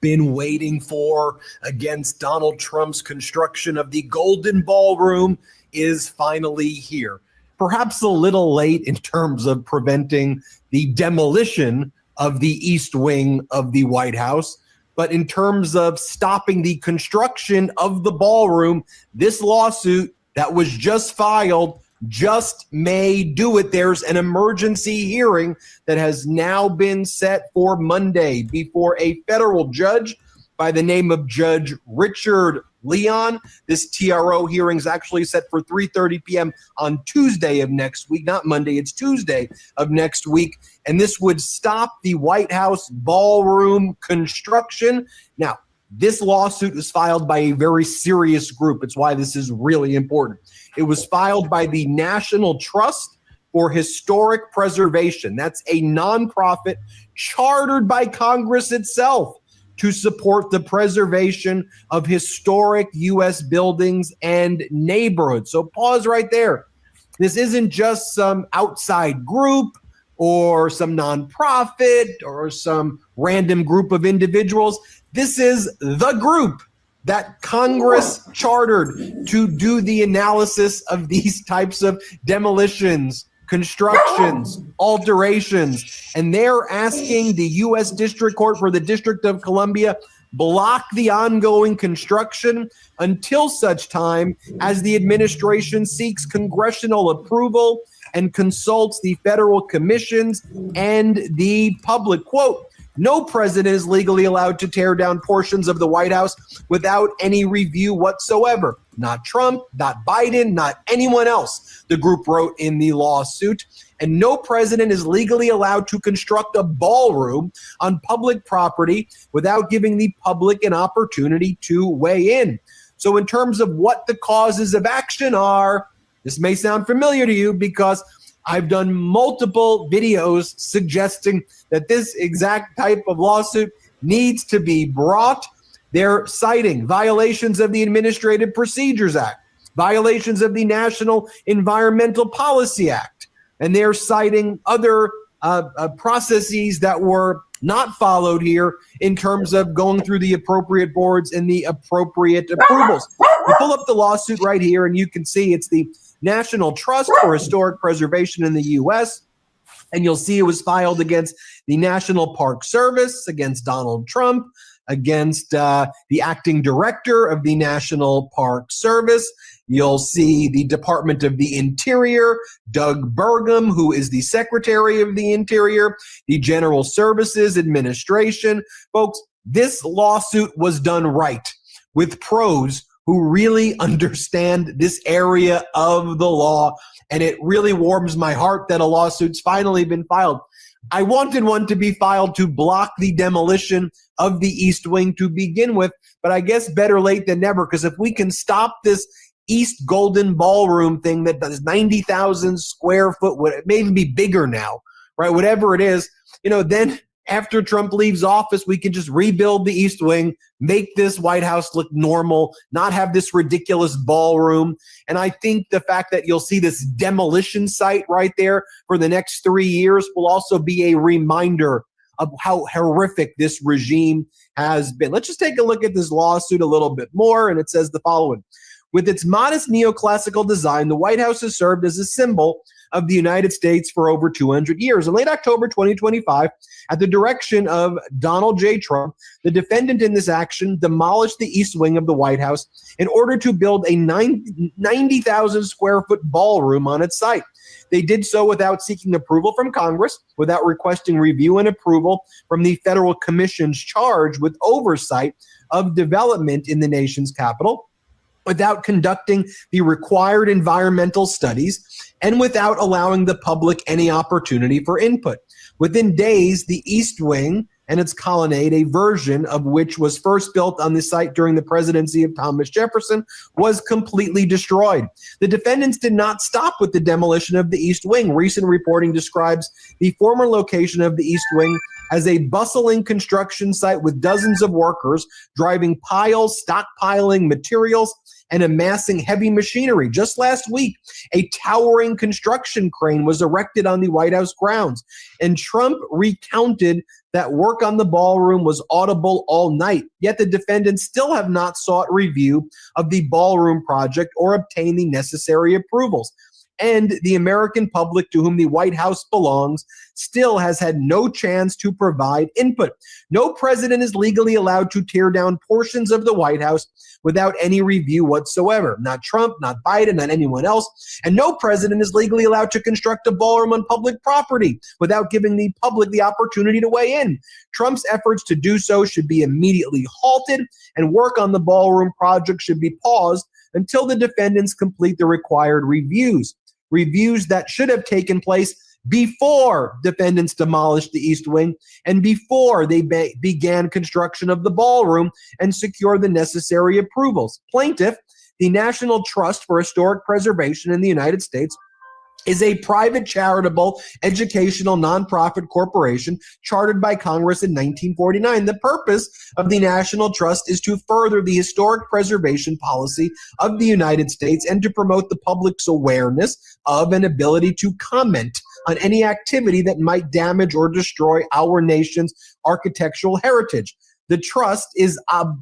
Been waiting for against Donald Trump's construction of the Golden Ballroom is finally here. Perhaps a little late in terms of preventing the demolition of the East Wing of the White House, but in terms of stopping the construction of the ballroom, this lawsuit that was just filed just may do it. There's an emergency hearing that has now been set for Monday before a federal judge by the name of Judge Richard Leon. This TRO hearing is actually set for 3:30 p.m. on Tuesday of next week, not Monday, it's Tuesday of next week. And this would stop the White House ballroom construction. Now, this lawsuit was filed by a very serious group. It's why this is really important. It was filed by the National Trust for Historic Preservation. That's a nonprofit chartered by Congress itself to support the preservation of historic U.S. buildings and neighborhoods. So pause right there. This isn't just some outside group or some nonprofit or some random group of individuals. This is the group that Congress chartered to do the analysis of these types of demolitions, constructions, alterations, and they're asking the U.S. District Court for the District of Columbia block the ongoing construction until such time as the administration seeks congressional approval and consults the federal commissions and the public. Quote, no president is legally allowed to tear down portions of the White House without any review whatsoever. Not Trump, not Biden, not anyone else, the group wrote in the lawsuit. And no president is legally allowed to construct a ballroom on public property without giving the public an opportunity to weigh in. So in terms of what the causes of action are, this may sound familiar to you because I've done multiple videos suggesting that this exact type of lawsuit needs to be brought. They're citing violations of the Administrative Procedures Act, violations of the National Environmental Policy Act, and they're citing other processes that were not followed here in terms of going through the appropriate boards and the appropriate approvals. You pull up the lawsuit right here and you can see it's the National Trust for Historic Preservation in the U.S., and you'll see it was filed against the National Park Service, against Donald Trump, against the acting director of the National Park Service. You'll see the Department of the Interior, Doug Burgum, who is the Secretary of the Interior, the General Services Administration. Folks, this lawsuit was done right with pros who really understand this area of the law, and it really warms my heart that a lawsuit's finally been filed. I wanted one to be filed to block the demolition of the East Wing to begin with, but I guess better late than never, because if we can stop this East Golden Ballroom thing that does 90,000 square foot, it may even be bigger now, right? Whatever it is, then after Trump leaves office, we can just rebuild the East Wing, make this White House look normal, not have this ridiculous ballroom. And I think the fact that you'll see this demolition site right there for the next 3 years will also be a reminder of how horrific this regime has been. Let's just take a look at this lawsuit a little bit more, and it says the following. With its modest neoclassical design, the White House has served as a symbol of the United States for over 200 years. In late October 2025, at the direction of Donald J. Trump, the defendant in this action demolished the East Wing of the White House in order to build a 90,000 square foot ballroom on its site. They did so without seeking approval from Congress, without requesting review and approval from the federal commissions charged with oversight of development in the nation's capital, without conducting the required environmental studies, and without allowing the public any opportunity for input. Within days, the East Wing and its colonnade, a version of which was first built on the site during the presidency of Thomas Jefferson, was completely destroyed. The defendants did not stop with the demolition of the East Wing. Recent reporting describes the former location of the East Wing as a bustling construction site with dozens of workers driving piles, stockpiling materials, and amassing heavy machinery. Just last week, a towering construction crane was erected on the White House grounds, and Trump recounted that work on the ballroom was audible all night. Yet the defendants still have not sought review of the ballroom project or obtained the necessary approvals. And the American public, to whom the White House belongs, still has had no chance to provide input. No president is legally allowed to tear down portions of the White House without any review whatsoever. Not Trump, not Biden, not anyone else. And no president is legally allowed to construct a ballroom on public property without giving the public the opportunity to weigh in. Trump's efforts to do so should be immediately halted, and work on the ballroom project should be paused until the defendants complete the required reviews. Reviews that should have taken place before defendants demolished the East Wing and before they began construction of the ballroom and secured the necessary approvals. Plaintiff, the National Trust for Historic Preservation in the United States, is a private charitable educational nonprofit corporation chartered by Congress in 1949. The purpose of the National Trust is to further the historic preservation policy of the United States and to promote the public's awareness of and ability to comment on any activity that might damage or destroy our nation's architectural heritage. The trust is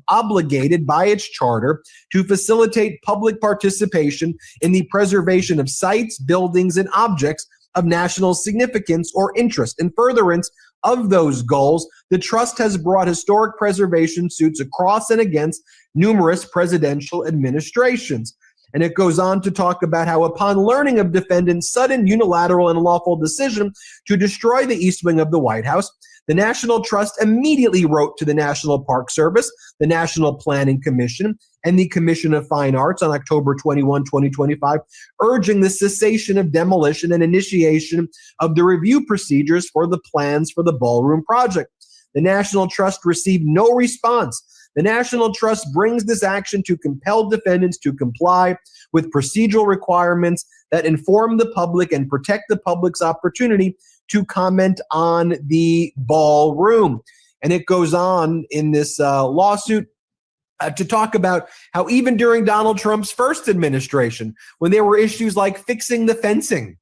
obligated by its charter to facilitate public participation in the preservation of sites, buildings, and objects of national significance or interest. In furtherance of those goals, the trust has brought historic preservation suits across and against numerous presidential administrations. And it goes on to talk about how upon learning of defendants' sudden, unilateral, and unlawful decision to destroy the East Wing of the White House, the National Trust immediately wrote to the National Park Service, the National Planning Commission, and the Commission of Fine Arts on October 21, 2025, urging the cessation of demolition and initiation of the review procedures for the plans for the ballroom project. The National Trust received no response. The National Trust brings this action to compel defendants to comply with procedural requirements that inform the public and protect the public's opportunity to comment on the ballroom. And it goes on in this lawsuit to talk about how even during Donald Trump's first administration, when there were issues like fixing the fencing,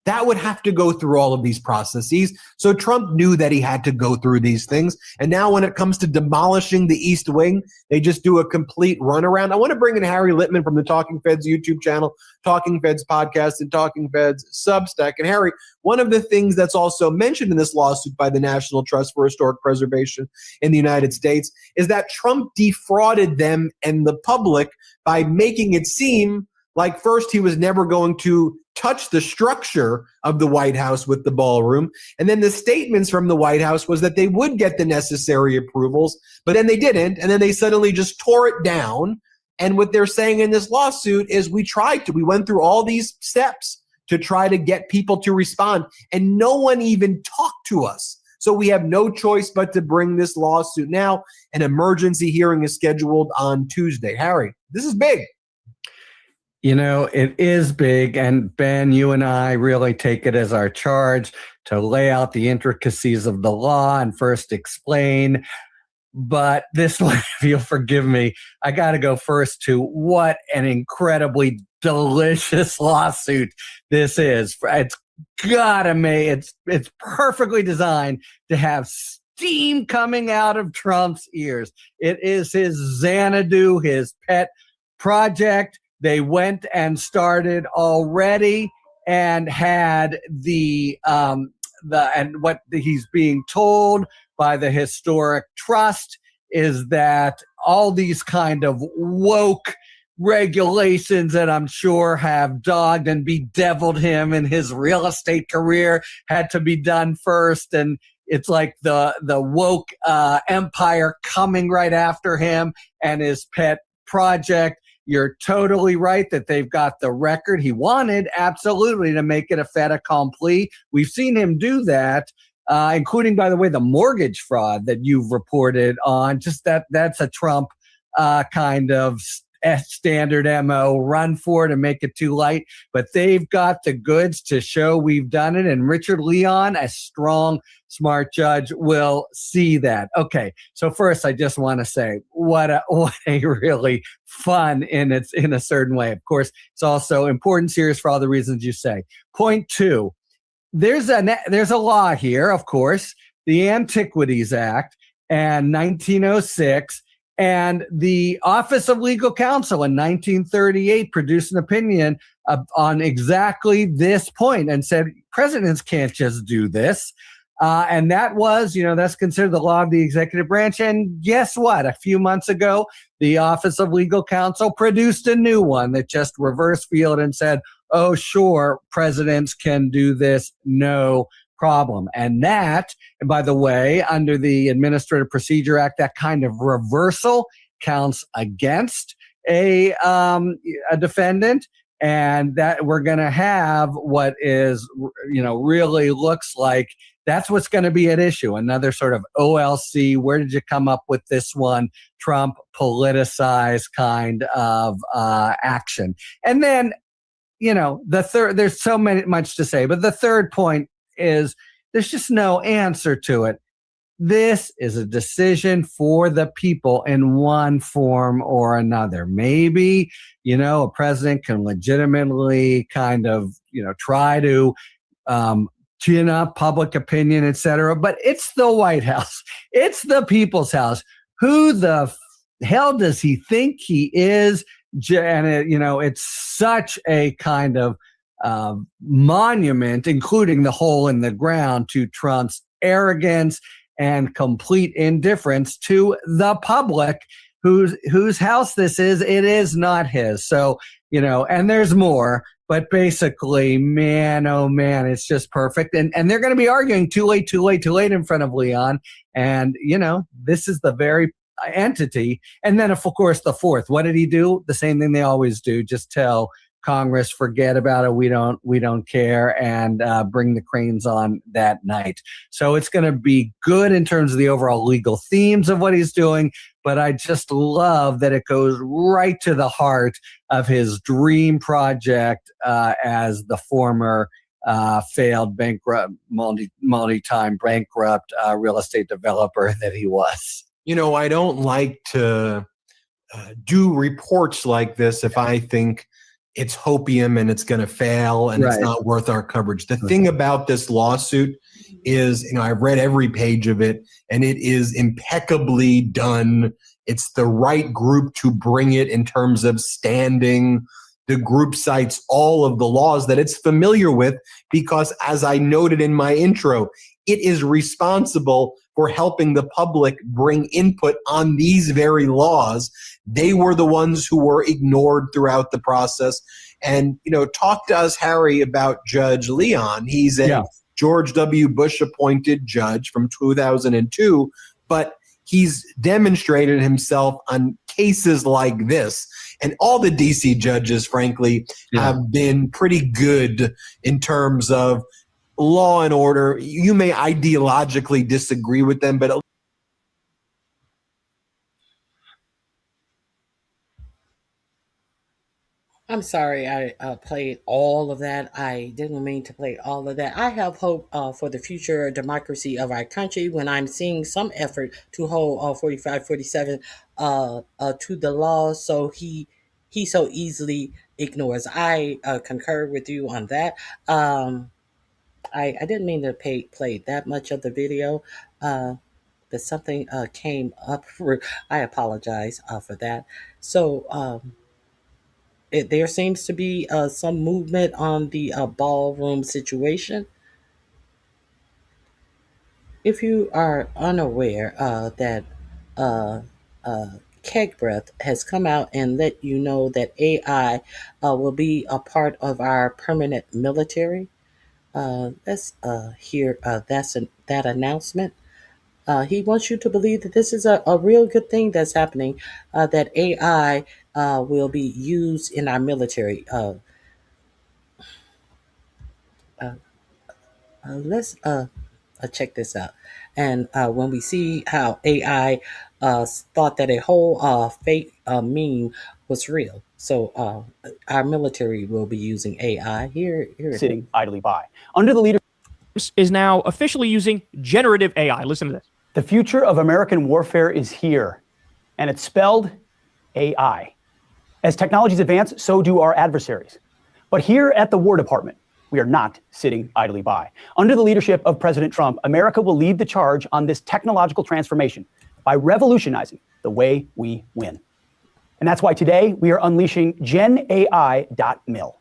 that would have to go through all of these processes. So Trump knew that he had to go through these things. And now when it comes to demolishing the East Wing, they just do a complete runaround. I want to bring in Harry Littman from the Talking Feds YouTube channel, Talking Feds podcast, and Talking Feds Substack. And Harry, one of the things that's also mentioned in this lawsuit by the National Trust for Historic Preservation in the United States is that Trump defrauded them and the public by making it seem like first he was never going to touch the structure of the White House with the ballroom. And then the statements from the White House was that they would get the necessary approvals, but then they didn't. And then they suddenly just tore it down. And what they're saying in this lawsuit is we went through all these steps to try to get people to respond, and no one even talked to us. So we have no choice but to bring this lawsuit now. An emergency hearing is scheduled on Tuesday. Harry, this is big. You know, it is big, and Ben, you and I really take it as our charge to lay out the intricacies of the law and first explain. But this one, if you'll forgive me, I got to go first to what an incredibly delicious lawsuit this is. It's it's perfectly designed to have steam coming out of Trump's ears. It is his Xanadu, his pet project. They went and started already and had and what he's being told by the Historic Trust is that all these kind of woke regulations that I'm sure have dogged and bedeviled him in his real estate career had to be done first. And it's like the woke empire coming right after him and his pet project. You're totally right that they've got the record. He wanted absolutely to make it a fait accompli. We've seen him do that, including, by the way, the mortgage fraud that you've reported on. Just that's a Trump kind of standard MO, run for it and make it too light. But they've got the goods to show we've done it. And Richard Leon, a strong, smart judge, will see that. Okay, so first I just want to say what a really fun in a certain way. Of course, it's also important, serious for all the reasons you say. Point two, there's a law here, of course, the Antiquities Act and 1906. And the Office of Legal Counsel in 1938 produced an opinion on exactly this point and said presidents can't just do this. And that was, that's considered the law of the executive branch. And guess what? A few months ago, the Office of Legal Counsel produced a new one that just reverse field and said, oh, sure, presidents can do this. No problem. And by the way, under the Administrative Procedure Act, that kind of reversal counts against a defendant, and that we're going to have what is, really looks like that's what's going to be at issue. Another sort of OLC, where did you come up with this one? Trump politicized kind of action. And then, the third, there's so much to say, but the third point is there's just no answer to it. This is a decision for the people in one form or another. Maybe, a president can legitimately kind of, try to tune up public opinion, et cetera. But it's the White House. It's the people's house. Who the hell does he think he is? And, it's such a kind of monument, including the hole in the ground, to Trump's arrogance and complete indifference to the public whose house this is. It is not his. So, and there's more, but basically, man, oh man, it's just perfect. And they're going to be arguing too late in front of Leon. And, this is the very entity. And then, of course, the fourth, what did he do? The same thing they always do. Just tell Congress, forget about it. We don't care, and bring the cranes on that night. So it's going to be good in terms of the overall legal themes of what he's doing. But I just love that it goes right to the heart of his dream project as the former failed bankrupt, multi-time bankrupt real estate developer that he was. I don't like to do reports like this if I think it's hopium and it's going to fail and it's not worth our coverage. The thing about this lawsuit is, I've read every page of it and it is impeccably done. It's the right group to bring it in terms of standing. The group cites all of the laws that it's familiar with because, as I noted in my intro, it is responsible for helping the public bring input on these very laws. They were the ones who were ignored throughout the process. And, talk to us, Harry, about Judge Leon. He's a George W. Bush appointed judge from 2002, but he's demonstrated himself on cases like this. And all the DC judges, frankly, have been pretty good in terms of law and order. You may ideologically disagree with them, but I'm sorry I played all of that. I didn't mean to play all of that. I have hope for the future democracy of our country when I'm seeing some effort to hold 4547 to the law, so he so easily ignores. I concur with you on that. I didn't mean to play that much of the video, but something came up. I apologize for that. So there seems to be some movement on the ballroom situation. If you are unaware that Keg Breath has come out and let you know that AI will be a part of our permanent military, let's hear that announcement. He wants you to believe that this is a real good thing that's happening, that AI will be used in our military. Let's check this out. And when we see how AI thought that a whole fake meme was real, so our military will be using AI. Here it sitting idly by. Under the leadership is now officially using generative AI. Listen to this. The future of American warfare is here, and it's spelled AI. As technologies advance, so do our adversaries. But here at the War Department, we are not sitting idly by. Under the leadership of President Trump, America will lead the charge on this technological transformation by revolutionizing the way we win. And that's why today we are unleashing GenAI.mil.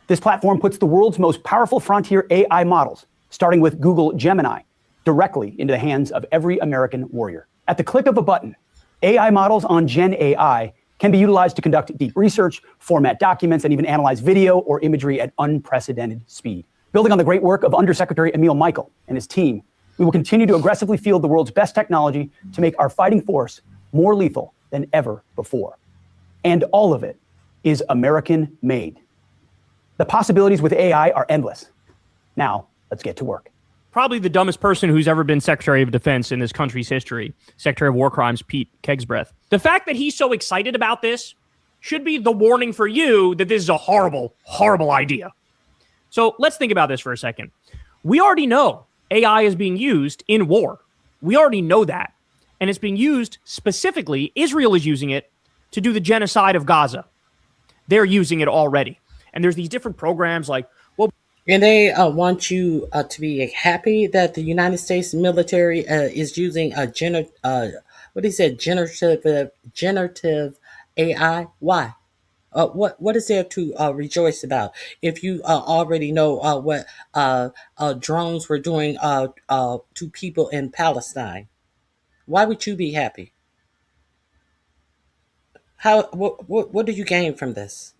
This platform puts the world's most powerful frontier AI models, starting with Google Gemini, directly into the hands of every American warrior. At the click of a button, AI models on GenAI can be utilized to conduct deep research, format documents, and even analyze video or imagery at unprecedented speed. Building on the great work of Undersecretary Emil Michael and his team, we will continue to aggressively field the world's best technology to make our fighting force more lethal than ever before. And all of it is American-made. The possibilities with AI are endless. Now, let's get to work. Probably the dumbest person who's ever been Secretary of Defense in this country's history, Secretary of War Crimes, Pete Kegsbreath. The fact that he's so excited about this should be the warning for you that this is a horrible, horrible idea. So let's think about this for a second. We already know AI is being used in war. We already know that. And it's being used specifically, Israel is using it to do the genocide of Gaza. They're using it already. And there's these different programs like, well, and they want you to be happy that the United States military is using a generative AI. Why? What is there to rejoice about if you already know what drones were doing to people in Palestine? Why would you be happy? What do you gain from this?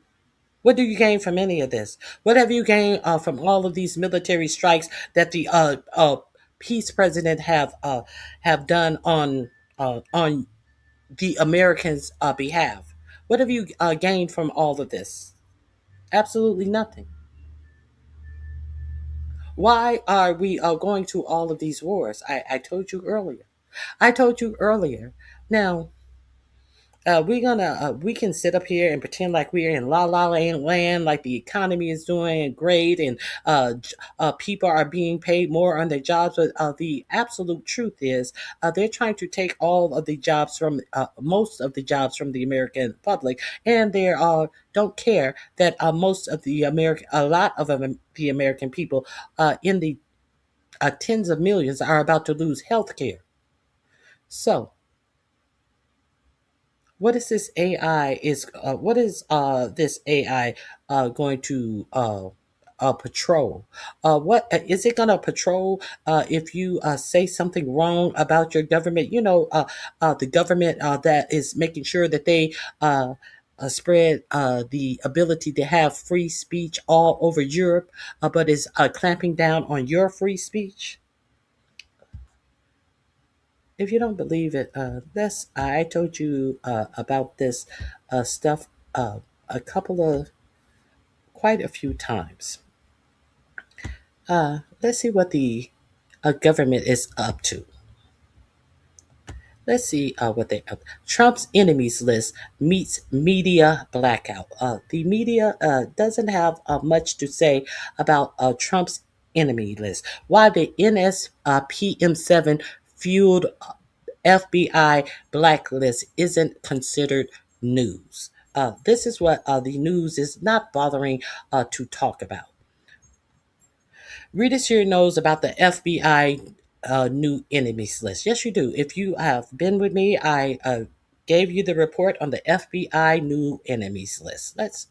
What do you gain from any of this? What have you gained from all of these military strikes that the peace president have done on the Americans' behalf? What have you gained from all of this? Absolutely nothing. Why are we going to all of these wars? I told you earlier. Now, we can sit up here and pretend like we're in la la land, like the economy is doing great and people are being paid more on their jobs. But the absolute truth is they're trying to take all of the jobs from most of the jobs from the American public, and they don't care that a lot of the American people in the tens of millions are about to lose health care. So, what is this AI going to patrol? What is it going to patrol if you say something wrong about your government? You know, the government that is making sure that they spread the ability to have free speech all over Europe, but is clamping down on your free speech. If you don't believe it, I told you about this stuff quite a few times. Let's see what the government is up to. Let's see what they up. Trump's enemies list meets media blackout. The media doesn't have much to say about Trump's enemy list. Why the NSPM7 fueled FBI blacklist isn't considered news. This is what the news is not bothering to talk about. Readers here knows about the FBI new enemies list. Yes, you do. If you have been with me, I gave you the report on the FBI new enemies list. Let's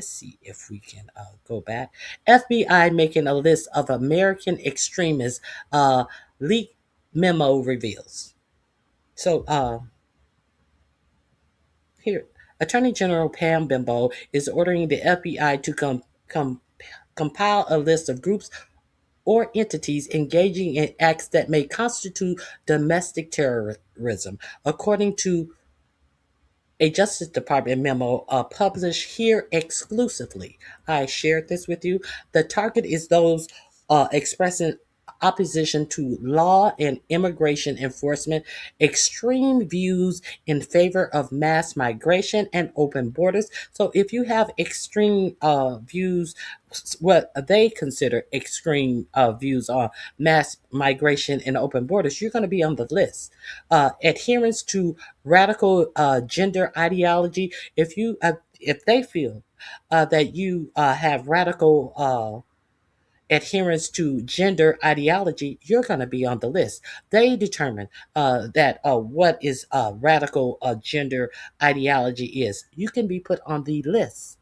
see if we can go back. FBI making a list of American extremists. Leaked memo reveals. So here, Attorney General Pam Bimbo is ordering the FBI to compile a list of groups or entities engaging in acts that may constitute domestic terrorism, according to a Justice Department memo published here exclusively. I shared this with you. The target is those expressing opposition to law and immigration enforcement, extreme views in favor of mass migration and open borders. So if you have extreme views, what they consider extreme views on mass migration and open borders, you're going to be on the list. Adherence to radical gender ideology. If they feel that you have radical adherence to gender ideology, you're going to be on the list. They determine that what is radical gender ideology is. You can be put on the list.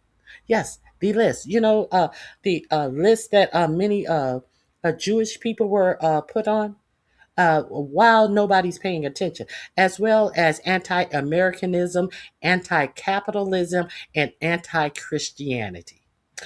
Yes, the list. The list that many Jewish people were put on while nobody's paying attention, as well as anti Americanism, anti capitalism, and anti Christianity.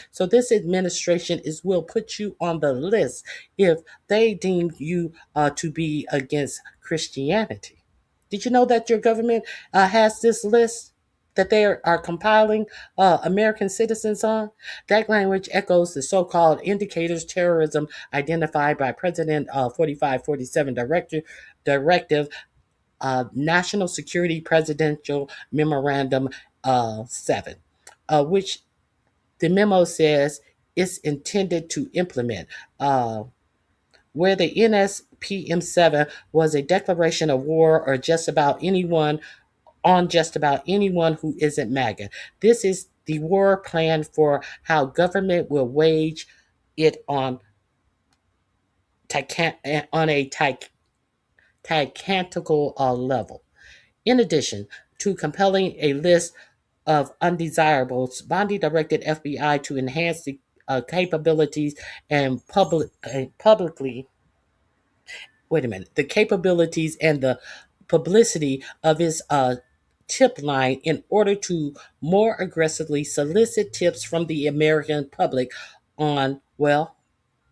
So this administration will put you on the list if they deem you to be against Christianity. Did you know that your government has this list that they are compiling American citizens on? That language echoes the so-called indicators terrorism identified by President 4547 Directive, National Security Presidential Memorandum 7, which the memo says it's intended to implement. Where the NSPM7 was a declaration of war or just about anyone who isn't MAGA. This is the war plan for how government will wage it on a tactical level. In addition to compelling a list of undesirables, Bondi directed FBI to enhance the capabilities and publicly. Wait a minute. The capabilities and the publicity of its tip line in order to more aggressively solicit tips from the American public on, well,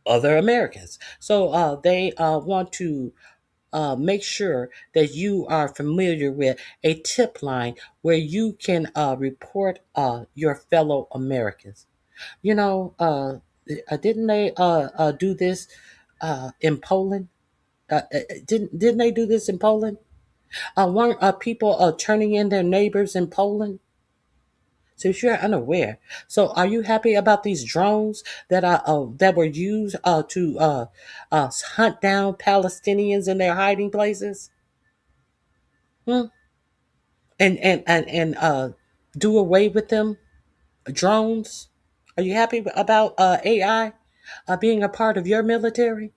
other Americans. So they want to make sure that you are familiar with a tip line where you can report your fellow Americans. Didn't they do this in Poland? Didn't they do this in Poland? Weren't people turning in their neighbors in Poland? So if you're unaware, so are you happy about these drones that were used to hunt down Palestinians in their hiding places? And do away with them drones? Are you happy about AI being a part of your military?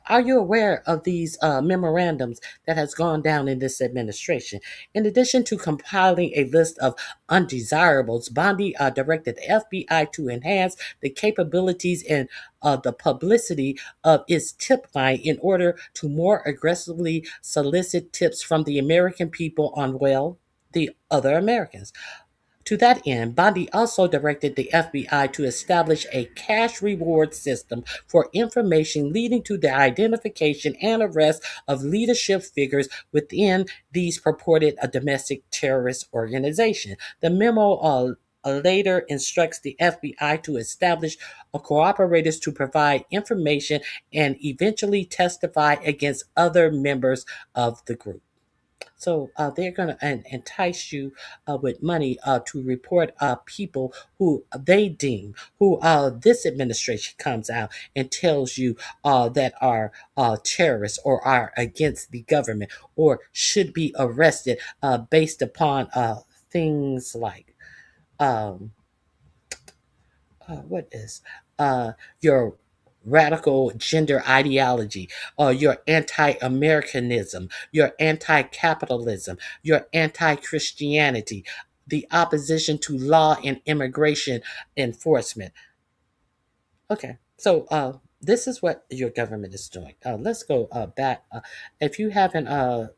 Are you aware of these memorandums that has gone down in this administration? In addition to compiling a list of undesirables, Bondi directed the FBI to enhance the capabilities and the publicity of its tip line in order to more aggressively solicit tips from the American people on, well, the other Americans. To that end, Bondi also directed the FBI to establish a cash reward system for information leading to the identification and arrest of leadership figures within these purported domestic terrorist organizations. The memo later instructs the FBI to establish cooperators to provide information and eventually testify against other members of the group. So they're going to entice you with money to report people who they deem, who this administration comes out and tells you that are terrorists or are against the government or should be arrested based upon things like what is your radical gender ideology, your anti-Americanism, your anti-capitalism, your anti-Christianity, the opposition to law and immigration enforcement. Okay, so this is what your government is doing. Let's go back. If you haven't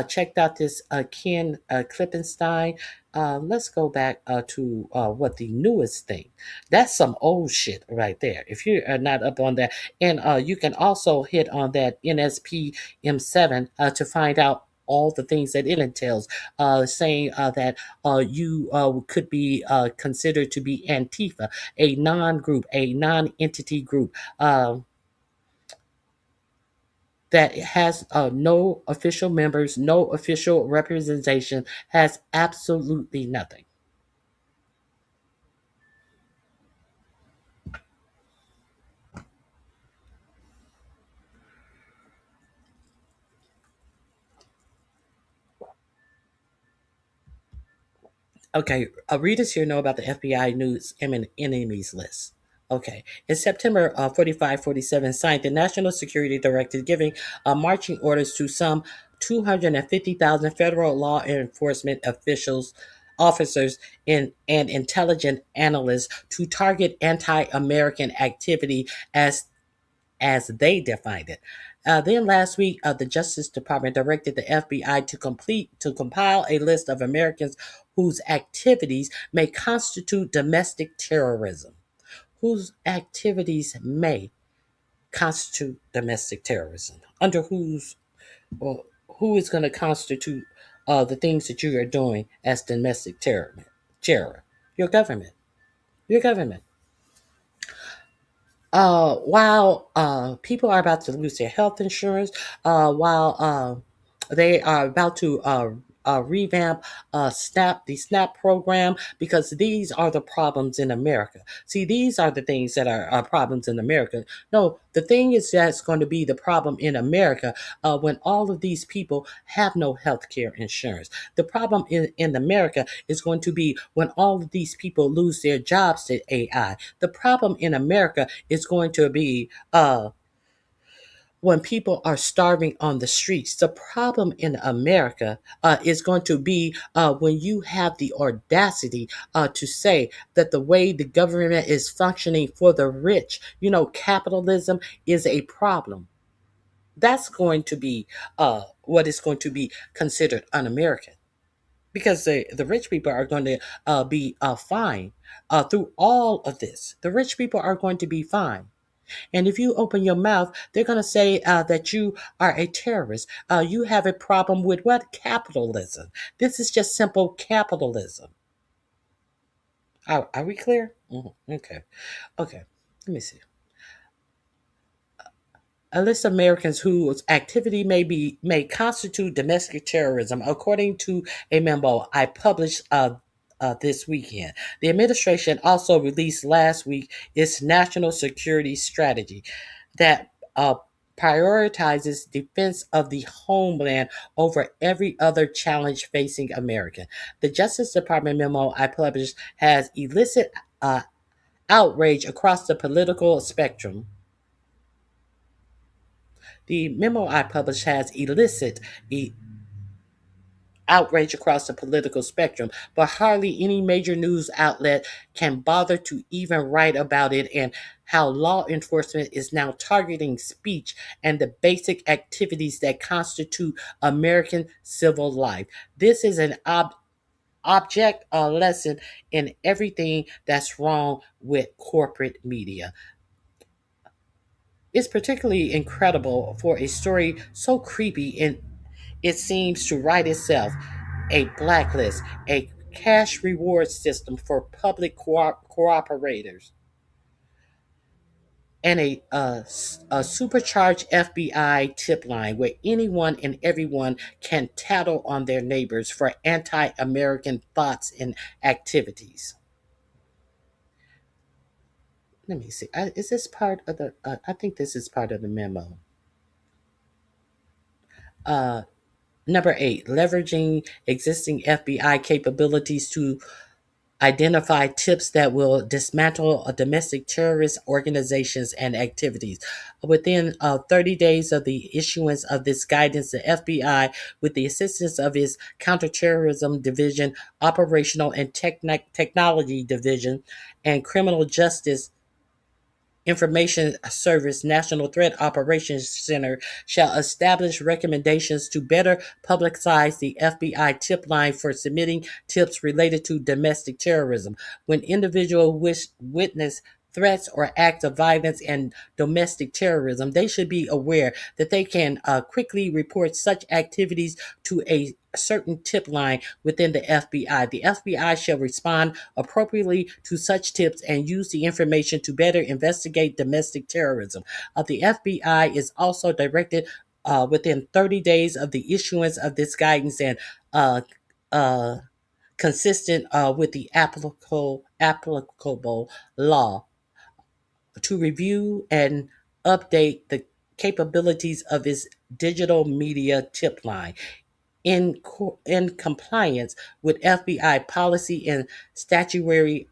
checked out this Ken Klippenstein, let's go back to what the newest thing. That's some old shit right there. If you are not up on that, and you can also hit on that NSP M7 to find out all the things that it entails, saying that you could be considered to be Antifa, a non-group, a non-entity group. That has no official members, no official representation, has absolutely nothing. Okay, readers here know about the FBI news enemies list. Okay, in September 4547 signed the National Security Directive giving marching orders to some 250,000 federal law enforcement officers and intelligence analysts to target anti-American activity as they defined it. Then last week, the Justice Department directed the FBI to compile a list of Americans whose activities may constitute domestic terrorism. Whose activities may constitute domestic terrorism? Under whose, well, who is going to constitute the things that you are doing as domestic terror? Your government. Your government. While people are about to lose their health insurance, while they are about to revamp the SNAP program, because these are the problems in America. See, these are the things that are problems in America. No, the thing is that's going to be the problem in America when all of these people have no health care insurance. The problem in America is going to be when all of these people lose their jobs to AI. The problem in America is going to be when people are starving on the streets. The problem in America is going to be when you have the audacity to say that the way the government is functioning for the rich, capitalism is a problem. That's going to be what is going to be considered un-American. Because the rich people are going to be fine through all of this. The rich people are going to be fine. And if you open your mouth, they're going to say that you are a terrorist. You have a problem with what? Capitalism. This is just simple capitalism. Are we clear? Mm-hmm. Okay. Let me see. A list of Americans whose activity may constitute domestic terrorism, according to a memo I published this weekend. The administration also released last week its national security strategy that prioritizes defense of the homeland over every other challenge facing America. The Justice Department memo I published has elicited outrage across the political spectrum. The memo I published has elicited outrage across the political spectrum, but hardly any major news outlet can bother to even write about it, and how law enforcement is now targeting speech and the basic activities that constitute American civil life. This is an object lesson in everything that's wrong with corporate media. It's particularly incredible for a story so creepy and it seems to write itself. A blacklist, a cash reward system for public cooperators, and a supercharged FBI tip line where anyone and everyone can tattle on their neighbors for anti-American thoughts and activities. Let me see. Is this part of the? I think this is part of the memo. Number 8, leveraging existing FBI capabilities to identify tips that will dismantle domestic terrorist organizations and activities. Within 30 days of the issuance of this guidance, the FBI, with the assistance of its Counterterrorism Division, Operational and Technology Division, and Criminal Justice Information Service National Threat Operations Center, shall establish recommendations to better publicize the FBI tip line for submitting tips related to domestic terrorism. When individuals witness threats or acts of violence and domestic terrorism, they should be aware that they can quickly report such activities to a certain tip line within the FBI. The FBI shall respond appropriately to such tips and use the information to better investigate domestic terrorism. The FBI is also directed within 30 days of the issuance of this guidance and consistent with the applicable law to review and update the capabilities of its digital media tip line in compliance with FBI policy and statutory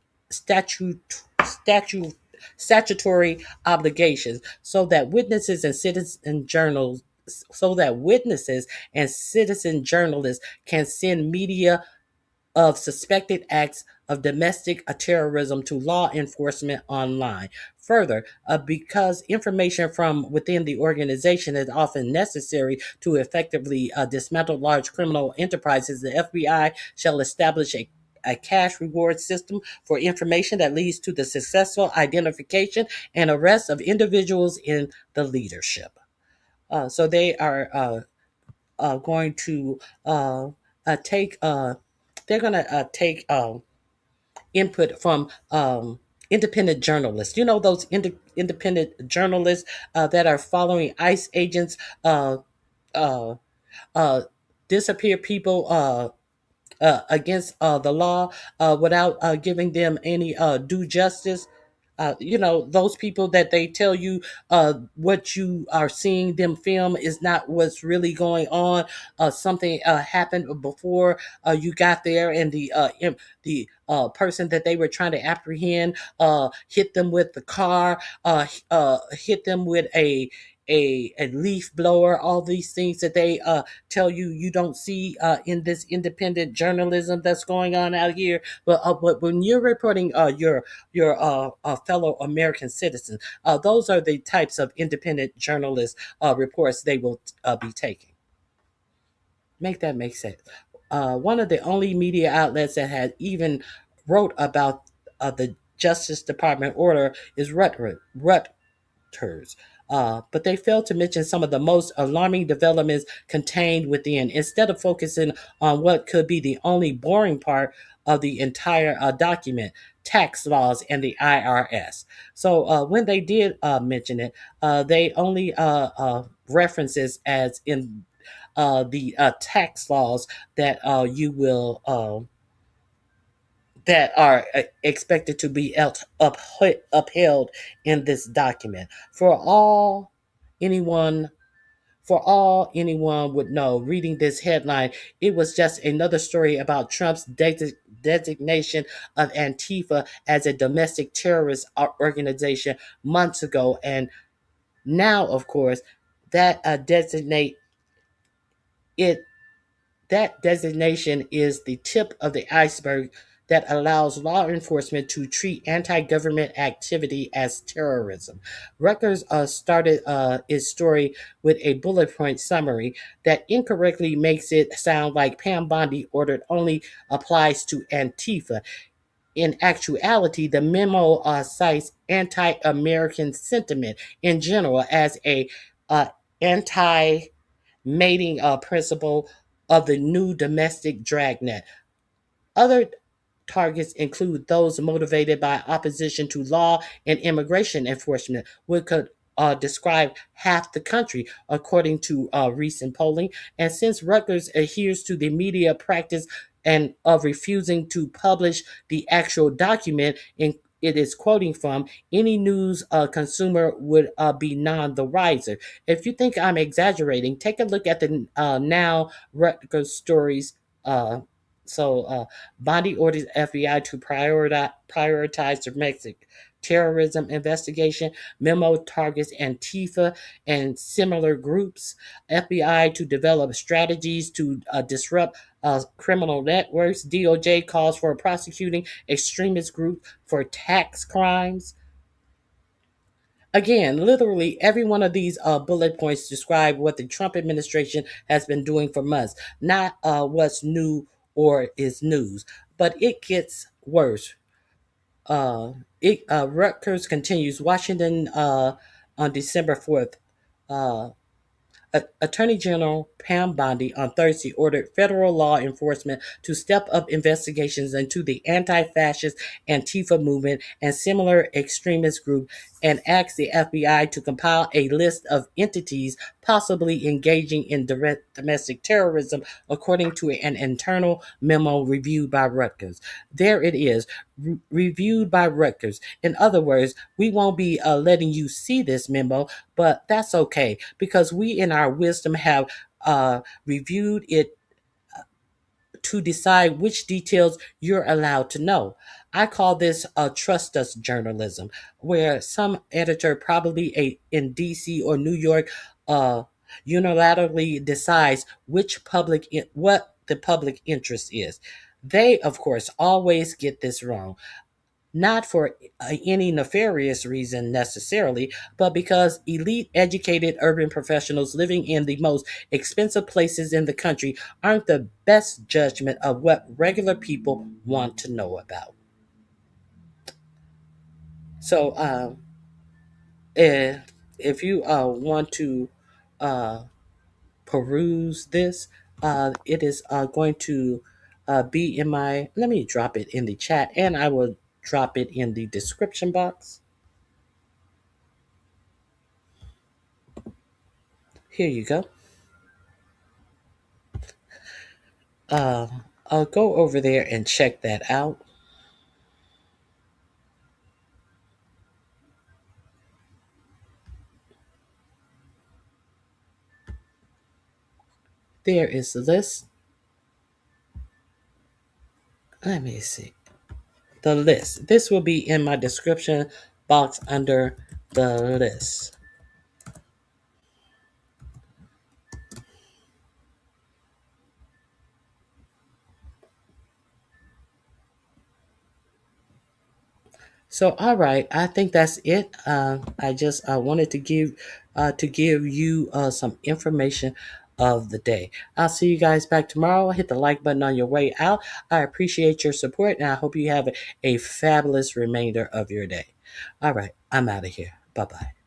obligations, so that witnesses and citizen journalists can send media of suspected acts of domestic terrorism to law enforcement online. Further, because information from within the organization is often necessary to effectively dismantle large criminal enterprises, the FBI shall establish a cash reward system for information that leads to the successful identification and arrest of individuals in the leadership. So they are going to take they're going to take input from independent journalists. You know, those independent journalists that are following ICE agents uh, disappear people against the law without giving them any due justice. You know, those people that they tell you what you are seeing them film is not what's really going on. Something happened before you got there, and the person that they were trying to apprehend hit them with the car, hit them with a leaf blower, all these things that they tell you you don't see in this independent journalism that's going on out here. But when you're reporting your fellow American citizens, those are the types of independent journalist reports they will be taking. Make that make sense. One of the only media outlets that had even wrote about the Justice Department order is Reuters. But they failed to mention some of the most alarming developments contained within, instead of focusing on what could be the only boring part of the entire document: tax laws and the IRS. So when they did mention it, they only references as in the tax laws that you will that are expected to be upheld in this document. Anyone For all anyone would know, reading this headline, it was just another story about Trump's designation of Antifa as a domestic terrorist organization months ago, and now, of course, that that designation is the tip of the iceberg that allows law enforcement to treat anti-government activity as terrorism. Reuters started its story with a bullet point summary that incorrectly makes it sound like Pam Bondi order only applies to Antifa. In actuality, the memo cites anti-American sentiment in general as a anti-mating principle of the new domestic dragnet. Other targets include those motivated by opposition to law and immigration enforcement, which could describe half the country, according to recent polling. And since Rutgers adheres to the media practice and of refusing to publish the actual document it is quoting from, any news consumer would be none the wiser. If you think I'm exaggerating, take a look at the now Rutgers stories. Bondi orders FBI to prioritize domestic terrorism investigation. Memo targets Antifa and similar groups. FBI to develop strategies to disrupt criminal networks. DOJ calls for prosecuting extremist groups for tax crimes. Again, literally every one of these bullet points describe what the Trump administration has been doing for months, not what's new or is news. But it gets worse. Rutgers continues. Washington on December 4th. Attorney General Pam Bondi on Thursday ordered federal law enforcement to step up investigations into the anti-fascist Antifa movement and similar extremist groups and asked the FBI to compile a list of entities possibly engaging in domestic terrorism, according to an internal memo reviewed by Rutgers. There it is, reviewed by Rutgers. In other words, we won't be letting you see this memo, but that's okay because we in our wisdom have reviewed it to decide which details you're allowed to know. I call this trust us journalism, where some editor, probably in DC or New York, unilaterally decides what the public interest is. They, of course, always get this wrong. Not for any nefarious reason necessarily, but because elite, educated urban professionals living in the most expensive places in the country aren't the best judgment of what regular people want to know about. So, if you want to peruse this, it is going to be in my. Let me drop it in the chat, and I will drop it in the description box. Here you go. I'll go over there and check that out. There is the list. Let me see. The list. This will be in my description box under the list. So, all right, I think that's it. I just wanted to give you some information of the day. I'll see you guys back tomorrow. Hit the like button on your way out. I appreciate your support, and I hope you have a fabulous remainder of your day. All right, I'm out of here. Bye-bye.